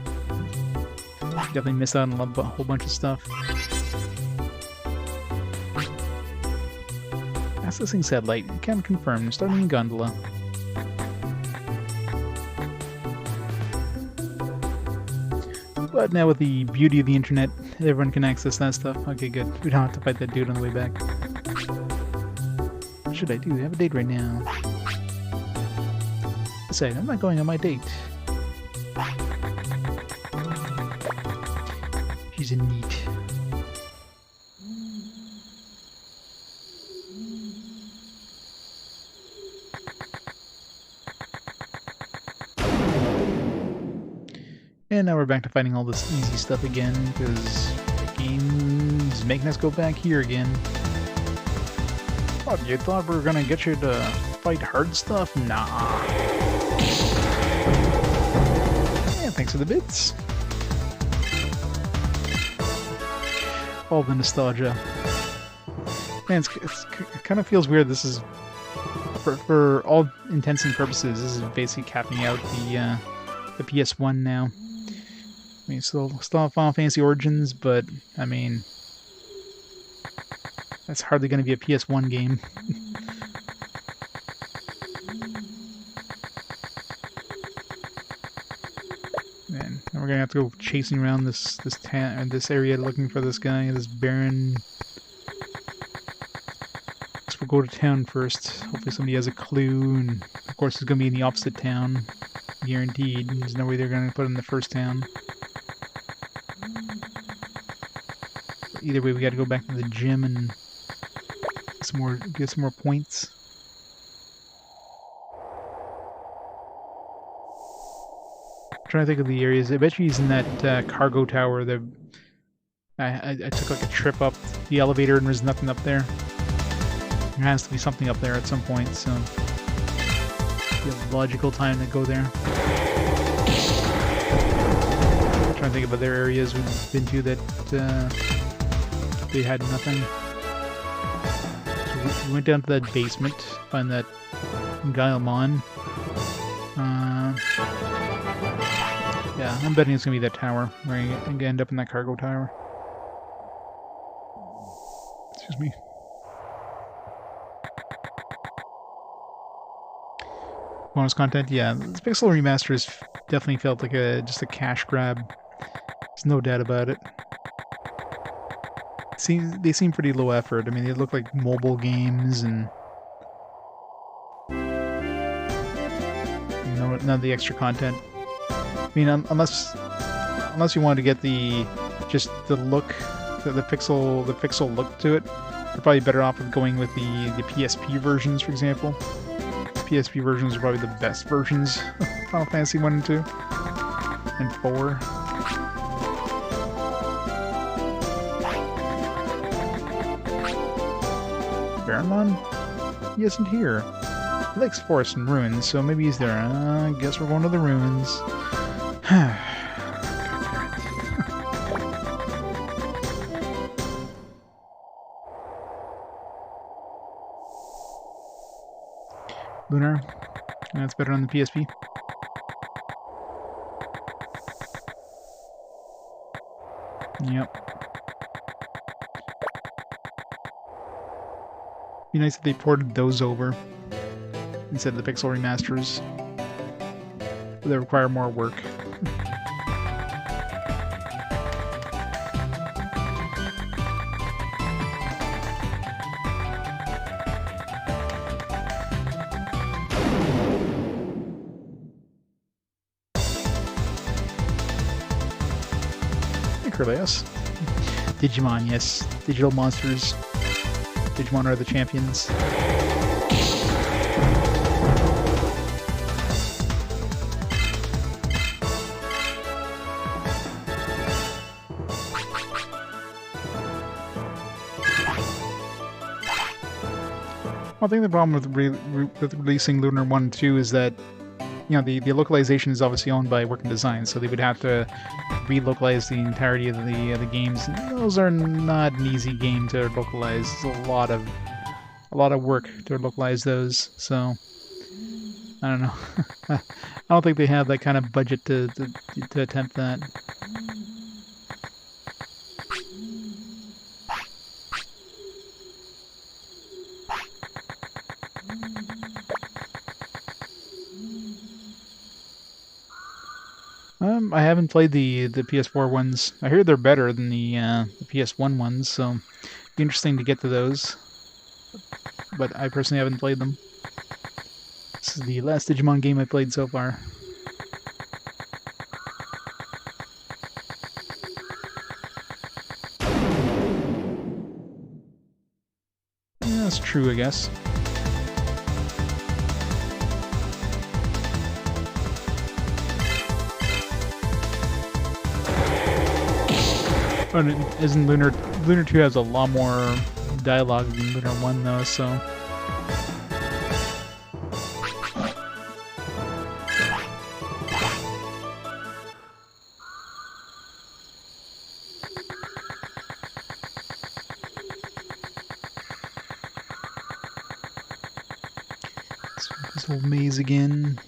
you definitely missed out on a whole bunch of stuff. Accessing satellite, can confirm. Starting in gondola. But now with the beauty of the internet, everyone can access that stuff. Okay, good. We don't have to fight that dude on the way back. What should I do? I have a date right now. Decide, I'm not going on my date. She's a neat. And now we're back to fighting all this easy stuff again, because the game's making us go back here again. What, you thought we were gonna get you to fight hard stuff? Nah. Yeah, thanks for the bits. All the nostalgia. Man, it kind of feels weird. This is, for all intents and purposes, this is basically capping out the PS1 now. I mean, still have Final Fantasy Origins, but, I mean, that's hardly going to be a PS1 game. Man, now we're going to have to go chasing around this area looking for this guy, this Baron. So we'll go to town first. Hopefully somebody has a clue, and of course it's going to be in the opposite town. Guaranteed. There's no way they're going to put it in the first town. Either way, we got to go back to the gym and get some more points. I'm trying to think of the areas. I bet you he's in that cargo tower. I took like a trip up the elevator and there's nothing up there. There has to be something up there at some point, so you have logical time to go there. trying to think of other areas we've been to that they had nothing. So we went down to that basement, find that Guilemon. Yeah, I'm betting it's gonna be that tower. We're gonna end up in that cargo tower. Excuse me. Bonus content, yeah. This Pixel Remasters definitely felt like just a cash grab. There's no doubt about it. They seem pretty low effort. I mean, they look like mobile games and none of the extra content. I mean, unless you wanted to get just the look, the pixel look to it, you're probably better off with going with the PSP versions, for example. PSP versions are probably the best versions of Final Fantasy 1 and 2 and 4. Baronmon? He isn't here. He likes forests and ruins, so maybe he's there. I guess we're going to the ruins. Lunar. That's better on the PSP. Yep. Be nice if they ported those over instead of the Pixel Remasters. But they require more work. Yes. Digimon, yes. Digital monsters. Digimon are the champions. I think the problem with releasing Lunar 1 and 2 is that, you know, the localization is obviously owned by Working Design, so they would have to relocalize the entirety of the games. Those are not an easy game to localize. It's a lot of work to localize those. So I don't know. I don't think they have that kind of budget to attempt that. I haven't played the PS4 ones. I hear they're better than the PS1 ones, so it'd be interesting to get to those. But I personally haven't played them. This is the last Digimon game I played so far. Yeah, that's true, I guess. But isn't Lunar 2 has a lot more dialogue than Lunar 1 though, so this old maze again.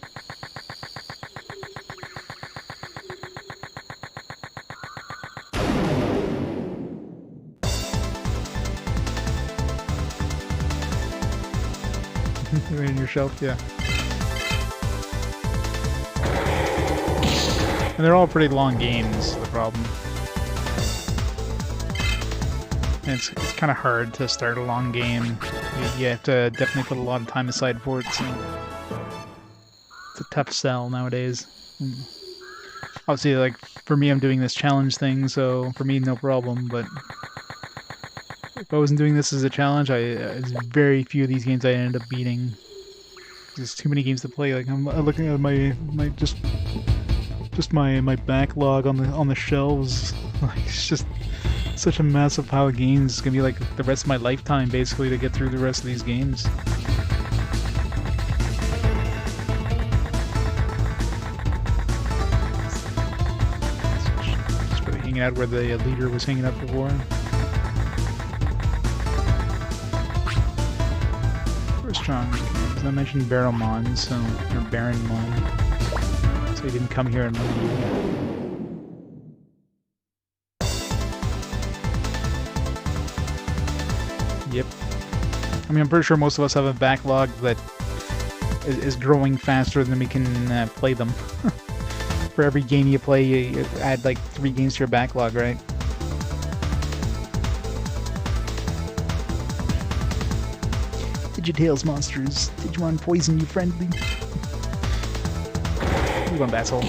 Right in your shelf, yeah. And they're all pretty long games, the problem. And it's kind of hard to start a long game. You have to definitely put a lot of time aside for it, so it's a tough sell nowadays. Obviously, like, for me, I'm doing this challenge thing, so for me, no problem, but if I wasn't doing this as a challenge, there's very few of these games I ended up beating. There's too many games to play. Like, I'm looking at my backlog on the shelves. Like, it's just such a massive pile of games. It's gonna be like the rest of my lifetime, basically, to get through the rest of these games. hanging out where the leader was hanging out before. We're strong. As I mentioned, Barrelmon, so or Baronmon, so he didn't come here and leave. Yep. I mean, I'm pretty sure most of us have a backlog that is growing faster than we can play them. For every game you play, you add like 3 games to your backlog, right? Digitails monsters. Digimon poison you friendly. You going asshole.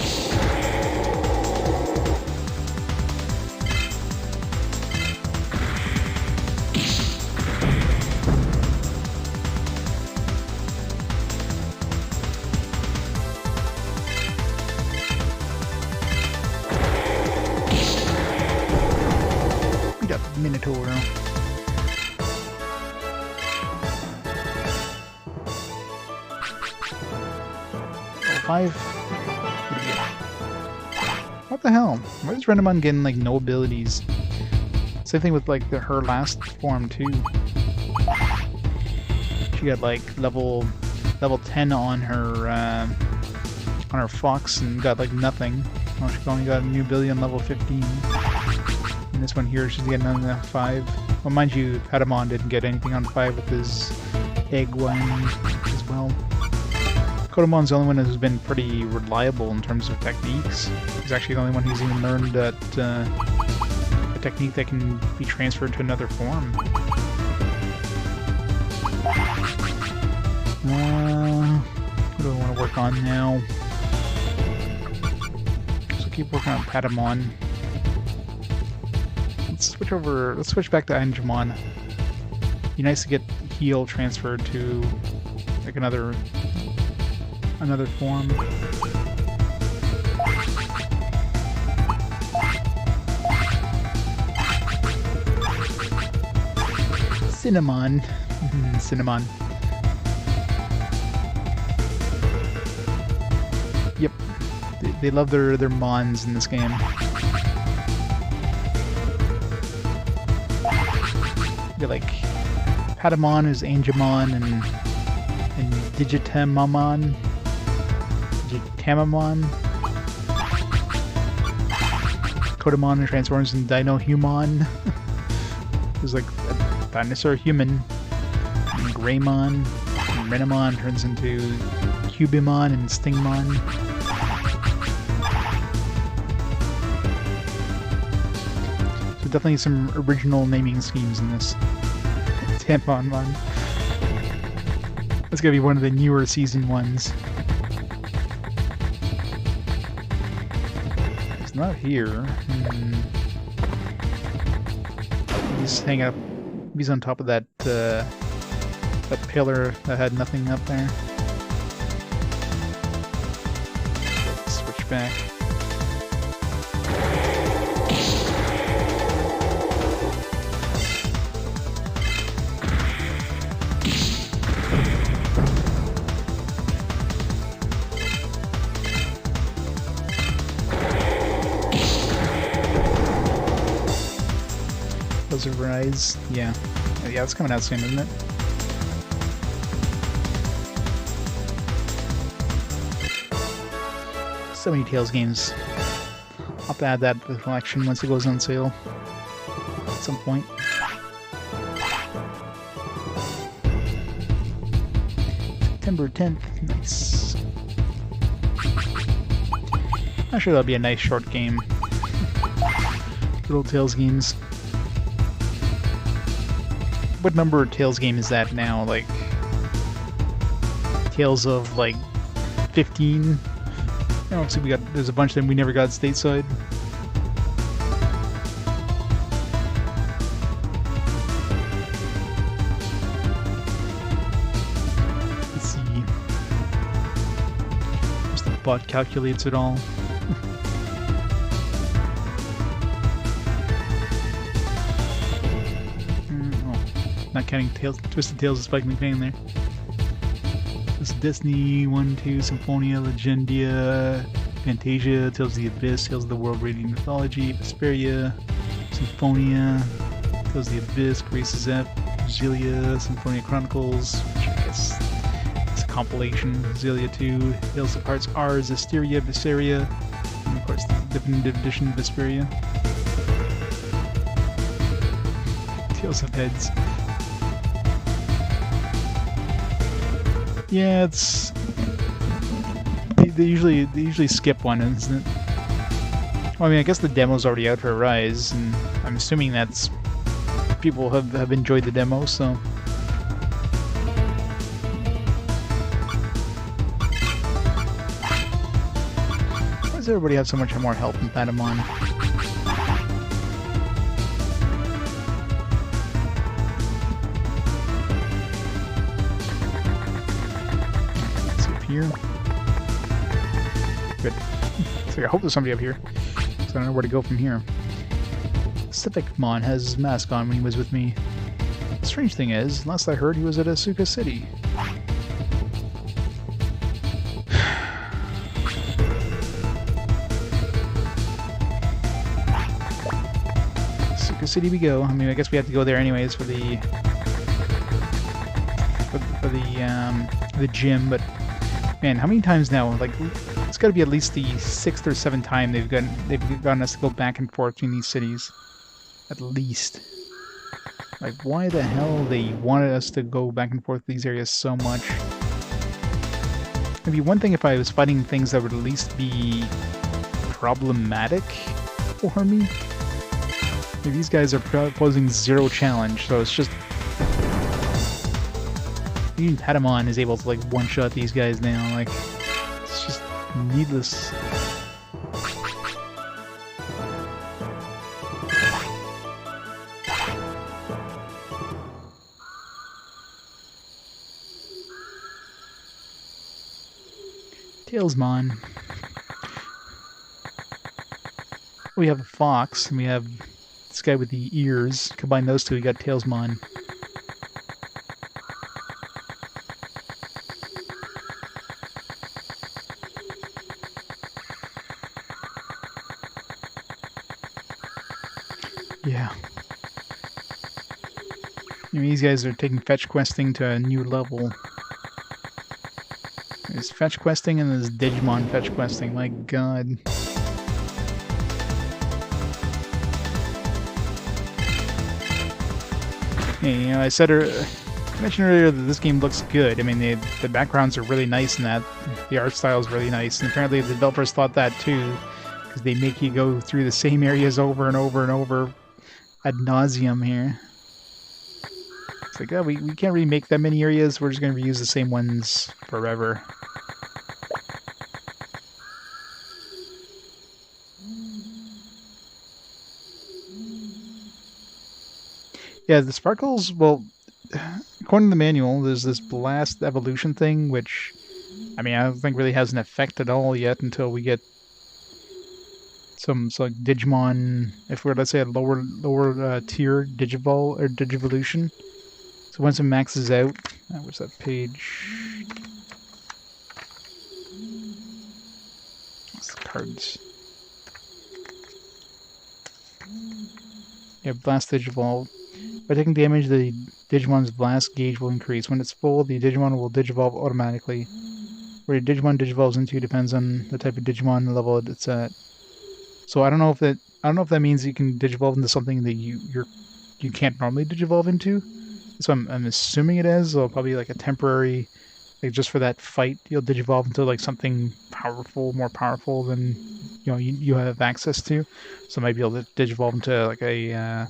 Minotaur. Five. What the hell? Why is Renamon getting like no abilities? Same thing with like her last form too. She got like level 10 on her fox and got like nothing. Oh, she only got a new ability on level 15. And this one here, she's getting on the 5. Well, mind you, Kittymon didn't get anything on 5 with his egg one as well. Quagmire's the only one who's been pretty reliable in terms of techniques. He's actually the only one who's even learned that a technique that can be transferred to another form. What do I want to work on now? So keep working on Kittymon. Let's switch back to Angemon. Be nice to get heal transferred to like another form. Cinnamon. Cinnamon. Yep. They love their mons in this game. You're like Kittymon is Angemon and Digitamamon. Kittymon transforms into Dino-Human. There's like a dinosaur human. And Greymon. And Renamon turns into Cubimon and Stingmon. So definitely some original naming schemes in this. Tamponmon. That's gonna be one of the newer season ones. He's not here. He's hanging up. He's on top of that that pillar that had nothing up there. Switch back. Rise. Yeah, it's coming out soon, isn't it? So many Tales games. I'll have to add that to the collection once it goes on sale at some point. September 10th. Nice. I'm sure that'll be a nice short game. Good old Tales games. What number of Tales game is that now? Like Tales of like 15? I don't see there's a bunch that we never got stateside. Let's see. Just the bot calculates it all. Not counting Twisted Tales of Spike McMahon there. This is Destiny 1, 2, Symphonia, Legendia, Fantasia, Tales of the Abyss, Tales of the World Radiant Mythology, Vesperia, Symphonia, Tales of the Abyss, Graces F, Zelia, Symphonia Chronicles, which I guess is a compilation, Zelia 2, Tales of Hearts R, Zestiria, Vesperia, and of course the definitive edition Vesperia. Tales of Heads. Yeah, it's they usually skip one, isn't it? Well, I mean, I guess the demo's already out for Rise, and I'm assuming that's people have enjoyed the demo, so. Why does everybody have so much more health than Patamon? Let's see up here. Good. So I hope there's somebody up here. So I don't know where to go from here. Cificmon has his mask on when he was with me. The strange thing is, last I heard he was at Asuka City. Asuka City we go. I mean, I guess we have to go there anyways for the gym, but man, how many times now? Like, it's got to be at least the 6th or 7th time they've gotten us to go back and forth between these cities. At least. Like, why the hell they wanted us to go back and forth these areas so much? It'd be one thing if I was fighting things that would at least be problematic for me. Like, these guys are posing 0 challenge, so it's just... Even Patamon is able to, like, one-shot these guys now, like... It's just needless. Tailsmon. We have a fox, and we have this guy with the ears. Combine those two, we got Tailsmon. Yeah. I mean, these guys are taking fetch questing to a new level. There's fetch questing and there's Digimon fetch questing. My god. Hey, you know, I mentioned earlier that this game looks good. I mean, the backgrounds are really nice in that. The art style is really nice. And apparently the developers thought that too. Because they make you go through the same areas over and over and over ad nauseum here. It's like, oh, we can't really make that many areas. We're just going to reuse the same ones forever. Yeah, the sparkles, well, according to the manual, there's this blast evolution thing, which, I mean, I don't think really has an effect at all yet until we get some like Digimon, if we're, let's say, a lower tier Digivol or Digivolution. So once it maxes out, where's that page? What's the cards? Yeah, Blast Digivolve. By taking damage, the Digimon's blast gauge will increase. When it's full, the Digimon will Digivolve automatically. Where your Digimon Digivolves into depends on the type of Digimon level it's at. So I don't know if that means you can Digivolve into something that you can't normally Digivolve into. So I'm assuming it is, or probably like a temporary, like just for that fight, you'll Digivolve into like something powerful, more powerful than you have access to. So maybe you'll Digivolve into like a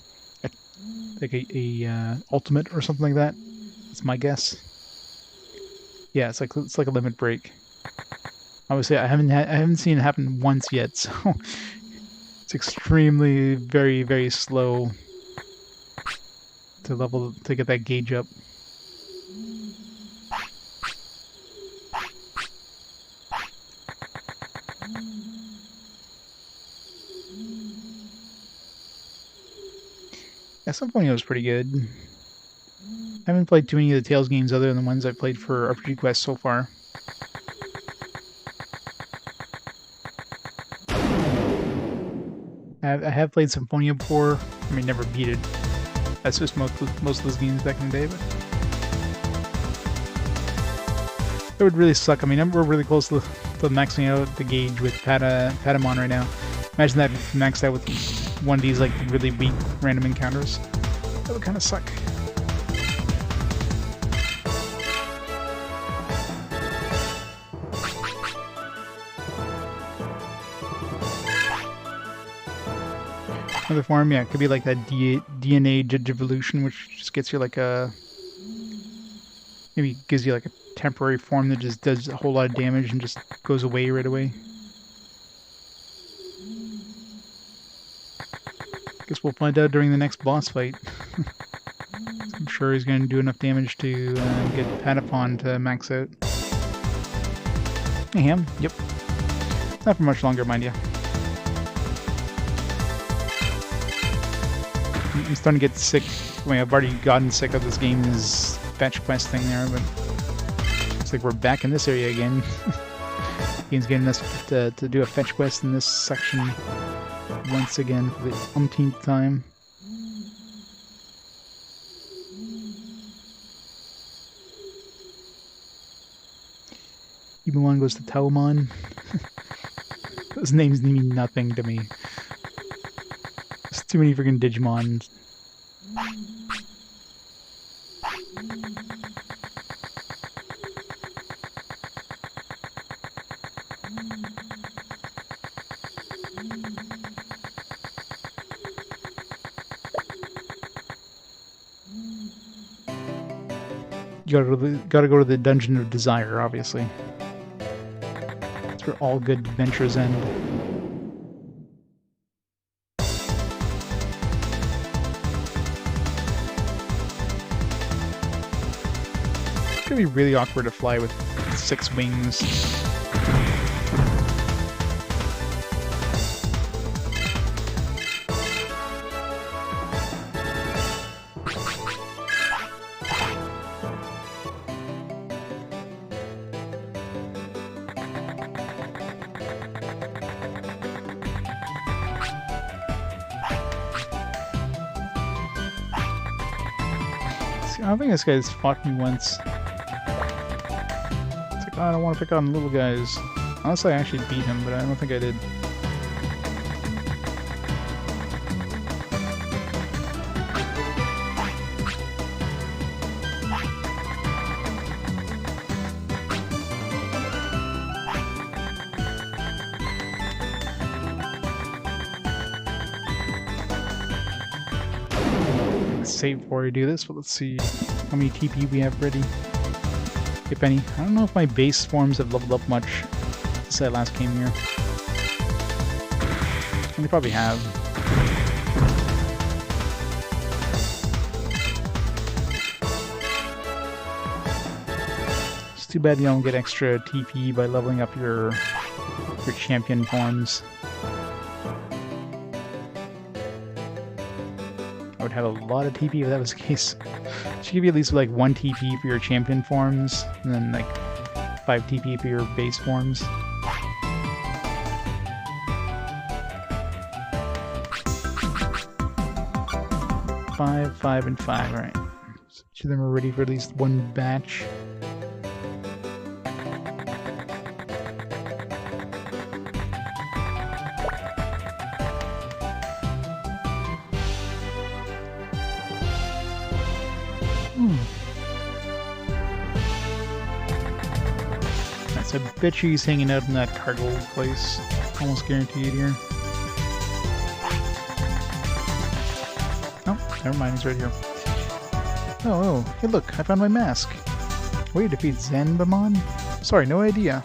ultimate or something like that. That's my guess. Yeah, it's like a limit break. Obviously, I haven't seen it happen once yet, so it's extremely very, very slow to get that gauge up. Yeah, Symphonia was pretty good. I haven't played too many of the Tales games other than the ones I've played for RPG Quest so far. I have played Symphonia before. I mean, never beat it. That's just most of those games back in the day, but it would really suck. I mean, we're really close to maxing out the gauge with Patamon right now. Imagine that maxed out with one of these like really weak random encounters. That would kind of suck. Another form, yeah, it could be like that DNA Digivolution, which just gets you like a... maybe gives you like a temporary form that just does a whole lot of damage and just goes away right away. Guess we'll find out during the next boss fight. I'm sure he's going to do enough damage to get Patapon to max out. Hey, Ham. Yep. Not for much longer, mind you. I'm starting to get sick. I mean, I've already gotten sick of this game's fetch quest thing there, but it's like we're back in this area again. Game's getting us to do a fetch quest in this section once again for the umpteenth time. Digimon goes to Taumon. Those names mean nothing to me. There's too many freaking Digimons. You gotta go to the Dungeon of Desire, obviously. That's where all good adventures end. It's gonna be really awkward to fly with 6 wings. I don't think this guy's fought me once. It's like, oh, I don't want to pick on little guys. Honestly, I actually beat him, but I don't think I did. Save before I do this, but let's see how many TP we have ready, if any. I don't know if my base forms have leveled up much since I last came here. And they probably have. It's too bad you don't get extra TP by leveling up your champion forms. I would have a lot of TP if that was the case. Should give you at least like 1 TP for your champion forms, and then like 5 TP for your base forms. 5, 5, and 5. Alright. So each of them are ready for at least 1 batch. I bet you he's hanging out in that cargo place. Almost guaranteed here. Oh, never mind, he's right here. Oh, hey look, I found my mask. Way to defeat Zanbamon? Sorry, no idea.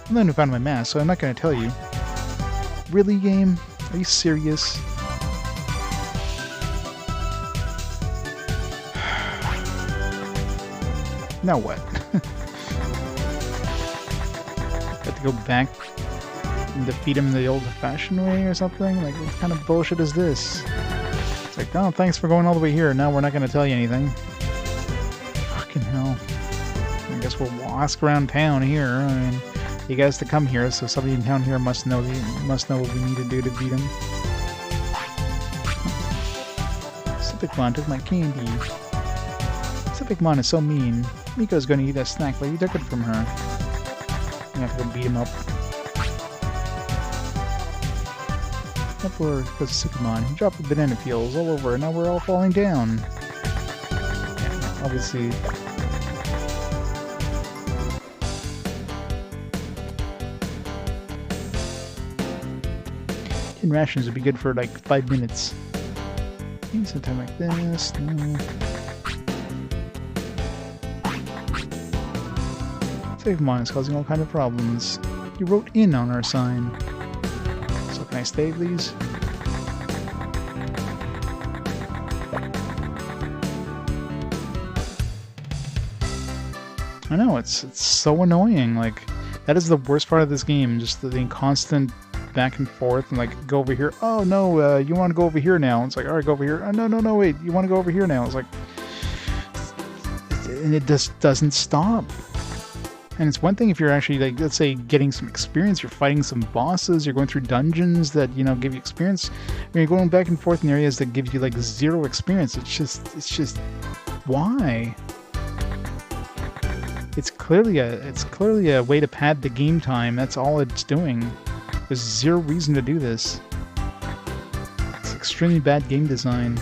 I'm the one who found my mask, so I'm not going to tell you. Really, game? Are you serious? Now what? Go back and defeat him the old-fashioned way or something? Like, what kind of bullshit is this? It's like, oh, thanks for going all the way here. Now we're not going to tell you anything. Fucking hell. I guess we'll ask around town here. I mean, he got us to come here, so somebody in town here must know what we need to do to beat him. Pacificmon took my candy. Pacificmon is so mean. Miko's gonna eat a snack, but you took it from her. You have to go beat him up. That poor Pacificmon. He dropped the banana peels all over, and now we're all falling down. Yeah, obviously. Tin rations would be good for like 5 minutes. Maybe sometime like this. No. Pacificmon is causing all kind of problems. You wrote in on our sign. So can I stay, please? I know, it's so annoying. Like, that is the worst part of this game. Just the constant back and forth and like, go over here. Oh no, you want to go over here now. It's like, alright, go over here. Oh no, wait, you want to go over here now. It's like, and it just doesn't stop. And it's one thing if you're actually, like, let's say, getting some experience, you're fighting some bosses, you're going through dungeons that, you know, give you experience. When you're going back and forth in areas that give you, like, 0 experience, it's just, why? It's clearly a way to pad the game time. That's all it's doing. There's 0 reason to do this. It's extremely bad game design.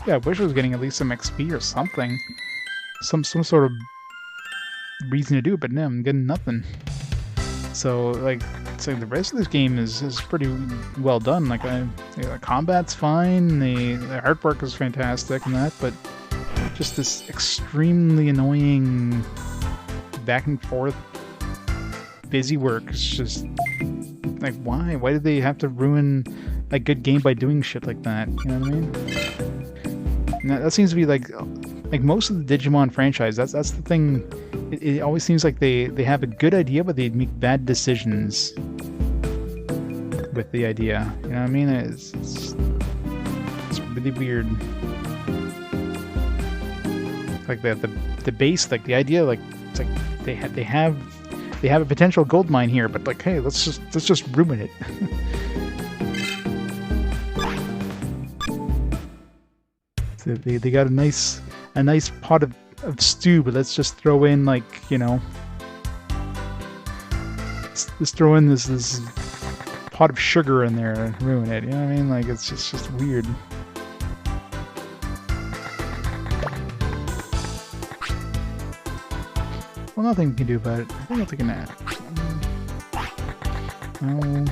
Yeah, I wish I was getting at least some XP or something. Some sort of reason to do it, but no, I'm getting nothing. So, like, the rest of this game is pretty well done. Like, the combat's fine, the artwork is fantastic and that, but just this extremely annoying back and forth busy work. It's just, like, why? Why did they have to ruin a good game by doing shit like that? You know what I mean? And that seems to be like most of the Digimon franchise. That's the thing. It always seems like they have a good idea, but they make bad decisions with the idea. You know what I mean? It's really weird. Like the base, like the idea, like it's like they have a potential gold mine here, but like, hey, let's just ruin it. So they got a nice pot of stew, but let's just throw in, like, you know, let's throw in this pot of sugar in there and ruin it. You know what I mean? Like, it's just weird. Well, nothing we can do about it. I think I'll take a nap. No.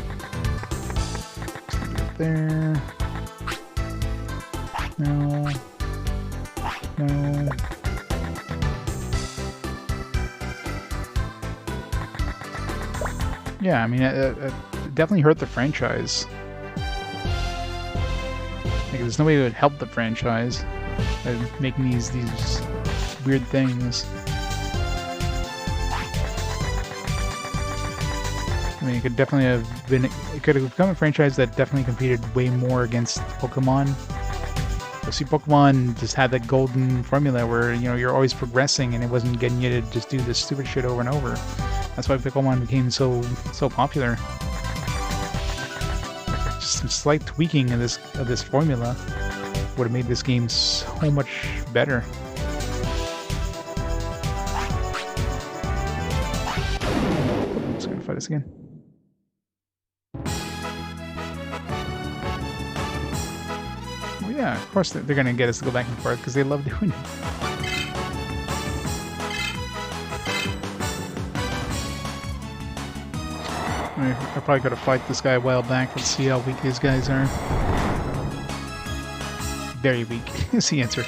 There. No. No. Yeah, I mean, it definitely hurt the franchise. Like, there's no way it would help the franchise by making these weird things. I mean, it could definitely have been. It could have become a franchise that definitely competed way more against Pokemon. See, Pokemon just had that golden formula where, you know, you're always progressing, and it wasn't getting you to just do this stupid shit over and over. That's why Pokemon became so popular. Just some slight tweaking of this formula would have made this game so much better. I'm just gonna fight this again. Yeah, of course they're going to get us to go back and forth because they love doing it. I probably could have fight this guy a while back. Let's see how weak these guys are. Very weak is the answer.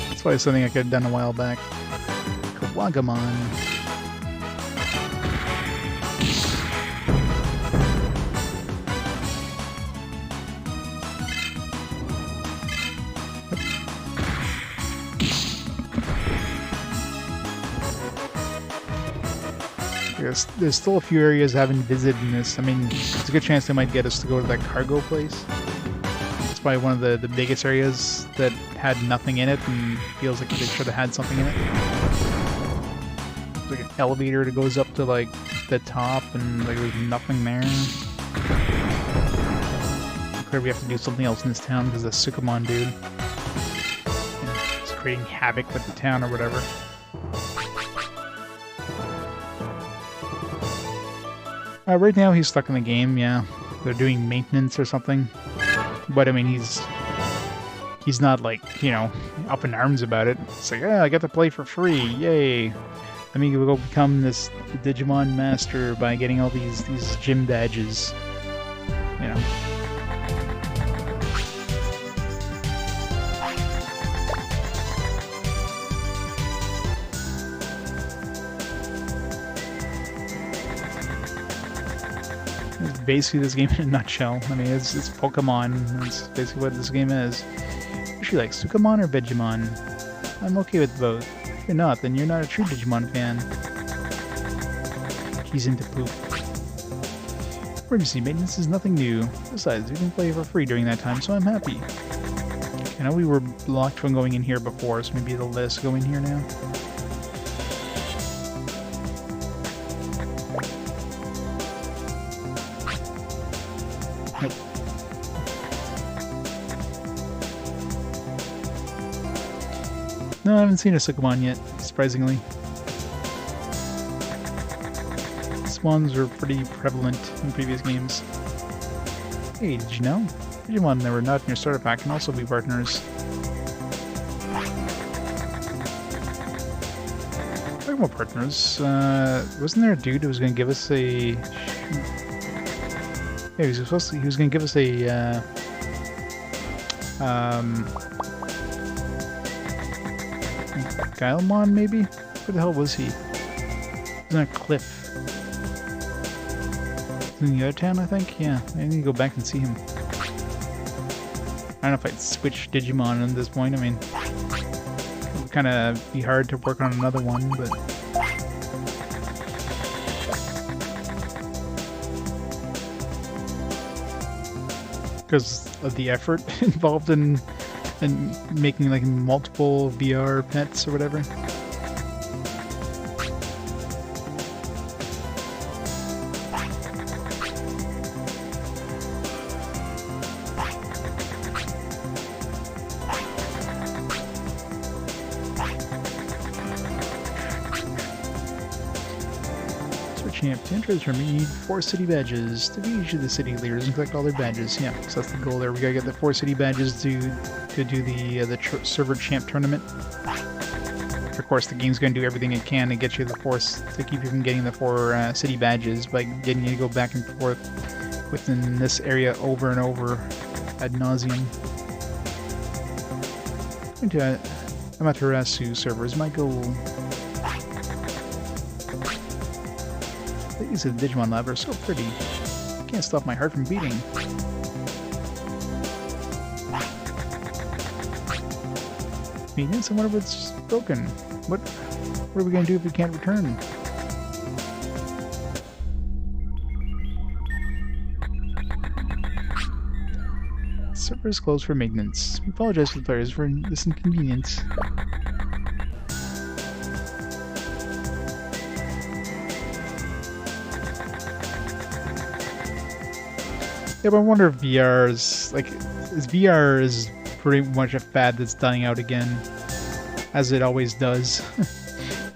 That's probably something I could have done a while back. Quagmire. There's still a few areas I haven't visited in this. I mean, there's a good chance they might get us to go to that cargo place. probably one of the biggest areas that had nothing in it and feels like they should have had something in it. There's like an elevator that goes up to like the top and like there's nothing there. Clearly we have to do something else in this town because the Sukamon dude is creating havoc with the town or whatever. Right now he's stuck in the game, yeah. They're doing maintenance or something. But I mean, he's not like, you know, up in arms about it. It's like, I got to play for free, yay! Let me go become this Digimon master by getting all these gym badges, you know. Basically this game in a nutshell. I mean, it's Pokemon. That's basically what this game is. Is she like Sukamon or Vegemon? I'm okay with both. If you're not, then you're not a true Digimon fan. He's into poop. Emergency maintenance is nothing new. Besides, you can play for free during that time, so I'm happy. I know we were blocked from going in here before, so maybe it'll let us go in here now. No, I haven't seen a Sukamon yet, surprisingly. Swans were pretty prevalent in previous games. Hey, did you know? Digimon that were not in your starter pack can also be partners. Talking about partners, wasn't there a dude who was going to give us a... Yeah, he was going to give us a, Kittymon, maybe? Where the hell was he? He was on a cliff. In the other town, I think? Yeah, I need to go back and see him. I don't know if I'd switch Digimon at this point. I mean, it would kind of be hard to work on another one, but... because of the effort involved in making like multiple VR pets or whatever. To enter the tournament, you need 4 city badges. To beat each of the city leaders and collect all their badges. Yeah, so that's the goal there. We gotta get the 4 city badges to do the server champ tournament. Of course, the game's gonna do everything it can to get you the 4 to keep you from getting the 4 city badges by getting you to go back and forth within this area over and over ad nauseum. Into Amaterasu servers, my goal. These of the Digimon Lab are so pretty. Can't stop my heart from beating. Maintenance? I wonder what's broken. What are we gonna do if we can't return? Server is closed for maintenance. We apologize to the players for this inconvenience. Yeah, but I wonder if VR is, like, VR is pretty much a fad that's dying out again, as it always does.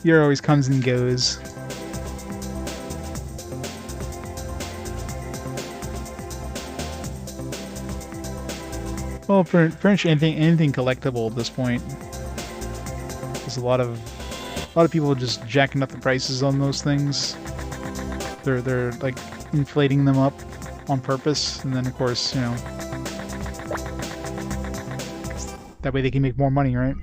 VR always comes and goes. Well, for anything collectible at this point, there's a lot of people just jacking up the prices on those things. They're like inflating them up on purpose, and then of course, you know, that way they can make more money, right?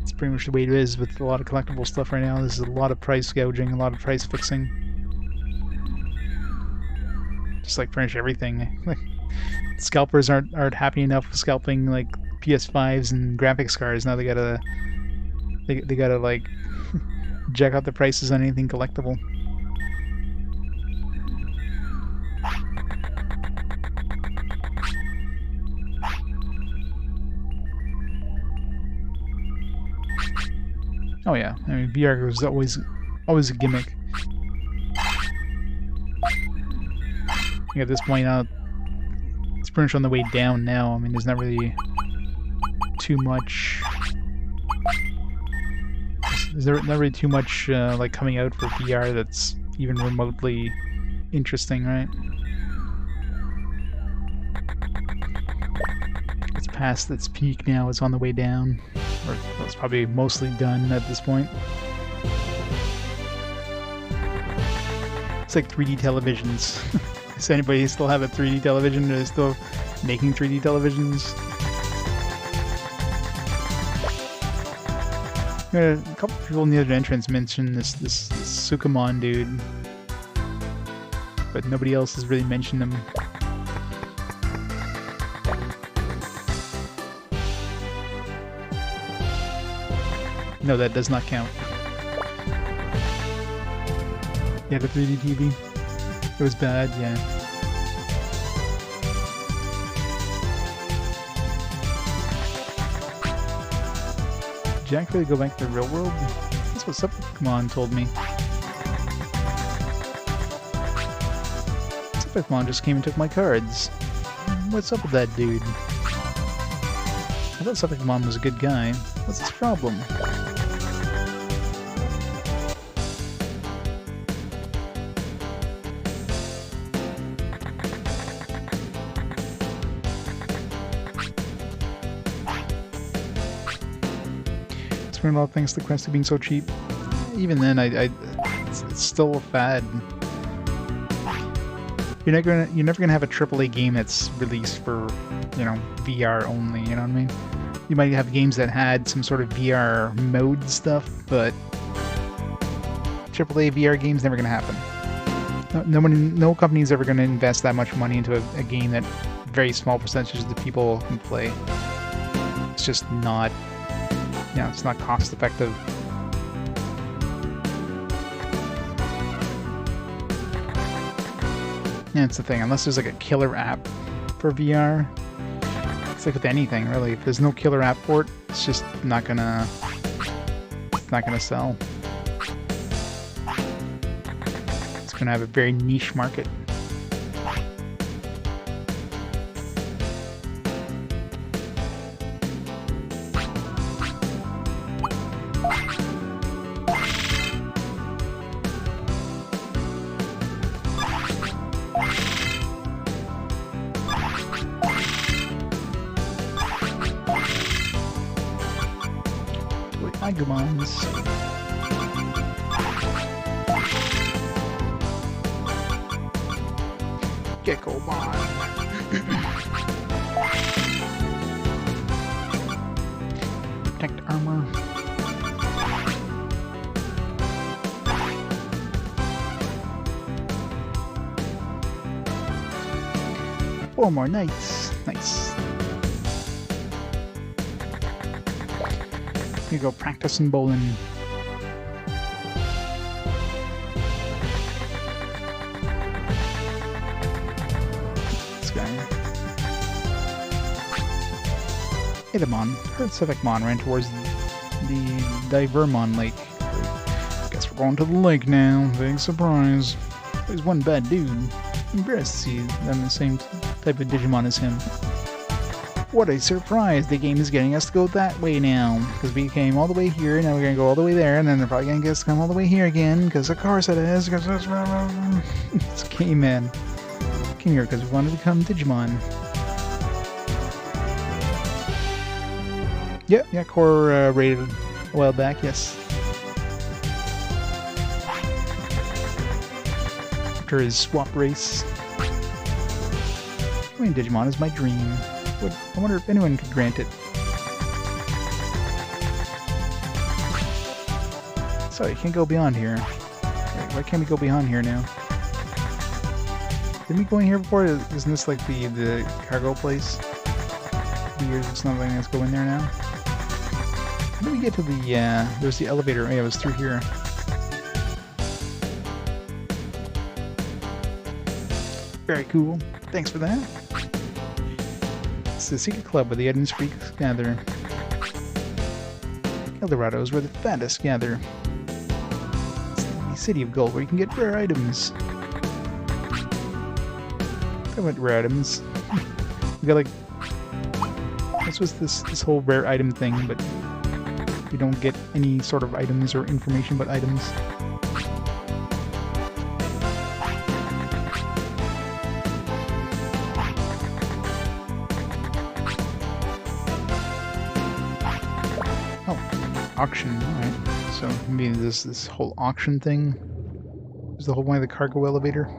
It's pretty much the way it is with a lot of collectible stuff right now. There's a lot of price gouging, a lot of price fixing. Just like pretty much everything. Like, scalpers aren't happy enough with scalping like PS5s and graphics cards. Now they gotta like jack up the prices on anything collectible. Oh yeah, I mean VR was always a gimmick. At this point out, it's pretty much on the way down now. I mean, there's not really too much. Is there not really too much like coming out for VR that's even remotely interesting, right? It's past its peak now. It's on the way down, or it's probably mostly done at this point. It's like 3D televisions. Does anybody still have a 3D television? Are they still making 3D televisions? A couple people in the other entrance mentioned this Sukamon dude, but nobody else has really mentioned him. No, that does not count. Yeah, the 3D TV. It was bad, yeah. Did Jack really go back to the real world? That's what Supplemon told me. Supplemon just came and took my cards. What's up with that dude? I thought Supplemon was a good guy. What's his problem? A lot of things, the quest being so cheap. Even then, it's still a fad. You're never gonna have a AAA game that's released for, you know, VR only. You know what I mean? You might have games that had some sort of VR mode stuff, but AAA VR games never gonna happen. No company's ever gonna invest that much money into a game that very small percentages of the people can play. It's just not. Yeah, it's not cost effective. Yeah, it's the thing. Unless there's like a killer app for VR, it's like with anything really. If there's no killer app for it, it's just not gonna sell. It's gonna have a very niche market. Quagmires. Geckobon. Protect armor. Four more knights. Nice. You go practicing bowling. This guy. Kittymon. Heard Civicmon ran towards the Divermon Lake. Guess we're going to the lake now. Big surprise. There's one bad dude. Embarrassed to see them the same type of Digimon as him. What a surprise! The game is getting us to go that way now. Because we came all the way here, now we're going to go all the way there, and then they're probably going to get us to come all the way here again, because of course it is, because it's okay, man. Came here because we wanted to become Digimon. Yeah, Core rated a while back, yes. After his swap race. Playing Digimon is my dream. I wonder if anyone could grant it. Sorry, you can't go beyond here. Why can't we go beyond here now? Didn't we go in here before? Isn't this like the cargo place? There's nothing. Let's go in there now. How do we get to the, there's the elevator. Oh, yeah, it was through here. Very cool. Thanks for that. It's the secret club where the Eden's freaks gather. Eldorado is where the fattest gather. It's the city of gold where you can get rare items. I want rare items. We got like... This was this whole rare item thing, but we don't get any sort of items or information about items. Auction, alright. So maybe this whole auction thing is the whole point of the cargo elevator.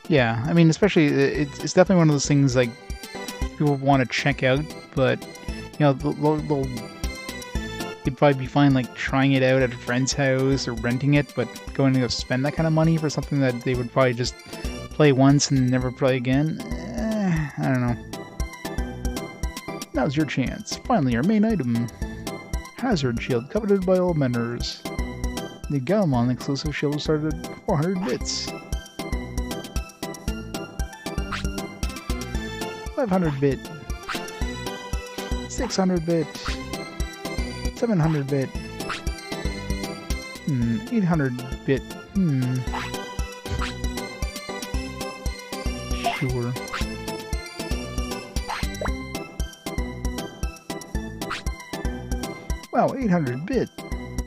Yeah, I mean, especially, it's definitely one of those things, like, people want to check out, but, you know, they'd probably be fine, like, trying it out at a friend's house or renting it, but going to go spend that kind of money for something that they would probably just play once and never play again, I don't know. Now's your chance. Finally, our main item. Hazard shield, coveted by all menders. The Galmon exclusive shield started at 400 bits. 500 bit, 600 bit, 700 bit, 800 bit, sure. Wow, 800 bit.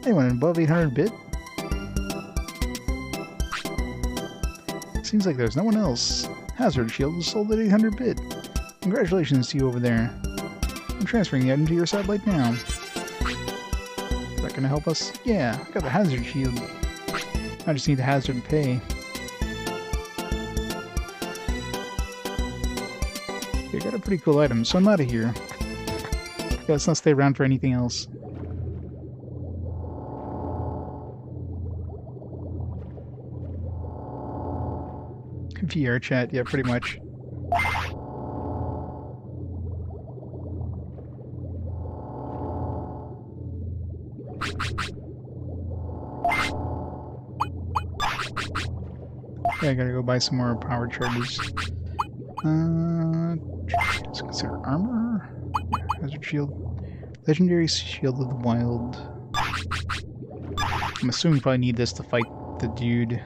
Anyone above 800 bit? Seems like there's no one else. Hazard shield is sold at 800 bit. Congratulations to you over there. I'm transferring the item to your satellite now. Is that gonna help us? Yeah, I got the hazard shield. I just need the hazard pay. Okay, got a pretty cool item, so I'm out of here. Yeah, let's not stay around for anything else. VR chat, yeah, pretty much. Yeah, I gotta go buy some more power charges. Let's consider armor. Yeah, hazard shield. Legendary shield of the wild. I'm assuming we probably need this to fight the dude.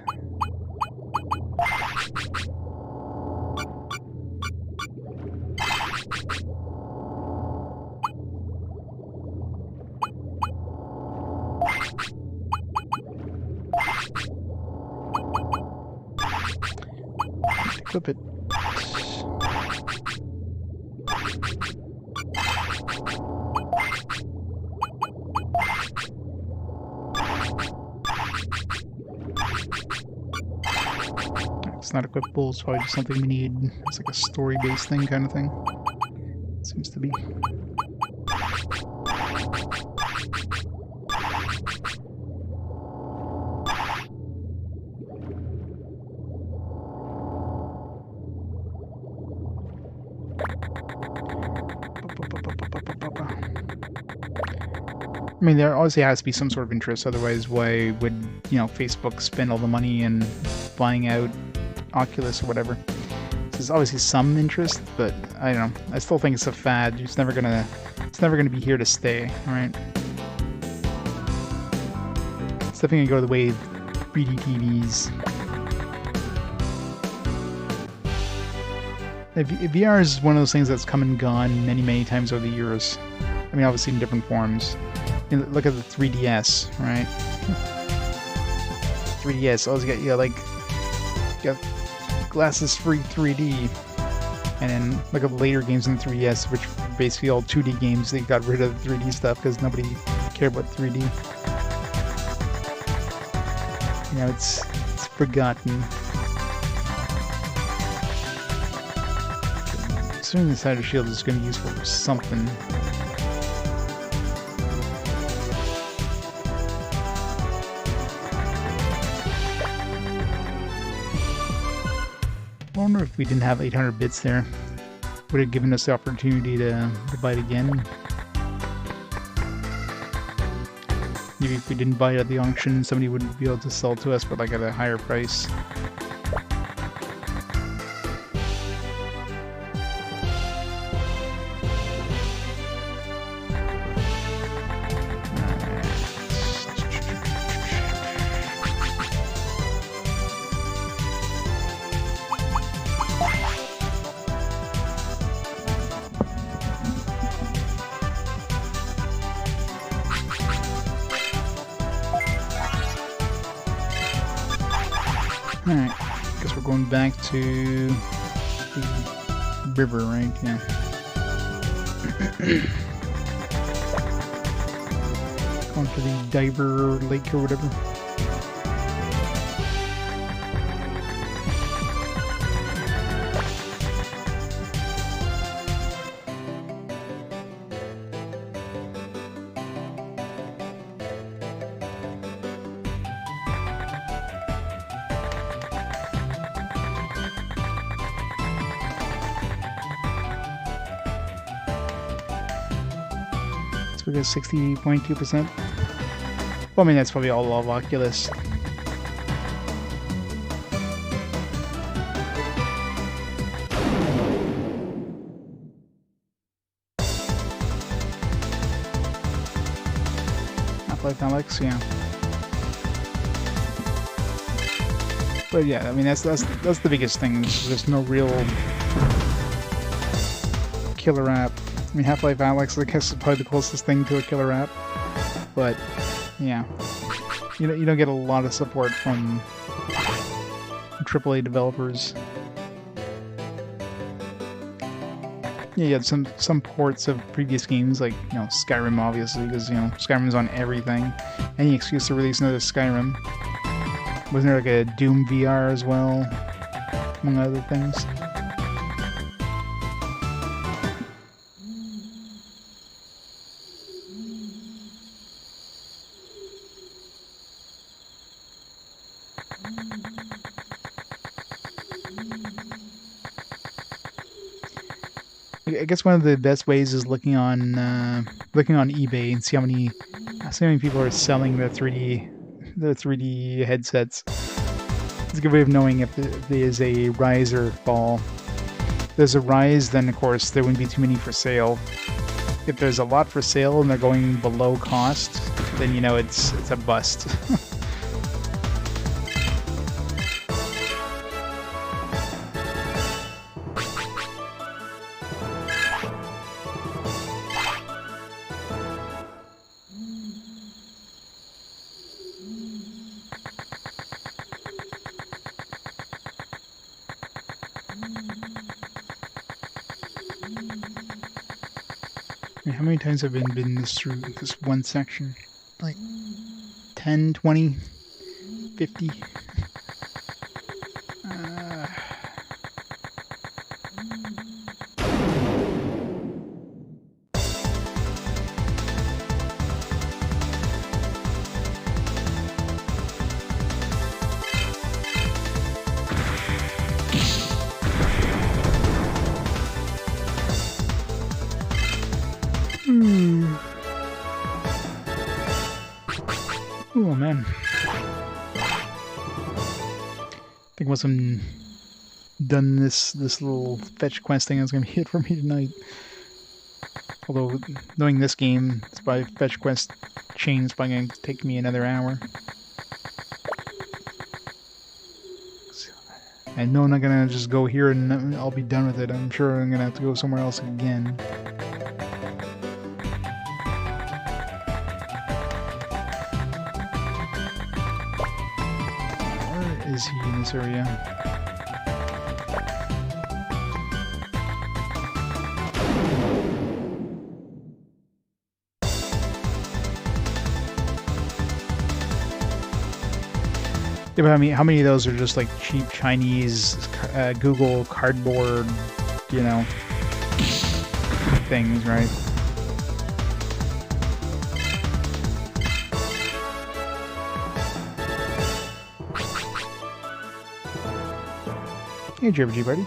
Equip it. It's not equipable, it's probably just something we need. It's like a story-based thing kind of thing. Seems to be. I mean, there obviously has to be some sort of interest, otherwise why would, you know, Facebook spend all the money in buying out Oculus or whatever? There's obviously some interest, but I don't know. I still think it's a fad. It's never gonna be here to stay, right? It's definitely gonna go the way of 3D TVs. VR is one of those things that's come and gone many, many times over the years. I mean, obviously in different forms. You know, look at the 3DS, right? 3DS always got, you know, like, you got glasses-free 3D. And then look at the later games in the 3DS, which were basically all 2D games. They got rid of the 3D stuff because nobody cared about 3D. You know, it's forgotten. Assuming this Hazard Shield is going to be useful for something. wonder if we didn't have 800 bits there, would have given us the opportunity to buy it again. Maybe if we didn't buy it at the auction, somebody would be able to sell to us, but like at a higher price. Alright, guess we're going back to the river, right? Yeah. Going for the diver lake or whatever. We got 60.2%. Well, I mean, that's probably all of Oculus. Half-Life Alyx, yeah. But yeah, I mean, that's the biggest thing. There's no real killer app. I mean, Half-Life Alyx, I guess, is probably the closest thing to a killer app. But, yeah. You don't get a lot of support from AAA developers. Yeah, you had some ports of previous games, like, you know, Skyrim, obviously, because, you know, Skyrim's on everything. Any excuse to release another Skyrim. Wasn't there, like, a Doom VR as well, among other things? I guess one of the best ways is looking on eBay and see how many people are selling the 3D headsets. It's a good way of knowing if there is a rise or fall. If there's a rise, then of course there wouldn't be too many for sale. If there's a lot for sale and they're going below cost, then you know it's a bust. How many times have I been through this one section? Like 10, 20, 50? Oh man. I think once I'm done this little fetch quest thing, that's gonna be it for me tonight. Although knowing this game, it's probably fetch quest chain is probably gonna take me another hour. I know I'm not gonna just go here and I'll be done with it. I'm sure I'm gonna have to go somewhere else again. Is he in this area? Yeah, but I mean, how many of those are just like cheap Chinese Google Cardboard, you know, things, right? Hey, JRPG party.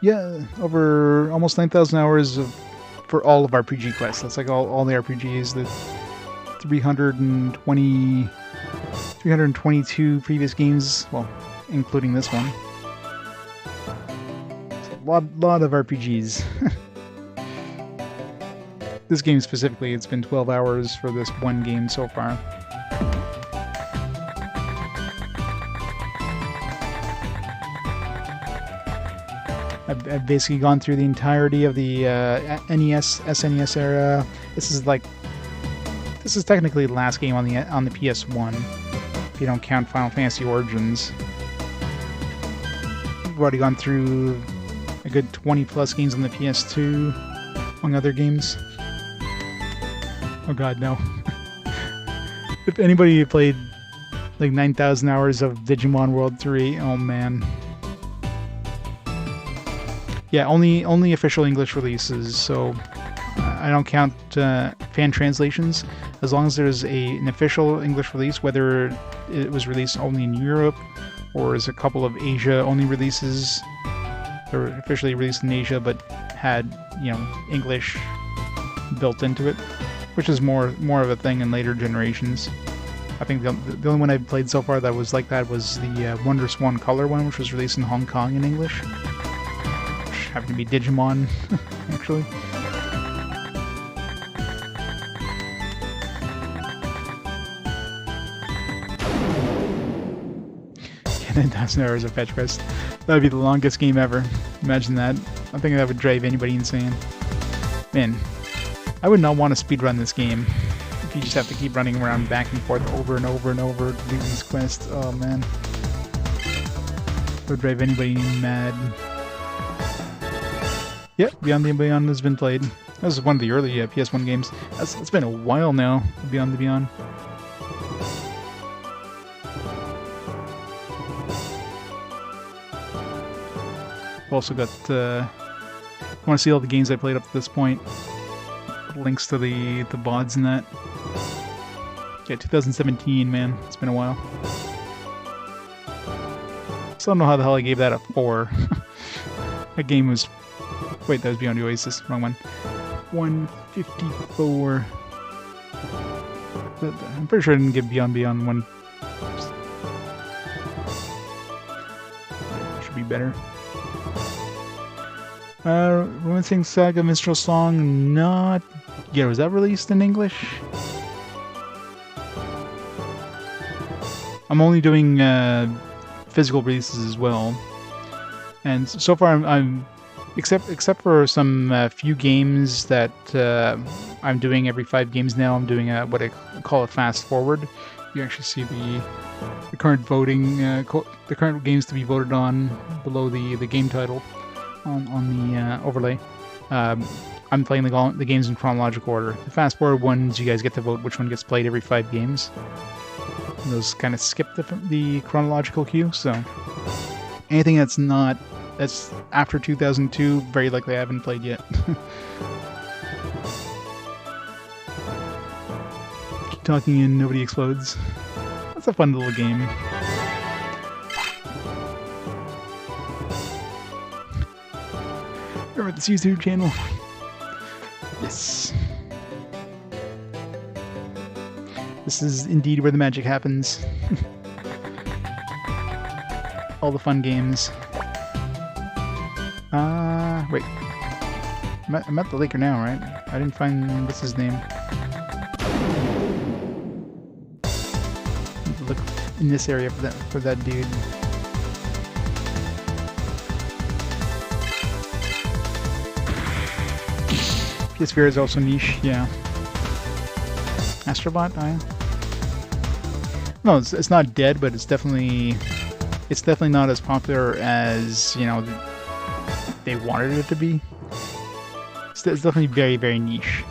Yeah, over almost 9,000 hours for all of RPG quests. That's like all the RPGs, the 322 previous games, well, including this one. It's a lot of RPGs. This game specifically, it's been 12 hours for this one game so far. I've basically gone through the entirety of the NES, SNES era. This is technically the last game on the PS1, if you don't count Final Fantasy Origins. We've already gone through a good 20 plus games on the PS2, among other games. Oh god, no. If anybody played like 9,000 hours of Digimon World 3, oh man. Yeah, only official English releases, so I don't count fan translations. As long as there's an official English release, whether it was released only in Europe or as a couple of Asia-only releases, or officially released in Asia but had, you know, English built into it, which is more of a thing in later generations. I think the only one I've played so far that was like that was the Wonder Swan Color one, which was released in Hong Kong in English. Happened to be Digimon, actually. 10,000 hours of fetch quest. That would be the longest game ever. Imagine that. I think that would drive anybody insane. Man, I would not want to speedrun this game if you just have to keep running around back and forth over and over and over to do these quests. Oh man. That would drive anybody mad. Yep, Beyond the Beyond has been played. That was one of the early PS1 games. It's been a while now, Beyond the Beyond. I've also got, I want to see all the games I played up to this point. Links to the VODs and that. Yeah, 2017, man. It's been a while. Still don't know how the hell I gave that a 4. That game was... Wait, that was Beyond the Oasis. Wrong one. 154. I'm pretty sure I didn't give Beyond one. Should be better. Romancing Saga Minstrel Song, not... Yeah, was that released in English? I'm only doing physical releases as well. And so far I'm except for some few games that I'm doing every 5 games now, I'm doing what I call a fast forward. You actually see the current voting, the current games to be voted on below the game title on the overlay. I'm playing the games in chronological order. The fast forward ones, you guys get to vote which one gets played every 5 games. And those kind of skip the chronological queue, so anything that's after 2002, very likely I haven't played yet. Keep talking and nobody explodes. That's a fun little game. Remember this YouTube channel? Yes. This is indeed where the magic happens. All the fun games. Wait. I'm at the Laker now, right? I didn't find... what's his name? Look in this area for that dude. PS4 is also niche, yeah. Astrobot, no, it's not dead, but it's definitely not as popular as, you know, they wanted it to be. It's definitely very, very niche.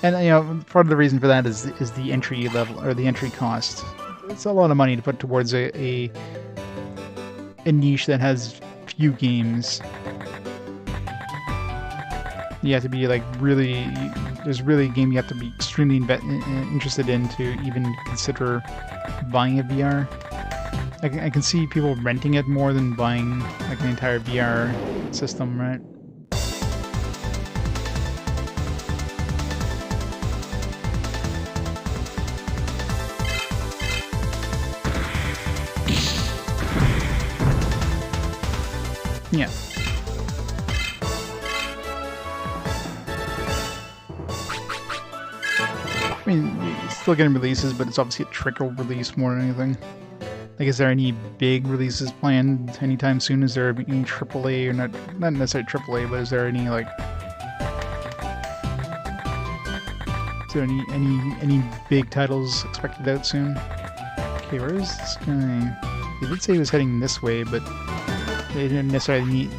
And, you know, part of the reason for that is the entry level, or the entry cost. It's a lot of money to put towards a niche that has few games. You have to be like really... There's really a game you have to be extremely interested in to even consider buying a VR. I can see people renting it more than buying like an entire VR system, right? Yeah. I mean, you're still getting releases, but it's obviously a trickle release more than anything. Like, is there any big releases planned anytime soon? Is there any AAA, or not necessarily AAA, but is there any, like... Is there any big titles expected out soon? Okay, where is this guy? He did say he was heading this way, but they didn't necessarily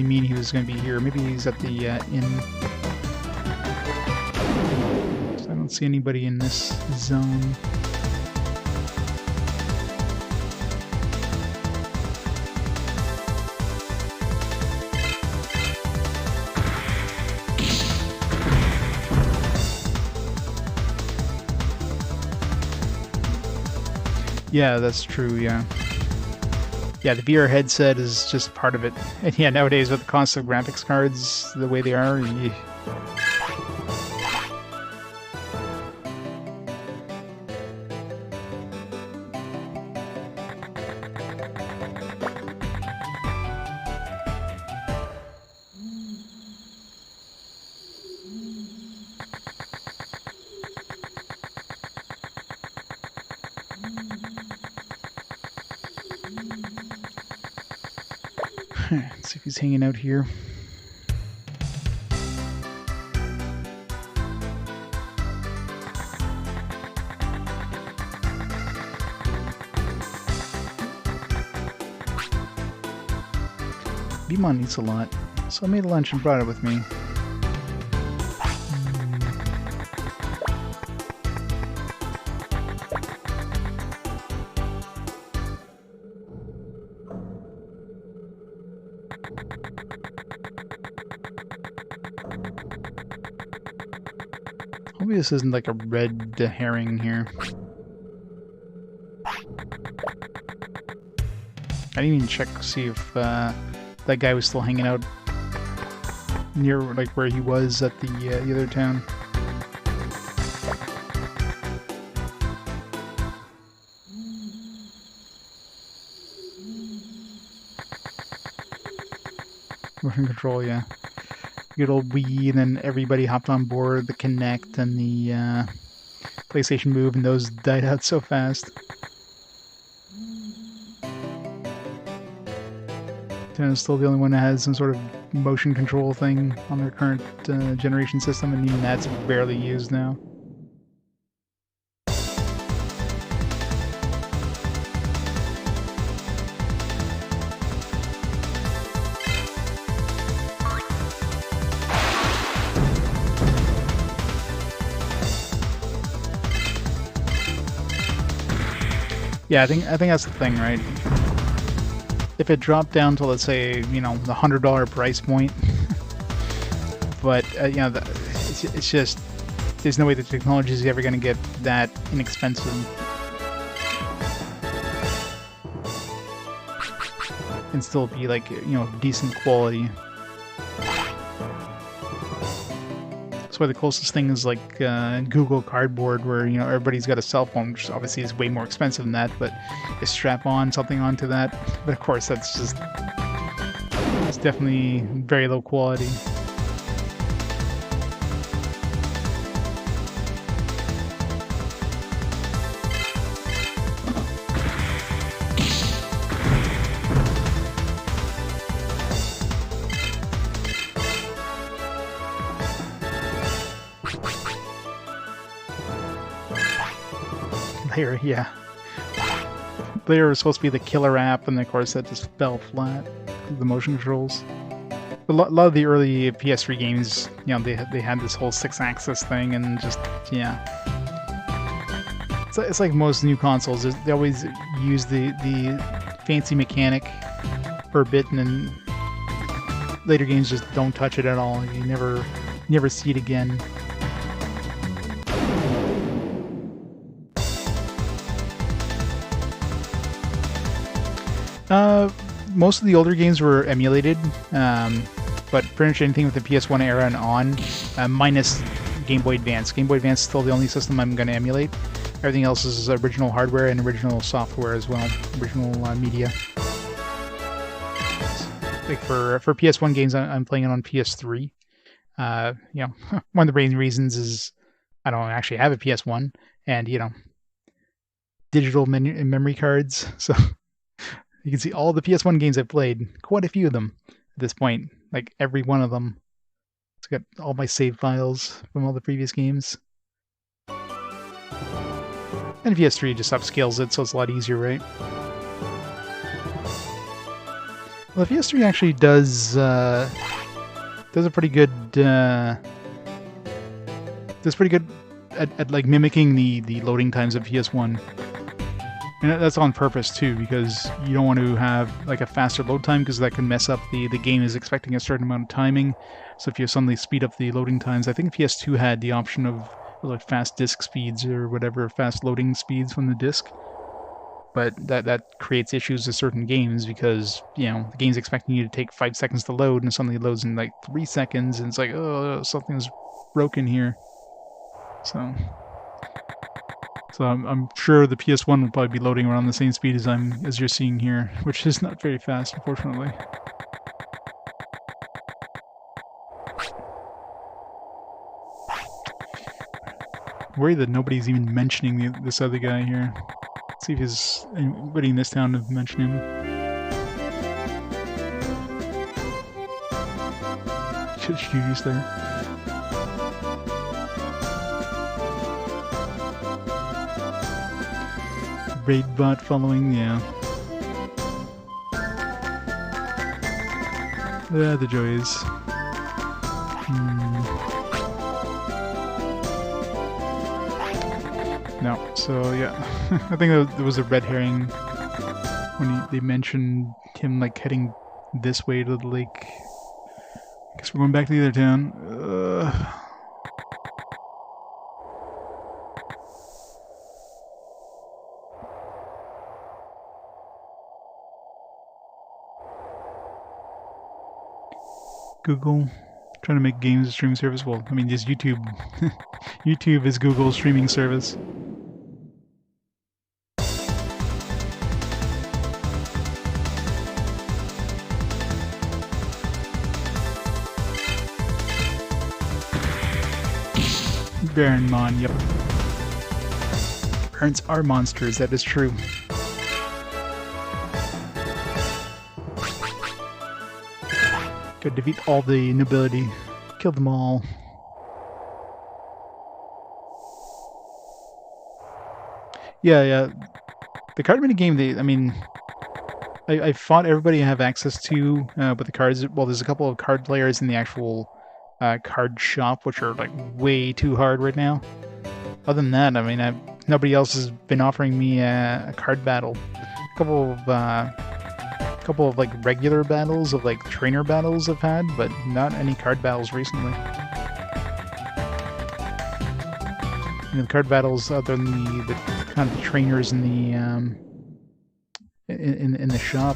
mean he was going to be here. Maybe he's at the inn. So I don't see anybody in this zone. Yeah, that's true, yeah. Yeah, the VR headset is just part of it. And yeah, nowadays with the console graphics cards the way they are, let's see if he's hanging out here. Digimon eats a lot, so I made lunch and brought it with me. Hopefully this isn't like a red herring here. I didn't even check to see if that guy was still hanging out near like where he was at the other town. Motion control, yeah. Good old Wii, and then everybody hopped on board the Kinect and the PlayStation Move, and those died out so fast. Nintendo's still the only one that has some sort of motion control thing on their current generation system, and even that's barely used now. Yeah, I think that's the thing, right? If it dropped down to, let's say, you know, the $100 price point, but you know, it's just there's no way the technology is ever going to get that inexpensive and still be like, you know, decent quality. That's why the closest thing is like Google Cardboard, where, you know, everybody's got a cell phone, which obviously is way more expensive than that, but you strap on something onto that. But of course, it's definitely very low quality. Layer, yeah. Layer was supposed to be the killer app, and of course that just fell flat because of the motion controls. A lot of the early PS3 games, you know, they had this whole 6-axis thing, and just, yeah. It's like most new consoles, they always use the fancy mechanic for a bit, and then later games just don't touch it at all. You never see it again. Most of the older games were emulated, but pretty much anything with the PS1 era and on, minus Game Boy Advance. Game Boy Advance is still the only system I'm going to emulate. Everything else is original hardware and original software as well, original media. Like for PS1 games, I'm playing it on PS3. You know, one of the main reasons is I don't actually have a PS1, and you know, digital memory cards. So you can see all the PS1 games I've played, quite a few of them at this point, like every one of them. It's got all my save files from all the previous games. And PS3 just upscales it, so it's a lot easier, right? Well, the PS3 actually does a pretty good at like mimicking the loading times of PS1. And that's on purpose too, because you don't want to have like a faster load time, because that can mess up the game is expecting a certain amount of timing. So if you suddenly speed up the loading times, I think PS2 had the option of like fast disk speeds or whatever, fast loading speeds from the disk. But that creates issues with certain games, because you know the game's expecting you to take 5 seconds to load, and suddenly it loads in like 3 seconds, and it's like, oh, something's broken here. So I'm sure the PS1 will probably be loading around the same speed as you're seeing here, which is not very fast, unfortunately. I'm worried that nobody's even mentioning this other guy here. Let's see if there's anybody in this town to mention him. Studios there. Raid bot following, yeah. The joys. No, so yeah, I think there was a red herring when they mentioned him like heading this way to the lake. I guess we're going back to the other town. Google trying to make games a streaming service. Well, I mean, just YouTube. YouTube is Google's streaming service. Baronmon, yep. Parents are monsters, that is true. Go defeat all the nobility. Kill them all. Yeah. The card mini game, I fought everybody I have access to with the cards. Well, there's a couple of card players in the actual card shop, which are like way too hard right now. Other than that, I mean, nobody else has been offering me a card battle. A couple of like regular battles of like trainer battles I've had, but not any card battles recently. You know, the card battles, other than the kind of trainers in the shop,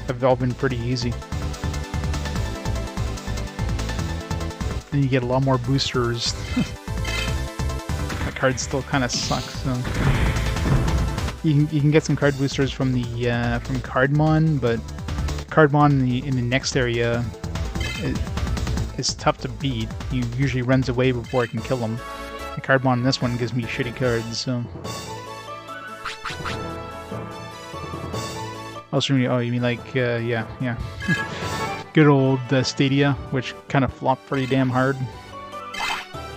have all been pretty easy. Then you get a lot more boosters. The cards still kind of suck, so you can get some card boosters from the from Cardmon, but Cardmon in the next area is tough to beat. He usually runs away before I can kill him. The Cardmon in this one gives me shitty cards, so. Also, oh, you mean like yeah. Good old Stadia, which kind of flopped pretty damn hard.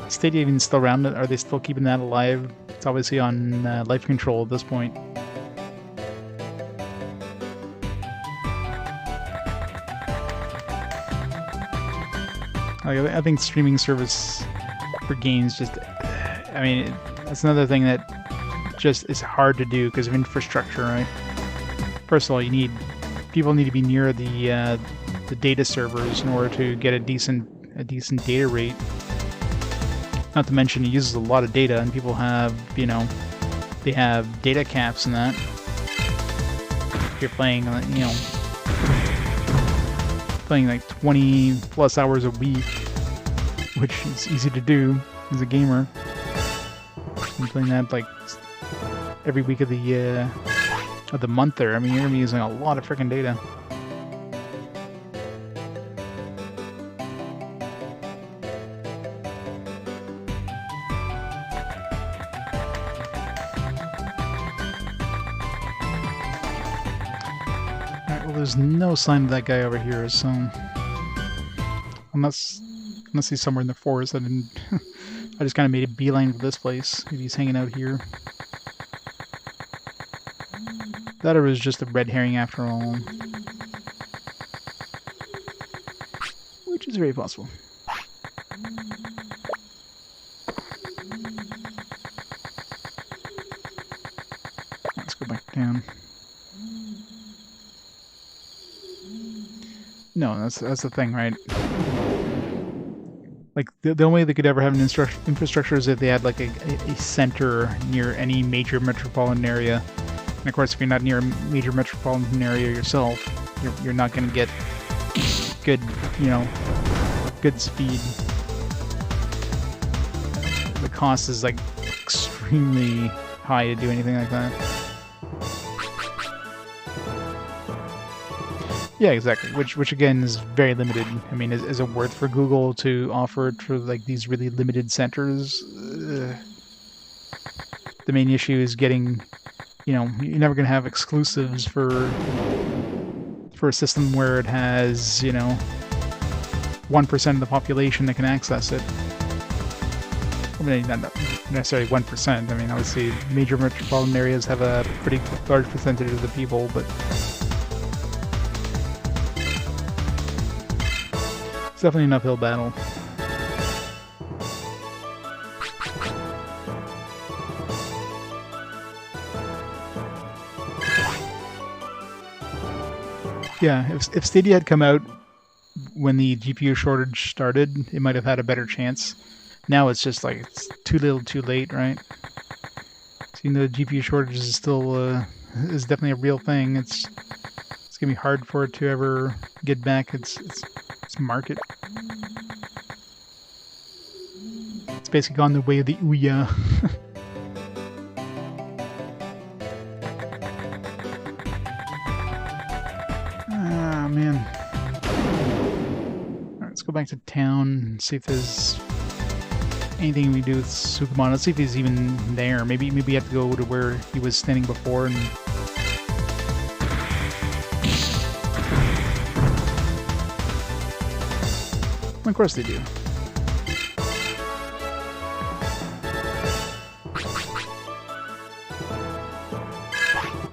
Stadia even still around? Are they still keeping that alive? It's obviously on life control at this point. I think streaming service for games just, I mean, that's another thing that just is hard to do because of infrastructure, right? First of all, people need to be near the data servers in order to get a decent data rate. Not to mention it uses a lot of data, and people have, you know, they have data caps and that. you're playing, playing like 20 plus hours a week, which is easy to do as a gamer. I'm playing that like every week of the month there. I mean, you're gonna be using a lot of freaking data. Alright, well, there's no sign of that guy over here, so unless he's somewhere in the forest, I didn't. I just kind of made a beeline for this place. Maybe he's hanging out here. That or was just a red herring after all. Which is very possible. Let's go back down. No, that's the thing, right? Like, the only way they could ever have an infrastructure is if they had, like, a center near any major metropolitan area. And, of course, if you're not near a major metropolitan area yourself, you're not going to get good, good speed. The cost is, like, extremely high to do anything like that. Yeah, exactly. Which again is very limited. I mean, is it worth for Google to offer it for like these really limited centers? The main issue is getting, you're never gonna have exclusives for a system where it has 1% of the population that can access it. I mean, not necessarily 1%. I mean, obviously, major metropolitan areas have a pretty large percentage of the people, but. Definitely an uphill battle. Yeah, if Stadia had come out when the GPU shortage started, it might have had a better chance. Now it's just like it's too little, too late, right? So, the GPU shortage is still is definitely a real thing. It's gonna be hard for it to ever get back its market. It's basically gone the way of the Ouya. Ah, man. Alright, let's go back to town and see if there's anything we do with Sukumon. Let's see if he's even there. Maybe we have to go to where he was standing before and of course they do.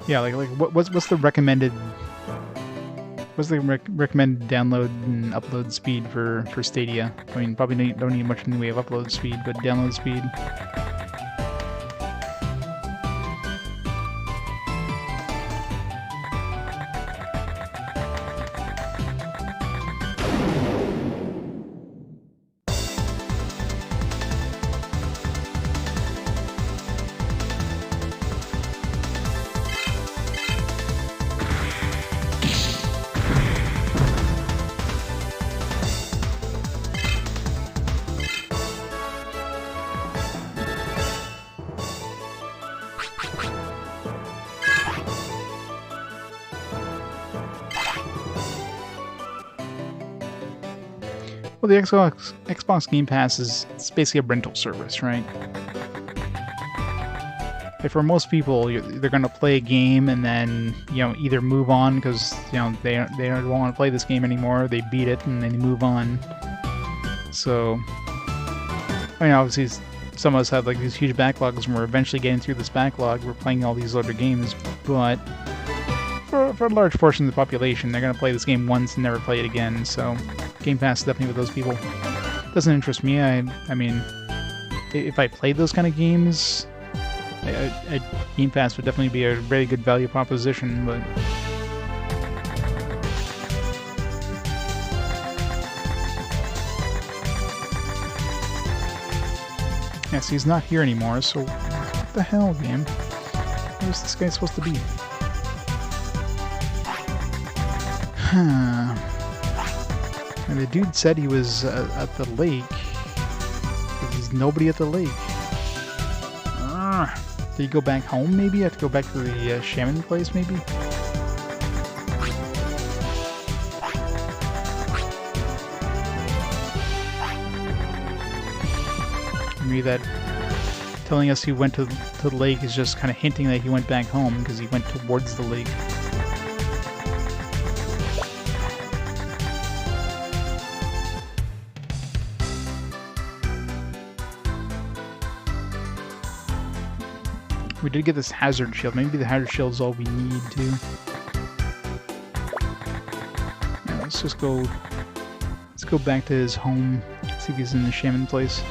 Yeah, like what's the recommended recommended download and upload speed for Stadia? I mean, probably don't need much in the way of upload speed, but download speed. Well, the Xbox Game Pass it's basically a rental service, right? Like for most people, they're going to play a game and then either move on because they don't want to play this game anymore. They beat it and then they move on. So, I mean, obviously, some of us have like these huge backlogs, and we're eventually getting through this backlog. We're playing all these other games, but for a large portion of the population, they're going to play this game once and never play it again. So. Game Pass is definitely with those people. Doesn't interest me. I mean, if I played those kind of games, Game Pass would definitely be a very good value proposition, but... Yes, he's not here anymore, so what the hell, game? Where's this guy supposed to be? And the dude said he was at the lake. There's nobody at the lake. Did he go back home, maybe? I have to go back to the shaman place, maybe? Maybe that telling us he went to the lake is just kind of hinting that he went back home because he went towards the lake. We did get this hazard shield. Maybe the hazard shield is all we need too. Yeah, let's just go. Let's go back to his home. See if he's in the shaman place.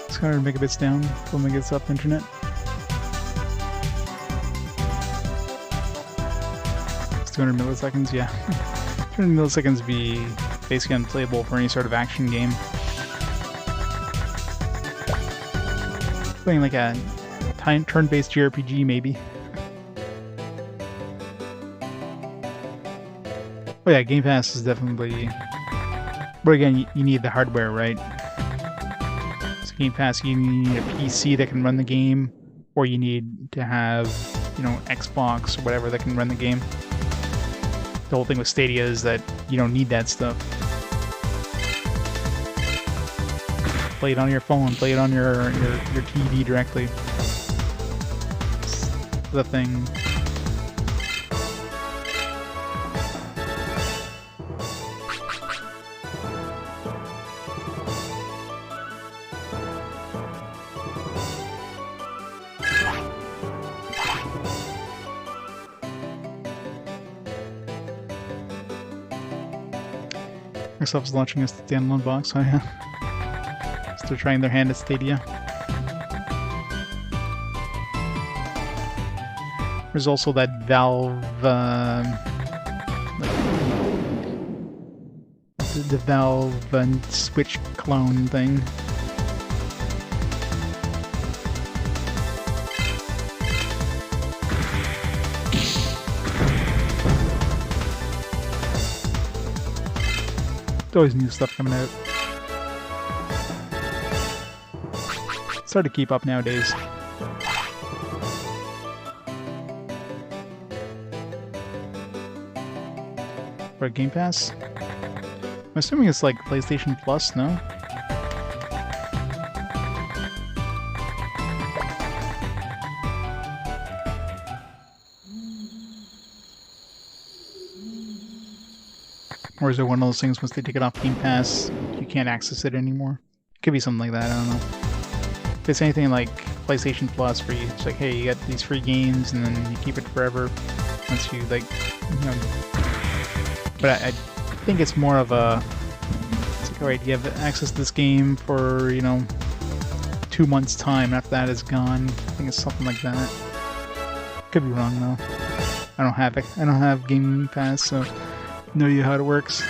It's 100 megabits down. 4 megabits up internet. 200 milliseconds, yeah. 200 milliseconds would be basically unplayable for any sort of action game. Playing like a turn-based JRPG, maybe. Oh yeah, Game Pass is definitely... But again, you need the hardware, right? So Game Pass, you need a PC that can run the game, or you need to have, you know, Xbox or whatever that can run the game. The whole thing with Stadia is that you don't need that stuff. Play it on your phone, play it on your TV directly. It's the thing. Microsoft's launching a standalone box, oh yeah. Still trying their hand at Stadia. There's also that Valve, the Valve and Switch clone thing. There's always new stuff coming out. It's hard to keep up nowadays. For Game Pass? I'm assuming it's like PlayStation Plus, no? Or is it one of those things once they take it off Game Pass, you can't access it anymore? Could be something like that, I don't know. If it's anything like PlayStation Plus where you, it's like, hey, you got these free games and then you keep it forever once you, like, you know. But I think it's more of a, it's like, alright, you have access to this game for, you know, 2 months' time. After that, it's gone. I think it's something like that. Could be wrong, though. I don't have it. I don't have Game Pass, so no idea how it works.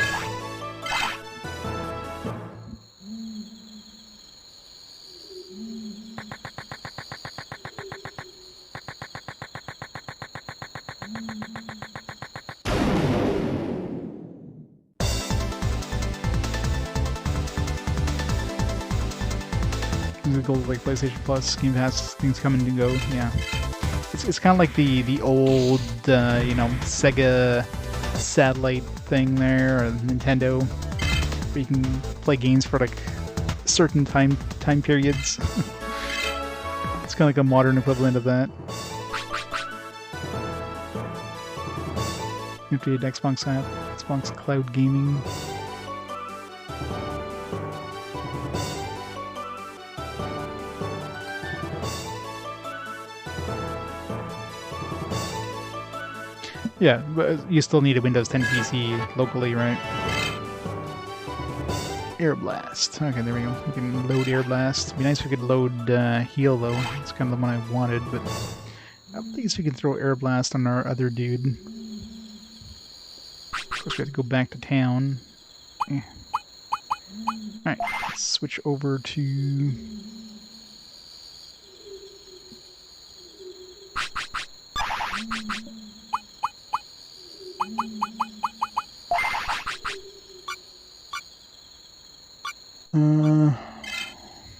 Go like PlayStation Plus, Game Pass, things come and go. Yeah, it's kind of like the old you know, Sega satellite thing there, or Nintendo, where you can play games for like certain time periods. It's kind of like a modern equivalent of that. You have to get Xbox app, Xbox Cloud Gaming. Yeah, but you still need a Windows 10 PC locally, right? Air Blast. Okay, there we go. We can load Air Blast. It'd be nice if we could load Heal, though. It's kind of the one I wanted, but at least we can throw Air Blast on our other dude. Of course, we have to go back to town. Alright, let's switch over to...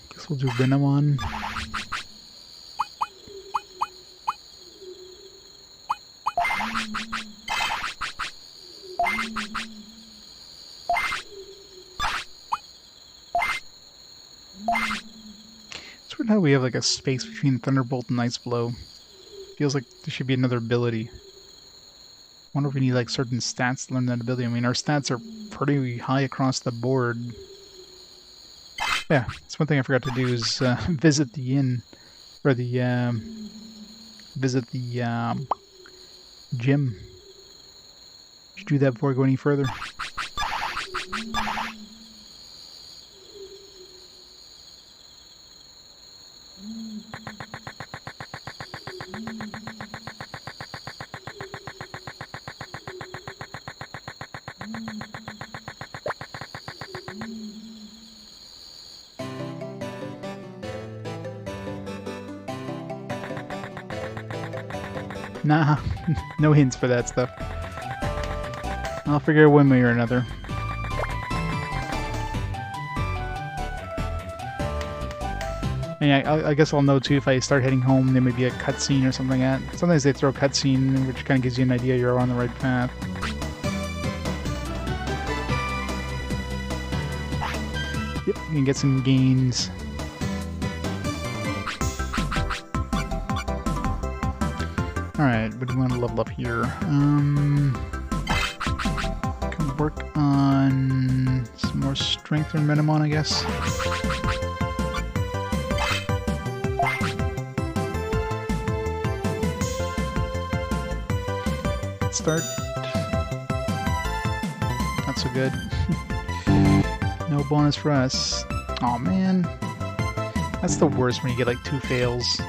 guess we'll do Renamon. It's weird how we have like a space between Thunderbolt and Ice Blow. Feels like there should be another ability. Wonder if we need like certain stats to learn that ability. I mean, our stats are pretty high across the board. Yeah, that's one thing I forgot to do is visit the inn, or the visit the gym. Should do that before I go any further. Nah, no hints for that stuff. I'll figure it one way or another. And yeah, I guess I'll know too if I start heading home, there may be a cutscene or something like that. Sometimes they throw a cutscene, which kind of gives you an idea you're on the right path. Yep, you can get some gains. Alright, what do we want to level up here? Can work on some more strength from Renamon, I guess. Let's start. Not so good. No bonus for us. Aw, man. That's the worst when you get like 2 fails.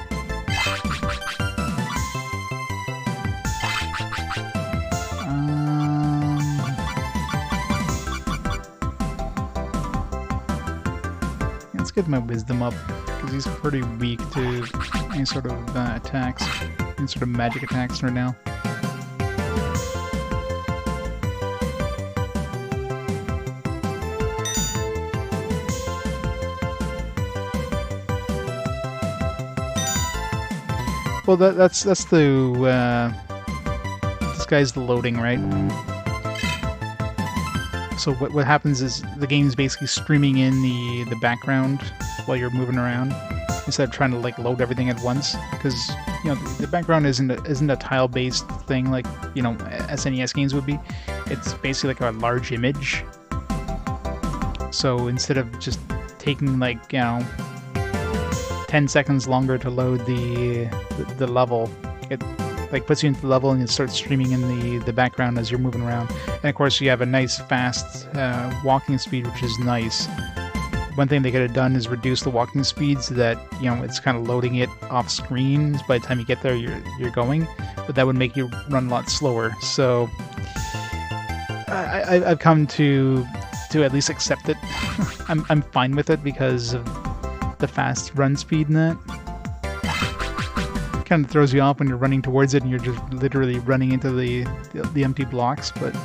Let's get my wisdom up, because he's pretty weak to any sort of attacks, any sort of magic attacks right now. Well, that's the this guy's the loading, right? So what happens is the game's basically streaming in the background while you're moving around instead of trying to like load everything at once, because you know the background isn't a tile-based thing like you know SNES games would be. It's basically like a large image. So instead of just taking like 10 seconds longer to load the level, it like puts you into the level and it starts streaming in the background as you're moving around. And of course you have a nice fast walking speed, which is nice. One thing they could have done is reduce the walking speed so that you know it's kind of loading it off screen. By the time you get there, you're going, but that would make you run a lot slower. So I've come to at least accept it. I'm fine with it because of the fast run speed in that. Kind of throws you off when you're running towards it and you're just literally running into the empty blocks, but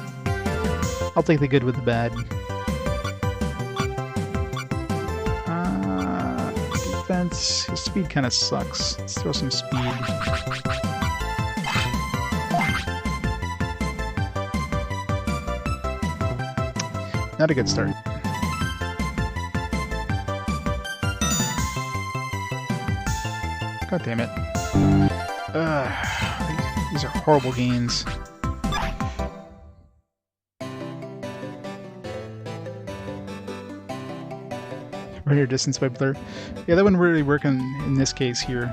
I'll take the good with the bad. Defense, his speed kind of sucks. Let's throw some speed. Not a good start. God damn it. These are horrible games. Radial distance by blur. Yeah, that wouldn't really work in this case here.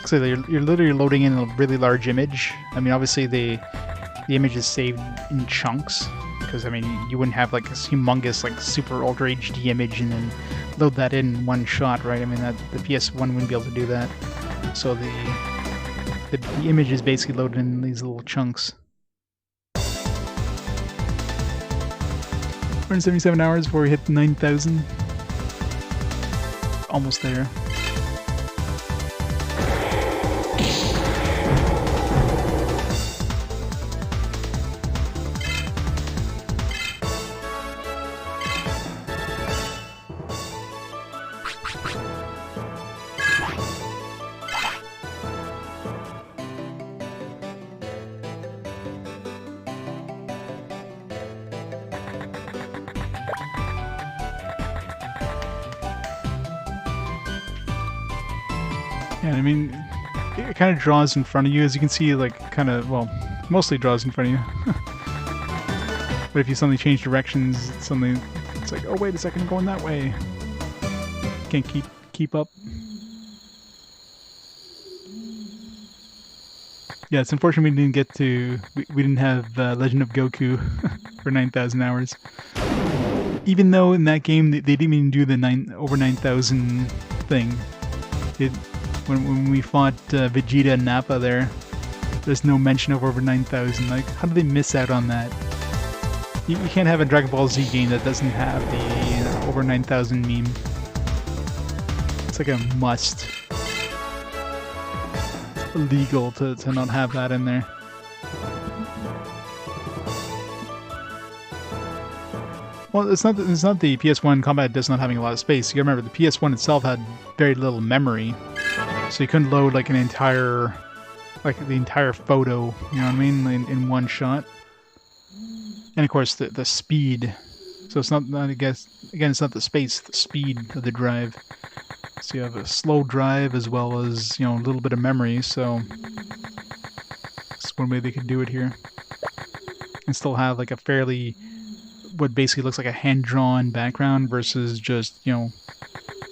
So you're literally loading in a really large image. I mean, obviously the image is saved in chunks, because I mean you wouldn't have like a humongous like super ultra HD image and then load that in one shot, right? I mean that the PS1 wouldn't be able to do that. So the image is basically loaded in these little chunks. 177 hours before we hit 9,000. Almost there. Yeah, I mean, it kind of draws in front of you, as you can see, like, kind of, well, mostly draws in front of you. But if you suddenly change directions, suddenly it's like, oh, wait a second, I'm going that way. Can't keep up. Yeah, it's unfortunate we didn't get to, we didn't have Legend of Goku for 9,000 hours. Even though in that game, they didn't even do the over 9,000 thing. When we fought Vegeta and Nappa there's no mention of over 9,000. Like, how did they miss out on that? You can't have a Dragon Ball Z game that doesn't have the over 9,000 meme. It's like a must. It's illegal to not have that in there. Well, it's not the PS1 combat disc not having a lot of space. You gotta remember, the PS1 itself had very little memory. So you couldn't load like the entire photo, you know what I mean, in one shot. And of course the speed. So it's not, I guess, again, it's not the space, the speed of the drive. So you have a slow drive as well as, you know, a little bit of memory, so that's one way they could do it here. And still have like a fairly, what basically looks like a hand-drawn background versus just, you know,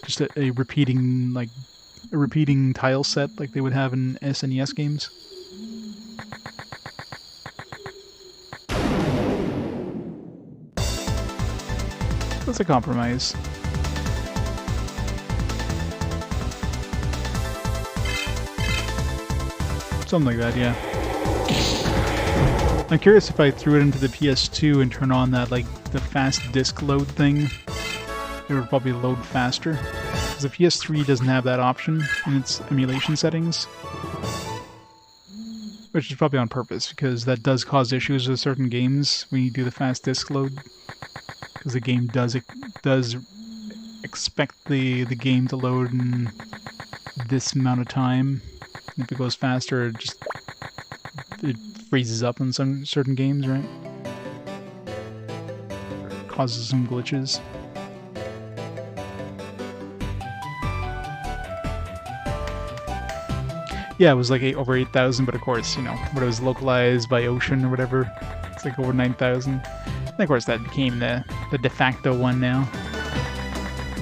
just a repeating, like, a repeating tile set like they would have in SNES games. That's a compromise. Something like that, yeah. I'm curious if I threw it into the PS2 and turn on that, like, the fast disk load thing, it would probably load faster. Because the PS3 doesn't have that option in its emulation settings. Which is probably on purpose, because that does cause issues with certain games when you do the fast disk load. Because the game does expect the game to load in this amount of time. And if it goes faster, it freezes up in some certain games, right? Causes some glitches. Yeah, it was like over 8,000, but of course, you know, when it was localized by Ocean or whatever, it's like over 9,000. And of course, that became the de facto one now.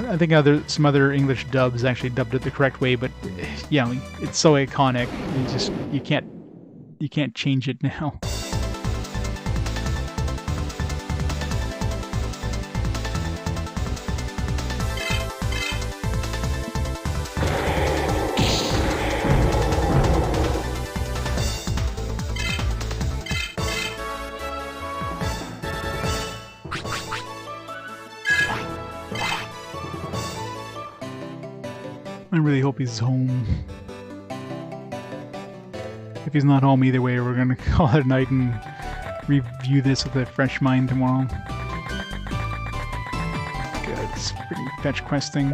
I think some other English dubs actually dubbed it the correct way, but yeah, it's so iconic. You can't change it now. I really hope he's home. If he's not home either way, we're gonna call it a night and review this with a fresh mind tomorrow. Good, it's freaking fetch questing.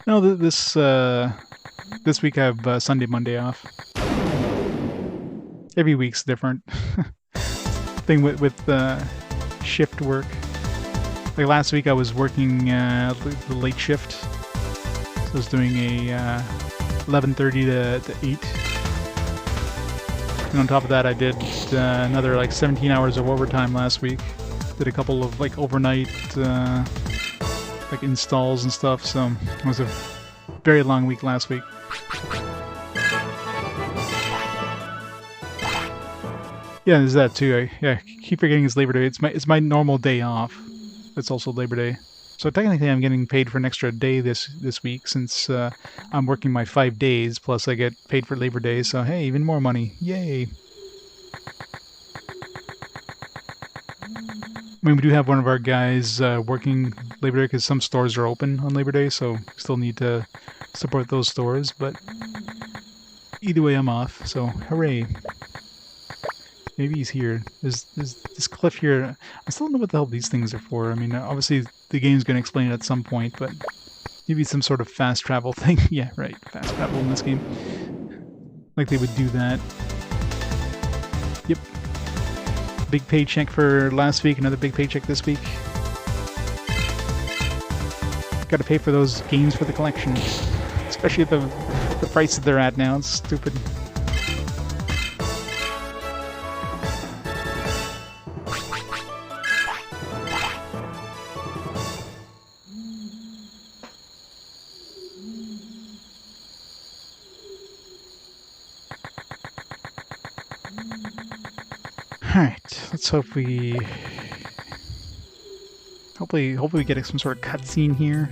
No, this week I have Sunday, Monday off. Every week's different. Thing with shift work. Like last week I was working the late shift. So I was doing a 11:30 to 8. And on top of that, I did another like 17 hours of overtime last week. Did a couple of like overnight like installs and stuff, so it was a very long week last week. Yeah, there's that too. I keep forgetting it's Labor Day. It's my normal day off. It's also Labor Day. So technically I'm getting paid for an extra day this week since I'm working my 5 days, plus I get paid for Labor Day, so hey, even more money. Yay! I mean, we do have one of our guys working Labor Day because some stores are open on Labor Day, so we still need to support those stores, but either way I'm off, so hooray. Maybe he's here. There's this cliff here. I still don't know what the hell these things are for. I mean, obviously the game's going to explain it at some point, but maybe some sort of fast travel thing. Yeah, right. Fast travel in this game. Like they would do that. Yep. Big paycheck for last week, another big paycheck this week. Got to pay for those games for the collection. Especially at the prices they're at now. It's stupid. Alright, let's hope we... Hopefully we get some sort of cutscene here.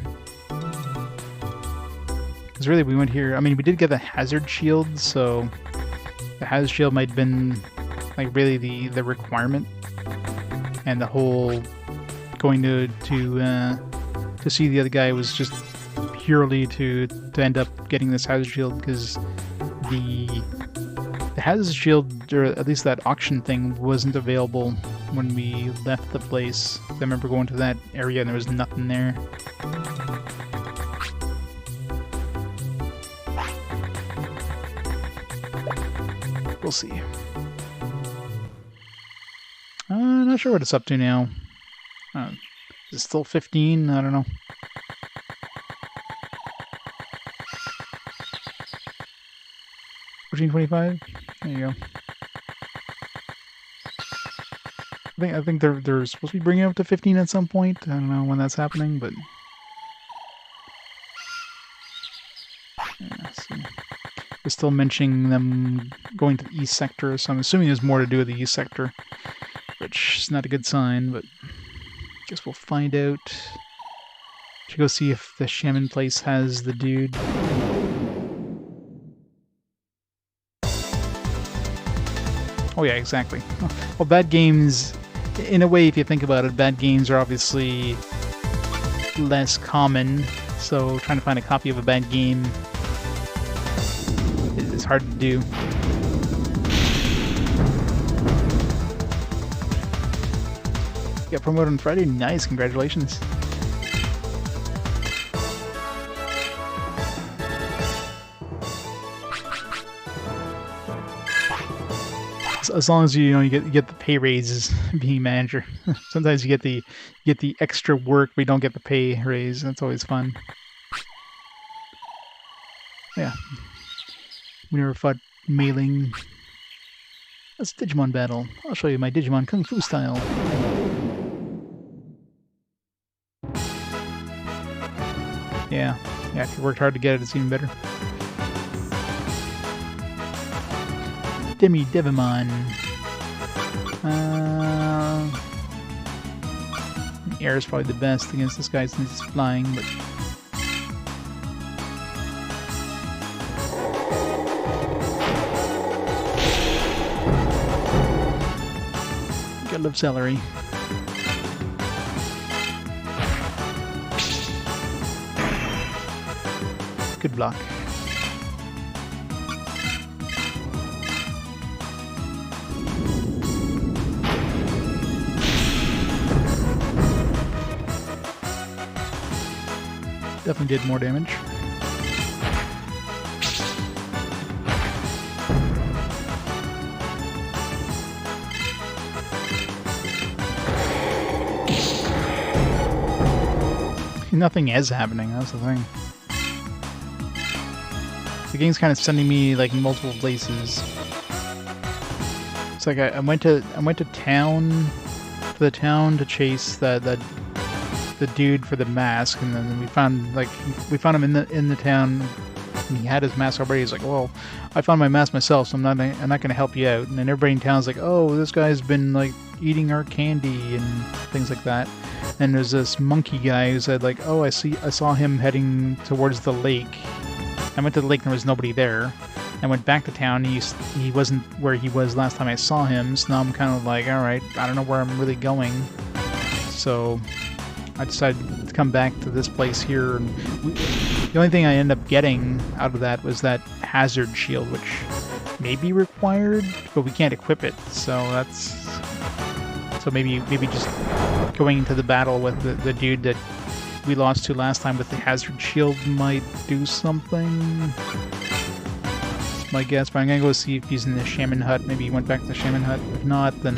Because really we went here... I mean, we did get the hazard shield, so... The hazard shield might have been, like, really the requirement. And the whole... Going to see the other guy was just purely to end up getting this hazard shield, because the hazard shield, or at least that auction thing, wasn't available when we left the place. I remember going to that area and there was nothing there. We'll see. Not sure what it's up to now. Is it still 15? I don't know. $14.25? There you go. I think they're supposed to be bringing it up to 15 at some point. I don't know when that's happening, but yeah, so they're still mentioning them going to the East Sector, so I'm assuming there's more to do with the East Sector, which is not a good sign, but I guess we'll find out. Should go see if the Shaman place has the dude. Oh yeah, exactly. Well, bad games, in a way, if you think about it, bad games are obviously less common, so trying to find a copy of a bad game is hard to do. Got promoted on Friday? Nice, congratulations. As long as you get the pay raises being manager. Sometimes you get the extra work, but you don't get the pay raise. That's always fun. Yeah. We never fought Mailing. That's Digimon battle. I'll show you my Digimon Kung Fu style. Yeah. Yeah, if you worked hard to get it, it's even better. Digimon. Air is probably the best against this guy since he's flying, but gotta love celery. Good block. Definitely did more damage. Nothing is happening, that's the thing. The game's kind of sending me like multiple places. It's like I went to the town to chase the dude for the mask, and then we found him in the town. And he had his mask already. He's like, well, I found my mask myself, so I'm not gonna help you out. And then everybody in town's like, oh, this guy's been like eating our candy and things like that. And there's this monkey guy who said like, oh, I saw him heading towards the lake. I went to the lake and there was nobody there. I went back to town. He wasn't where he was last time I saw him. So now I'm kind of like, all right, I don't know where I'm really going. So I decided to come back to this place here. And the only thing I ended up getting out of that was that hazard shield, which may be required, but we can't equip it. So maybe just going into the battle with the dude that we lost to last time with the hazard shield might do something. That's my guess, but I'm gonna go see if he's in the Shaman Hut. Maybe he went back to the Shaman Hut. If not, then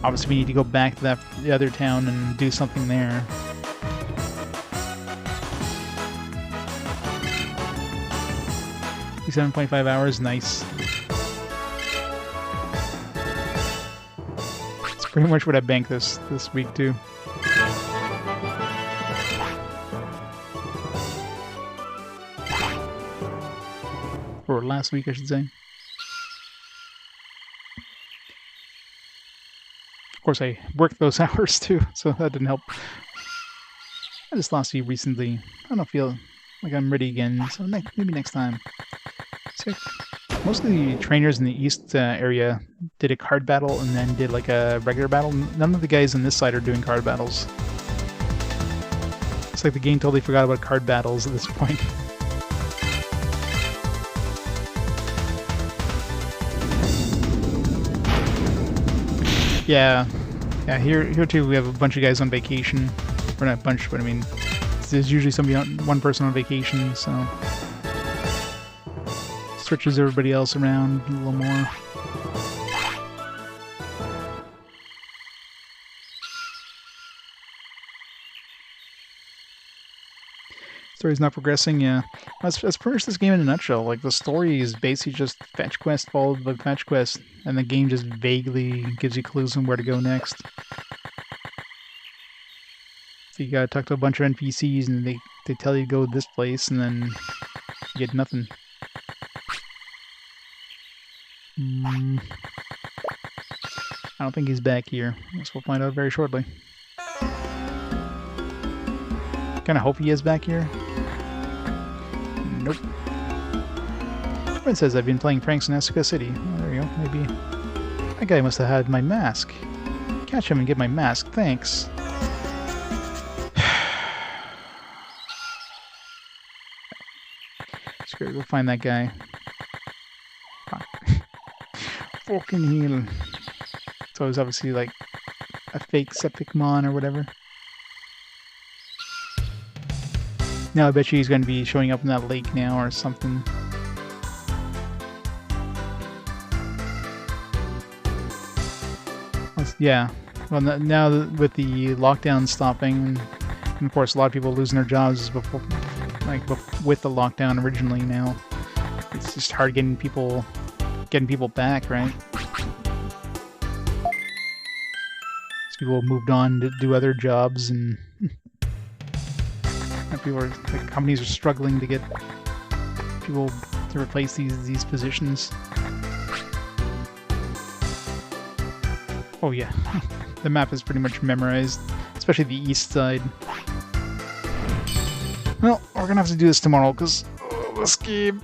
obviously we need to go back to the other town and do something there. $7.5 hours, nice. It's pretty much what I banked this week too. Or last week, I should say. Of course, I worked those hours too, so that didn't help. I just lost you recently. I don't feel like I'm ready again, so maybe next time. So, most of the trainers in the east area did a card battle and then did like a regular battle. None of the guys on this side are doing card battles. It's like the game totally forgot about card battles at this point. Yeah, here too we have a bunch of guys on vacation. Or not a bunch, but I mean, there's usually one person on vacation, so switches everybody else around a little more. Story's not progressing, yeah. That's pretty much this game in a nutshell. Like, the story is basically just fetch quest followed by fetch quest, and the game just vaguely gives you clues on where to go next. So you gotta talk to a bunch of NPCs, and they tell you to go to this place, and then you get nothing. I don't think he's back here. I guess we'll find out very shortly. Kinda hope he is back here. Nope. Friend says I've been playing pranks in Asuka City. Oh, there you go, maybe. That guy must have had my mask. Catch him and get my mask, thanks. Just gotta go find that guy. Fucking hell. So it's obviously like a fake septic mon or whatever. Now I bet you he's going to be showing up in that lake now or something. Yeah. Well, now with the lockdown stopping, and of course a lot of people losing their jobs before, with the lockdown originally now, it's just hard getting people back, right? So people moved on to do other jobs, and companies are struggling to get people to replace these positions. Oh yeah, the map is pretty much memorized, especially the east side. Well, we're gonna have to do this tomorrow because this game.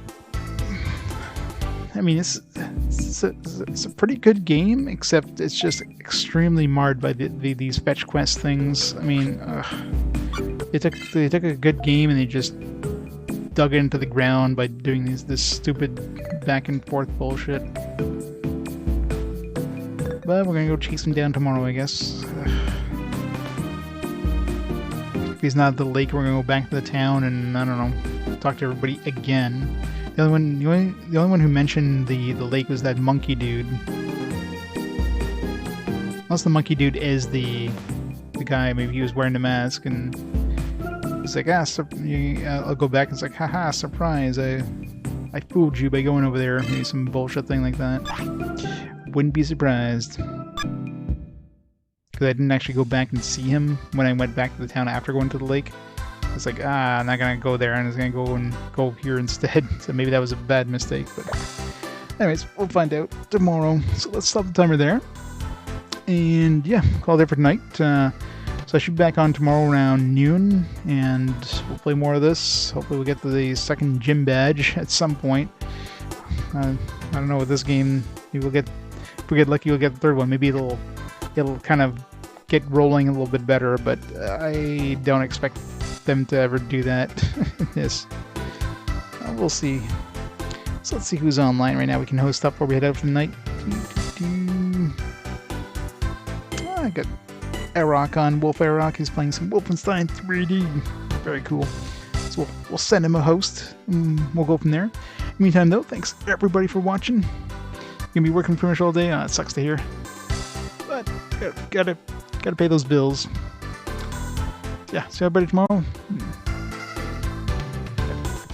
I mean, it's a pretty good game, except it's just extremely marred by these fetch quest things. I mean, they took a good game and they just dug it into the ground by doing this stupid back and forth bullshit. But we're gonna go chase him down tomorrow, I guess. If he's not at the lake, we're gonna go back to the town and I don't know, talk to everybody again. The only one who mentioned the lake was that monkey dude. Unless the monkey dude is the guy, maybe he was wearing the mask and he's like, I'll go back and it's like, haha, surprise, I fooled you by going over there, maybe some bullshit thing like that. wouldn't be surprised. Because I didn't actually go back and see him when I went back to the town after going to the lake. It's like, I'm not gonna go there, and I was gonna go here instead. So maybe that was a bad mistake. But anyways, we'll find out tomorrow. So let's stop the timer there. And yeah, call it there for tonight. So I should be back on tomorrow around noon, and we'll play more of this. Hopefully we'll get to the second gym badge at some point. I don't know with this game. Maybe we'll get, if we get lucky, we'll get the third one. Maybe it'll kind of get rolling a little bit better, but I don't expect them to ever do that in this. We'll see. So let's see who's online right now. We can host up before we head out for the night. I got Arok on. Wolf Arok. He's playing some Wolfenstein 3D. Very cool. So we'll send him a host. We'll go from there. Meantime, though, thanks everybody for watching. Gonna be working pretty much all day. It sucks to hear, but gotta pay those bills. Yeah, see everybody tomorrow.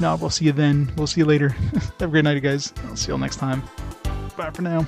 No, we'll see you then. We'll see you later. Have a great night, guys. I'll see you all next time. Bye for now.